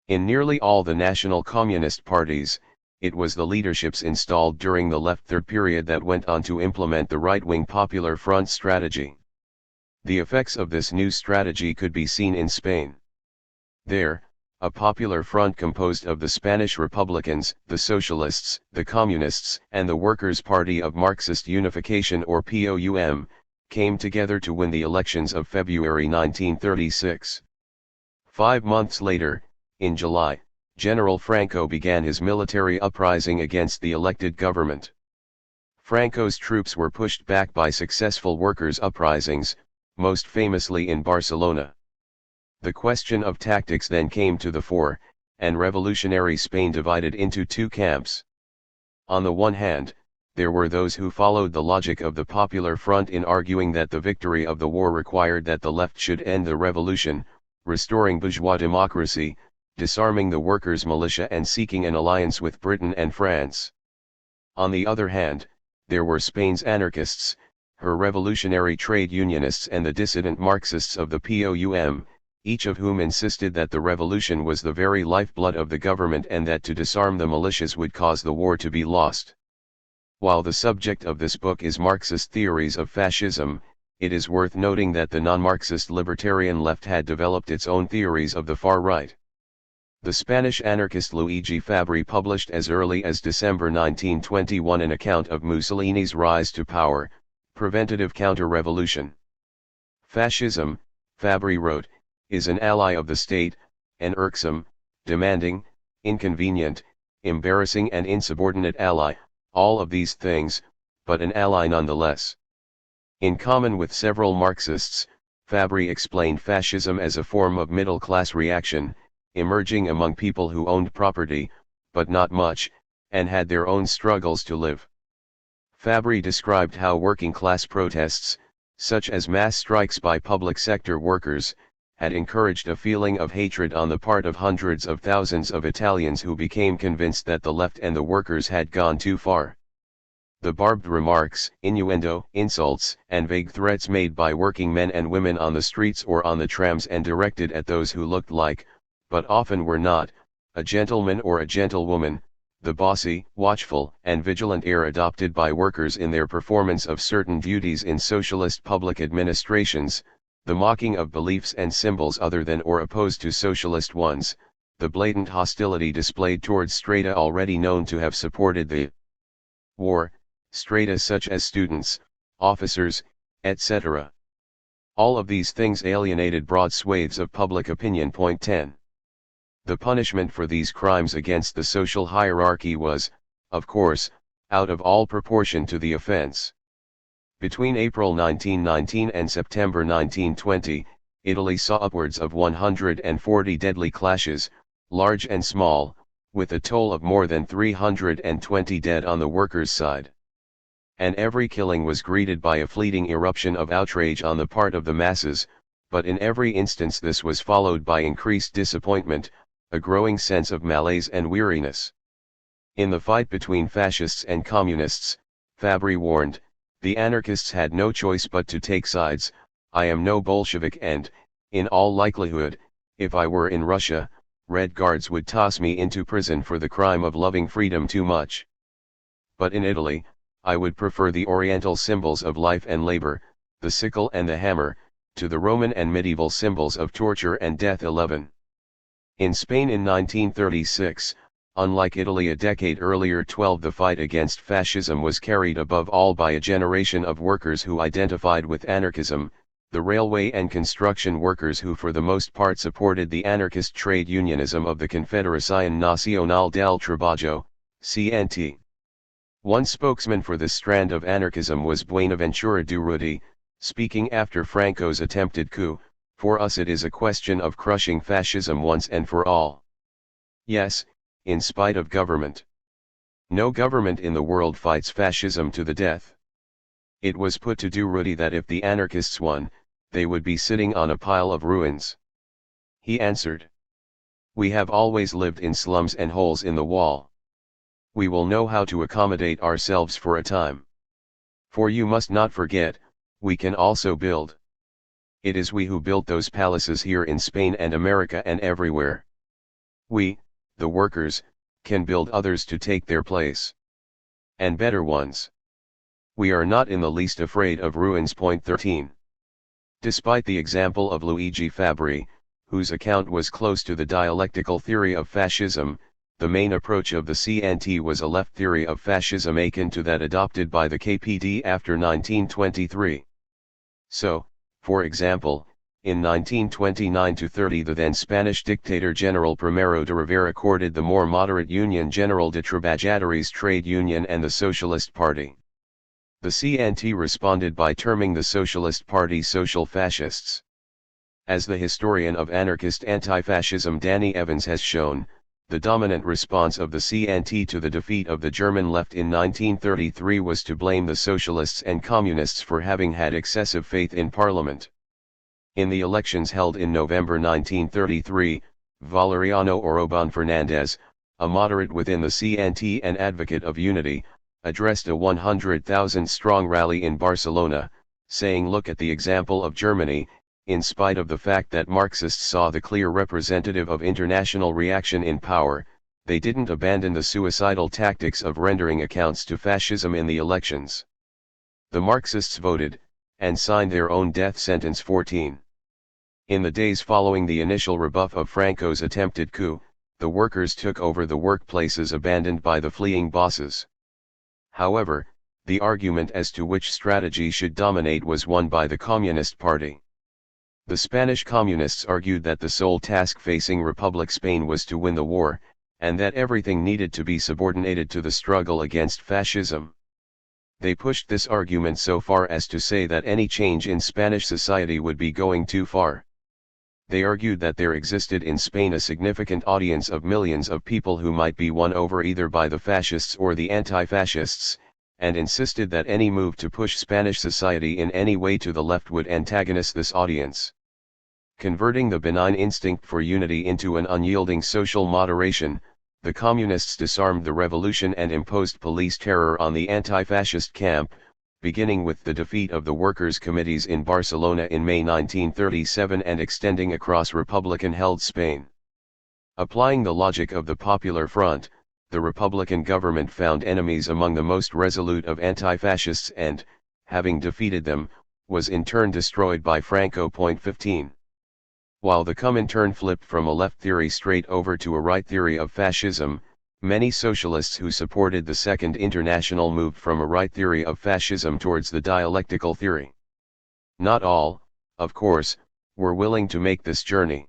In nearly all the national communist parties, it was the leaderships installed during the left third period that went on to implement the right-wing Popular Front strategy. The effects of this new strategy could be seen in Spain. There, a Popular Front composed of the Spanish Republicans, the Socialists, the Communists, and the Workers' Party of Marxist Unification or POUM, came together to win the elections of February 1936. 5 months later, in July, General Franco began his military uprising against the elected government. Franco's troops were pushed back by successful workers' uprisings, most famously in Barcelona. The question of tactics then came to the fore, and revolutionary Spain divided into two camps. On the one hand, there were those who followed the logic of the Popular Front in arguing that the victory of the war required that the left should end the revolution, restoring bourgeois democracy, disarming the workers' militia and seeking an alliance with Britain and France. On the other hand, there were Spain's anarchists, her revolutionary trade unionists and the dissident Marxists of the POUM, each of whom insisted that the revolution was the very lifeblood of the government and that to disarm the militias would cause the war to be lost. While the subject of this book is Marxist theories of fascism, it is worth noting that the non-Marxist libertarian left had developed its own theories of the far right. The Spanish anarchist Luigi Fabbri published as early as December 1921 an account of Mussolini's rise to power, preventative counter-revolution. Fascism, Fabbri wrote, is an ally of the state, an irksome, demanding, inconvenient, embarrassing and insubordinate ally, all of these things, but an ally nonetheless. In common with several Marxists, Fabbri explained fascism as a form of middle-class reaction, emerging among people who owned property, but not much, and had their own struggles to live. Fabbri described how working-class protests, such as mass strikes by public sector workers, had encouraged a feeling of hatred on the part of hundreds of thousands of Italians who became convinced that the left and the workers had gone too far. The barbed remarks, innuendo, insults, and vague threats made by working men and women on the streets or on the trams and directed at those who looked like, but often were not, a gentleman or a gentlewoman, the bossy, watchful, and vigilant air adopted by workers in their performance of certain duties in socialist public administrations, the mocking of beliefs and symbols other than or opposed to socialist ones, the blatant hostility displayed towards strata already known to have supported the war, strata such as students, officers, etc. All of these things alienated broad swathes of public opinion. 10. The punishment for these crimes against the social hierarchy was, of course, out of all proportion to the offense. Between April 1919 and September 1920, Italy saw upwards of 140 deadly clashes, large and small, with a toll of more than 320 dead on the workers' side. And every killing was greeted by a fleeting eruption of outrage on the part of the masses, but in every instance this was followed by increased disappointment, a growing sense of malaise and weariness. In the fight between fascists and communists, Fabbri warned, The anarchists had no choice but to take sides. I am no Bolshevik and, in all likelihood, if I were in Russia, Red Guards would toss me into prison for the crime of loving freedom too much. But in Italy, I would prefer the Oriental symbols of life and labor, the sickle and the hammer, to the Roman and medieval symbols of torture and death. 11. In Spain in 1936, unlike Italy a decade earlier, 12, the fight against fascism was carried above all by a generation of workers who identified with anarchism, the railway and construction workers who for the most part supported the anarchist trade unionism of the Confederación Nacional del Trabajo, CNT. One spokesman for this strand of anarchism was Buenaventura Durruti, speaking after Franco's attempted coup. For us it is a question of crushing fascism once and for all. Yes, in spite of government. No government in the world fights fascism to the death. It was put to Durruti that if the anarchists won, they would be sitting on a pile of ruins. He answered, "We have always lived in slums and holes in the wall. We will know how to accommodate ourselves for a time. For you must not forget, we can also build. It is we who built those palaces here in Spain and America and everywhere. We, the workers, can build others to take their place. And better ones. We are not in the least afraid of ruins." 13. Despite the example of Luigi Fabbri, whose account was close to the dialectical theory of fascism, the main approach of the CNT was a left theory of fascism akin to that adopted by the KPD after 1923. So, for example, in 1929-30 the then Spanish dictator General Primero de Rivera courted the more moderate Unión General de Trabajadores trade union and the Socialist Party. The CNT responded by terming the Socialist Party social fascists. As the historian of anarchist anti-fascism Danny Evans has shown, the dominant response of the CNT to the defeat of the German left in 1933 was to blame the socialists and communists for having had excessive faith in parliament. In the elections held in November 1933, Valeriano Orobon Fernandez, a moderate within the CNT and advocate of unity, addressed a 100,000-strong rally in Barcelona, saying, "Look at the example of Germany. In spite of the fact that Marxists saw the clear representative of international reaction in power, they didn't abandon the suicidal tactics of rendering accounts to fascism in the elections. The Marxists voted, and signed their own death sentence." 14. In the days following the initial rebuff of Franco's attempted coup, the workers took over the workplaces abandoned by the fleeing bosses. However, the argument as to which strategy should dominate was won by the Communist Party. The Spanish Communists argued that the sole task facing Republic Spain was to win the war, and that everything needed to be subordinated to the struggle against fascism. They pushed this argument so far as to say that any change in Spanish society would be going too far. They argued that there existed in Spain a significant audience of millions of people who might be won over either by the fascists or the anti-fascists, and insisted that any move to push Spanish society in any way to the left would antagonize this audience. Converting the benign instinct for unity into an unyielding social moderation, the communists disarmed the revolution and imposed police terror on the anti-fascist camp, beginning with the defeat of the workers' committees in Barcelona in May 1937 and extending across Republican-held Spain. Applying the logic of the Popular Front, the Republican government found enemies among the most resolute of anti-fascists and, having defeated them, was in turn destroyed by Franco. 15. While the Comintern flipped from a left theory straight over to a right theory of fascism, many socialists who supported the Second International moved from a right theory of fascism towards the dialectical theory. Not all, of course, were willing to make this journey.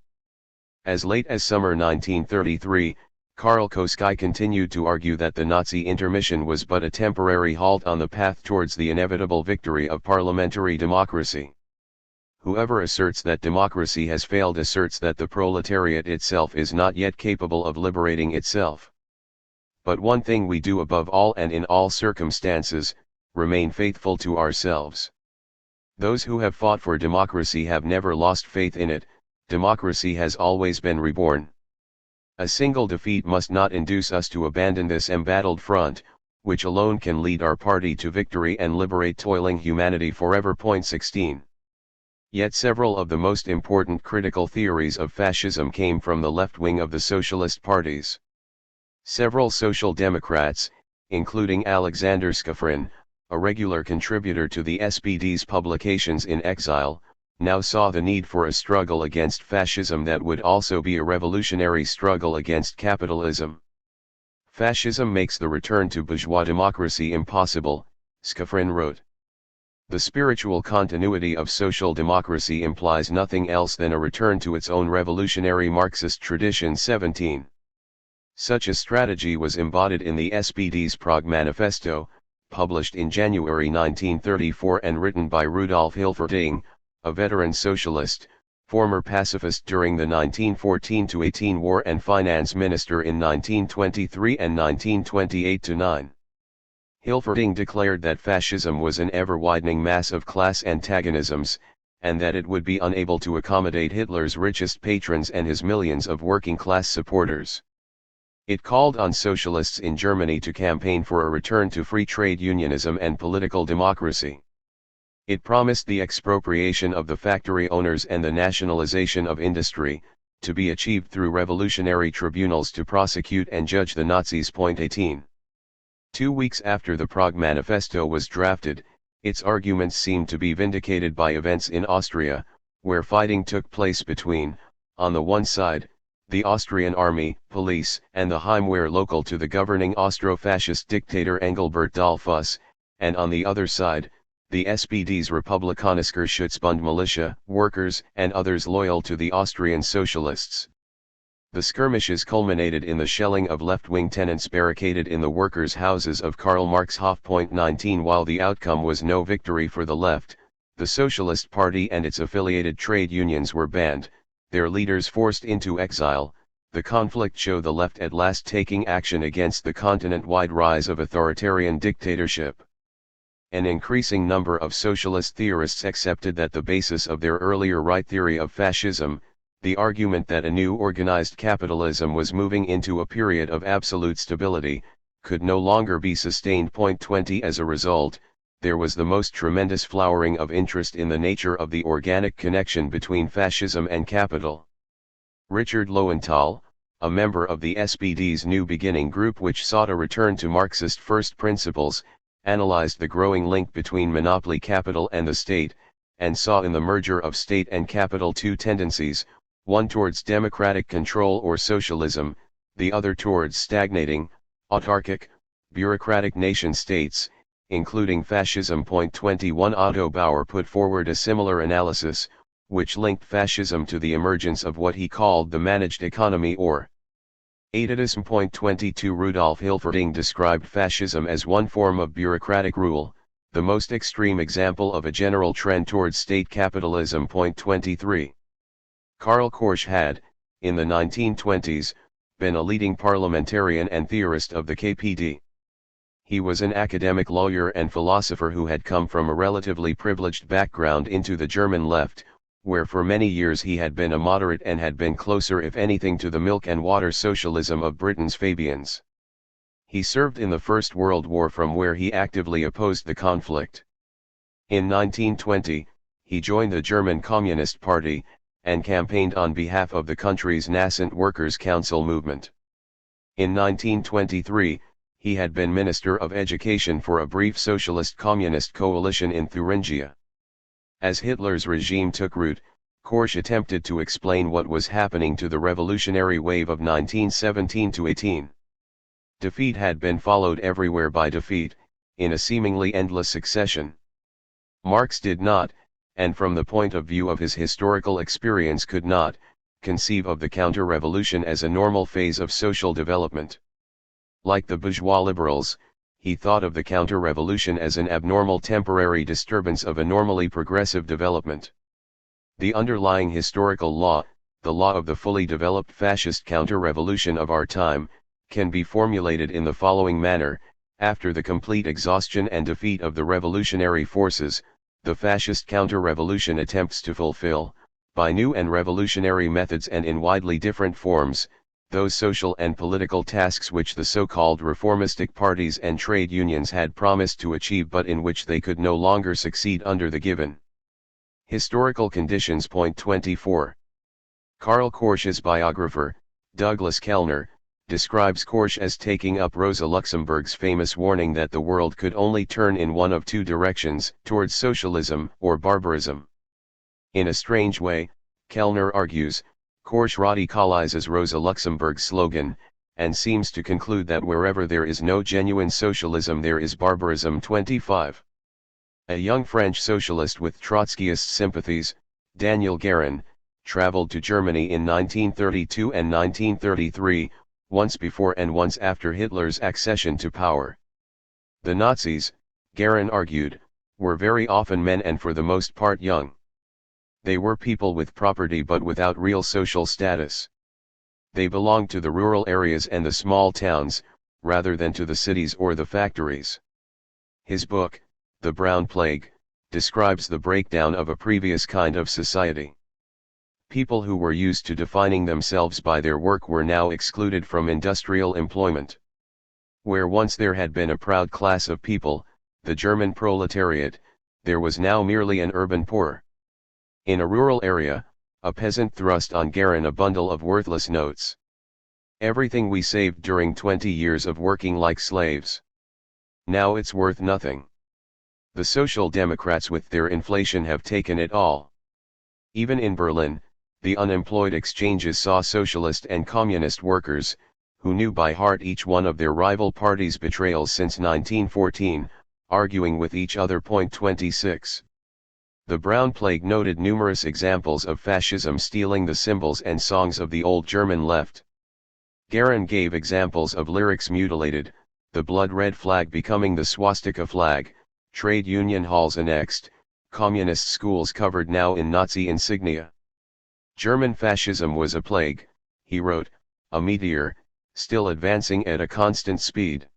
As late as summer 1933, Karl Koski continued to argue that the Nazi intermission was but a temporary halt on the path towards the inevitable victory of parliamentary democracy. Whoever asserts that democracy has failed asserts that the proletariat itself is not yet capable of liberating itself. But one thing we do above all and in all circumstances, remain faithful to ourselves. Those who have fought for democracy have never lost faith in it. Democracy has always been reborn. A single defeat must not induce us to abandon this embattled front, which alone can lead our party to victory and liberate toiling humanity forever. 16. Yet several of the most important critical theories of fascism came from the left wing of the socialist parties. Several social democrats, including Alexander Skafrin, a regular contributor to the SPD's publications in exile, now saw the need for a struggle against fascism that would also be a revolutionary struggle against capitalism. Fascism makes the return to bourgeois democracy impossible, Skafrin wrote. The spiritual continuity of social democracy implies nothing else than a return to its own revolutionary Marxist tradition. 17. Such a strategy was embodied in the SPD's Prague Manifesto, published in January 1934 and written by Rudolf Hilferding, a veteran socialist, former pacifist during the 1914-18 war and finance minister in 1923 and 1928-9. Hilferding declared that fascism was an ever-widening mass of class antagonisms, and that it would be unable to accommodate Hitler's richest patrons and his millions of working-class supporters. It called on socialists in Germany to campaign for a return to free trade unionism and political democracy. It promised the expropriation of the factory owners and the nationalization of industry, to be achieved through revolutionary tribunals to prosecute and judge the Nazis. 18. 2 weeks after the Prague Manifesto was drafted, its arguments seemed to be vindicated by events in Austria, where fighting took place between, on the one side, the Austrian army, police, and the Heimwehr local to the governing Austro-fascist dictator Engelbert Dollfuss, and on the other side, the SPD's Republikanischer Schutzbund militia, workers, and others loyal to the Austrian socialists. The skirmishes culminated in the shelling of left-wing tenants barricaded in the workers' houses of Karl Marx Hof. 19. While the outcome was no victory for the left, the Socialist Party and its affiliated trade unions were banned, their leaders forced into exile. The conflict showed the left at last taking action against the continent-wide rise of authoritarian dictatorship. An increasing number of socialist theorists accepted that the basis of their earlier right theory of fascism, the argument that a new organized capitalism was moving into a period of absolute stability, could no longer be sustained. 20. As a result, there was the most tremendous flowering of interest in the nature of the organic connection between fascism and capital. Richard Lowenthal, a member of the SPD's New Beginning group which sought a return to Marxist first principles, analyzed the growing link between monopoly capital and the state, and saw in the merger of state and capital two tendencies, one towards democratic control or socialism, the other towards stagnating, autarkic, bureaucratic nation-states, including fascism. 21. Otto Bauer put forward a similar analysis, which linked fascism to the emergence of what he called the managed economy or Etatism. 22. Rudolf Hilferding described fascism as one form of bureaucratic rule, the most extreme example of a general trend towards state capitalism. 23. Karl Korsch had, in the 1920s, been a leading parliamentarian and theorist of the KPD. He was an academic lawyer and philosopher who had come from a relatively privileged background into the German left, where for many years he had been a moderate and had been closer if anything to the milk and water socialism of Britain's Fabians. He served in the First World War from where he actively opposed the conflict. In 1920, he joined the German Communist Party, and campaigned on behalf of the country's nascent Workers' Council movement. In 1923, he had been Minister of Education for a brief socialist-communist coalition in Thuringia. As Hitler's regime took root, Korsch attempted to explain what was happening to the revolutionary wave of 1917-18. Defeat had been followed everywhere by defeat, in a seemingly endless succession. Marx did not, and from the point of view of his historical experience could not, conceive of the counter-revolution as a normal phase of social development. Like the bourgeois liberals, he thought of the counter-revolution as an abnormal temporary disturbance of a normally progressive development. The underlying historical law, the law of the fully developed fascist counter-revolution of our time, can be formulated in the following manner: after the complete exhaustion and defeat of the revolutionary forces, the fascist counter-revolution attempts to fulfill, by new and revolutionary methods and in widely different forms, those social and political tasks which the so-called reformistic parties and trade unions had promised to achieve but in which they could no longer succeed under the given historical conditions. Point 24. Karl Korsch's biographer, Douglas Kellner, describes Korsch as taking up Rosa Luxemburg's famous warning that the world could only turn in one of two directions, towards socialism or barbarism. In a strange way, Kellner argues, Korsch radicalizes Rosa Luxemburg's slogan, and seems to conclude that wherever there is no genuine socialism there is barbarism. 25. A young French socialist with Trotskyist sympathies, Daniel Guérin, traveled to Germany in 1932 and 1933, once before and once after Hitler's accession to power. The Nazis, Guérin argued, were very often men and for the most part young. They were people with property but without real social status. They belonged to the rural areas and the small towns, rather than to the cities or the factories. His book, The Brown Plague, describes the breakdown of a previous kind of society. People who were used to defining themselves by their work were now excluded from industrial employment. Where once there had been a proud class of people, the German proletariat, there was now merely an urban poor. In a rural area, a peasant thrust on Guérin a bundle of worthless notes. Everything we saved during 20 years of working like slaves. Now it's worth nothing. The Social Democrats with their inflation have taken it all. Even in Berlin, the unemployed exchanges saw socialist and communist workers, who knew by heart each one of their rival parties' betrayals since 1914, arguing with each other. Point 26. The Brown Plague noted numerous examples of fascism stealing the symbols and songs of the old German left. Guérin gave examples of lyrics mutilated, the blood-red flag becoming the swastika flag, trade union halls annexed, communist schools covered now in Nazi insignia. German fascism was a plague, he wrote, a meteor, still advancing at a constant speed.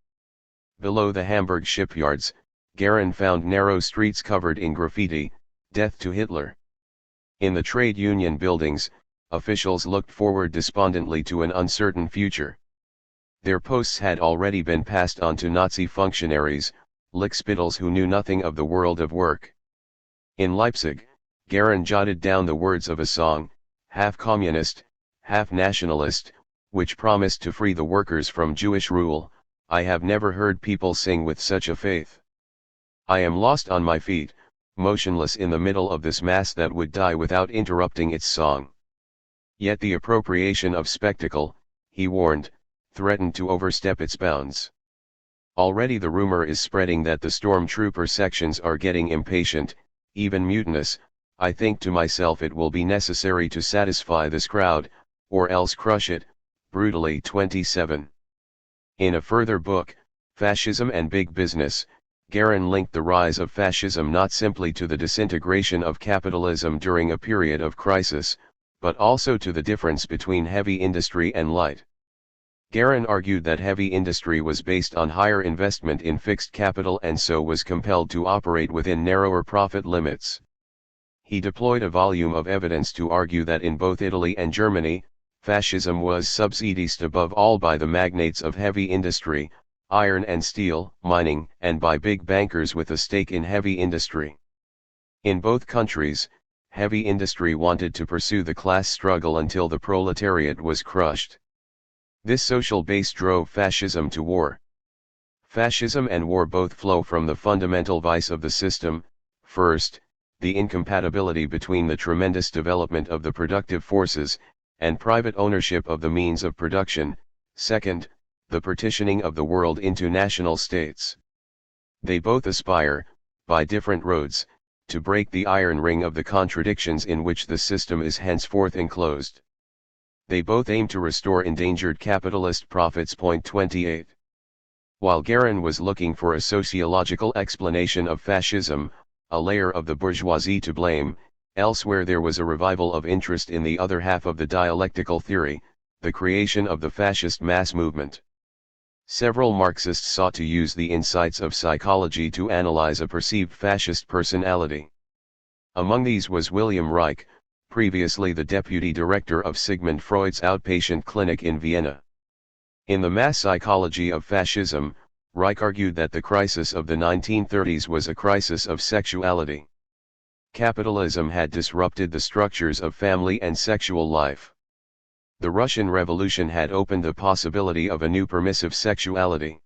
Below the Hamburg shipyards, Guérin found narrow streets covered in graffiti, "Death to Hitler." In the trade union buildings, officials looked forward despondently to an uncertain future. Their posts had already been passed on to Nazi functionaries, lickspittles who knew nothing of the world of work. In Leipzig, Guérin jotted down the words of a song, half communist, half nationalist, which promised to free the workers from Jewish rule. I have never heard people sing with such a faith. I am lost on my feet, motionless in the middle of this mass that would die without interrupting its song. Yet the appropriation of spectacle, he warned, threatened to overstep its bounds. Already the rumor is spreading that the stormtrooper sections are getting impatient, even mutinous. I think to myself it will be necessary to satisfy this crowd, or else crush it, brutally. 27. In a further book, Fascism and Big Business, Guérin linked the rise of fascism not simply to the disintegration of capitalism during a period of crisis, but also to the difference between heavy industry and light. Guérin argued that heavy industry was based on higher investment in fixed capital and so was compelled to operate within narrower profit limits. He deployed a volume of evidence to argue that in both Italy and Germany, fascism was subsidized above all by the magnates of heavy industry, iron and steel, mining, and by big bankers with a stake in heavy industry. In both countries, heavy industry wanted to pursue the class struggle until the proletariat was crushed. This social base drove fascism to war. Fascism and war both flow from the fundamental vice of the system. First, the incompatibility between the tremendous development of the productive forces, and private ownership of the means of production. Second, the partitioning of the world into national states. They both aspire, by different roads, to break the iron ring of the contradictions in which the system is henceforth enclosed. They both aim to restore endangered capitalist profits. Point 28. While Guérin was looking for a sociological explanation of fascism, a layer of the bourgeoisie to blame, elsewhere there was a revival of interest in the other half of the dialectical theory, the creation of the fascist mass movement. Several Marxists sought to use the insights of psychology to analyze a perceived fascist personality. Among these was William Reich, previously the deputy director of Sigmund Freud's outpatient clinic in Vienna. In The Mass Psychology of Fascism, Reich argued that the crisis of the 1930s was a crisis of sexuality. Capitalism had disrupted the structures of family and sexual life. The Russian Revolution had opened the possibility of a new permissive sexuality.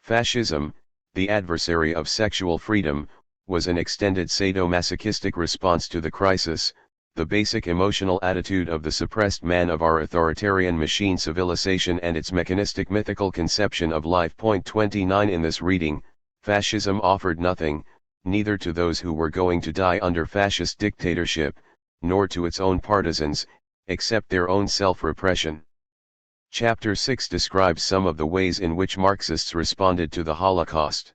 Fascism, the adversary of sexual freedom, was an extended sadomasochistic response to the crisis, the basic emotional attitude of the suppressed man of our authoritarian machine civilization and its mechanistic mythical conception of life. 29 In this reading, fascism offered nothing, neither to those who were going to die under fascist dictatorship, nor to its own partisans, except their own self-repression. Chapter 6 describes some of the ways in which Marxists responded to the Holocaust.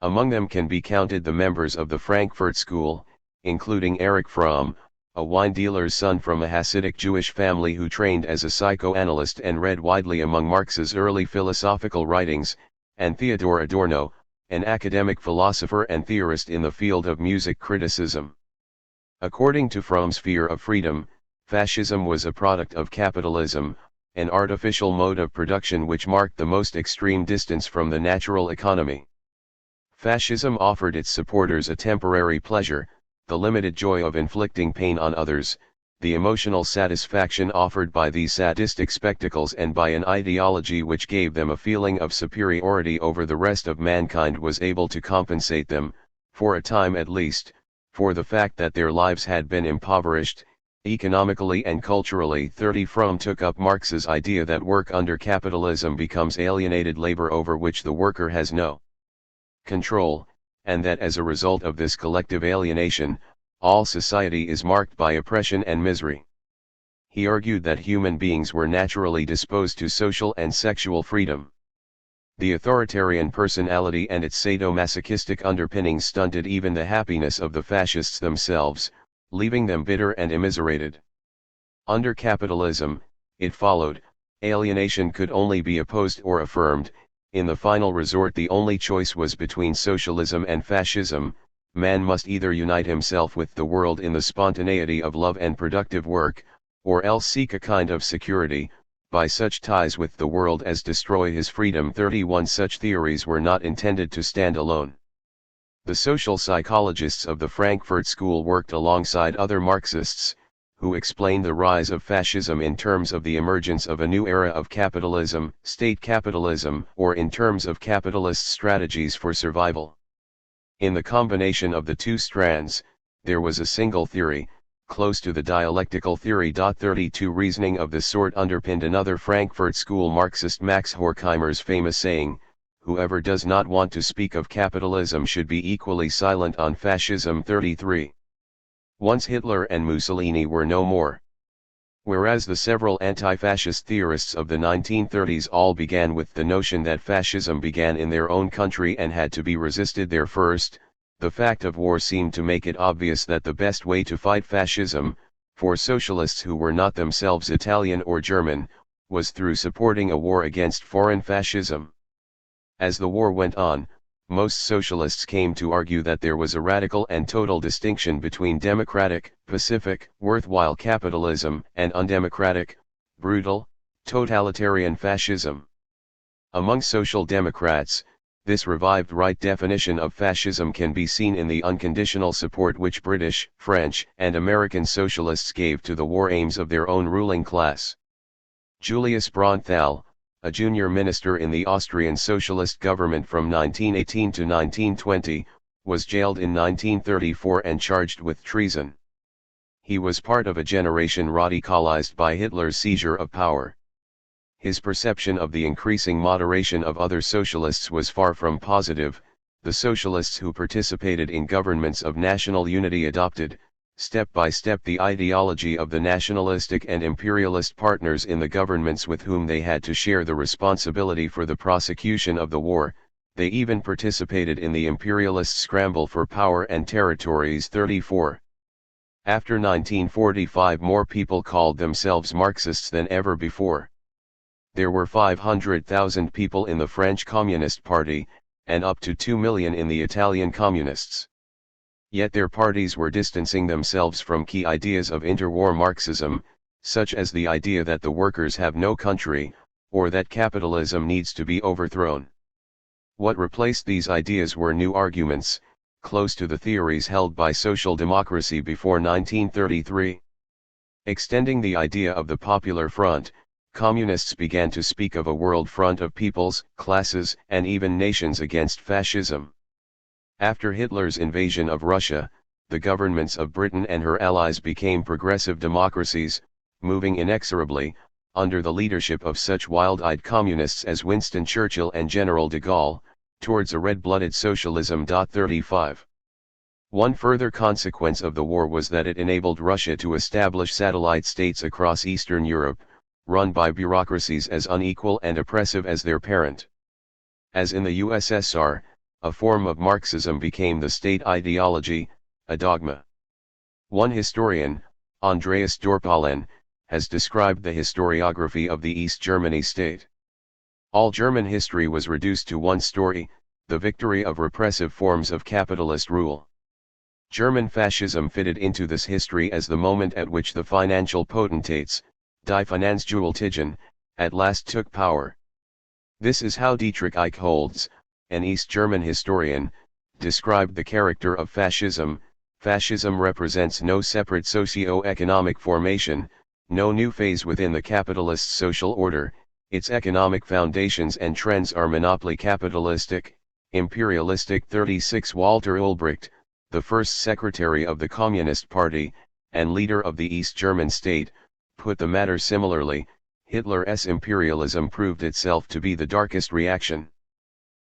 Among them can be counted the members of the Frankfurt School, including Erich Fromm, a wine dealer's son from a Hasidic Jewish family who trained as a psychoanalyst and read widely among Marx's early philosophical writings, and Theodor Adorno, an academic philosopher and theorist in the field of music criticism. According to Fromm's fear of freedom, fascism was a product of capitalism, an artificial mode of production which marked the most extreme distance from the natural economy. Fascism offered its supporters a temporary pleasure, the limited joy of inflicting pain on others, the emotional satisfaction offered by these sadistic spectacles, and by an ideology which gave them a feeling of superiority over the rest of mankind was able to compensate them, for a time at least, for the fact that their lives had been impoverished, economically and culturally. 30 Fromm took up Marx's idea that work under capitalism becomes alienated labor over which the worker has no control, and that as a result of this collective alienation, all society is marked by oppression and misery. He argued that human beings were naturally disposed to social and sexual freedom. The authoritarian personality and its sadomasochistic underpinnings stunted even the happiness of the fascists themselves, leaving them bitter and immiserated. Under capitalism, it followed, alienation could only be opposed or affirmed. In the final resort the only choice was between socialism and fascism. Man must either unite himself with the world in the spontaneity of love and productive work, or else seek a kind of security, by such ties with the world as destroy his freedom. 31 Such theories were not intended to stand alone. The social psychologists of the Frankfurt School worked alongside other Marxists, who explained the rise of fascism in terms of the emergence of a new era of capitalism, state capitalism, or in terms of capitalist strategies for survival. In the combination of the two strands, there was a single theory, close to the dialectical theory. 32 Reasoning of this sort underpinned another Frankfurt School Marxist Max Horkheimer's famous saying, "Whoever does not want to speak of capitalism should be equally silent on fascism." 33 Once Hitler and Mussolini were no more. Whereas the several anti-fascist theorists of the 1930s all began with the notion that fascism began in their own country and had to be resisted there first, the fact of war seemed to make it obvious that the best way to fight fascism, for socialists who were not themselves Italian or German, was through supporting a war against foreign fascism. As the war went on, most socialists came to argue that there was a radical and total distinction between democratic, pacific, worthwhile capitalism and undemocratic, brutal, totalitarian fascism. Among social democrats, this revived right definition of fascism can be seen in the unconditional support which British, French, and American socialists gave to the war aims of their own ruling class. Julius Bronthal, a junior minister in the Austrian socialist government from 1918 to 1920, was jailed in 1934 and charged with treason. He was part of a generation radicalized by Hitler's seizure of power. His perception of the increasing moderation of other socialists was far from positive. The socialists who participated in governments of national unity adopted, step by step, the ideology of the nationalistic and imperialist partners in the governments with whom they had to share the responsibility for the prosecution of the war. They even participated in the imperialist scramble for power and territories. 34 After 1945 more people called themselves Marxists than ever before. There were 500,000 people in the French Communist Party, and up to 2 million in the Italian Communists. Yet their parties were distancing themselves from key ideas of interwar Marxism, such as the idea that the workers have no country, or that capitalism needs to be overthrown. What replaced these ideas were new arguments, close to the theories held by social democracy before 1933. Extending the idea of the Popular Front, communists began to speak of a world front of peoples, classes, and even nations against fascism. After Hitler's invasion of Russia, the governments of Britain and her allies became progressive democracies, moving inexorably, under the leadership of such wild-eyed communists as Winston Churchill and General de Gaulle, towards a red-blooded socialism. 35. One further consequence of the war was that it enabled Russia to establish satellite states across Eastern Europe, run by bureaucracies as unequal and oppressive as their parent. As in the USSR, a form of Marxism became the state ideology, a dogma. One historian, Andreas Dorpalen, has described the historiography of the East Germany state. All German history was reduced to one story, the victory of repressive forms of capitalist rule. German fascism fitted into this history as the moment at which the financial potentates, die Finanzgewaltigen, at last took power. This is how Dietrich Eichholz, an East German historian, described the character of fascism. Fascism represents no separate socio-economic formation, no new phase within the capitalist social order. Its economic foundations and trends are monopoly capitalistic, imperialistic. 36 Walter Ulbricht, the first secretary of the Communist Party, and leader of the East German state, put the matter similarly: Hitler's imperialism proved itself to be the darkest reaction.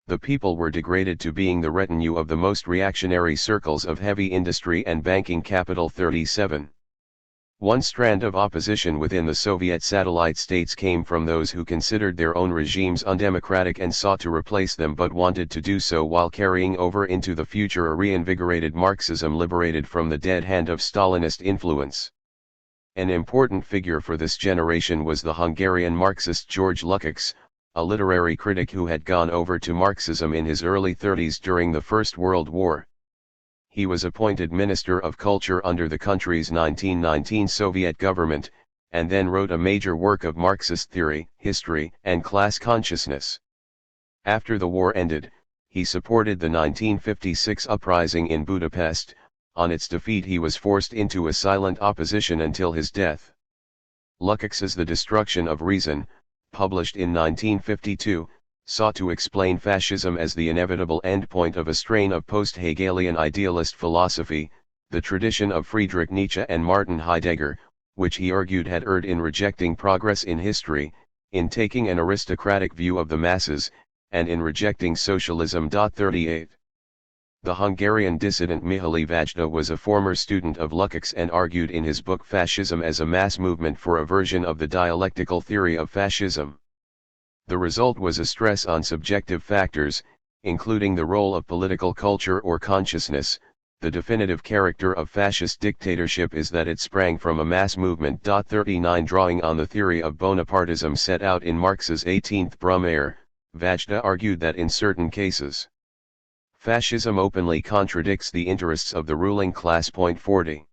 The people were degraded to being the retinue of the most reactionary circles of heavy industry and banking capital. 37. One strand of opposition within the Soviet satellite states came from those who considered their own regimes undemocratic and sought to replace them, but wanted to do so while carrying over into the future a reinvigorated Marxism liberated from the dead hand of Stalinist influence. An important figure for this generation was the Hungarian Marxist George Lukács, a literary critic who had gone over to Marxism in his early 30s during the First World War. He was appointed Minister of Culture under the country's 1919 Soviet government, and then wrote a major work of Marxist theory, history, and class consciousness. After the war ended, he supported the 1956 uprising in Budapest. On its defeat he was forced into a silent opposition until his death. Lukács's The Destruction of Reason, published in 1952, sought to explain fascism as the inevitable endpoint of a strain of post-Hegelian idealist philosophy, the tradition of Friedrich Nietzsche and Martin Heidegger, which he argued had erred in rejecting progress in history, in taking an aristocratic view of the masses, and in rejecting socialism. 38. The Hungarian dissident Mihaly Vajda was a former student of Lukács and argued in his book Fascism as a mass movement for a version of the dialectical theory of fascism. The result was a stress on subjective factors, including the role of political culture or consciousness. The definitive character of fascist dictatorship is that it sprang from a mass movement. 39 Drawing on the theory of Bonapartism set out in Marx's 18th Brumaire, Vajda argued that in certain cases, fascism openly contradicts the interests of the ruling class. 40.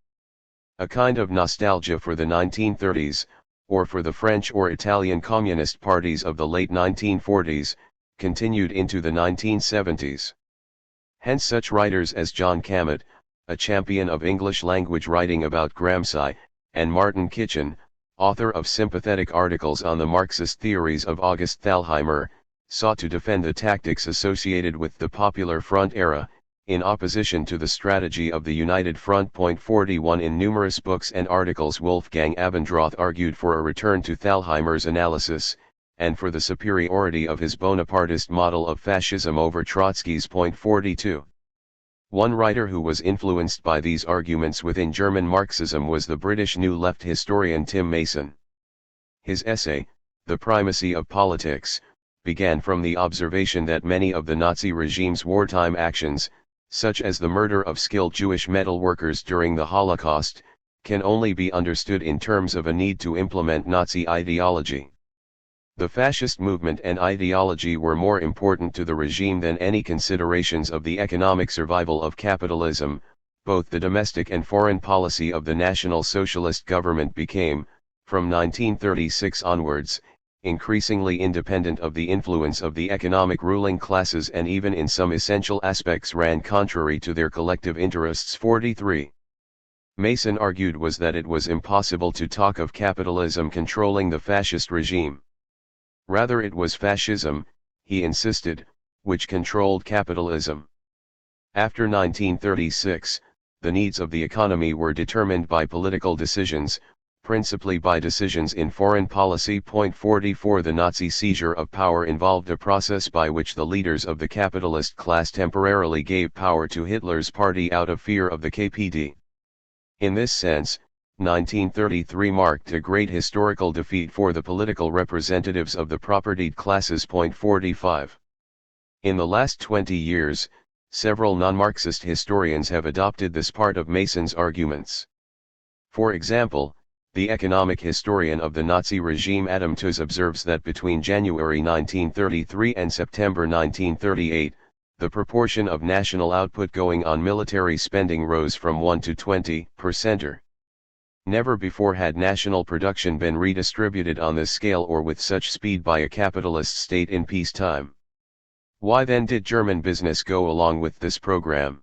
A kind of nostalgia for the 1930s, or for the French or Italian communist parties of the late 1940s, continued into the 1970s. Hence such writers as John Cammett, a champion of English language writing about Gramsci, and Martin Kitchen, author of sympathetic articles on the Marxist theories of August Thalheimer, sought to defend the tactics associated with the Popular Front era, in opposition to the strategy of the United Front. 41 In numerous books and articles Wolfgang Abendroth argued for a return to Thalheimer's analysis, and for the superiority of his Bonapartist model of fascism over Trotsky's. 42. One writer who was influenced by these arguments within German Marxism was the British New Left historian Tim Mason. His essay, The Primacy of Politics, began from the observation that many of the Nazi regime's wartime actions, such as the murder of skilled Jewish metal workers during the Holocaust, can only be understood in terms of a need to implement Nazi ideology. The fascist movement and ideology were more important to the regime than any considerations of the economic survival of capitalism. both the domestic and foreign policy of the National Socialist government became, from 1936 onwards, increasingly independent of the influence of the economic ruling classes and even in some essential aspects ran contrary to their collective interests. 43. Mason argued was that it was impossible to talk of capitalism controlling the fascist regime. Rather it was fascism, he insisted, which controlled capitalism. After 1936, the needs of the economy were determined by political decisions, principally by decisions in foreign policy. 44 The Nazi seizure of power involved a process by which the leaders of the capitalist class temporarily gave power to Hitler's party out of fear of the KPD. In this sense, 1933 marked a great historical defeat for the political representatives of the propertied classes. 45. In the last 20 years, several non-Marxist historians have adopted this part of Mason's arguments. For example, the economic historian of the Nazi regime Adam Tooze observes that between January 1933 and September 1938, the proportion of national output going on military spending rose from 1 to 20%. Never before had national production been redistributed on this scale or with such speed by a capitalist state in peacetime. Why then did German business go along with this program?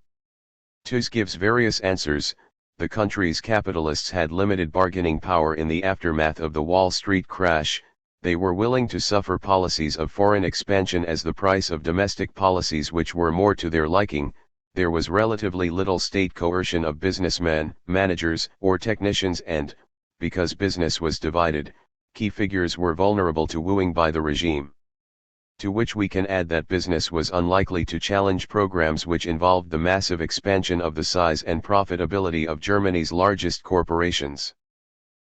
Tooze gives various answers. The country's capitalists had limited bargaining power in the aftermath of the Wall Street crash. They were willing to suffer policies of foreign expansion as the price of domestic policies which were more to their liking. There was relatively little state coercion of businessmen, managers, or technicians and, because business was divided, key figures were vulnerable to wooing by the regime. To which we can add that business was unlikely to challenge programs which involved the massive expansion of the size and profitability of Germany's largest corporations.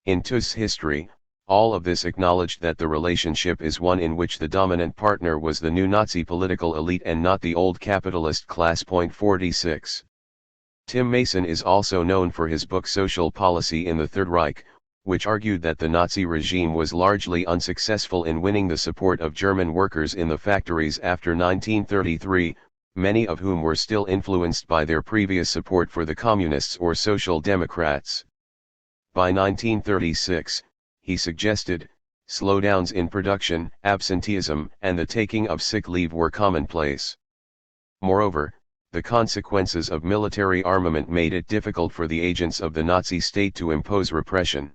In Tooze's history, all of this acknowledged that the relationship is one in which the dominant partner was the new Nazi political elite and not the old capitalist class. 46. Tim Mason is also known for his book Social Policy in the Third Reich, which argued that the Nazi regime was largely unsuccessful in winning the support of German workers in the factories after 1933, many of whom were still influenced by their previous support for the Communists or Social Democrats. By 1936, he suggested, slowdowns in production, absenteeism, and the taking of sick leave were commonplace. Moreover, the consequences of military armament made it difficult for the agents of the Nazi state to impose repression.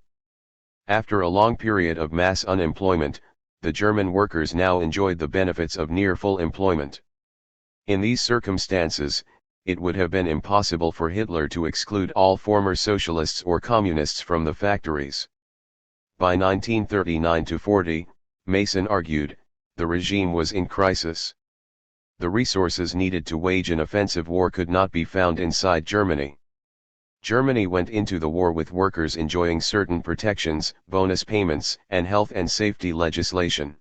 After a long period of mass unemployment, the German workers now enjoyed the benefits of near full employment. In these circumstances, it would have been impossible for Hitler to exclude all former socialists or communists from the factories. By 1939–40, Mason argued, the regime was in crisis. The resources needed to wage an offensive war could not be found inside Germany. Germany went into the war with workers enjoying certain protections, bonus payments, and health and safety legislation.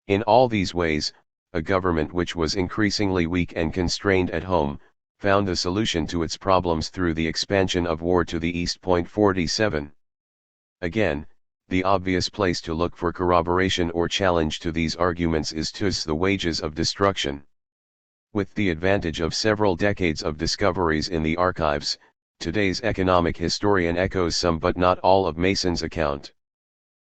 In all these ways, a government which was increasingly weak and constrained at home, found the solution to its problems through the expansion of war to the east. 47. Again, the obvious place to look for corroboration or challenge to these arguments is Tooze's The Wages of Destruction. With the advantage of several decades of discoveries in the archives, today's economic historian echoes some but not all of Mason's account.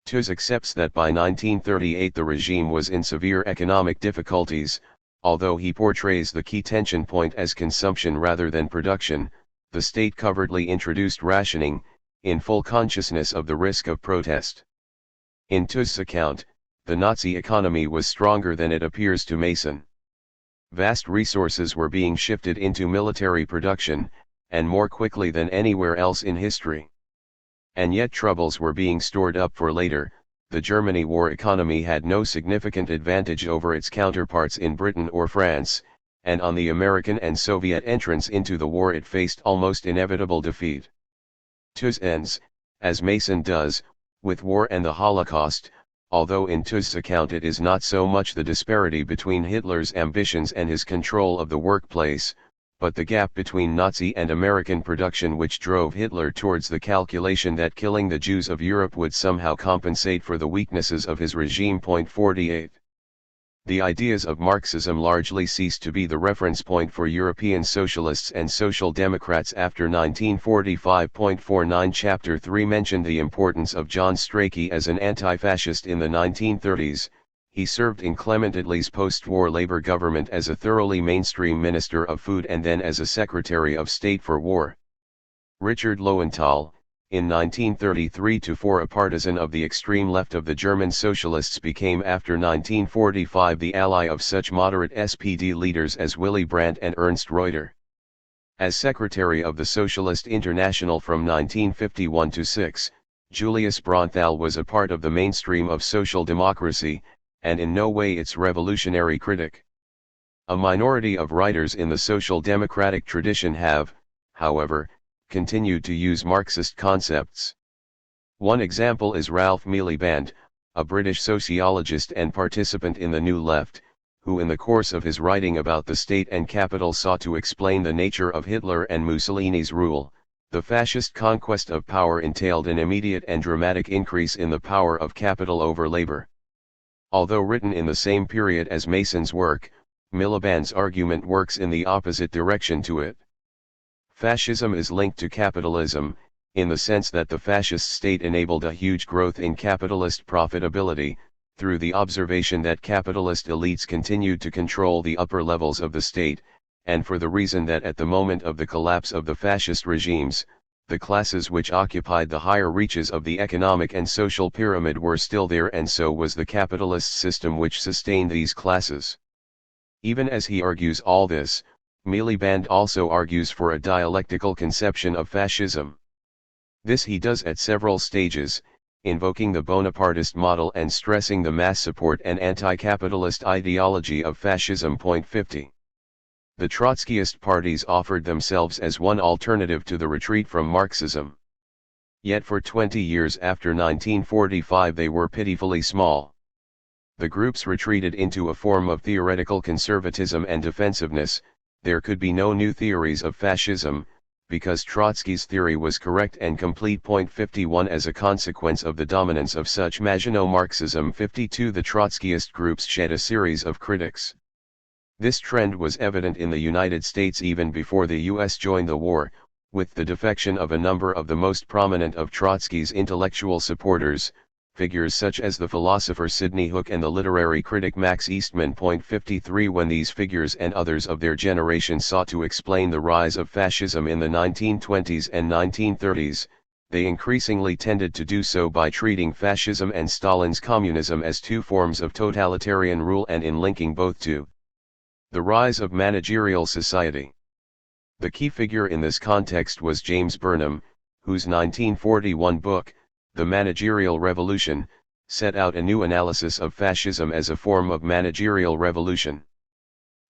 Tooze accepts that by 1938 the regime was in severe economic difficulties, although he portrays the key tension point as consumption rather than production. The state covertly introduced rationing, in full consciousness of the risk of protest. In Tooze's account, the Nazi economy was stronger than it appears to Mason. Vast resources were being shifted into military production, and more quickly than anywhere else in history. And yet troubles were being stored up for later. The Germany war economy had no significant advantage over its counterparts in Britain or France, and on the American and Soviet entrance into the war it faced almost inevitable defeat. Tooze ends, as Mason does, with war and the Holocaust, although in Tooze's account it is not so much the disparity between Hitler's ambitions and his control of the workplace, but the gap between Nazi and American production which drove Hitler towards the calculation that killing the Jews of Europe would somehow compensate for the weaknesses of his regime. 48. The ideas of Marxism largely ceased to be the reference point for European socialists and social democrats after 1945.49. Chapter 3 mentioned the importance of John Strachey as an anti-fascist in the 1930s. He served in Clement Attlee's post-war Labour government as a thoroughly mainstream Minister of Food and then as a Secretary of State for War. Richard Lowenthal, in 1933-4 a partisan of the extreme left of the German socialists, became after 1945 the ally of such moderate SPD leaders as Willy Brandt and Ernst Reuter. As Secretary of the Socialist International from 1951-6, Julius Bronthal was a part of the mainstream of social democracy, and in no way its revolutionary critic. A minority of writers in the social democratic tradition have, however, continued to use Marxist concepts. One example is Ralph Miliband, a British sociologist and participant in the New Left, who in the course of his writing about the state and capital sought to explain the nature of Hitler and Mussolini's rule. The fascist conquest of power entailed an immediate and dramatic increase in the power of capital over labor. Although written in the same period as Mason's work, Miliband's argument works in the opposite direction to it. Fascism is linked to capitalism, in the sense that the fascist state enabled a huge growth in capitalist profitability, through the observation that capitalist elites continued to control the upper levels of the state, and for the reason that at the moment of the collapse of the fascist regimes, the classes which occupied the higher reaches of the economic and social pyramid were still there, and so was the capitalist system which sustained these classes. Even as he argues all this, Miliband also argues for a dialectical conception of fascism. This he does at several stages, invoking the Bonapartist model and stressing the mass support and anti-capitalist ideology of fascism. 50. The Trotskyist parties offered themselves as one alternative to the retreat from Marxism. Yet for 20 years after 1945 they were pitifully small. The groups retreated into a form of theoretical conservatism and defensiveness. There could be no new theories of fascism, because Trotsky's theory was correct and complete. 51 As a consequence of the dominance of such Maginot-Marxism. 52 The Trotskyist groups shed a series of critics. This trend was evident in the United States even before the U.S. joined the war, with the defection of a number of the most prominent of Trotsky's intellectual supporters, figures such as the philosopher Sidney Hook and the literary critic Max Eastman. 53 When these figures and others of their generation sought to explain the rise of fascism in the 1920s and 1930s, they increasingly tended to do so by treating fascism and Stalin's communism as two forms of totalitarian rule and in linking both to the rise of managerial society. The key figure in this context was James Burnham, whose 1941 book, The Managerial Revolution, set out a new analysis of fascism as a form of managerial revolution.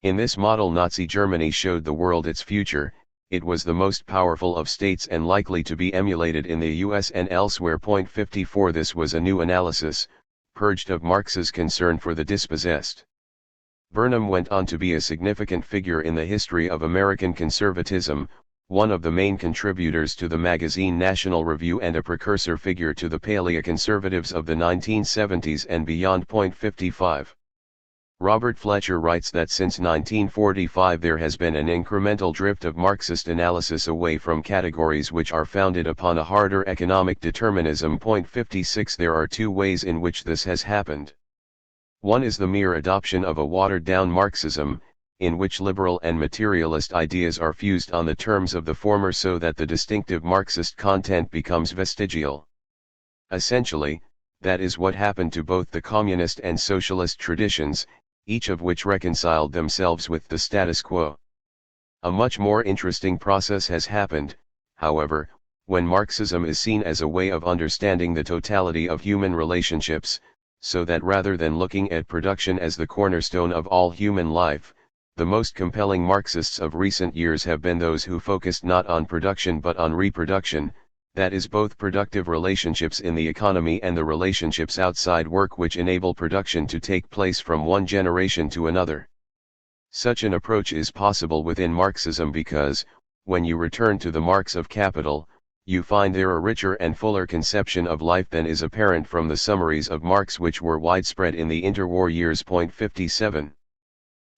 In this model, Nazi Germany showed the world its future. It was the most powerful of states and likely to be emulated in the US and elsewhere. 54 This was a new analysis, purged of Marx's concern for the dispossessed. Burnham went on to be a significant figure in the history of American conservatism, one of the main contributors to the magazine National Review and a precursor figure to the paleoconservatives of the 1970s and beyond. 55. Robert Fletcher writes that since 1945 there has been an incremental drift of Marxist analysis away from categories which are founded upon a harder economic determinism. 56 There are two ways in which this has happened. One is the mere adoption of a watered-down Marxism, in which liberal and materialist ideas are fused on the terms of the former so that the distinctive Marxist content becomes vestigial. Essentially, that is what happened to both the communist and socialist traditions, each of which reconciled themselves with the status quo. A much more interesting process has happened, however, when Marxism is seen as a way of understanding the totality of human relationships, so that rather than looking at production as the cornerstone of all human life, the most compelling Marxists of recent years have been those who focused not on production but on reproduction, that is both productive relationships in the economy and the relationships outside work which enable production to take place from one generation to another. Such an approach is possible within Marxism because, when you return to the Marx of Capital, you find there a richer and fuller conception of life than is apparent from the summaries of Marx which were widespread in the interwar years. 57.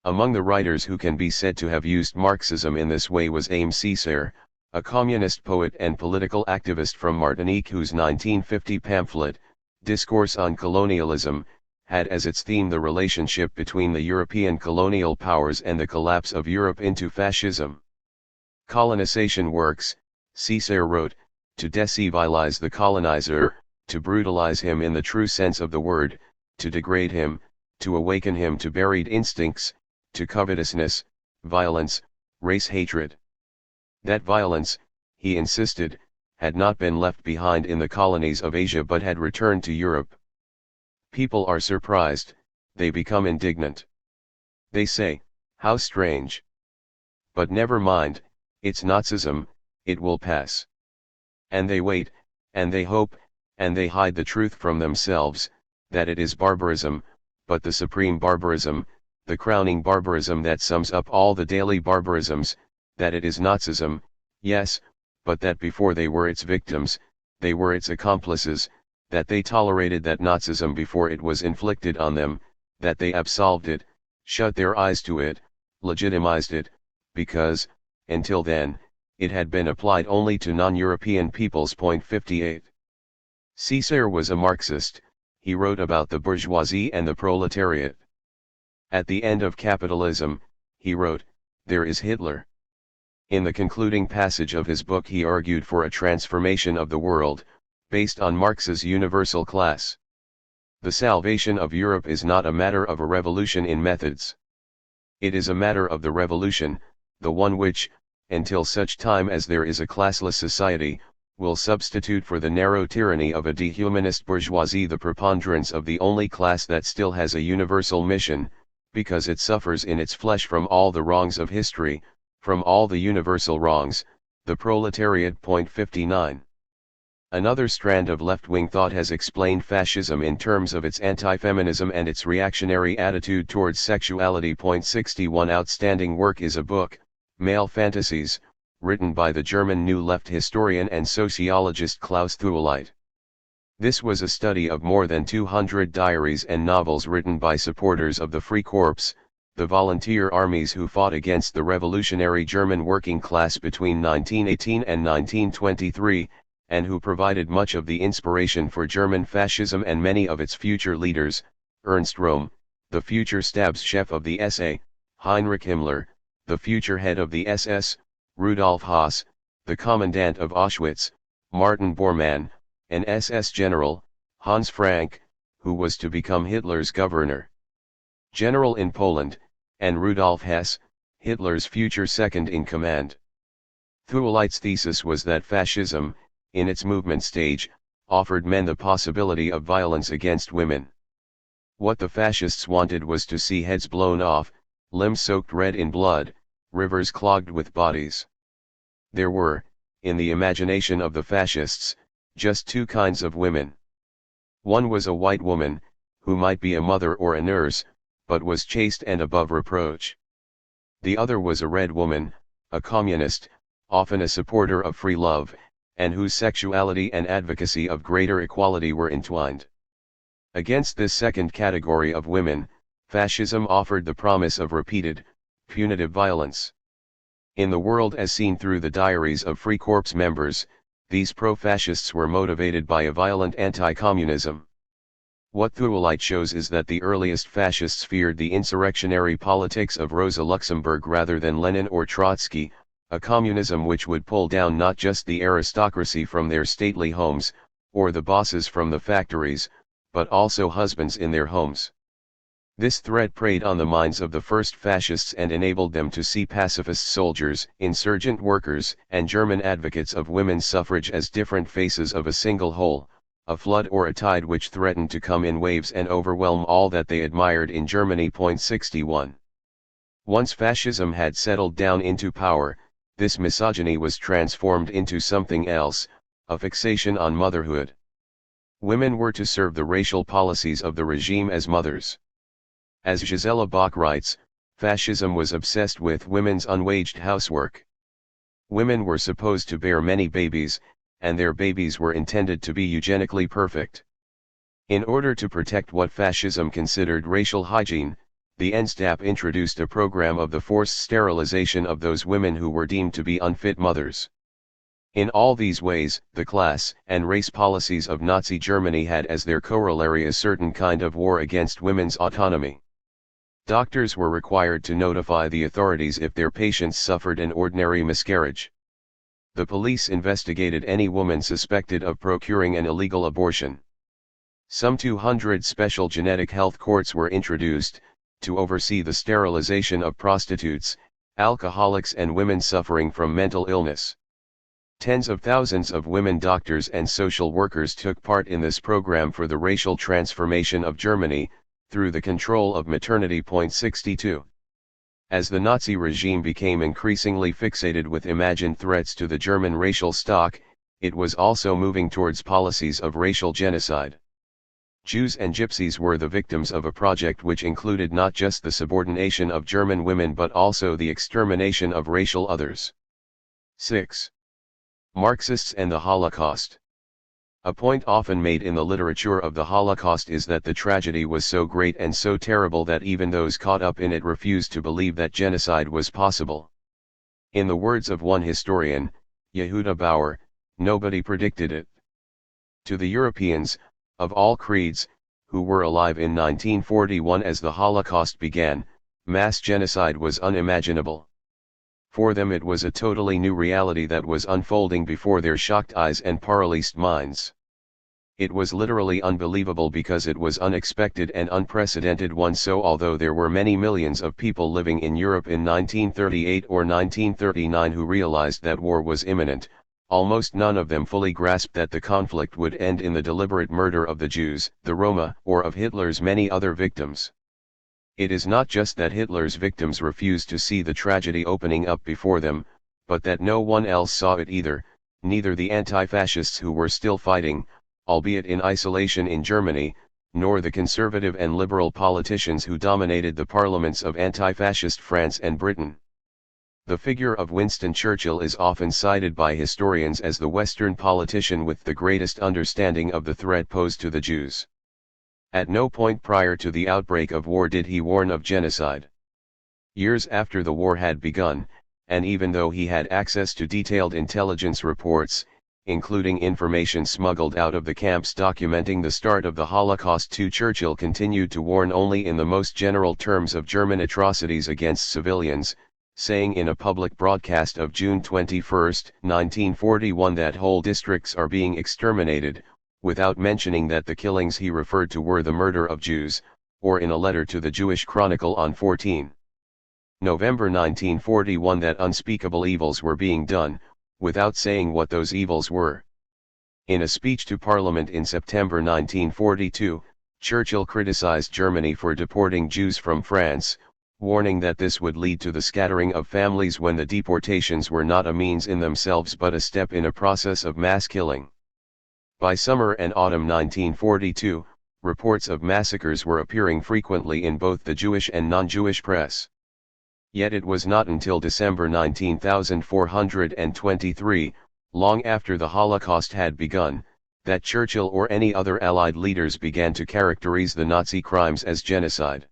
Among the writers who can be said to have used Marxism in this way was Aimé Césaire, a communist poet and political activist from Martinique whose 1950 pamphlet, Discourse on Colonialism, had as its theme the relationship between the European colonial powers and the collapse of Europe into fascism. Colonization works, Césaire wrote, to decivilize the colonizer, to brutalize him in the true sense of the word, to degrade him, to awaken him to buried instincts, to covetousness, violence, race hatred. That violence, he insisted, had not been left behind in the colonies of Asia but had returned to Europe. People are surprised, they become indignant. They say, how strange. But never mind, it's Nazism, it will pass. And they wait, and they hope, and they hide the truth from themselves, that it is barbarism, but the supreme barbarism, the crowning barbarism that sums up all the daily barbarisms, that it is Nazism, yes, but that before they were its victims, they were its accomplices, that they tolerated that Nazism before it was inflicted on them, that they absolved it, shut their eyes to it, legitimized it, because, until then, it had been applied only to non-European peoples. 58. Césaire was a Marxist, he wrote about the bourgeoisie and the proletariat. At the end of capitalism, he wrote, there is Hitler. In the concluding passage of his book he argued for a transformation of the world, based on Marx's universal class. The salvation of Europe is not a matter of a revolution in methods. It is a matter of the revolution, the one which, until such time as there is a classless society, will substitute for the narrow tyranny of a dehumanist bourgeoisie the preponderance of the only class that still has a universal mission, because it suffers in its flesh from all the wrongs of history, from all the universal wrongs, the proletariat. 59. Another strand of left-wing thought has explained fascism in terms of its anti-feminism and its reactionary attitude towards sexuality. 61. Outstanding work is a book, Male Fantasies, written by the German New Left historian and sociologist Klaus Thueleit. This was a study of more than 200 diaries and novels written by supporters of the Free Corps, the volunteer armies who fought against the revolutionary German working class between 1918 and 1923, and who provided much of the inspiration for German fascism and many of its future leaders, Ernst Röhm, the future Stabschef of the SA, Heinrich Himmler, the future head of the SS, Rudolf Höss, the commandant of Auschwitz, Martin Bormann, an SS general, Hans Frank, who was to become Hitler's governor general in Poland, and Rudolf Hess, Hitler's future second-in-command. Thueleit's thesis was that fascism, in its movement stage, offered men the possibility of violence against women. What the fascists wanted was to see heads blown off, limbs soaked red in blood, rivers clogged with bodies. There were, in the imagination of the fascists, just two kinds of women. One was a white woman, who might be a mother or a nurse, but was chaste and above reproach. The other was a red woman, a communist, often a supporter of free love, and whose sexuality and advocacy of greater equality were entwined. Against this second category of women, fascism offered the promise of repeated, punitive violence. In the world as seen through the diaries of Free Corps members, these pro-fascists were motivated by a violent anti-communism. What Thueleit shows is that the earliest fascists feared the insurrectionary politics of Rosa Luxemburg rather than Lenin or Trotsky, a communism which would pull down not just the aristocracy from their stately homes, or the bosses from the factories, but also husbands in their homes. This threat preyed on the minds of the first fascists and enabled them to see pacifist soldiers, insurgent workers, and German advocates of women's suffrage as different faces of a single whole, a flood or a tide which threatened to come in waves and overwhelm all that they admired in Germany. 61. Once fascism had settled down into power, this misogyny was transformed into something else, a fixation on motherhood. Women were to serve the racial policies of the regime as mothers. As Gisela Bach writes, fascism was obsessed with women's unwaged housework. Women were supposed to bear many babies, and their babies were intended to be eugenically perfect. In order to protect what fascism considered racial hygiene, the NSDAP introduced a program of the forced sterilization of those women who were deemed to be unfit mothers. In all these ways, the class and race policies of Nazi Germany had as their corollary a certain kind of war against women's autonomy. Doctors were required to notify the authorities if their patients suffered an ordinary miscarriage. The police investigated any woman suspected of procuring an illegal abortion. Some 200 special genetic health courts were introduced, to oversee the sterilization of prostitutes, alcoholics and women suffering from mental illness. Tens of thousands of women doctors and social workers took part in this program for the racial transformation of Germany, through the control of maternity. 62. As the Nazi regime became increasingly fixated with imagined threats to the German racial stock, it was also moving towards policies of racial genocide. Jews and Gypsies were the victims of a project which included not just the subordination of German women but also the extermination of racial others. 6. Marxists and the Holocaust. A point often made in the literature of the Holocaust is that the tragedy was so great and so terrible that even those caught up in it refused to believe that genocide was possible. In the words of one historian, Yehuda Bauer, nobody predicted it. To the Europeans, of all creeds, who were alive in 1941 as the Holocaust began, mass genocide was unimaginable. For them it was a totally new reality that was unfolding before their shocked eyes and paralyzed minds. It was literally unbelievable because it was unexpected and unprecedented one. So although there were many millions of people living in Europe in 1938 or 1939 who realized that war was imminent, almost none of them fully grasped that the conflict would end in the deliberate murder of the Jews, the Roma, or of Hitler's many other victims. It is not just that Hitler's victims refused to see the tragedy opening up before them, but that no one else saw it either, neither the anti-fascists who were still fighting, albeit in isolation in Germany, nor the conservative and liberal politicians who dominated the parliaments of anti-fascist France and Britain. The figure of Winston Churchill is often cited by historians as the Western politician with the greatest understanding of the threat posed to the Jews. At no point prior to the outbreak of war did he warn of genocide. Years after the war had begun, and even though he had access to detailed intelligence reports, including information smuggled out of the camps documenting the start of the Holocaust too, Churchill continued to warn only in the most general terms of German atrocities against civilians, saying in a public broadcast of June 21, 1941 that whole districts are being exterminated, without mentioning that the killings he referred to were the murder of Jews, or in a letter to the Jewish Chronicle on 14 November 1941 that unspeakable evils were being done, without saying what those evils were. In a speech to Parliament in September 1942, Churchill criticized Germany for deporting Jews from France, warning that this would lead to the scattering of families when the deportations were not a means in themselves but a step in a process of mass killing. By summer and autumn 1942, reports of massacres were appearing frequently in both the Jewish and non-Jewish press. Yet it was not until December 1923, long after the Holocaust had begun, that Churchill or any other Allied leaders began to characterize the Nazi crimes as genocide.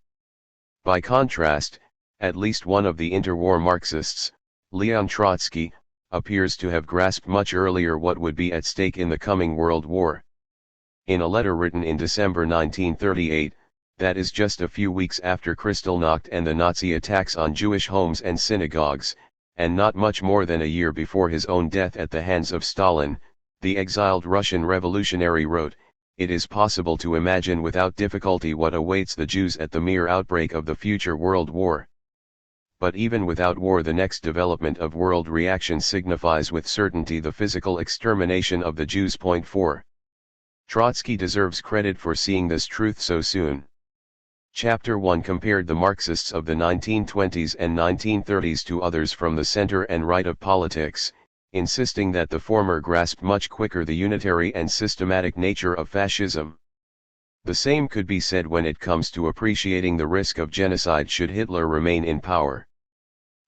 By contrast, at least one of the interwar Marxists, Leon Trotsky, appears to have grasped much earlier what would be at stake in the coming World War. In a letter written in December 1938, that is just a few weeks after Kristallnacht and the Nazi attacks on Jewish homes and synagogues, and not much more than a year before his own death at the hands of Stalin, the exiled Russian revolutionary wrote, "It is possible to imagine without difficulty what awaits the Jews at the mere outbreak of the future World War. But even without war, the next development of world reaction signifies with certainty the physical extermination of the Jews." 4. Trotsky deserves credit for seeing this truth so soon. Chapter 1 compared the Marxists of the 1920s and 1930s to others from the center and right of politics, insisting that the former grasped much quicker the unitary and systematic nature of fascism. The same could be said when it comes to appreciating the risk of genocide should Hitler remain in power.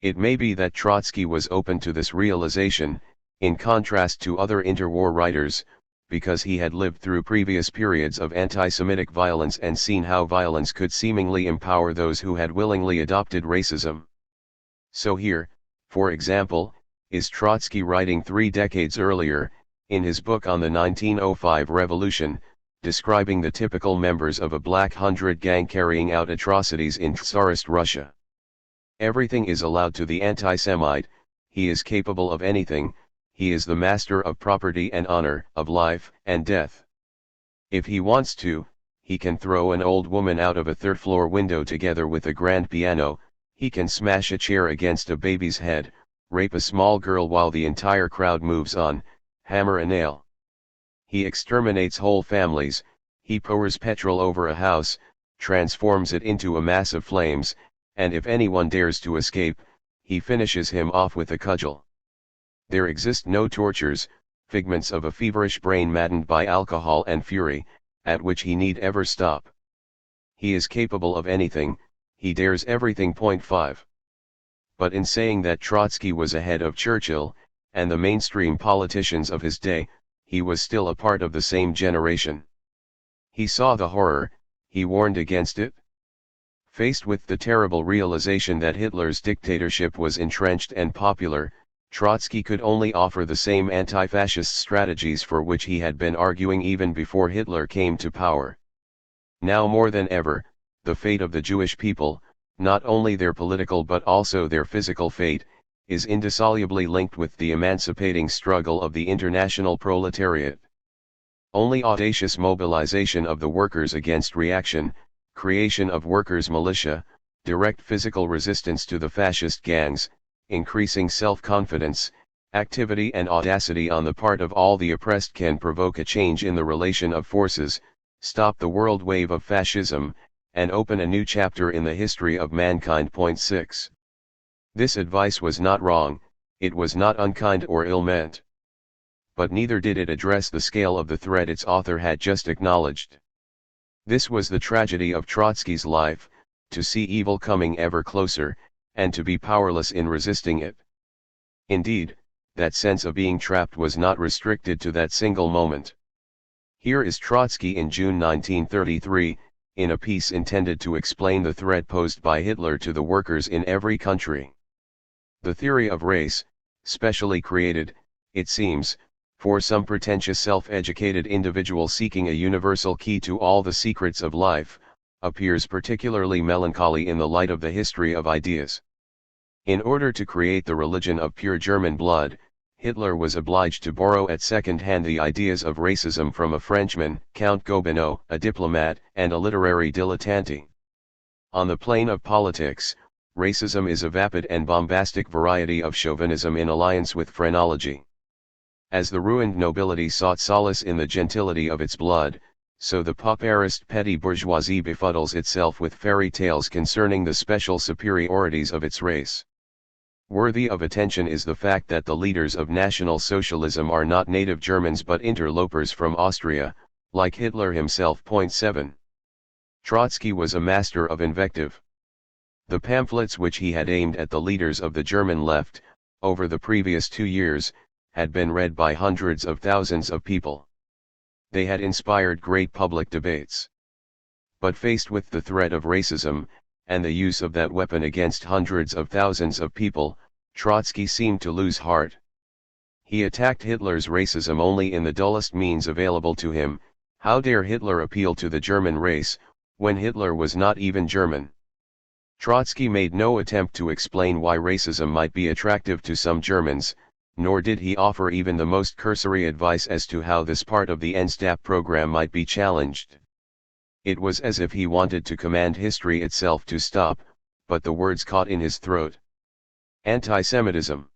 It may be that Trotsky was open to this realization, In contrast to other interwar writers, because he had lived through previous periods of anti-Semitic violence and seen how violence could seemingly empower those who had willingly adopted racism. So here, for example, is Trotsky writing 3 decades earlier, in his book on the 1905 revolution, describing the typical members of a Black Hundred gang carrying out atrocities in Tsarist Russia. Everything is allowed to the anti-Semite, he is capable of anything, he is the master of property and honor, of life and death. If he wants to, he can throw an old woman out of a third-floor window together with a grand piano, he can smash a chair against a baby's head, rape a small girl while the entire crowd moves on, hammer a nail. He exterminates whole families, he pours petrol over a house, transforms it into a mass of flames, and if anyone dares to escape, he finishes him off with a cudgel. There exist no tortures, figments of a feverish brain maddened by alcohol and fury, at which he need ever stop. He is capable of anything, he dares everything. 5. But in saying that Trotsky was ahead of Churchill, and the mainstream politicians of his day, he was still a part of the same generation. He saw the horror, he warned against it. Faced with the terrible realization that Hitler's dictatorship was entrenched and popular, Trotsky could only offer the same anti-fascist strategies for which he had been arguing even before Hitler came to power. Now more than ever, the fate of the Jewish people, not only their political but also their physical fate, is indissolubly linked with the emancipating struggle of the international proletariat. Only audacious mobilization of the workers against reaction, creation of workers' militia, direct physical resistance to the fascist gangs, increasing self-confidence, activity and audacity on the part of all the oppressed can provoke a change in the relation of forces, stop the world wave of fascism, and open a new chapter in the history of mankind. 6. This advice was not wrong, it was not unkind or ill-meant. But neither did it address the scale of the threat its author had just acknowledged. This was the tragedy of Trotsky's life, to see evil coming ever closer, and to be powerless in resisting it. Indeed, that sense of being trapped was not restricted to that single moment. Here is Trotsky in June 1933, in a piece intended to explain the threat posed by Hitler to the workers in every country. The theory of race, specially created, it seems, for some pretentious self-educated individual seeking a universal key to all the secrets of life, appears particularly melancholy in the light of the history of ideas. In order to create the religion of pure German blood, Hitler was obliged to borrow at second hand the ideas of racism from a Frenchman, Count Gobineau, a diplomat and a literary dilettante. On the plane of politics, racism is a vapid and bombastic variety of chauvinism in alliance with phrenology. As the ruined nobility sought solace in the gentility of its blood, so the pauperist petty bourgeoisie befuddles itself with fairy tales concerning the special superiorities of its race. Worthy of attention is the fact that the leaders of National Socialism are not native Germans but interlopers from Austria, like Hitler himself. 7. Trotsky was a master of invective. The pamphlets which he had aimed at the leaders of the German left, over the previous 2 years, had been read by hundreds of thousands of people. They had inspired great public debates. But faced with the threat of racism, and the use of that weapon against hundreds of thousands of people, Trotsky seemed to lose heart. He attacked Hitler's racism only in the dullest means available to him. How dare Hitler appeal to the German race, when Hitler was not even German? Trotsky made no attempt to explain why racism might be attractive to some Germans, nor did he offer even the most cursory advice as to how this part of the NSDAP program might be challenged. It was as if he wanted to command history itself to stop, but the words caught in his throat. Anti-Semitism.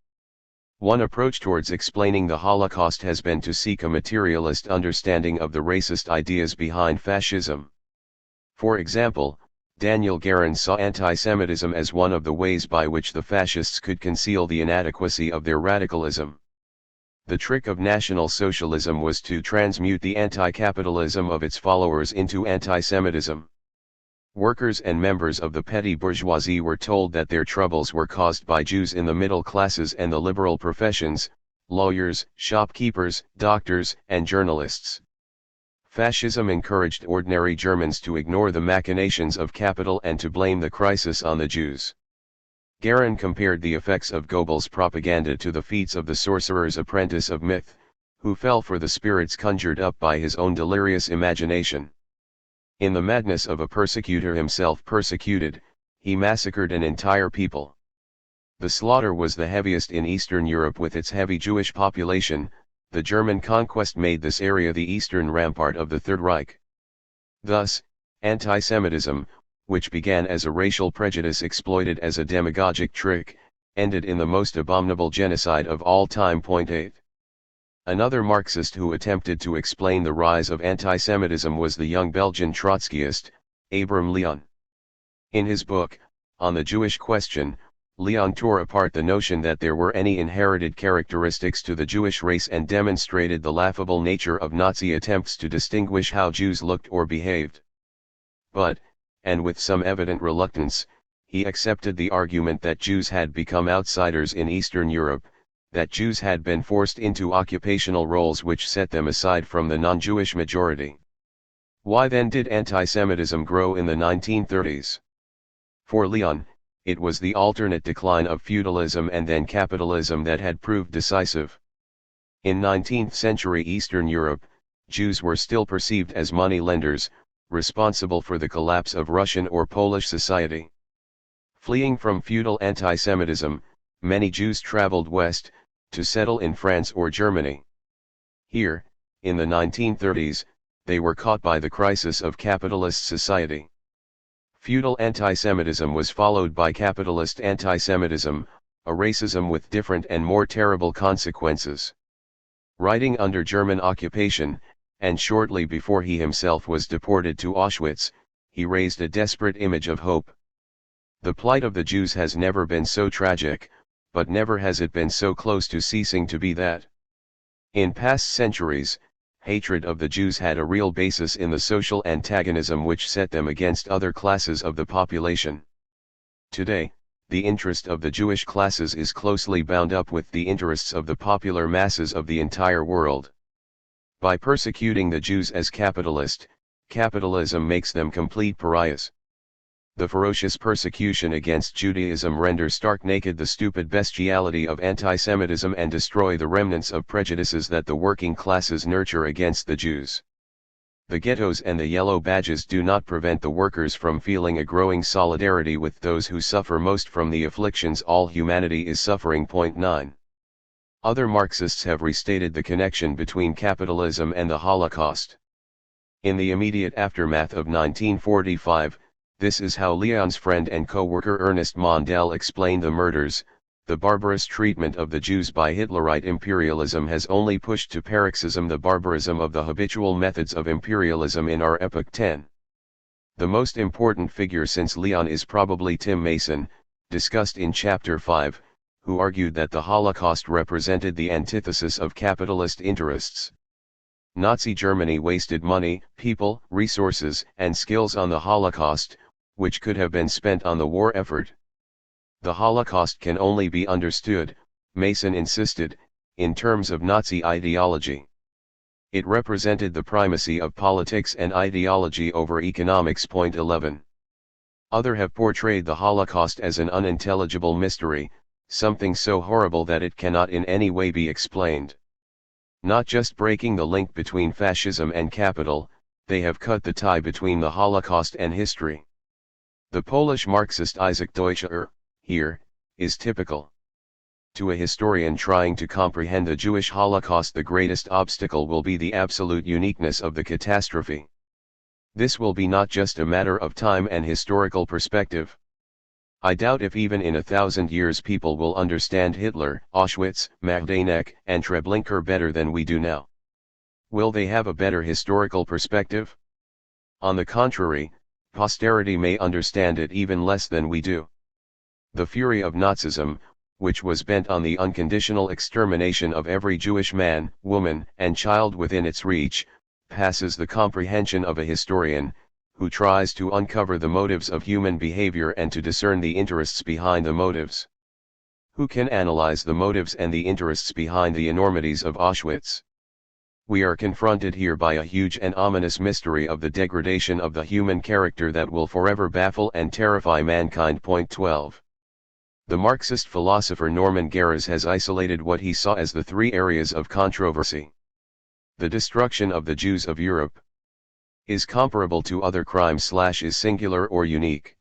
One approach towards explaining the Holocaust has been to seek a materialist understanding of the racist ideas behind fascism. For example, Daniel Guérin saw anti-Semitism as one of the ways by which the fascists could conceal the inadequacy of their radicalism. The trick of National Socialism was to transmute the anti-capitalism of its followers into anti-Semitism. Workers and members of the petty bourgeoisie were told that their troubles were caused by Jews in the middle classes and the liberal professions, lawyers, shopkeepers, doctors, and journalists. Fascism encouraged ordinary Germans to ignore the machinations of capital and to blame the crisis on the Jews. Guerin compared the effects of Goebbels' propaganda to the feats of the sorcerer's apprentice of myth, who fell for the spirits conjured up by his own delirious imagination. In the madness of a persecutor himself persecuted, he massacred an entire people. The slaughter was the heaviest in Eastern Europe with its heavy Jewish population. The German conquest made this area the eastern rampart of the Third Reich. Thus, anti-Semitism, which began as a racial prejudice exploited as a demagogic trick, ended in the most abominable genocide of all time. 8. Another Marxist who attempted to explain the rise of anti-Semitism was the young Belgian Trotskyist, Abraham Leon. In his book, On the Jewish Question, Leon tore apart the notion that there were any inherited characteristics to the Jewish race and demonstrated the laughable nature of Nazi attempts to distinguish how Jews looked or behaved. But, and with some evident reluctance, he accepted the argument that Jews had become outsiders in Eastern Europe, that Jews had been forced into occupational roles which set them aside from the non-Jewish majority. Why then did anti-Semitism grow in the 1930s? For Leon, it was the alternate decline of feudalism and then capitalism that had proved decisive. In 19th century Eastern Europe, Jews were still perceived as money lenders, responsible for the collapse of Russian or Polish society. Fleeing from feudal anti-Semitism, many Jews traveled west, to settle in France or Germany. Here, in the 1930s, they were caught by the crisis of capitalist society. Feudal anti-Semitism was followed by capitalist anti-Semitism, a racism with different and more terrible consequences. Writing under German occupation, and shortly before he himself was deported to Auschwitz, he raised a desperate image of hope. The plight of the Jews has never been so tragic, but never has it been so close to ceasing to be that. In past centuries, hatred of the Jews had a real basis in the social antagonism which set them against other classes of the population. Today, the interest of the Jewish classes is closely bound up with the interests of the popular masses of the entire world. By persecuting the Jews as capitalism makes them complete pariahs. The ferocious persecution against Judaism renders stark naked the stupid bestiality of anti-Semitism and destroy the remnants of prejudices that the working classes nurture against the Jews. The ghettos and the yellow badges do not prevent the workers from feeling a growing solidarity with those who suffer most from the afflictions all humanity is suffering. 9. Other Marxists have restated the connection between capitalism and the Holocaust. In the immediate aftermath of 1945, this is how Leon's friend and co-worker Ernest Mondale explained the murders. The barbarous treatment of the Jews by Hitlerite imperialism has only pushed to paroxysm the barbarism of the habitual methods of imperialism in our epoch. 10. The most important figure since Leon is probably Tim Mason, discussed in Chapter 5, who argued that the Holocaust represented the antithesis of capitalist interests. Nazi Germany wasted money, people, resources, and skills on the Holocaust, which could have been spent on the war effort. The Holocaust can only be understood, Mason insisted, in terms of Nazi ideology. It represented the primacy of politics and ideology over economics. 11. Others have portrayed the Holocaust as an unintelligible mystery, something so horrible that it cannot in any way be explained. Not just breaking the link between fascism and capital, they have cut the tie between the Holocaust and history. The Polish Marxist Isaac Deutscher, here, is typical. To a historian trying to comprehend the Jewish Holocaust, the greatest obstacle will be the absolute uniqueness of the catastrophe. This will be not just a matter of time and historical perspective. I doubt if even in 1,000 years people will understand Hitler, Auschwitz, Majdanek, and Treblinka better than we do now. Will they have a better historical perspective? On the contrary, posterity may understand it even less than we do. The fury of Nazism, which was bent on the unconditional extermination of every Jewish man, woman, and child within its reach, passes the comprehension of a historian, who tries to uncover the motives of human behavior and to discern the interests behind the motives. Who can analyze the motives and the interests behind the enormities of Auschwitz? We are confronted here by a huge and ominous mystery of the degradation of the human character that will forever baffle and terrify mankind. Point 12. The Marxist philosopher Norman Garris has isolated what he saw as the three areas of controversy. The destruction of the Jews of Europe is comparable to other crimes / is singular or unique.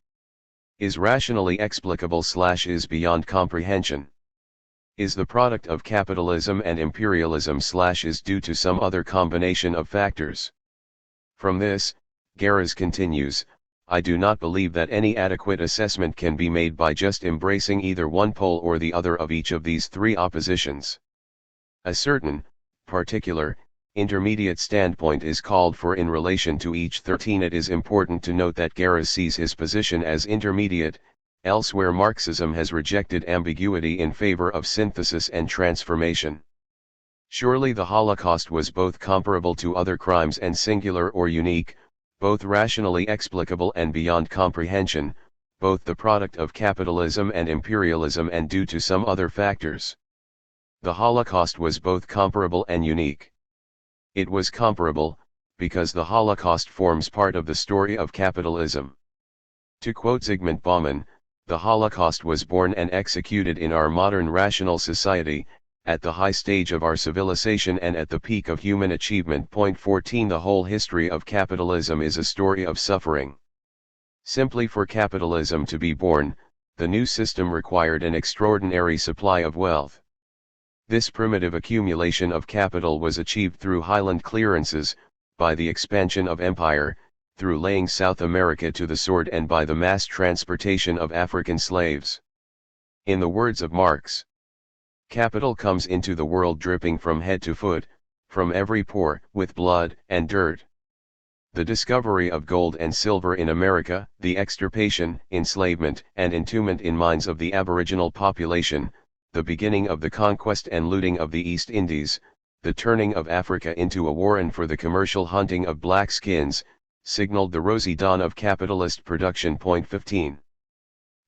Is rationally explicable / is beyond comprehension. Is the product of capitalism and imperialism / is due to some other combination of factors. From this, Garris continues, I do not believe that any adequate assessment can be made by just embracing either one pole or the other of each of these three oppositions. A certain, particular, intermediate standpoint is called for in relation to each. 13. It is important to note that Garris sees his position as intermediate. Elsewhere Marxism has rejected ambiguity in favor of synthesis and transformation. Surely the Holocaust was both comparable to other crimes and singular or unique, both rationally explicable and beyond comprehension, both the product of capitalism and imperialism and due to some other factors. The Holocaust was both comparable and unique. It was comparable, because the Holocaust forms part of the story of capitalism. To quote Zygmunt Bauman, the Holocaust was born and executed in our modern rational society, at the high stage of our civilization and at the peak of human achievement. Point 14. The whole history of capitalism is a story of suffering. Simply for capitalism to be born, the new system required an extraordinary supply of wealth. This primitive accumulation of capital was achieved through highland clearances, by the expansion of empire, through laying South America to the sword and by the mass transportation of African slaves. In the words of Marx, capital comes into the world dripping from head to foot, from every pore, with blood and dirt. The discovery of gold and silver in America, the extirpation, enslavement, and entombment in mines of the aboriginal population, the beginning of the conquest and looting of the East Indies, the turning of Africa into a warren for the commercial hunting of black skins, signaled the rosy dawn of capitalist production. Point 15.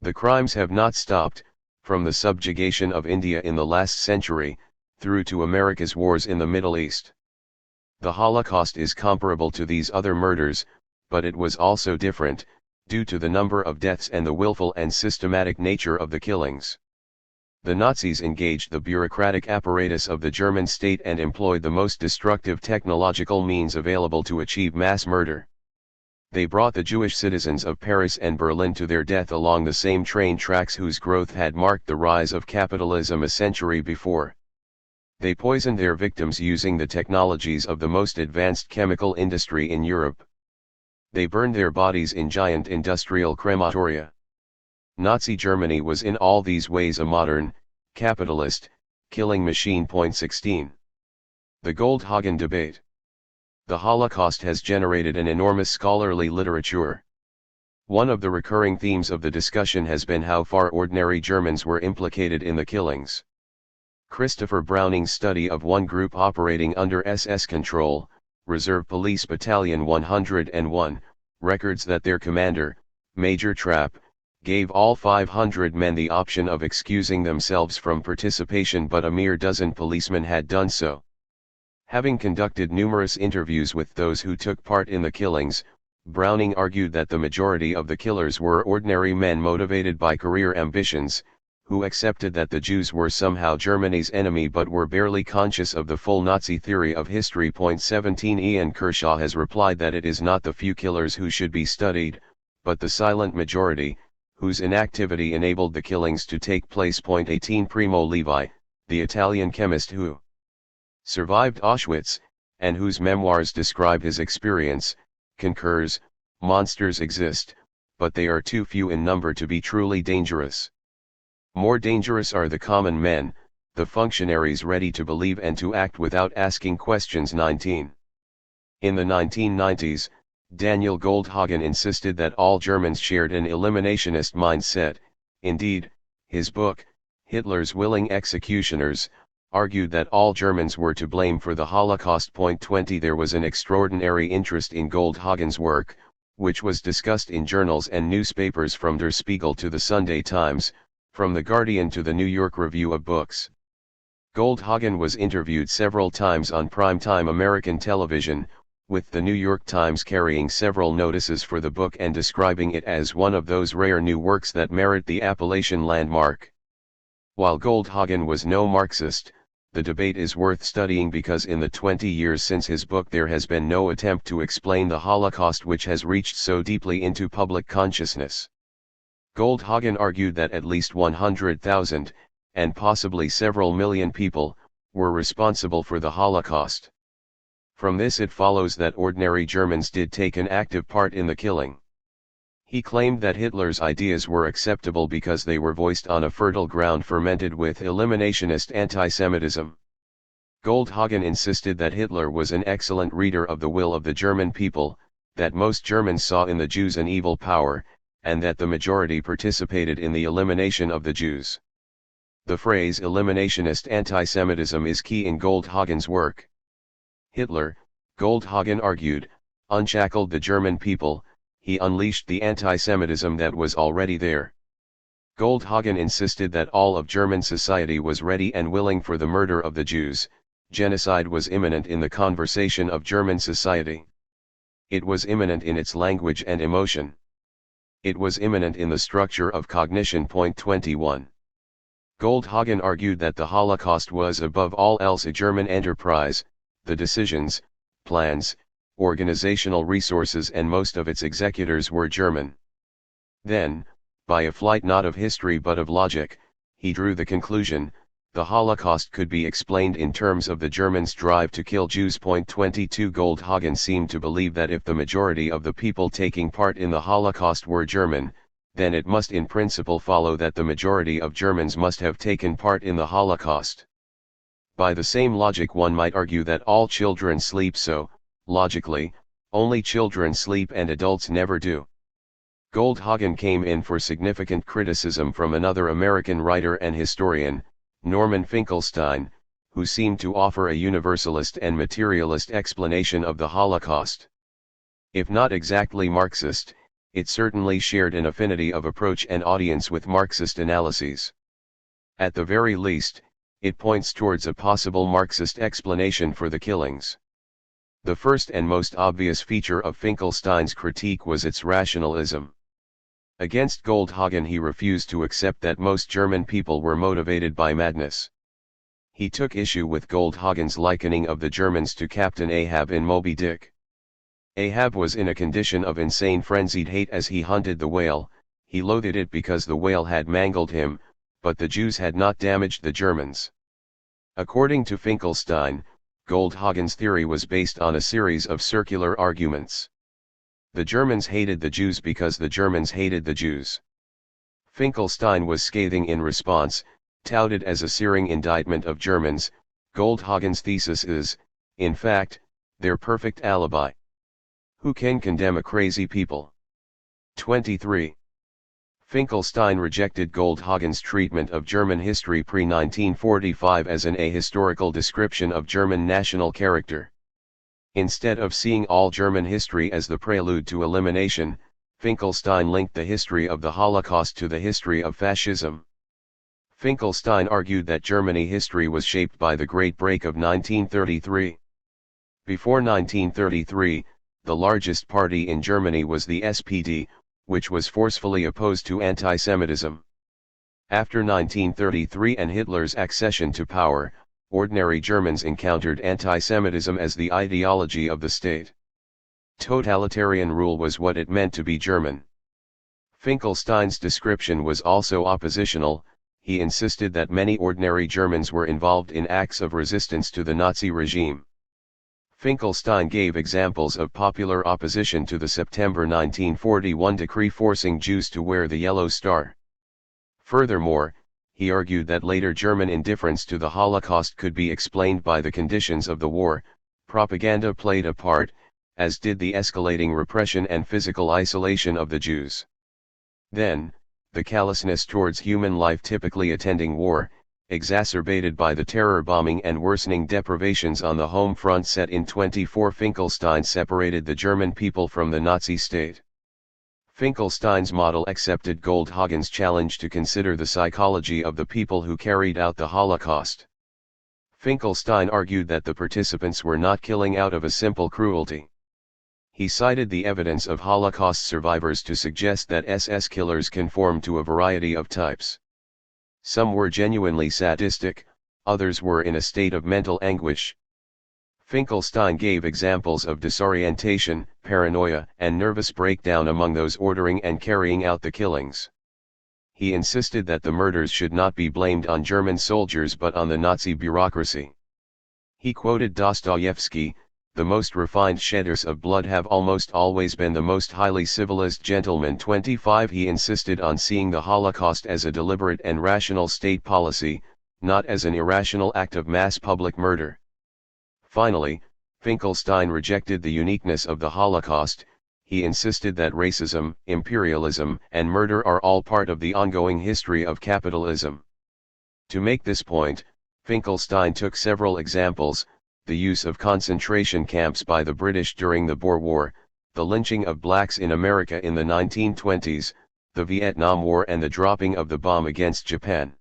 The crimes have not stopped, from the subjugation of India in the last century, through to America's wars in the Middle East. The Holocaust is comparable to these other murders, but it was also different, due to the number of deaths and the willful and systematic nature of the killings. The Nazis engaged the bureaucratic apparatus of the German state and employed the most destructive technological means available to achieve mass murder. They brought the Jewish citizens of Paris and Berlin to their death along the same train tracks whose growth had marked the rise of capitalism a century before. They poisoned their victims using the technologies of the most advanced chemical industry in Europe. They burned their bodies in giant industrial crematoria. Nazi Germany was in all these ways a modern, capitalist, killing machine. Point 16. The Goldhagen debate. The Holocaust has generated an enormous scholarly literature. One of the recurring themes of the discussion has been how far ordinary Germans were implicated in the killings. Christopher Browning's study of one group operating under SS control, Reserve Police Battalion 101, records that their commander, Major Trapp, gave all 500 men the option of excusing themselves from participation, but a mere dozen policemen had done so. Having conducted numerous interviews with those who took part in the killings, Browning argued that the majority of the killers were ordinary men motivated by career ambitions, who accepted that the Jews were somehow Germany's enemy but were barely conscious of the full Nazi theory of history. Point 17. Ian Kershaw has replied that it is not the few killers who should be studied, but the silent majority, whose inactivity enabled the killings to take place. Point 18. Primo Levi, the Italian chemist who survived Auschwitz, and whose memoirs describe his experience, concurs, monsters exist, but they are too few in number to be truly dangerous. More dangerous are the common men, the functionaries ready to believe and to act without asking questions. 19. In the 1990s, Daniel Goldhagen insisted that all Germans shared an eliminationist mindset. Indeed, his book, Hitler's Willing Executioners, argued that all Germans were to blame for the Holocaust. Point 20. There was an extraordinary interest in Goldhagen's work, which was discussed in journals and newspapers from Der Spiegel to the Sunday Times, From The Guardian to the New York Review of Books. Goldhagen was interviewed several times on primetime American television, with the New York Times carrying several notices for the book and describing it as one of those rare new works that merit the appellation landmark. While Goldhagen was no Marxist, the debate is worth studying because in the 20 years since his book there has been no attempt to explain the Holocaust, which has reached so deeply into public consciousness. Goldhagen argued that at least 100,000, and possibly several million people, were responsible for the Holocaust. From this it follows that ordinary Germans did take an active part in the killing. He claimed that Hitler's ideas were acceptable because they were voiced on a fertile ground fermented with eliminationist anti-Semitism. Goldhagen insisted that Hitler was an excellent reader of the will of the German people, that most Germans saw in the Jews an evil power, and that the majority participated in the elimination of the Jews. The phrase eliminationist anti-Semitism is key in Goldhagen's work. Hitler, Goldhagen argued, unshackled the German people. He unleashed the anti-Semitism that was already there. Goldhagen insisted that all of German society was ready and willing for the murder of the Jews. Genocide was imminent in the conversation of German society. It was imminent in its language and emotion. It was imminent in the structure of cognition. Point 21. Goldhagen argued that the Holocaust was above all else a German enterprise. The decisions, plans, organizational resources and most of its executors were German. Then, by a flight not of history but of logic, he drew the conclusion, the Holocaust could be explained in terms of the Germans' drive to kill Jews. Point 22. Goldhagen seemed to believe that if the majority of the people taking part in the Holocaust were German, then it must in principle follow that the majority of Germans must have taken part in the Holocaust. By the same logic one might argue that all children sleep, so, logically, only children sleep and adults never do. Goldhagen came in for significant criticism from another American writer and historian, Norman Finkelstein, who seemed to offer a universalist and materialist explanation of the Holocaust. If not exactly Marxist, it certainly shared an affinity of approach and audience with Marxist analyses. At the very least, it points towards a possible Marxist explanation for the killings. The first and most obvious feature of Finkelstein's critique was its rationalism. Against Goldhagen he refused to accept that most German people were motivated by madness. He took issue with Goldhagen's likening of the Germans to Captain Ahab in Moby Dick. Ahab was in a condition of insane frenzied hate as he hunted the whale. He loathed it because the whale had mangled him, but the Jews had not damaged the Germans. According to Finkelstein, Goldhagen's theory was based on a series of circular arguments. The Germans hated the Jews because the Germans hated the Jews. Finkelstein was scathing in response, touted as a searing indictment of Germans. Goldhagen's thesis is, in fact, their perfect alibi. Who can condemn a crazy people? 23. Finkelstein rejected Goldhagen's treatment of German history pre-1945 as an ahistorical description of German national character. Instead of seeing all German history as the prelude to elimination, Finkelstein linked the history of the Holocaust to the history of fascism. Finkelstein argued that Germany history was shaped by the Great Break of 1933. Before 1933, the largest party in Germany was the SPD, which was forcefully opposed to anti-Semitism. After 1933 and Hitler's accession to power, ordinary Germans encountered anti-Semitism as the ideology of the state. Totalitarian rule was what it meant to be German. Finkelstein's description was also oppositional. He insisted that many ordinary Germans were involved in acts of resistance to the Nazi regime. Finkelstein gave examples of popular opposition to the September 1941 decree forcing Jews to wear the yellow star. Furthermore, he argued that later German indifference to the Holocaust could be explained by the conditions of the war. Propaganda played a part, as did the escalating repression and physical isolation of the Jews. Then, the callousness towards human life typically attending war, exacerbated by the terror bombing and worsening deprivations on the home front set in 24. Finkelstein separated the German people from the Nazi state. Finkelstein's model accepted Goldhagen's challenge to consider the psychology of the people who carried out the Holocaust. Finkelstein argued that the participants were not killing out of a simple cruelty. He cited the evidence of Holocaust survivors to suggest that SS killers conformed to a variety of types. Some were genuinely sadistic, others were in a state of mental anguish. Finkelstein gave examples of disorientation, paranoia, and nervous breakdown among those ordering and carrying out the killings. He insisted that the murders should not be blamed on German soldiers but on the Nazi bureaucracy. He quoted Dostoevsky, "The most refined shedders of blood have almost always been the most highly civilized gentlemen." 25 He insisted on seeing the Holocaust as a deliberate and rational state policy, not as an irrational act of mass public murder. Finally, Finkelstein rejected the uniqueness of the Holocaust. He insisted that racism, imperialism, and murder are all part of the ongoing history of capitalism. To make this point, Finkelstein took several examples: the use of concentration camps by the British during the Boer War, the lynching of blacks in America in the 1920s, the Vietnam War, and the dropping of the bomb against Japan.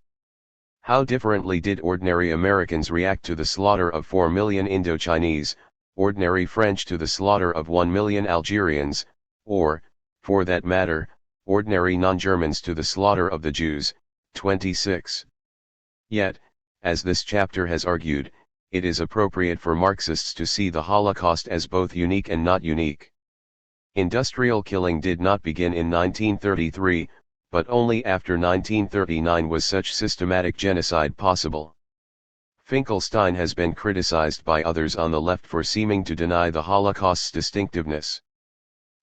How differently did ordinary Americans react to the slaughter of 4 million Indochinese, ordinary French to the slaughter of 1 million Algerians, or, for that matter, ordinary non-Germans to the slaughter of the Jews? 26. Yet, as this chapter has argued, it is appropriate for Marxists to see the Holocaust as both unique and not unique. Industrial killing did not begin in 1933, but only after 1939 was such systematic genocide possible. Finkelstein has been criticized by others on the left for seeming to deny the Holocaust's distinctiveness.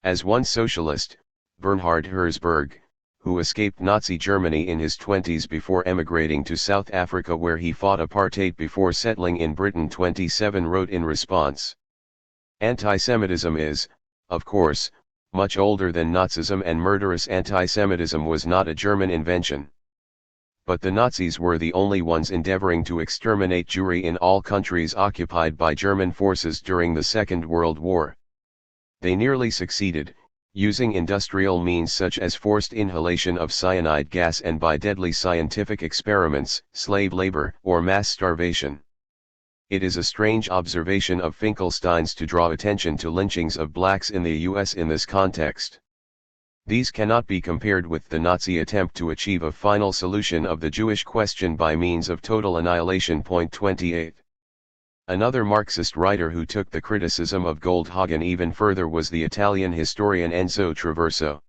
As one socialist, Bernhard Herzberg, who escaped Nazi Germany in his 20s before emigrating to South Africa where he fought apartheid before settling in Britain, 27, wrote in response, "Antisemitism is, of course, much older than Nazism, and murderous antisemitism was not a German invention. But the Nazis were the only ones endeavoring to exterminate Jewry in all countries occupied by German forces during the Second World War. They nearly succeeded, using industrial means such as forced inhalation of cyanide gas and by deadly scientific experiments, slave labor, or mass starvation." It is a strange observation of Finkelstein's to draw attention to lynchings of blacks in the US in this context. These cannot be compared with the Nazi attempt to achieve a final solution of the Jewish question by means of total annihilation. 28. Another Marxist writer who took the criticism of Goldhagen even further was the Italian historian Enzo Traverso.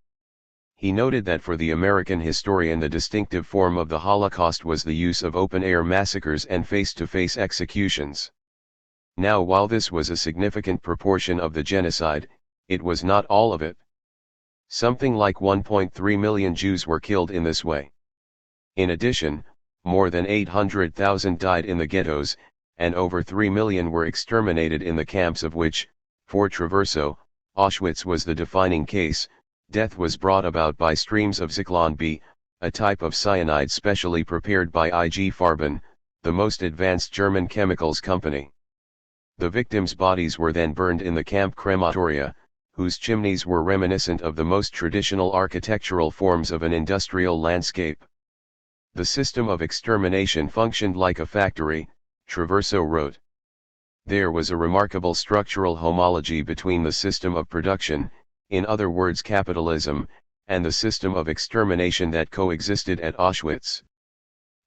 He noted that for the American historian the distinctive form of the Holocaust was the use of open-air massacres and face-to-face executions. Now, while this was a significant proportion of the genocide, it was not all of it. Something like 1.3 million Jews were killed in this way. In addition, more than 800,000 died in the ghettos, and over 3 million were exterminated in the camps, of which, for Traverso, Auschwitz was the defining case. Death was brought about by streams of Zyklon B, a type of cyanide specially prepared by IG Farben, the most advanced German chemicals company. The victims' bodies were then burned in the camp crematoria, whose chimneys were reminiscent of the most traditional architectural forms of an industrial landscape. The system of extermination functioned like a factory, Traverso wrote. There was a remarkable structural homology between the system of production, in other words capitalism, and the system of extermination that coexisted at Auschwitz.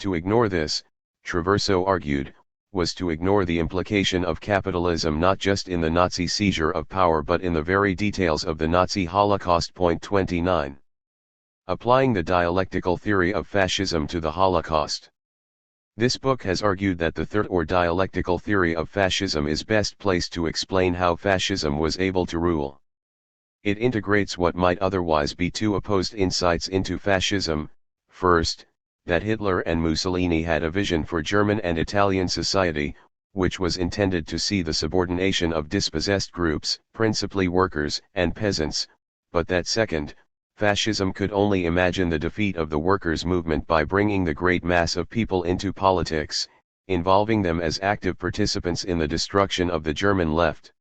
To ignore this, Traverso argued, was to ignore the implication of capitalism not just in the Nazi seizure of power but in the very details of the Nazi Holocaust. 29. Applying the dialectical theory of fascism to the Holocaust. This book has argued that the third or dialectical theory of fascism is best placed to explain how fascism was able to rule. It integrates what might otherwise be two opposed insights into fascism: first, that Hitler and Mussolini had a vision for German and Italian society, which was intended to see the subordination of dispossessed groups, principally workers and peasants, but that second, fascism could only imagine the defeat of the workers' movement by bringing the great mass of people into politics, involving them as active participants in the destruction of the German left.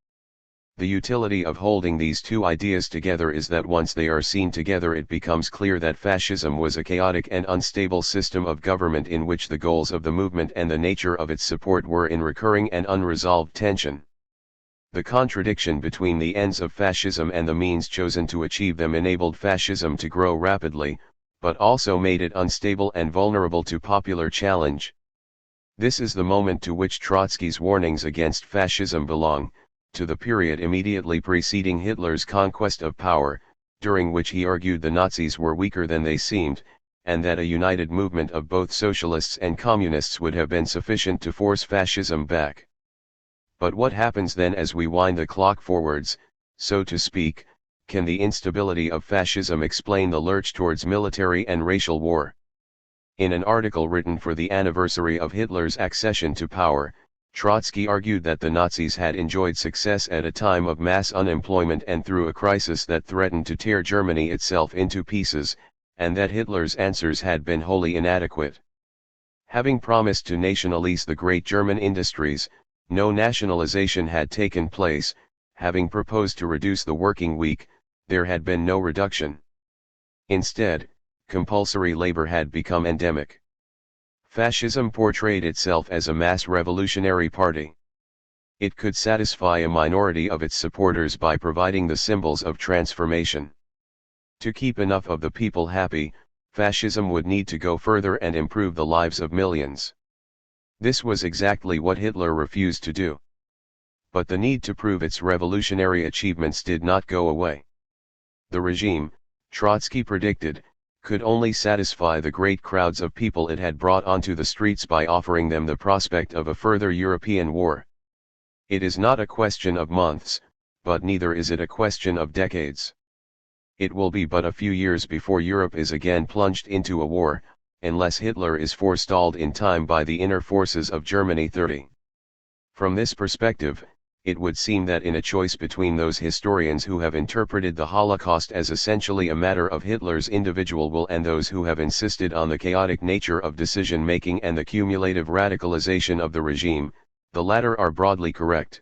The utility of holding these two ideas together is that once they are seen together it becomes clear that fascism was a chaotic and unstable system of government in which the goals of the movement and the nature of its support were in recurring and unresolved tension. The contradiction between the ends of fascism and the means chosen to achieve them enabled fascism to grow rapidly, but also made it unstable and vulnerable to popular challenge. This is the moment to which Trotsky's warnings against fascism belong, to the period immediately preceding Hitler's conquest of power, during which he argued the Nazis were weaker than they seemed, and that a united movement of both socialists and communists would have been sufficient to force fascism back. But what happens then as we wind the clock forwards, so to speak? Can the instability of fascism explain the lurch towards military and racial war? In an article written for the anniversary of Hitler's accession to power, Trotsky argued that the Nazis had enjoyed success at a time of mass unemployment and through a crisis that threatened to tear Germany itself into pieces, and that Hitler's answers had been wholly inadequate. Having promised to nationalize the great German industries, no nationalization had taken place. Having proposed to reduce the working week, there had been no reduction. Instead, compulsory labor had become endemic. Fascism portrayed itself as a mass revolutionary party. It could satisfy a minority of its supporters by providing the symbols of transformation. To keep enough of the people happy, fascism would need to go further and improve the lives of millions. This was exactly what Hitler refused to do. But the need to prove its revolutionary achievements did not go away. The regime, Trotsky predicted, could only satisfy the great crowds of people it had brought onto the streets by offering them the prospect of a further European war. It is not a question of months, but neither is it a question of decades. It will be but a few years before Europe is again plunged into a war, unless Hitler is forestalled in time by the inner forces of Germany 30. From this perspective, it would seem that in a choice between those historians who have interpreted the Holocaust as essentially a matter of Hitler's individual will and those who have insisted on the chaotic nature of decision-making and the cumulative radicalization of the regime, the latter are broadly correct.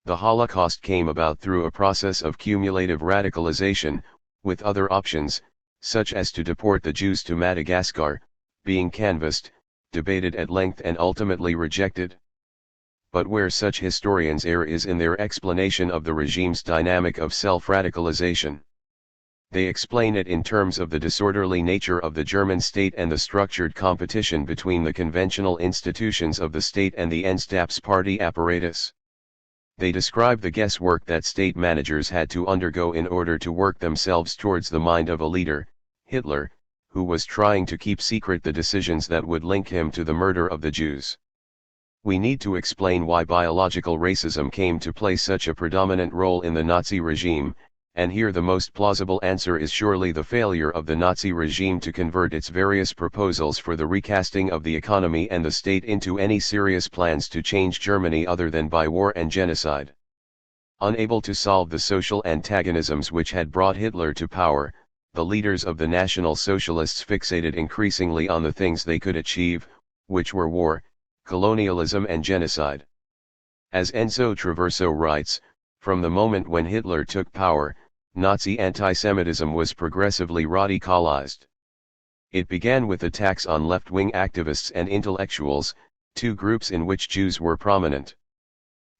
The Holocaust came about through a process of cumulative radicalization, with other options, such as to deport the Jews to Madagascar, being canvassed, debated at length and ultimately rejected. But where such historians err is in their explanation of the regime's dynamic of self-radicalization. They explain it in terms of the disorderly nature of the German state and the structured competition between the conventional institutions of the state and the Einsatzparty apparatus. They describe the guesswork that state managers had to undergo in order to work themselves towards the mind of a leader, Hitler, who was trying to keep secret the decisions that would link him to the murder of the Jews. We need to explain why biological racism came to play such a predominant role in the Nazi regime, and here the most plausible answer is surely the failure of the Nazi regime to convert its various proposals for the recasting of the economy and the state into any serious plans to change Germany other than by war and genocide. Unable to solve the social antagonisms which had brought Hitler to power, the leaders of the National Socialists fixated increasingly on the things they could achieve, which were war, colonialism and genocide. As Enzo Traverso writes, from the moment when Hitler took power, Nazi anti-Semitism was progressively radicalized. It began with attacks on left-wing activists and intellectuals, two groups in which Jews were prominent.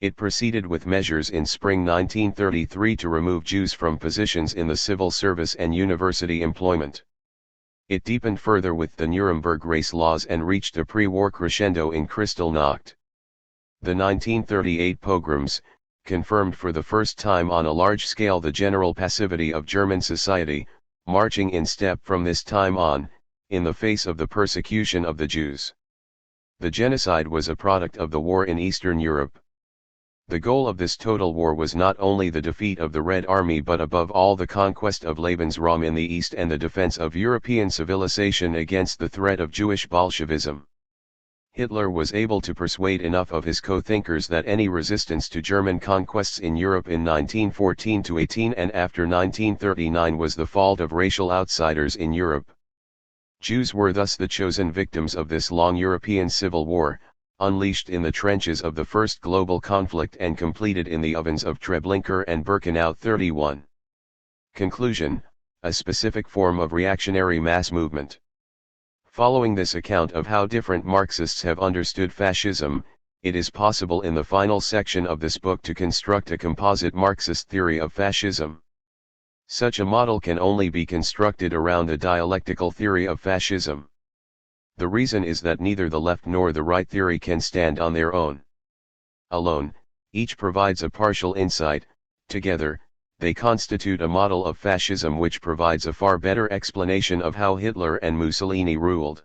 It proceeded with measures in spring 1933 to remove Jews from positions in the civil service and university employment. It deepened further with the Nuremberg race laws and reached a pre-war crescendo in Kristallnacht. The 1938 pogroms, confirmed for the first time on a large scale the general passivity of German society, marching in step from this time on, in the face of the persecution of the Jews. The genocide was a product of the war in Eastern Europe. The goal of this total war was not only the defeat of the Red Army but above all the conquest of Lebensraum in the East and the defense of European civilization against the threat of Jewish Bolshevism. Hitler was able to persuade enough of his co-thinkers that any resistance to German conquests in Europe in 1914-18 and after 1939 was the fault of racial outsiders in Europe. Jews were thus the chosen victims of this long European civil war, unleashed in the trenches of the first global conflict and completed in the ovens of Treblinka and Birkenau 31. Conclusion: a specific form of reactionary mass movement. Following this account of how different Marxists have understood fascism, it is possible in the final section of this book to construct a composite Marxist theory of fascism. Such a model can only be constructed around a dialectical theory of fascism. The reason is that neither the left nor the right theory can stand on their own. Alone, each provides a partial insight; together, they constitute a model of fascism which provides a far better explanation of how Hitler and Mussolini ruled.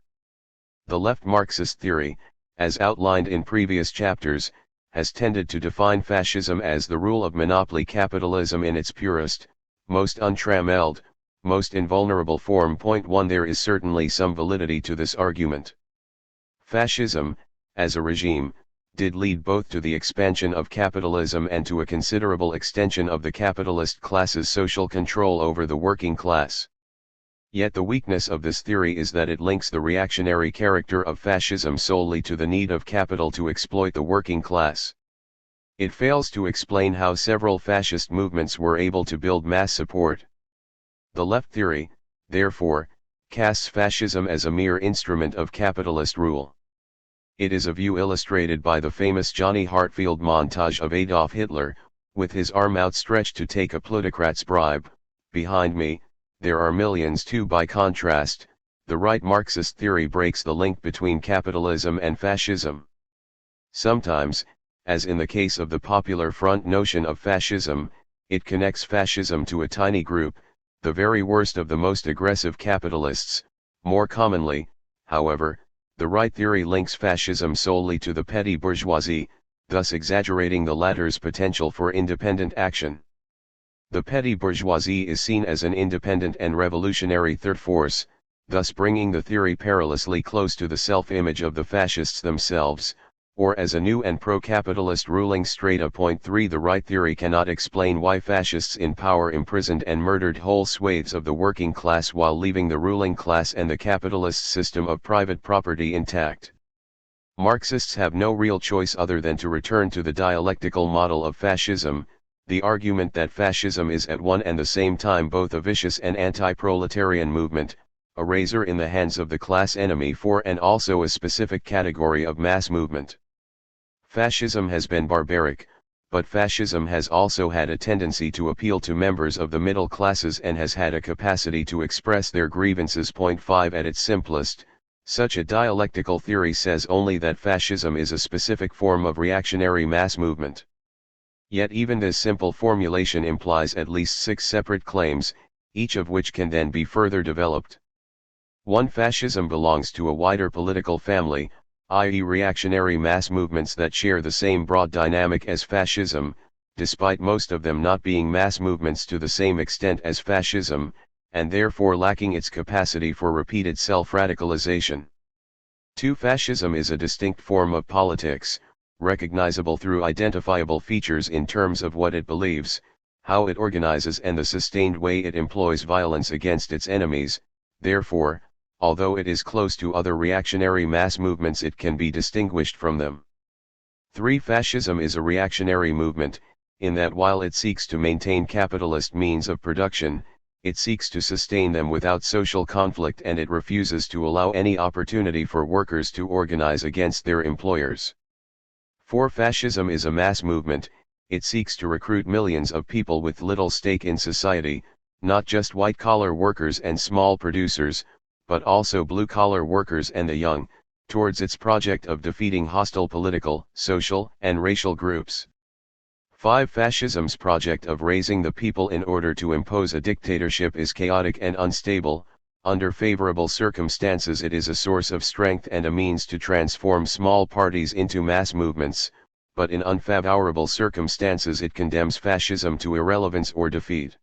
The left Marxist theory, as outlined in previous chapters, has tended to define fascism as the rule of monopoly capitalism in its purest, most untrammeled, most invulnerable form. 1. There is certainly some validity to this argument. Fascism, as a regime, did lead both to the expansion of capitalism and to a considerable extension of the capitalist class's social control over the working class. Yet the weakness of this theory is that it links the reactionary character of fascism solely to the need of capital to exploit the working class. It fails to explain how several fascist movements were able to build mass support. The left theory, therefore, casts fascism as a mere instrument of capitalist rule. It is a view illustrated by the famous Johnny Hartfield montage of Adolf Hitler, with his arm outstretched to take a plutocrat's bribe. Behind me, there are millions too. By contrast, the right Marxist theory breaks the link between capitalism and fascism. Sometimes, as in the case of the Popular Front notion of fascism, it connects fascism to a tiny group, the very worst of the most aggressive capitalists. More commonly, however, the right theory links fascism solely to the petty bourgeoisie, thus exaggerating the latter's potential for independent action. The petty bourgeoisie is seen as an independent and revolutionary third force, thus bringing the theory perilously close to the self-image of the fascists themselves, or as a new and pro-capitalist ruling strata. 3. The right theory cannot explain why fascists in power imprisoned and murdered whole swathes of the working class while leaving the ruling class and the capitalist system of private property intact. Marxists have no real choice other than to return to the dialectical model of fascism, the argument that fascism is at one and the same time both a vicious and anti-proletarian movement, a razor in the hands of the class enemy, and also a specific category of mass movement. Fascism has been barbaric, but fascism has also had a tendency to appeal to members of the middle classes and has had a capacity to express their grievances. 5. At its simplest, such a dialectical theory says only that fascism is a specific form of reactionary mass movement. Yet even this simple formulation implies at least 6 separate claims, each of which can then be further developed. 1. Fascism belongs to a wider political family, i.e. reactionary mass movements that share the same broad dynamic as fascism, despite most of them not being mass movements to the same extent as fascism, and therefore lacking its capacity for repeated self-radicalization. 2. Fascism is a distinct form of politics, recognizable through identifiable features in terms of what it believes, how it organizes and the sustained way it employs violence against its enemies. Therefore, although it is close to other reactionary mass movements, it can be distinguished from them. 3. Fascism is a reactionary movement, in that while it seeks to maintain capitalist means of production, it seeks to sustain them without social conflict, and it refuses to allow any opportunity for workers to organize against their employers. 4. Fascism is a mass movement, it seeks to recruit millions of people with little stake in society, not just white-collar workers and small producers, but also blue-collar workers and the young, towards its project of defeating hostile political, social, and racial groups. 5. Fascism's project of raising the people in order to impose a dictatorship is chaotic and unstable. Under favorable circumstances it is a source of strength and a means to transform small parties into mass movements, but in unfavorable circumstances it condemns fascism to irrelevance or defeat.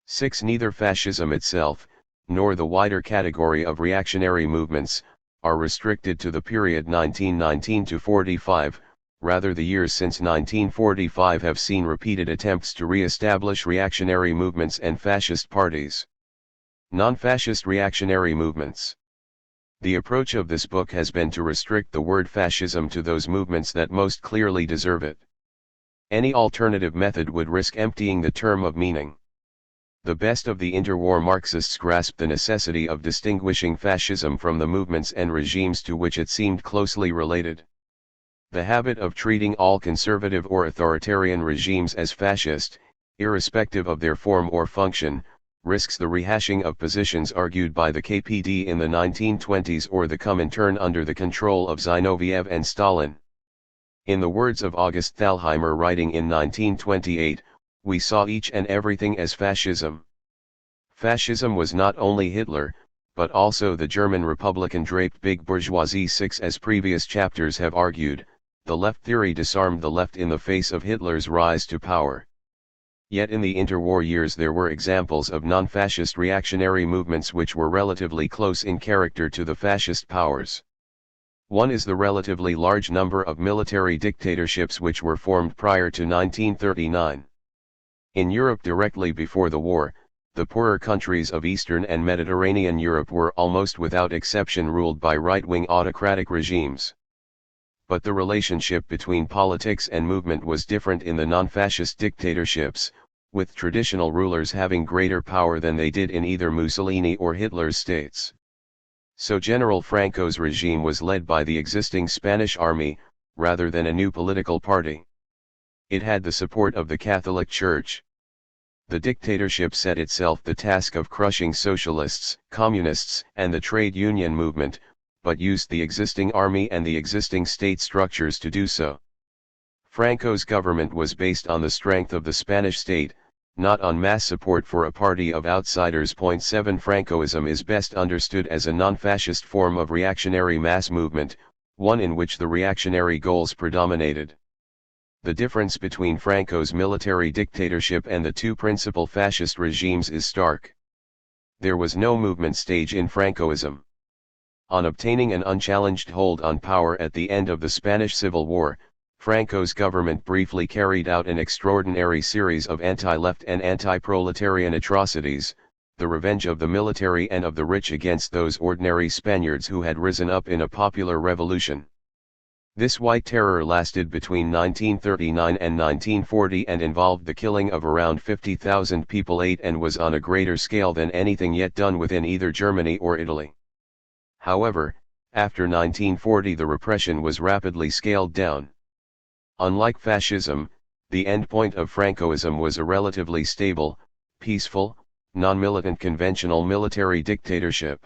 6. Neither fascism itself, nor the wider category of reactionary movements, are restricted to the period 1919 to 45, rather the years since 1945 have seen repeated attempts to re-establish reactionary movements and fascist parties. Non-fascist reactionary movements. The approach of this book has been to restrict the word fascism to those movements that most clearly deserve it. Any alternative method would risk emptying the term of meaning. The best of the interwar Marxists grasped the necessity of distinguishing fascism from the movements and regimes to which it seemed closely related. The habit of treating all conservative or authoritarian regimes as fascist, irrespective of their form or function, risks the rehashing of positions argued by the KPD in the 1920s or the Comintern under the control of Zinoviev and Stalin. In the words of August Thalheimer writing in 1928, we saw each and everything as fascism. Fascism was not only Hitler, but also the German Republican-draped big bourgeoisie. 6 As previous chapters have argued, the left theory disarmed the left in the face of Hitler's rise to power. Yet in the interwar years there were examples of non-fascist reactionary movements which were relatively close in character to the fascist powers. One is the relatively large number of military dictatorships which were formed prior to 1939. In Europe directly before the war, the poorer countries of Eastern and Mediterranean Europe were almost without exception ruled by right-wing autocratic regimes. But the relationship between politics and movement was different in the non-fascist dictatorships, with traditional rulers having greater power than they did in either Mussolini or Hitler's states. So General Franco's regime was led by the existing Spanish army, rather than a new political party. It had the support of the Catholic Church. The dictatorship set itself the task of crushing socialists, communists, and the trade union movement, but used the existing army and the existing state structures to do so. Franco's government was based on the strength of the Spanish state, not on mass support for a party of outsiders. 7 Francoism is best understood as a non-fascist form of reactionary mass movement, one in which the reactionary goals predominated. The difference between Franco's military dictatorship and the two principal fascist regimes is stark. There was no movement stage in Francoism. On obtaining an unchallenged hold on power at the end of the Spanish Civil War, Franco's government briefly carried out an extraordinary series of anti-left and anti-proletarian atrocities, the revenge of the military and of the rich against those ordinary Spaniards who had risen up in a popular revolution. This White Terror lasted between 1939 and 1940 and involved the killing of around 50,000 people and was on a greater scale than anything yet done within either Germany or Italy. However, after 1940 the repression was rapidly scaled down. Unlike fascism, the endpoint of Francoism was a relatively stable, peaceful, non-militant conventional military dictatorship.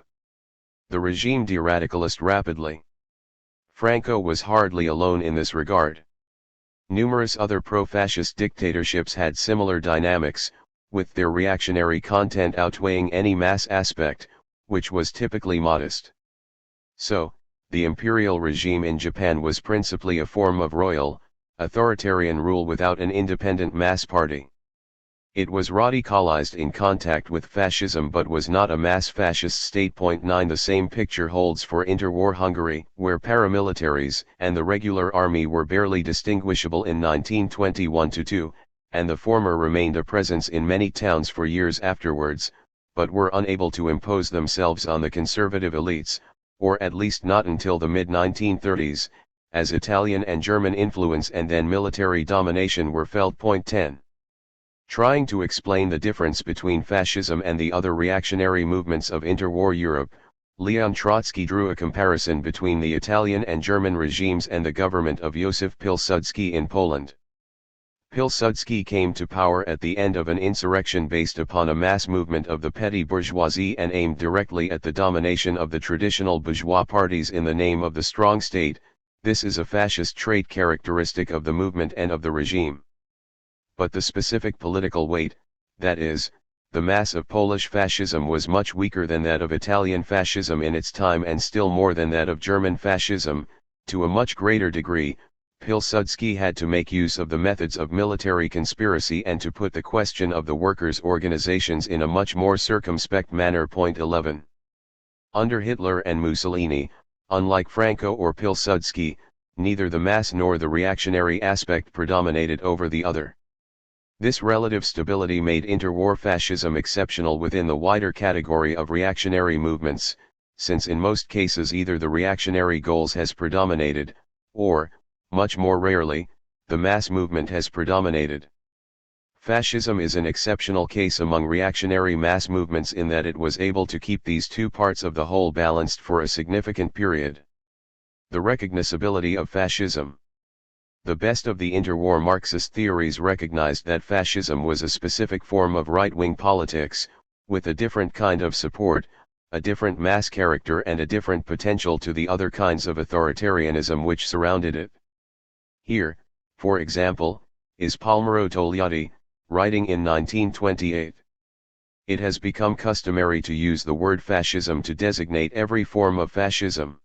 The regime de-radicalized rapidly. Franco was hardly alone in this regard. Numerous other pro-fascist dictatorships had similar dynamics, with their reactionary content outweighing any mass aspect, which was typically modest. So, the imperial regime in Japan was principally a form of royal, authoritarian rule without an independent mass party. It was radicalized in contact with fascism but was not a mass fascist state. 9 The same picture holds for interwar Hungary, where paramilitaries and the regular army were barely distinguishable in 1921-2, and the former remained a presence in many towns for years afterwards, but were unable to impose themselves on the conservative elites, or at least not until the mid-1930s, as Italian and German influence and then military domination were felt. 10. Trying to explain the difference between fascism and the other reactionary movements of interwar Europe, Leon Trotsky drew a comparison between the Italian and German regimes and the government of Józef Pilsudski in Poland. Pilsudski came to power at the end of an insurrection based upon a mass movement of the petty bourgeoisie and aimed directly at the domination of the traditional bourgeois parties in the name of the strong state. This is a fascist trait characteristic of the movement and of the regime. But the specific political weight, that is, the mass of Polish fascism was much weaker than that of Italian fascism in its time and still more than that of German fascism. To a much greater degree, Pilsudski had to make use of the methods of military conspiracy and to put the question of the workers' organizations in a much more circumspect manner. 11. Under Hitler and Mussolini, unlike Franco or Pilsudski, neither the mass nor the reactionary aspect predominated over the other. This relative stability made interwar fascism exceptional within the wider category of reactionary movements. since in most cases either the reactionary goals has predominated, or, much more rarely, the mass movement has predominated. Fascism is an exceptional case among reactionary mass movements in that it was able to keep these two parts of the whole balanced for a significant period. The recognizability of fascism. The best of the interwar Marxist theories recognized that fascism was a specific form of right-wing politics, with a different kind of support, a different mass character and a different potential to the other kinds of authoritarianism which surrounded it. Here, for example, is Palmiro Togliatti, writing in 1928. It has become customary to use the word fascism to designate every form of fascism.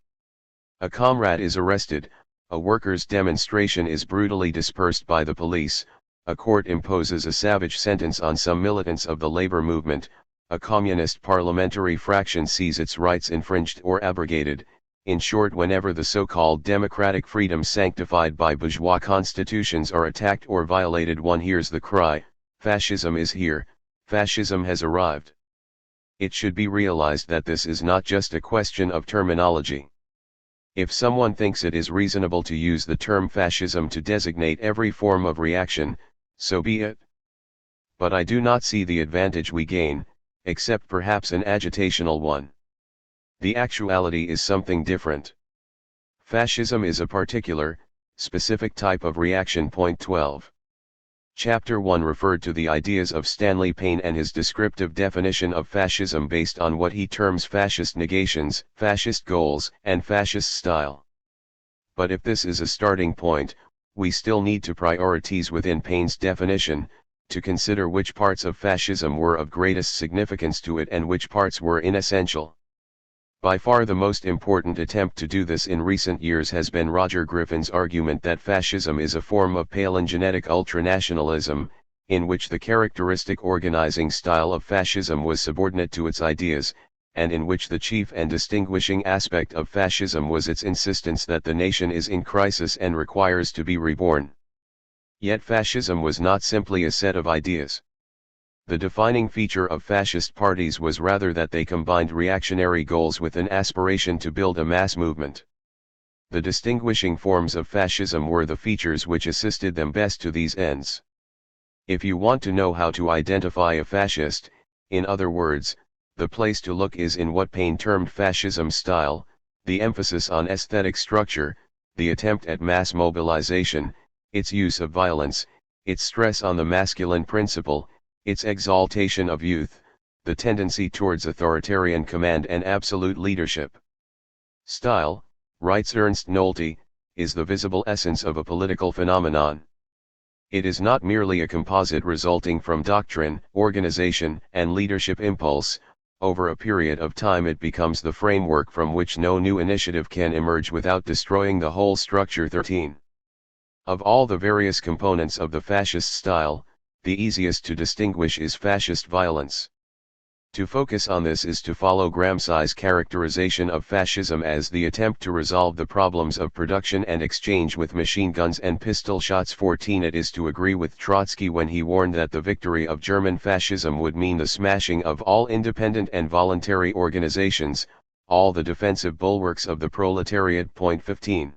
A comrade is arrested, a workers' demonstration is brutally dispersed by the police, a court imposes a savage sentence on some militants of the labor movement, a communist parliamentary fraction sees its rights infringed or abrogated. In short, whenever the so-called democratic freedoms sanctified by bourgeois constitutions are attacked or violated, one hears the cry, "Fascism is here, fascism has arrived." It should be realized that this is not just a question of terminology. If someone thinks it is reasonable to use the term fascism to designate every form of reaction, so be it. But I do not see the advantage we gain, except perhaps an agitational one. The actuality is something different. Fascism is a particular, specific type of reaction. Point 12. Chapter 1 referred to the ideas of Stanley Payne and his descriptive definition of fascism based on what he terms fascist negations, fascist goals, and fascist style. But if this is a starting point, we still need to prioritize within Payne's definition, to consider which parts of fascism were of greatest significance to it and which parts were inessential. By far the most important attempt to do this in recent years has been Roger Griffin's argument that fascism is a form of palingenetic ultranationalism, in which the characteristic organizing style of fascism was subordinate to its ideas, and in which the chief and distinguishing aspect of fascism was its insistence that the nation is in crisis and requires to be reborn. Yet fascism was not simply a set of ideas. The defining feature of fascist parties was rather that they combined reactionary goals with an aspiration to build a mass movement. The distinguishing forms of fascism were the features which assisted them best to these ends. If you want to know how to identify a fascist, in other words, the place to look is in what Payne termed fascism style, the emphasis on aesthetic structure, the attempt at mass mobilization, its use of violence, its stress on the masculine principle, its exaltation of youth, the tendency towards authoritarian command and absolute leadership. Style, writes Ernst Nolte, is the visible essence of a political phenomenon. It is not merely a composite resulting from doctrine, organization, and leadership impulse. Over a period of time it becomes the framework from which no new initiative can emerge without destroying the whole structure. 13. Of all the various components of the fascist style, the easiest to distinguish is fascist violence. To focus on this is to follow Gramsci's characterization of fascism as the attempt to resolve the problems of production and exchange with machine guns and pistol shots. 14. It is to agree with Trotsky when he warned that the victory of German fascism would mean the smashing of all independent and voluntary organizations, all the defensive bulwarks of the proletariat. 15.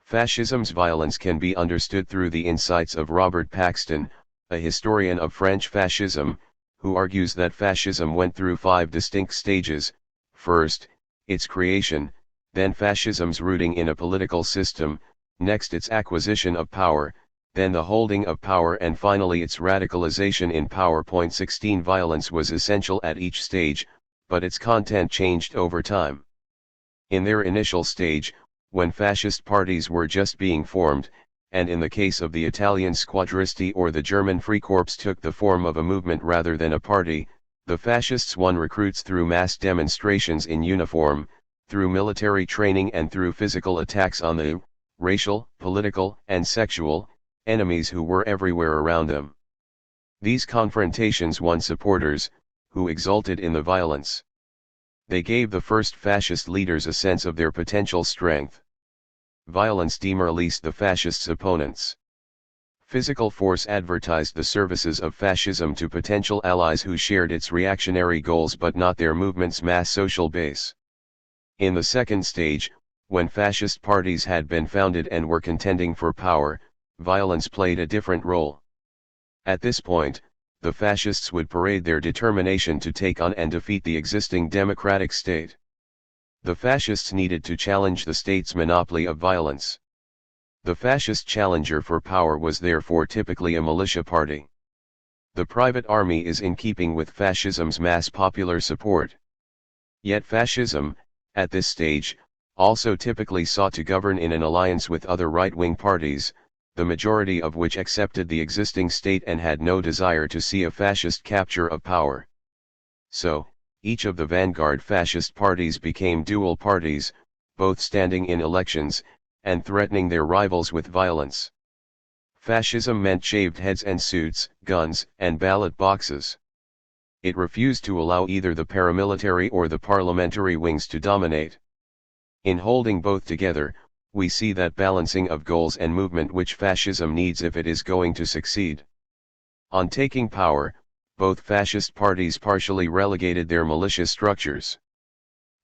Fascism's violence can be understood through the insights of Robert Paxton, a historian of French fascism, who argues that fascism went through 5 distinct stages: first, its creation, then fascism's rooting in a political system, next its acquisition of power, then the holding of power, and finally its radicalization in power. 16. Violence was essential at each stage, but its content changed over time. In their initial stage, when fascist parties were just being formed, and in the case of the Italian Squadristi or the German Freikorps took the form of a movement rather than a party, the fascists won recruits through mass demonstrations in uniform, through military training and through physical attacks on the racial, political, and sexual enemies who were everywhere around them. These confrontations won supporters, who exulted in the violence. They gave the first fascist leaders a sense of their potential strength. Violence demoralized the fascists' opponents. Physical force advertised the services of fascism to potential allies who shared its reactionary goals but not their movement's mass social base. In the second stage, when fascist parties had been founded and were contending for power, violence played a different role. At this point, the fascists would parade their determination to take on and defeat the existing democratic state. The fascists needed to challenge the state's monopoly of violence. The fascist challenger for power was therefore typically a militia party. The private army is in keeping with fascism's mass popular support. Yet fascism, at this stage, also typically sought to govern in an alliance with other right-wing parties, the majority of which accepted the existing state and had no desire to see a fascist capture of power. So, each of the vanguard fascist parties became dual parties, both standing in elections, and threatening their rivals with violence. Fascism meant shaved heads and suits, guns, and ballot boxes. It refused to allow either the paramilitary or the parliamentary wings to dominate. In holding both together, we see that balancing of goals and movement which fascism needs if it is going to succeed. On taking power, both fascist parties partially relegated their militia structures.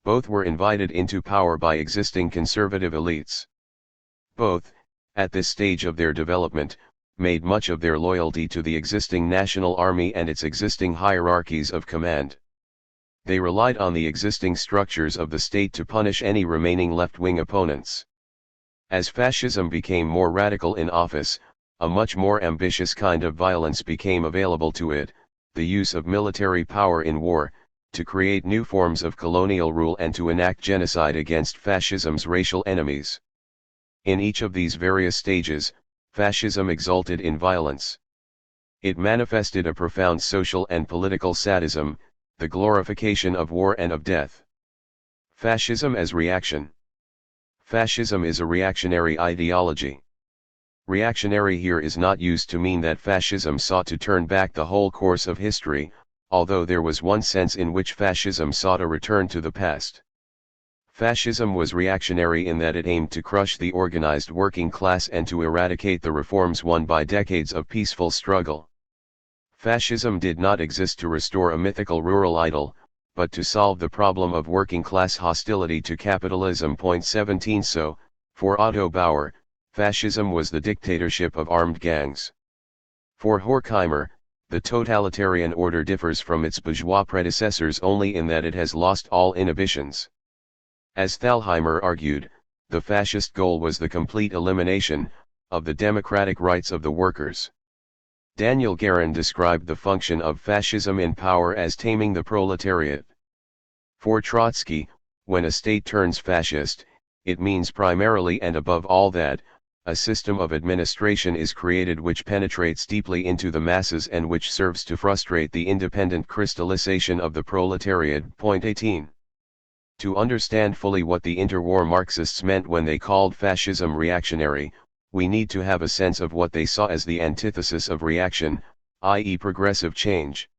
Both were invited into power by existing conservative elites. Both, at this stage of their development, made much of their loyalty to the existing national army and its existing hierarchies of command. They relied on the existing structures of the state to punish any remaining left-wing opponents. As fascism became more radical in office, a much more ambitious kind of violence became available to it, the use of military power in war, to create new forms of colonial rule and to enact genocide against fascism's racial enemies. In each of these various stages, fascism exulted in violence. It manifested a profound social and political sadism, the glorification of war and of death. Fascism as reaction. Fascism is a reactionary ideology. Reactionary here is not used to mean that fascism sought to turn back the whole course of history, although there was one sense in which fascism sought a return to the past. Fascism was reactionary in that it aimed to crush the organized working class and to eradicate the reforms won by decades of peaceful struggle. Fascism did not exist to restore a mythical rural idol, but to solve the problem of working class hostility to capitalism. 17 So, for Otto Bauer, fascism was the dictatorship of armed gangs. For Horkheimer, the totalitarian order differs from its bourgeois predecessors only in that it has lost all inhibitions. As Thalheimer argued, the fascist goal was the complete elimination of the democratic rights of the workers. Daniel Guerin described the function of fascism in power as taming the proletariat. For Trotsky, when a state turns fascist, it means primarily and above all that, a system of administration is created which penetrates deeply into the masses and which serves to frustrate the independent crystallization of the proletariat. 18. To understand fully what the interwar Marxists meant when they called fascism reactionary, we need to have a sense of what they saw as the antithesis of reaction, i.e. progressive change.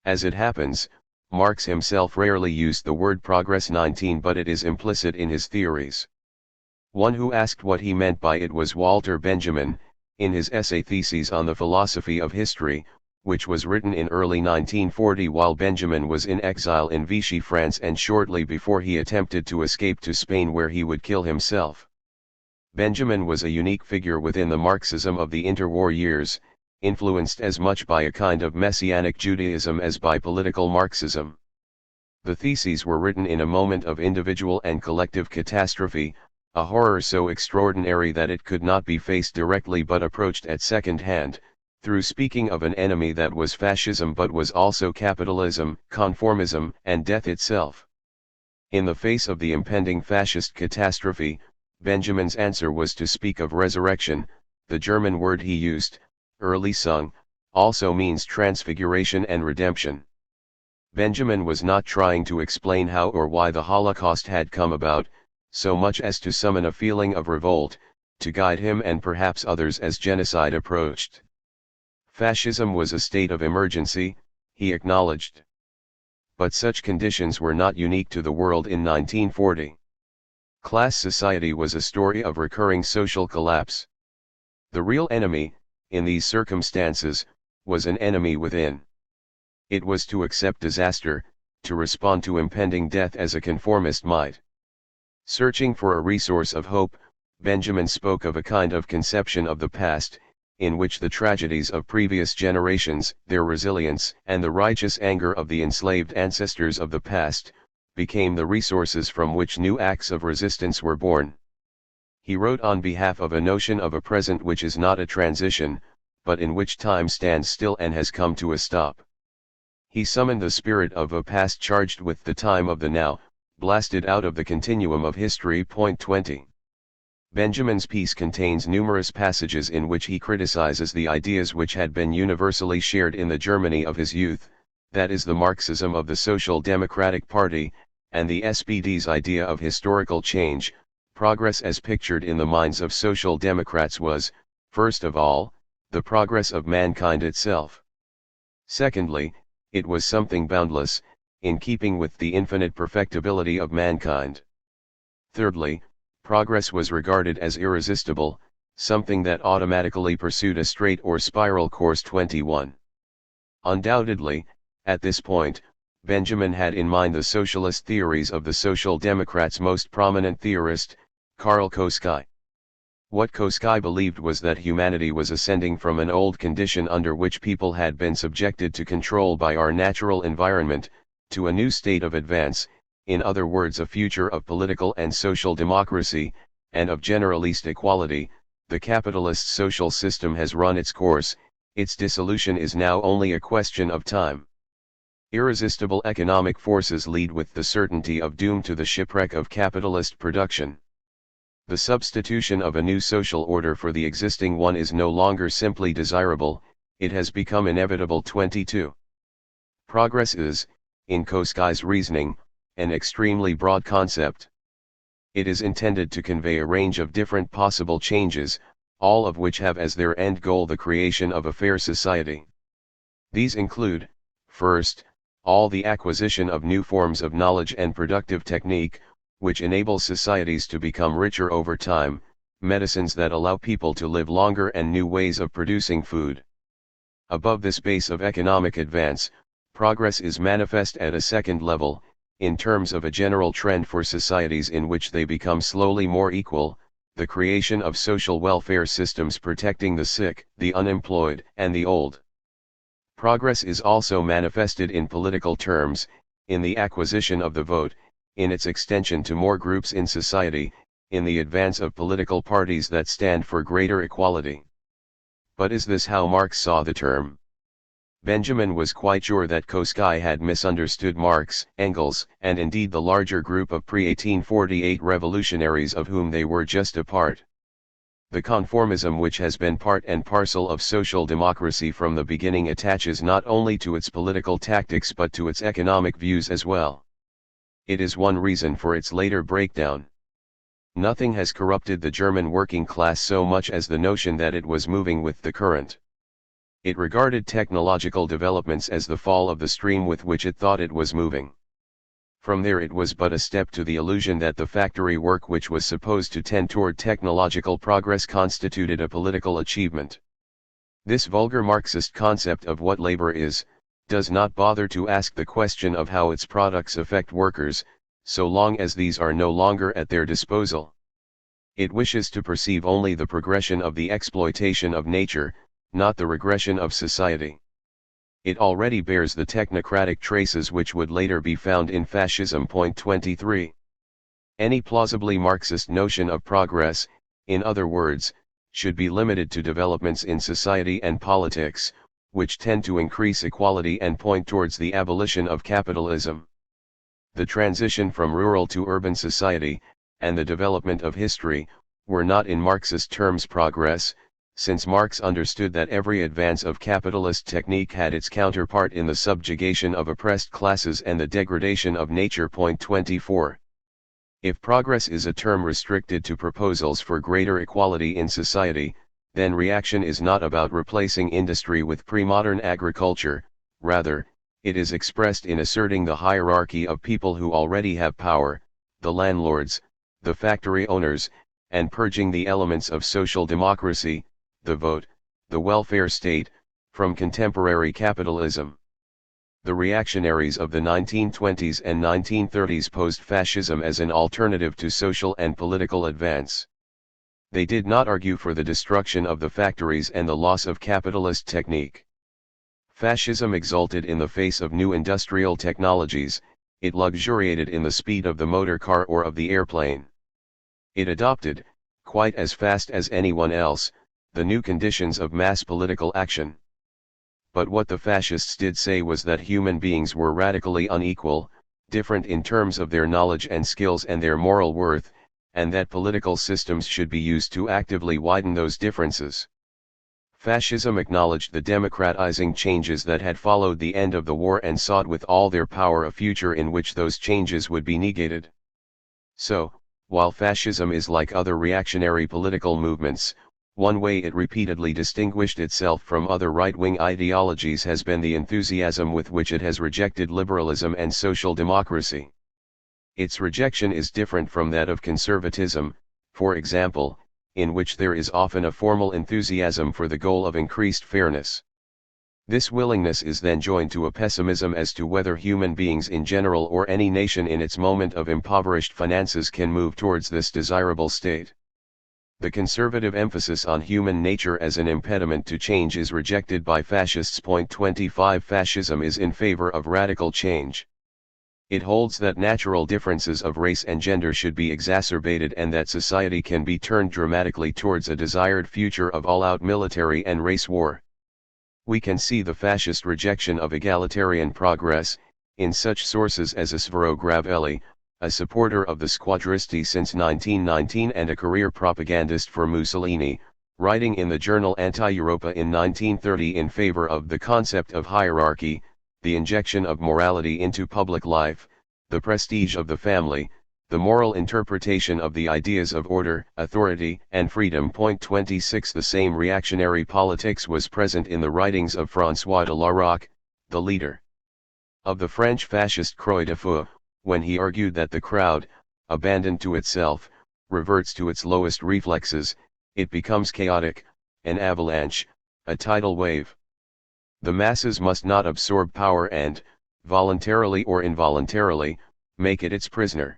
As it happens, Marx himself rarely used the word progress 19, but it is implicit in his theories. One who asked what he meant by it was Walter Benjamin, in his essay Theses on the Philosophy of History, which was written in early 1940 while Benjamin was in exile in Vichy, France, and shortly before he attempted to escape to Spain where he would kill himself. Benjamin was a unique figure within the Marxism of the interwar years, influenced as much by a kind of Messianic Judaism as by political Marxism. The theses were written in a moment of individual and collective catastrophe, a horror so extraordinary that it could not be faced directly but approached at second hand, through speaking of an enemy that was fascism but was also capitalism, conformism, and death itself. In the face of the impending fascist catastrophe, Benjamin's answer was to speak of resurrection. The German word he used, Erlösung, also means transfiguration and redemption. Benjamin was not trying to explain how or why the Holocaust had come about, so much as to summon a feeling of revolt, to guide him and perhaps others as genocide approached. Fascism was a state of emergency, he acknowledged. But such conditions were not unique to the world in 1940. Class society was a story of recurring social collapse. The real enemy, in these circumstances, was an enemy within. It was to accept disaster, to respond to impending death as a conformist might. Searching for a resource of hope, Benjamin spoke of a kind of conception of the past, in which the tragedies of previous generations, their resilience, and the righteous anger of the enslaved ancestors of the past, became the resources from which new acts of resistance were born. He wrote on behalf of a notion of a present which is not a transition, but in which time stands still and has come to a stop. He summoned the spirit of a past charged with the time of the now, blasted out of the continuum of history. 20. Benjamin's piece contains numerous passages in which he criticizes the ideas which had been universally shared in the Germany of his youth, that is the Marxism of the Social Democratic Party, and the SPD's idea of historical change. Progress as pictured in the minds of social democrats was, first of all, the progress of mankind itself. Secondly, it was something boundless, in keeping with the infinite perfectibility of mankind. Thirdly, progress was regarded as irresistible, something that automatically pursued a straight or spiral course. 21. Undoubtedly, at this point, Benjamin had in mind the socialist theories of the Social Democrats' most prominent theorist, Karl Koschei. What Koschei believed was that humanity was ascending from an old condition under which people had been subjected to control by our natural environment, to a new state of advance, in other words a future of political and social democracy, and of generalist equality. The capitalist social system has run its course, its dissolution is now only a question of time. Irresistible economic forces lead with the certainty of doom to the shipwreck of capitalist production. The substitution of a new social order for the existing one is no longer simply desirable, it has become inevitable. 22. Progress is, in Koschei's reasoning, an extremely broad concept. It is intended to convey a range of different possible changes, all of which have as their end goal the creation of a fair society. These include, first, all the acquisition of new forms of knowledge and productive technique, which enable societies to become richer over time, medicines that allow people to live longer and new ways of producing food. Above this base of economic advance, progress is manifest at a second level, in terms of a general trend for societies in which they become slowly more equal, the creation of social welfare systems protecting the sick, the unemployed, and the old. Progress is also manifested in political terms, in the acquisition of the vote, in its extension to more groups in society, in the advance of political parties that stand for greater equality. But is this how Marx saw the term? Benjamin was quite sure that Koschei had misunderstood Marx, Engels, and indeed the larger group of pre-1848 revolutionaries of whom they were just a part. The conformism which has been part and parcel of social democracy from the beginning attaches not only to its political tactics but to its economic views as well. It is one reason for its later breakdown. Nothing has corrupted the German working class so much as the notion that it was moving with the current. It regarded technological developments as the fall of the stream with which it thought it was moving. From there it was but a step to the illusion that the factory work which was supposed to tend toward technological progress constituted a political achievement. This vulgar Marxist concept of what labor is, does not bother to ask the question of how its products affect workers, so long as these are no longer at their disposal. It wishes to perceive only the progression of the exploitation of nature, not the regression of society. It already bears the technocratic traces which would later be found in fascism. 23. Any plausibly Marxist notion of progress, in other words, should be limited to developments in society and politics, which tend to increase equality and point towards the abolition of capitalism. The transition from rural to urban society, and the development of history, were not in Marxist terms progress, since Marx understood that every advance of capitalist technique had its counterpart in the subjugation of oppressed classes and the degradation of nature. 24. If progress is a term restricted to proposals for greater equality in society, then reaction is not about replacing industry with pre-modern agriculture, rather, it is expressed in asserting the hierarchy of people who already have power, the landlords, the factory owners, and purging the elements of social democracy, the vote, the welfare state, from contemporary capitalism. The reactionaries of the 1920s and 1930s posed fascism as an alternative to social and political advance. They did not argue for the destruction of the factories and the loss of capitalist technique. Fascism exulted in the face of new industrial technologies, it luxuriated in the speed of the motor car or of the airplane. It adopted, quite as fast as anyone else, the new conditions of mass political action. But what the fascists did say was that human beings were radically unequal, different in terms of their knowledge and skills and their moral worth, and that political systems should be used to actively widen those differences. Fascism acknowledged the democratizing changes that had followed the end of the war and sought with all their power a future in which those changes would be negated. So, while fascism is like other reactionary political movements, one way it repeatedly distinguished itself from other right-wing ideologies has been the enthusiasm with which it has rejected liberalism and social democracy. Its rejection is different from that of conservatism, for example, in which there is often a formal enthusiasm for the goal of increased fairness. This willingness is then joined to a pessimism as to whether human beings in general or any nation in its moment of impoverished finances can move towards this desirable state. The conservative emphasis on human nature as an impediment to change is rejected by fascists. 25 Fascism is in favor of radical change. It holds that natural differences of race and gender should be exacerbated and that society can be turned dramatically towards a desired future of all-out military and race war. We can see the fascist rejection of egalitarian progress, in such sources as Svero Gravelli, a supporter of the squadristi since 1919 and a career propagandist for Mussolini, writing in the journal Anti-Europa in 1930 in favor of the concept of hierarchy, the injection of morality into public life, the prestige of the family, the moral interpretation of the ideas of order, authority, and freedom. 26 The same reactionary politics was present in the writings of François de Larocque, the leader of the French fascist Croix de Feu, when he argued that the crowd, abandoned to itself, reverts to its lowest reflexes, it becomes chaotic, an avalanche, a tidal wave. The masses must not absorb power and, voluntarily or involuntarily, make it its prisoner.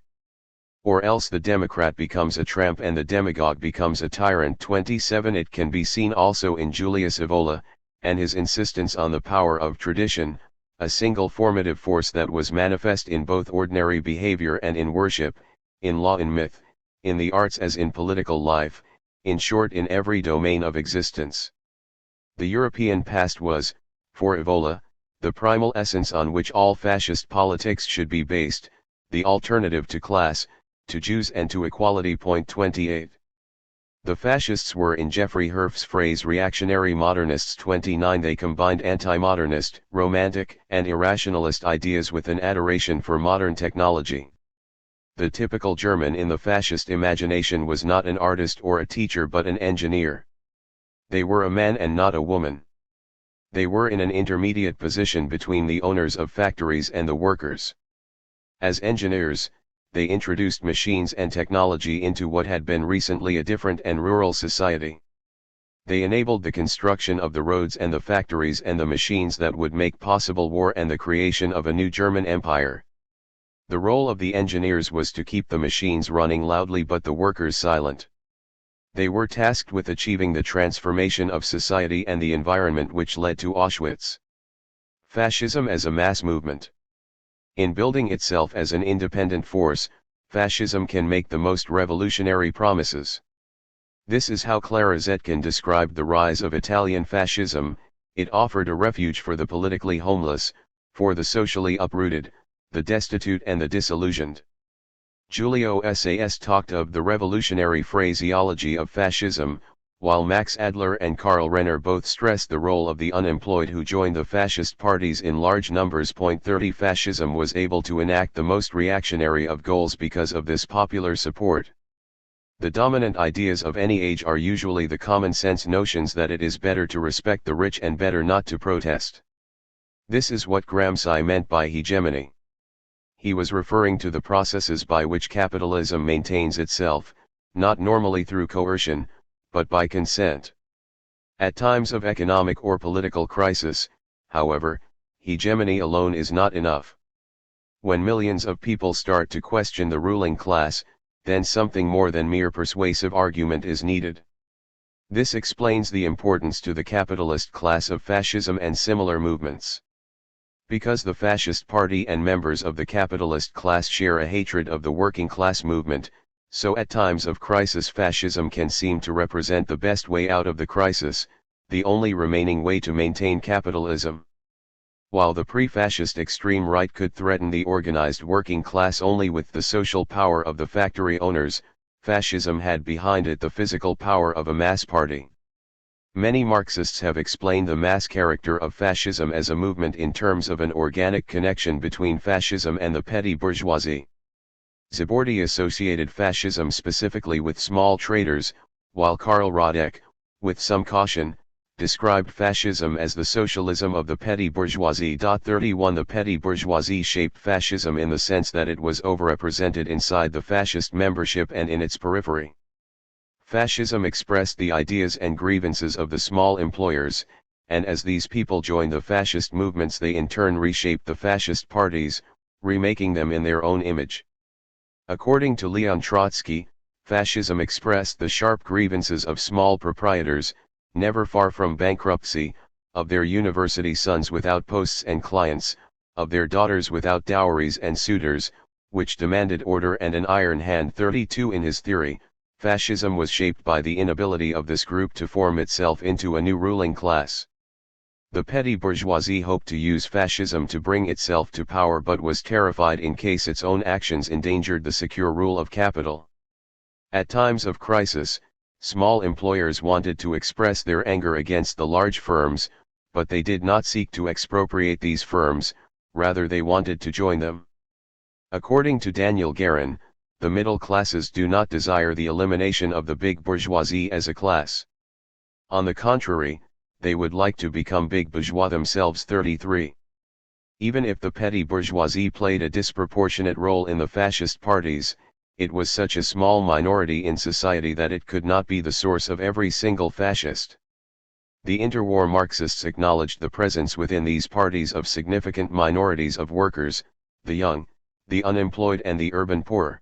Or else the democrat becomes a tramp and the demagogue becomes a tyrant. 27 It can be seen also in Julius Evola, and his insistence on the power of tradition, a single formative force that was manifest in both ordinary behavior and in worship, in law and myth, in the arts as in political life, in short in every domain of existence. The European past was, for Evola, the primal essence on which all fascist politics should be based, the alternative to class, to Jews and to equality. 28. The fascists were in Jeffrey Herf's phrase reactionary modernists. 29 They combined anti-modernist, romantic, and irrationalist ideas with an adoration for modern technology. The typical German in the fascist imagination was not an artist or a teacher but an engineer. They were a man and not a woman. They were in an intermediate position between the owners of factories and the workers. As engineers, they introduced machines and technology into what had been recently a different and rural society. They enabled the construction of the roads and the factories and the machines that would make possible war and the creation of a new German empire. The role of the engineers was to keep the machines running loudly but the workers silent. They were tasked with achieving the transformation of society and the environment which led to Auschwitz. Fascism as a mass movement. In building itself as an independent force, fascism can make the most revolutionary promises. This is how Clara Zetkin described the rise of Italian fascism: it offered a refuge for the politically homeless, for the socially uprooted, the destitute and the disillusioned. Giulio Sas talked of the revolutionary phraseology of fascism, while Max Adler and Karl Renner both stressed the role of the unemployed who joined the fascist parties in large numbers. 30 Fascism was able to enact the most reactionary of goals because of this popular support. The dominant ideas of any age are usually the common sense notions that it is better to respect the rich and better not to protest. This is what Gramsci meant by hegemony. He was referring to the processes by which capitalism maintains itself, not normally through coercion, but by consent. At times of economic or political crisis, however, hegemony alone is not enough. When millions of people start to question the ruling class, then something more than mere persuasive argument is needed. This explains the importance to the capitalist class of fascism and similar movements. Because the fascist party and members of the capitalist class share a hatred of the working class movement, so at times of crisis fascism can seem to represent the best way out of the crisis, the only remaining way to maintain capitalism. While the pre-fascist extreme right could threaten the organized working class only with the social power of the factory owners, fascism had behind it the physical power of a mass party. Many Marxists have explained the mass character of fascism as a movement in terms of an organic connection between fascism and the petty bourgeoisie. Zabordi associated fascism specifically with small traders, while Karl Radek, with some caution, described fascism as the socialism of the petty bourgeoisie. 31 The petty bourgeoisie shaped fascism in the sense that it was overrepresented inside the fascist membership and in its periphery. Fascism expressed the ideas and grievances of the small employers, and as these people joined the fascist movements they in turn reshaped the fascist parties, remaking them in their own image. According to Leon Trotsky, fascism expressed the sharp grievances of small proprietors, never far from bankruptcy, of their university sons without posts and clients, of their daughters without dowries and suitors, which demanded order and an iron hand. 32 In his theory, fascism was shaped by the inability of this group to form itself into a new ruling class. The petty bourgeoisie hoped to use fascism to bring itself to power but was terrified in case its own actions endangered the secure rule of capital. At times of crisis, small employers wanted to express their anger against the large firms, but they did not seek to expropriate these firms, rather they wanted to join them. According to Daniel Guerin, the middle classes do not desire the elimination of the big bourgeoisie as a class. On the contrary, they would like to become big bourgeois themselves. 33. Even if the petty bourgeoisie played a disproportionate role in the fascist parties, it was such a small minority in society that it could not be the source of every single fascist. The interwar Marxists acknowledged the presence within these parties of significant minorities of workers, the young, the unemployed and the urban poor.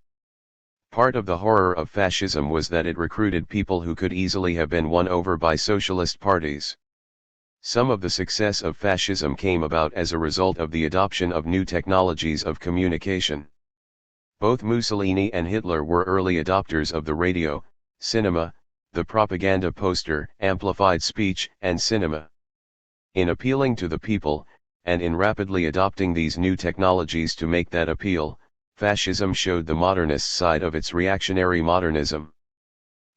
Part of the horror of fascism was that it recruited people who could easily have been won over by socialist parties. Some of the success of fascism came about as a result of the adoption of new technologies of communication. Both Mussolini and Hitler were early adopters of the radio, cinema, the propaganda poster, amplified speech, and cinema. In appealing to the people, and in rapidly adopting these new technologies to make that appeal, fascism showed the modernist side of its reactionary modernism.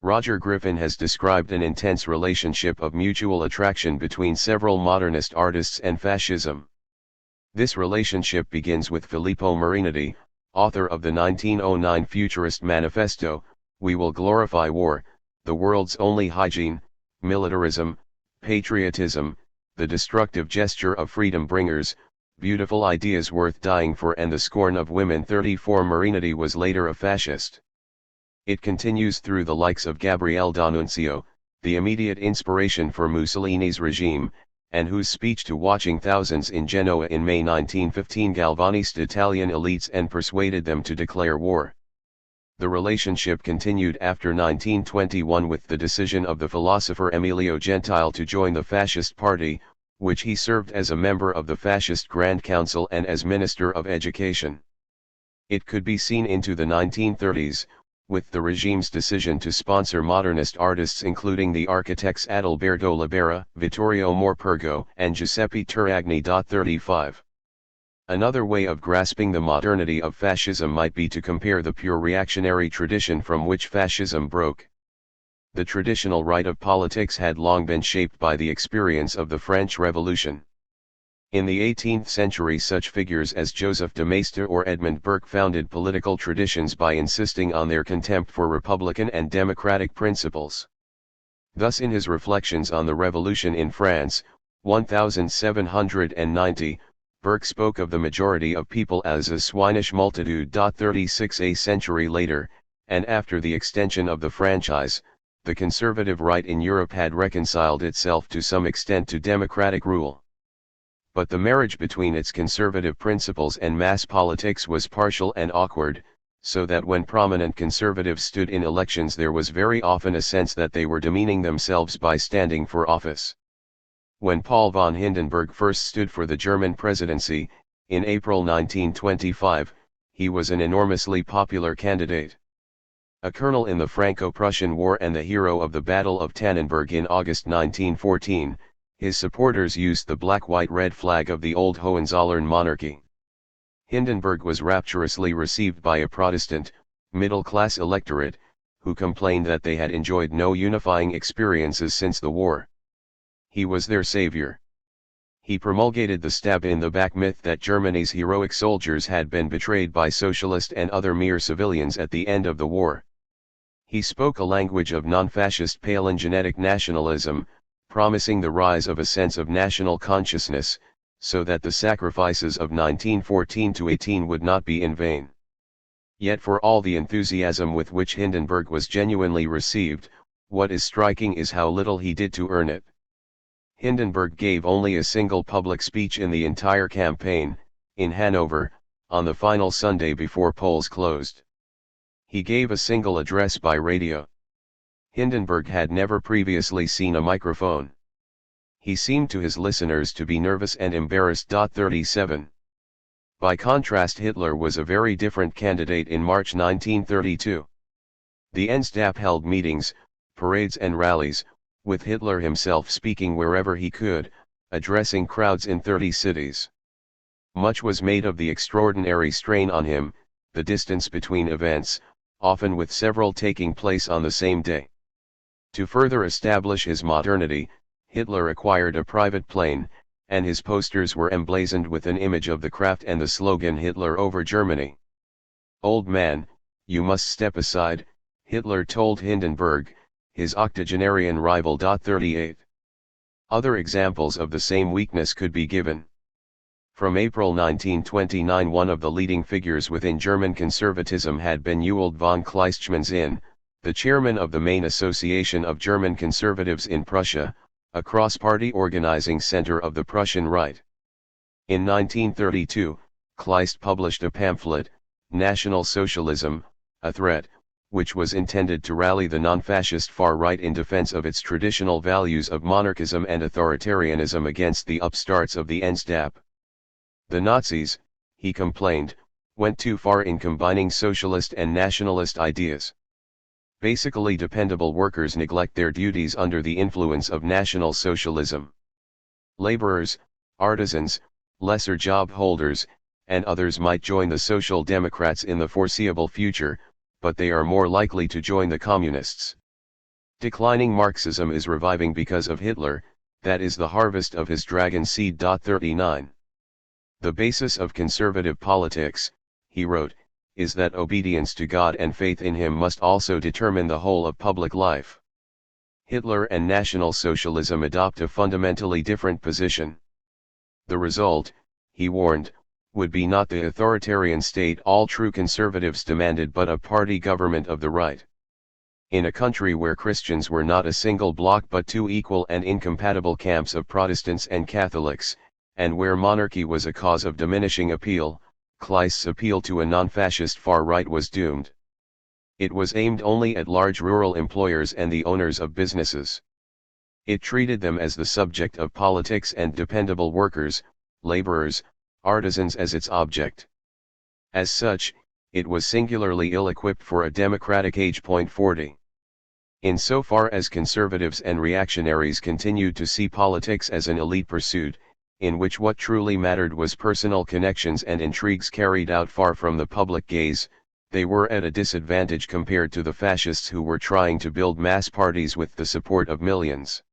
Roger Griffin has described an intense relationship of mutual attraction between several modernist artists and fascism. This relationship begins with Filippo Marinetti, author of the 1909 Futurist Manifesto, We Will Glorify War, The World's Only Hygiene, Militarism, Patriotism, The Destructive Gesture of Freedom Bringers, Beautiful Ideas Worth Dying For and The Scorn of Women. 34 Marinetti was later a fascist. It continues through the likes of Gabriele D'Annunzio, the immediate inspiration for Mussolini's regime, and whose speech to watching thousands in Genoa in May 1915 galvanized Italian elites and persuaded them to declare war. The relationship continued after 1921 with the decision of the philosopher Emilio Gentile to join the fascist party, which he served as a member of the fascist Grand Council and as Minister of Education. It could be seen into the 1930s, with the regime's decision to sponsor modernist artists including the architects Adalberto Libera, Vittorio Morpurgo, and Giuseppe Turagni. 35. Another way of grasping the modernity of fascism might be to compare the pure reactionary tradition from which fascism broke. The traditional right of politics had long been shaped by the experience of the French Revolution. In the 18th century such figures as Joseph de Maistre or Edmund Burke founded political traditions by insisting on their contempt for republican and democratic principles. Thus in his Reflections on the Revolution in France, 1790, Burke spoke of the majority of people as a swinish multitude. 36 A century later, and after the extension of the franchise, the conservative right in Europe had reconciled itself to some extent to democratic rule. but the marriage between its conservative principles and mass politics was partial and awkward, so that when prominent conservatives stood in elections there was very often a sense that they were demeaning themselves by standing for office. When Paul von Hindenburg first stood for the German presidency, in April 1925, he was an enormously popular candidate. A colonel in the Franco-Prussian War and the hero of the Battle of Tannenberg in August 1914, his supporters used the black-white-red flag of the old Hohenzollern monarchy. Hindenburg was rapturously received by a Protestant, middle-class electorate, who complained that they had enjoyed no unifying experiences since the war. He was their savior. He promulgated the stab-in-the-back myth that Germany's heroic soldiers had been betrayed by socialist and other mere civilians at the end of the war. He spoke a language of non-fascist palingenetic nationalism, promising the rise of a sense of national consciousness, so that the sacrifices of 1914–18 would not be in vain. Yet for all the enthusiasm with which Hindenburg was genuinely received, what is striking is how little he did to earn it. Hindenburg gave only a single public speech in the entire campaign, in Hanover, on the final Sunday before polls closed. He gave a single address by radio. Hindenburg had never previously seen a microphone. He seemed to his listeners to be nervous and embarrassed. 37. By contrast, Hitler was a very different candidate in March 1932. The NSDAP held meetings, parades and rallies, with Hitler himself speaking wherever he could, addressing crowds in 30 cities. Much was made of the extraordinary strain on him, the distance between events, often with several taking place on the same day. To further establish his modernity, Hitler acquired a private plane, and his posters were emblazoned with an image of the craft and the slogan "Hitler over Germany." "Old man, you must step aside," Hitler told Hindenburg, his octogenarian rival. 38. Other examples of the same weakness could be given. From April 1929, one of the leading figures within German conservatism had been Ewald von Kleistschmann, the chairman of the main association of German conservatives in Prussia, a cross-party organizing center of the Prussian right. In 1932, Kleist published a pamphlet, National Socialism, a threat, which was intended to rally the non-fascist far right in defense of its traditional values of monarchism and authoritarianism against the upstarts of the NSDAP. The Nazis, he complained, went too far in combining socialist and nationalist ideas. Basically, dependable workers neglect their duties under the influence of National Socialism. Laborers, artisans, lesser job holders, and others might join the Social Democrats in the foreseeable future, but they are more likely to join the Communists. Declining Marxism is reviving because of Hitler, that is the harvest of his dragon seed. 39. The basis of conservative politics, he wrote, is that obedience to God and faith in Him must also determine the whole of public life. Hitler and National Socialism adopt a fundamentally different position. The result, he warned, would be not the authoritarian state all true conservatives demanded, but a party government of the right. In a country where Christians were not a single bloc but two equal and incompatible camps of Protestants and Catholics, and where monarchy was a cause of diminishing appeal, Kleist's appeal to a non-fascist far right was doomed. It was aimed only at large rural employers and the owners of businesses. It treated them as the subject of politics and dependable workers, laborers, artisans as its object. As such, it was singularly ill-equipped for a democratic age. 40. Insofar as conservatives and reactionaries continued to see politics as an elite pursuit, in which what truly mattered was personal connections and intrigues carried out far from the public gaze, they were at a disadvantage compared to the fascists who were trying to build mass parties with the support of millions.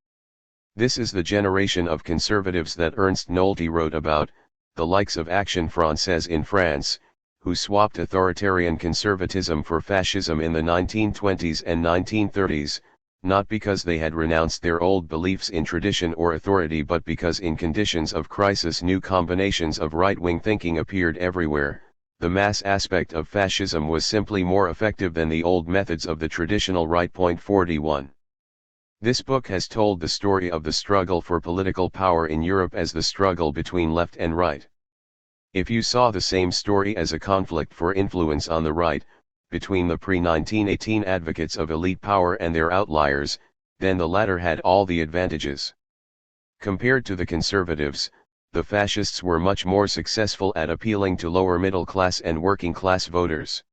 This is the generation of conservatives that Ernst Nolte wrote about, the likes of Action Française in France, who swapped authoritarian conservatism for fascism in the 1920s and 1930s, not because they had renounced their old beliefs in tradition or authority, but because in conditions of crisis new combinations of right-wing thinking appeared everywhere. The mass aspect of fascism was simply more effective than the old methods of the traditional right. 41. This book has told the story of the struggle for political power in Europe as the struggle between left and right. If you saw the same story as a conflict for influence on the right, between the pre-1918 advocates of elite power and their outliers, then the latter had all the advantages. Compared to the conservatives, the fascists were much more successful at appealing to lower middle class and working class voters.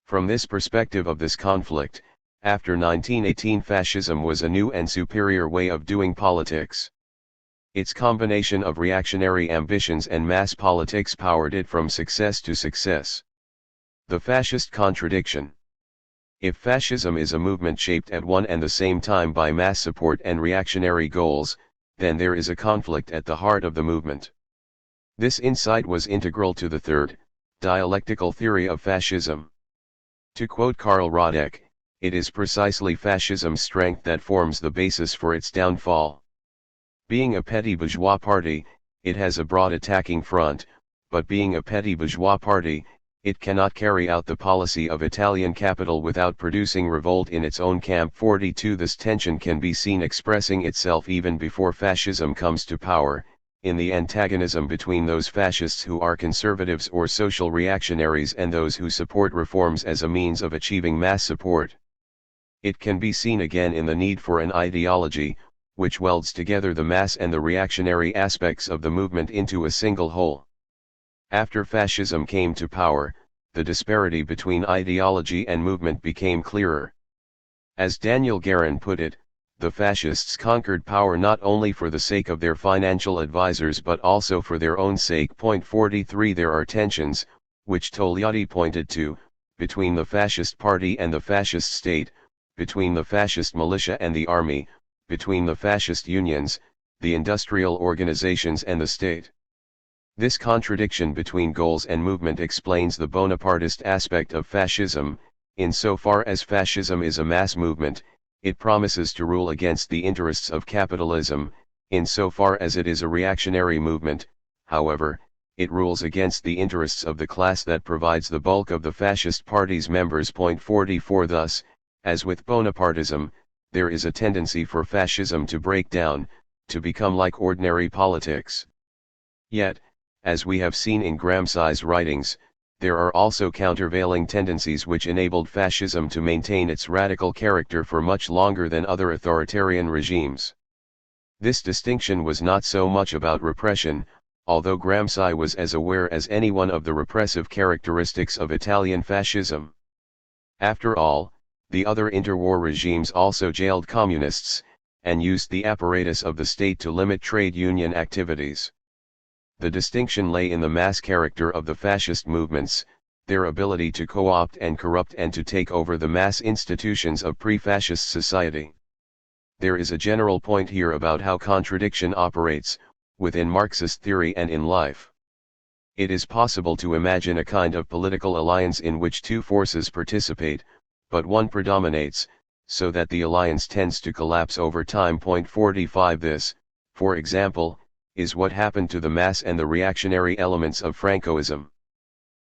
From this perspective of this conflict, after 1918 fascism was a new and superior way of doing politics. Its combination of reactionary ambitions and mass politics powered it from success to success. The fascist contradiction. If fascism is a movement shaped at one and the same time by mass support and reactionary goals, then there is a conflict at the heart of the movement. This insight was integral to the third, dialectical theory of fascism. To quote Karl Radek, it is precisely fascism's strength that forms the basis for its downfall. Being a petty bourgeois party, it has a broad attacking front, but being a petty bourgeois party, it cannot carry out the policy of Italian capital without producing revolt in its own camp. 42 This tension can be seen expressing itself even before fascism comes to power, in the antagonism between those fascists who are conservatives or social reactionaries and those who support reforms as a means of achieving mass support. It can be seen again in the need for an ideology, which welds together the mass and the reactionary aspects of the movement into a single whole. After fascism came to power, the disparity between ideology and movement became clearer. As Daniel Guerin put it, the fascists conquered power not only for the sake of their financial advisors but also for their own sake. 43 There are tensions, which Togliatti pointed to, between the fascist party and the fascist state, between the fascist militia and the army, between the fascist unions, the industrial organizations and the state. This contradiction between goals and movement explains the Bonapartist aspect of fascism. Insofar as fascism is a mass movement, it promises to rule against the interests of capitalism. Insofar as it is a reactionary movement, however, it rules against the interests of the class that provides the bulk of the fascist party's members. 44 Thus, as with Bonapartism, there is a tendency for fascism to break down, to become like ordinary politics. Yet, as we have seen in Gramsci's writings, there are also countervailing tendencies which enabled fascism to maintain its radical character for much longer than other authoritarian regimes. This distinction was not so much about repression, although Gramsci was as aware as anyone of the repressive characteristics of Italian fascism. After all, the other interwar regimes also jailed communists, and used the apparatus of the state to limit trade union activities. The distinction lay in the mass character of the fascist movements, their ability to co-opt and corrupt and to take over the mass institutions of pre-fascist society. There is a general point here about how contradiction operates, within Marxist theory and in life. It is possible to imagine a kind of political alliance in which two forces participate, but one predominates, so that the alliance tends to collapse over time. 45 This, for example, is what happened to the mass and the reactionary elements of Francoism.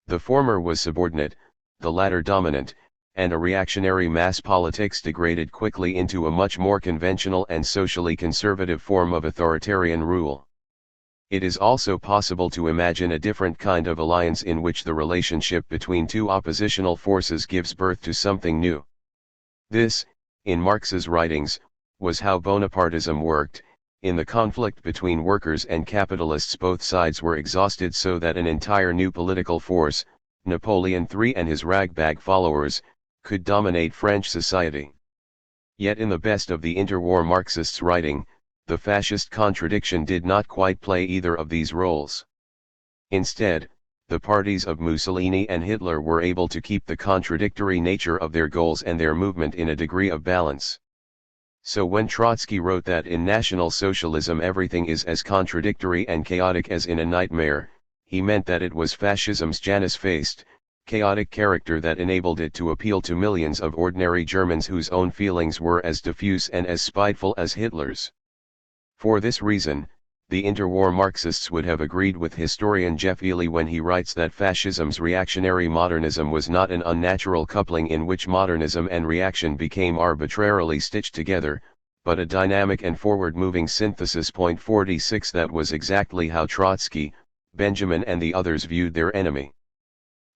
The former was subordinate, the latter dominant, and a reactionary mass politics degraded quickly into a much more conventional and socially conservative form of authoritarian rule. It is also possible to imagine a different kind of alliance in which the relationship between two oppositional forces gives birth to something new. This, in Marx's writings, was how Bonapartism worked. In the conflict between workers and capitalists, both sides were exhausted so that an entire new political force, Napoleon III and his ragbag followers, could dominate French society. Yet in the best of the interwar Marxists' writing, the fascist contradiction did not quite play either of these roles. Instead, the parties of Mussolini and Hitler were able to keep the contradictory nature of their goals and their movement in a degree of balance. So when Trotsky wrote that in National Socialism everything is as contradictory and chaotic as in a nightmare, he meant that it was fascism's Janus-faced, chaotic character that enabled it to appeal to millions of ordinary Germans whose own feelings were as diffuse and as spiteful as Hitler's. For this reason, the interwar Marxists would have agreed with historian Jeff Ely when he writes that fascism's reactionary modernism was not an unnatural coupling in which modernism and reaction became arbitrarily stitched together, but a dynamic and forward-moving synthesis. 46 That was exactly how Trotsky, Benjamin and the others viewed their enemy.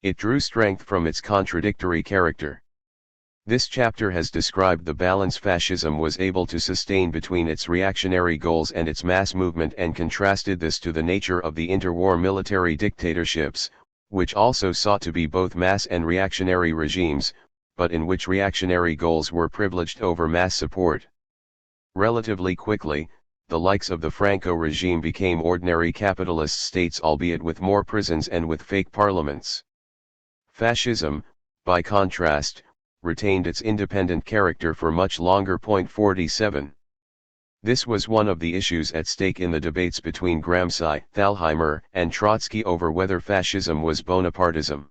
It drew strength from its contradictory character. This chapter has described the balance fascism was able to sustain between its reactionary goals and its mass movement, and contrasted this to the nature of the interwar military dictatorships, which also sought to be both mass and reactionary regimes, but in which reactionary goals were privileged over mass support. Relatively quickly, the likes of the Franco regime became ordinary capitalist states, albeit with more prisons and with fake parliaments. Fascism, by contrast, retained its independent character for much longer. 47. This was one of the issues at stake in the debates between Gramsci, Thalheimer, and Trotsky over whether fascism was Bonapartism.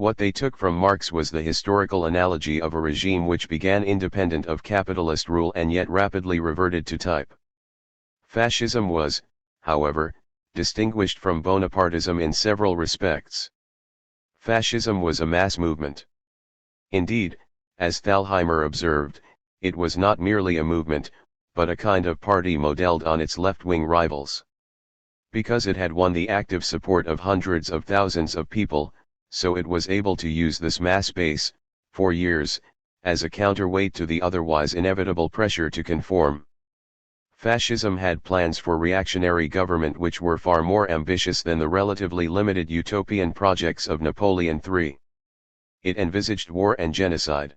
What they took from Marx was the historical analogy of a regime which began independent of capitalist rule and yet rapidly reverted to type. Fascism was, however, distinguished from Bonapartism in several respects. Fascism was a mass movement. Indeed, as Thalheimer observed, it was not merely a movement, but a kind of party modeled on its left-wing rivals. Because it had won the active support of hundreds of thousands of people, so it was able to use this mass base, for years, as a counterweight to the otherwise inevitable pressure to conform. Fascism had plans for reactionary government which were far more ambitious than the relatively limited utopian projects of Napoleon III. It envisaged war and genocide.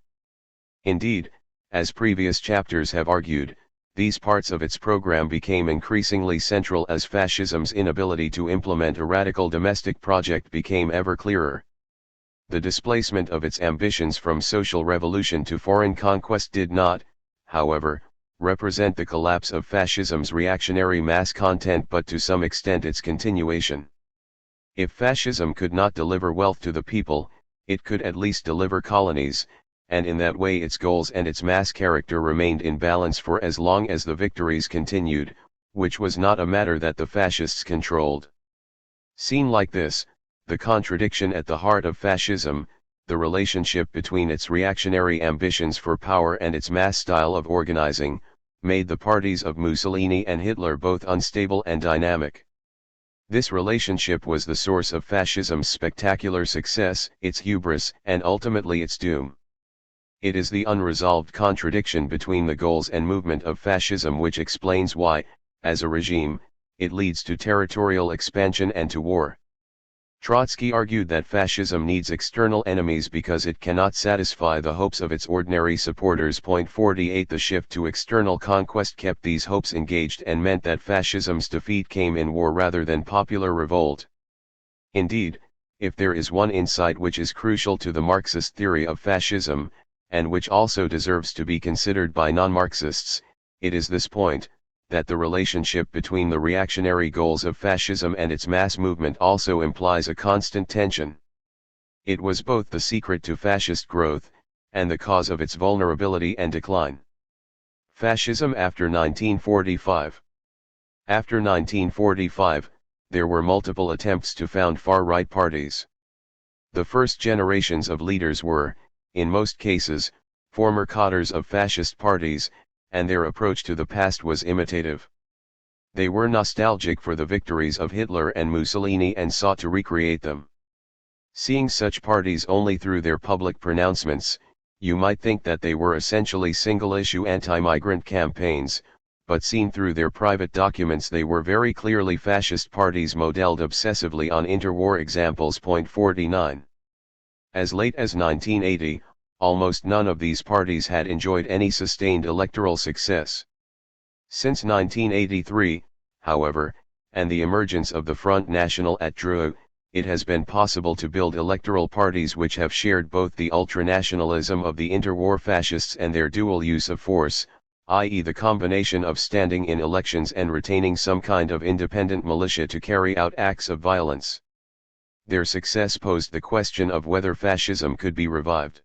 Indeed, as previous chapters have argued, these parts of its program became increasingly central as fascism's inability to implement a radical domestic project became ever clearer. The displacement of its ambitions from social revolution to foreign conquest did not, however, represent the collapse of fascism's reactionary mass content, but to some extent its continuation. If fascism could not deliver wealth to the people, it could at least deliver colonies, and in that way its goals and its mass character remained in balance for as long as the victories continued, which was not a matter that the fascists controlled. Seen like this, the contradiction at the heart of fascism, the relationship between its reactionary ambitions for power and its mass style of organizing, made the parties of Mussolini and Hitler both unstable and dynamic. This relationship was the source of fascism's spectacular success, its hubris, and ultimately its doom. It is the unresolved contradiction between the goals and movement of fascism which explains why, as a regime, it leads to territorial expansion and to war. Trotsky argued that fascism needs external enemies because it cannot satisfy the hopes of its ordinary supporters. 48 The shift to external conquest kept these hopes engaged and meant that fascism's defeat came in war rather than popular revolt. Indeed, if there is one insight which is crucial to the Marxist theory of fascism, and which also deserves to be considered by non-Marxists, it is this point, that the relationship between the reactionary goals of fascism and its mass movement also implies a constant tension. It was both the secret to fascist growth, and the cause of its vulnerability and decline. Fascism after 1945. After 1945, there were multiple attempts to found far-right parties. The first generations of leaders were, in most cases, former cadres of fascist parties, and their approach to the past was imitative. They were nostalgic for the victories of Hitler and Mussolini and sought to recreate them. Seeing such parties only through their public pronouncements, you might think that they were essentially single-issue anti-migrant campaigns, but seen through their private documents they were very clearly fascist parties modeled obsessively on interwar examples. 49. As late as 1980, almost none of these parties had enjoyed any sustained electoral success. Since 1983, however, and the emergence of the Front National at Dreux, it has been possible to build electoral parties which have shared both the ultranationalism of the interwar fascists and their dual use of force, i.e. the combination of standing in elections and retaining some kind of independent militia to carry out acts of violence. Their success posed the question of whether fascism could be revived.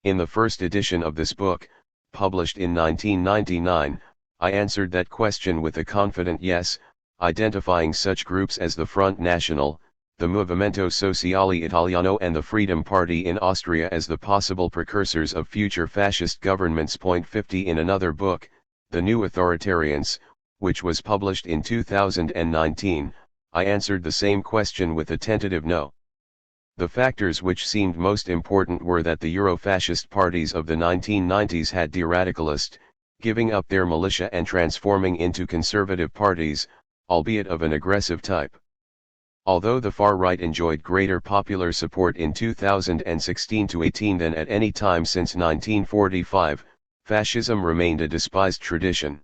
In the first edition of this book, published in 1999, I answered that question with a confident yes, identifying such groups as the Front National, the Movimento Sociale Italiano and the Freedom Party in Austria as the possible precursors of future fascist governments. 50 In another book, The New Authoritarians, which was published in 2019, I answered the same question with a tentative no. The factors which seemed most important were that the Euro-fascist parties of the 1990s had de-radicalized, giving up their militia and transforming into conservative parties, albeit of an aggressive type. Although the far right enjoyed greater popular support in 2016-18 than at any time since 1945, fascism remained a despised tradition.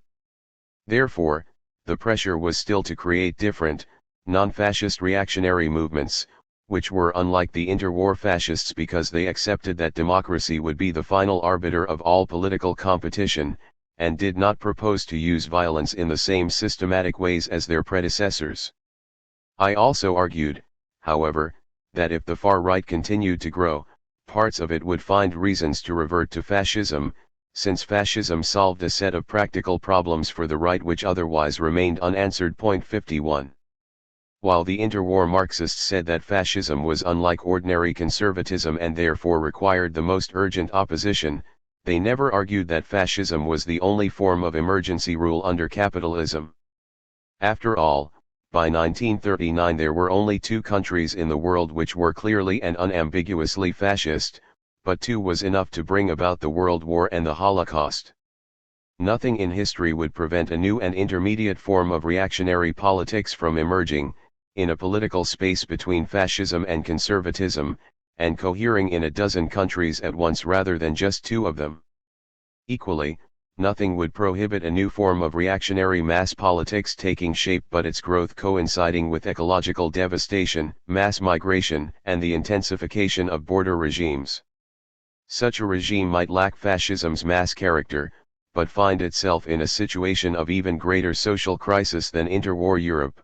Therefore, the pressure was still to create different, non-fascist reactionary movements, which were unlike the interwar fascists because they accepted that democracy would be the final arbiter of all political competition, and did not propose to use violence in the same systematic ways as their predecessors. I also argued, however, that if the far right continued to grow, parts of it would find reasons to revert to fascism, since fascism solved a set of practical problems for the right which otherwise remained unanswered. 51. While the interwar Marxists said that fascism was unlike ordinary conservatism and therefore required the most urgent opposition, they never argued that fascism was the only form of emergency rule under capitalism. After all, by 1939 there were only 2 countries in the world which were clearly and unambiguously fascist, but 2 was enough to bring about the World War and the Holocaust. Nothing in history would prevent a new and intermediate form of reactionary politics from emerging, in a political space between fascism and conservatism, and cohering in a dozen countries at once rather than just 2 of them. Equally, nothing would prohibit a new form of reactionary mass politics taking shape but its growth coinciding with ecological devastation, mass migration, and the intensification of border regimes. Such a regime might lack fascism's mass character, but find itself in a situation of even greater social crisis than interwar Europe.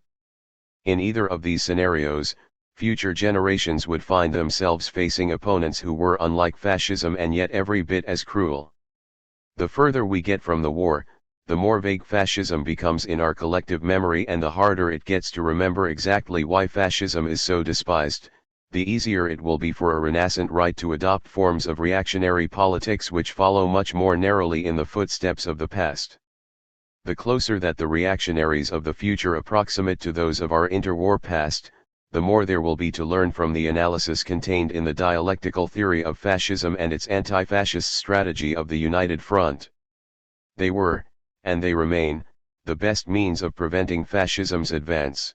In either of these scenarios, future generations would find themselves facing opponents who were unlike fascism and yet every bit as cruel. The further we get from the war, the more vague fascism becomes in our collective memory and the harder it gets to remember exactly why fascism is so despised, the easier it will be for a renascent right to adopt forms of reactionary politics which follow much more narrowly in the footsteps of the past. The closer that the reactionaries of the future approximate to those of our interwar past, the more there will be to learn from the analysis contained in the dialectical theory of fascism and its anti-fascist strategy of the United Front. They were, and they remain, the best means of preventing fascism's advance.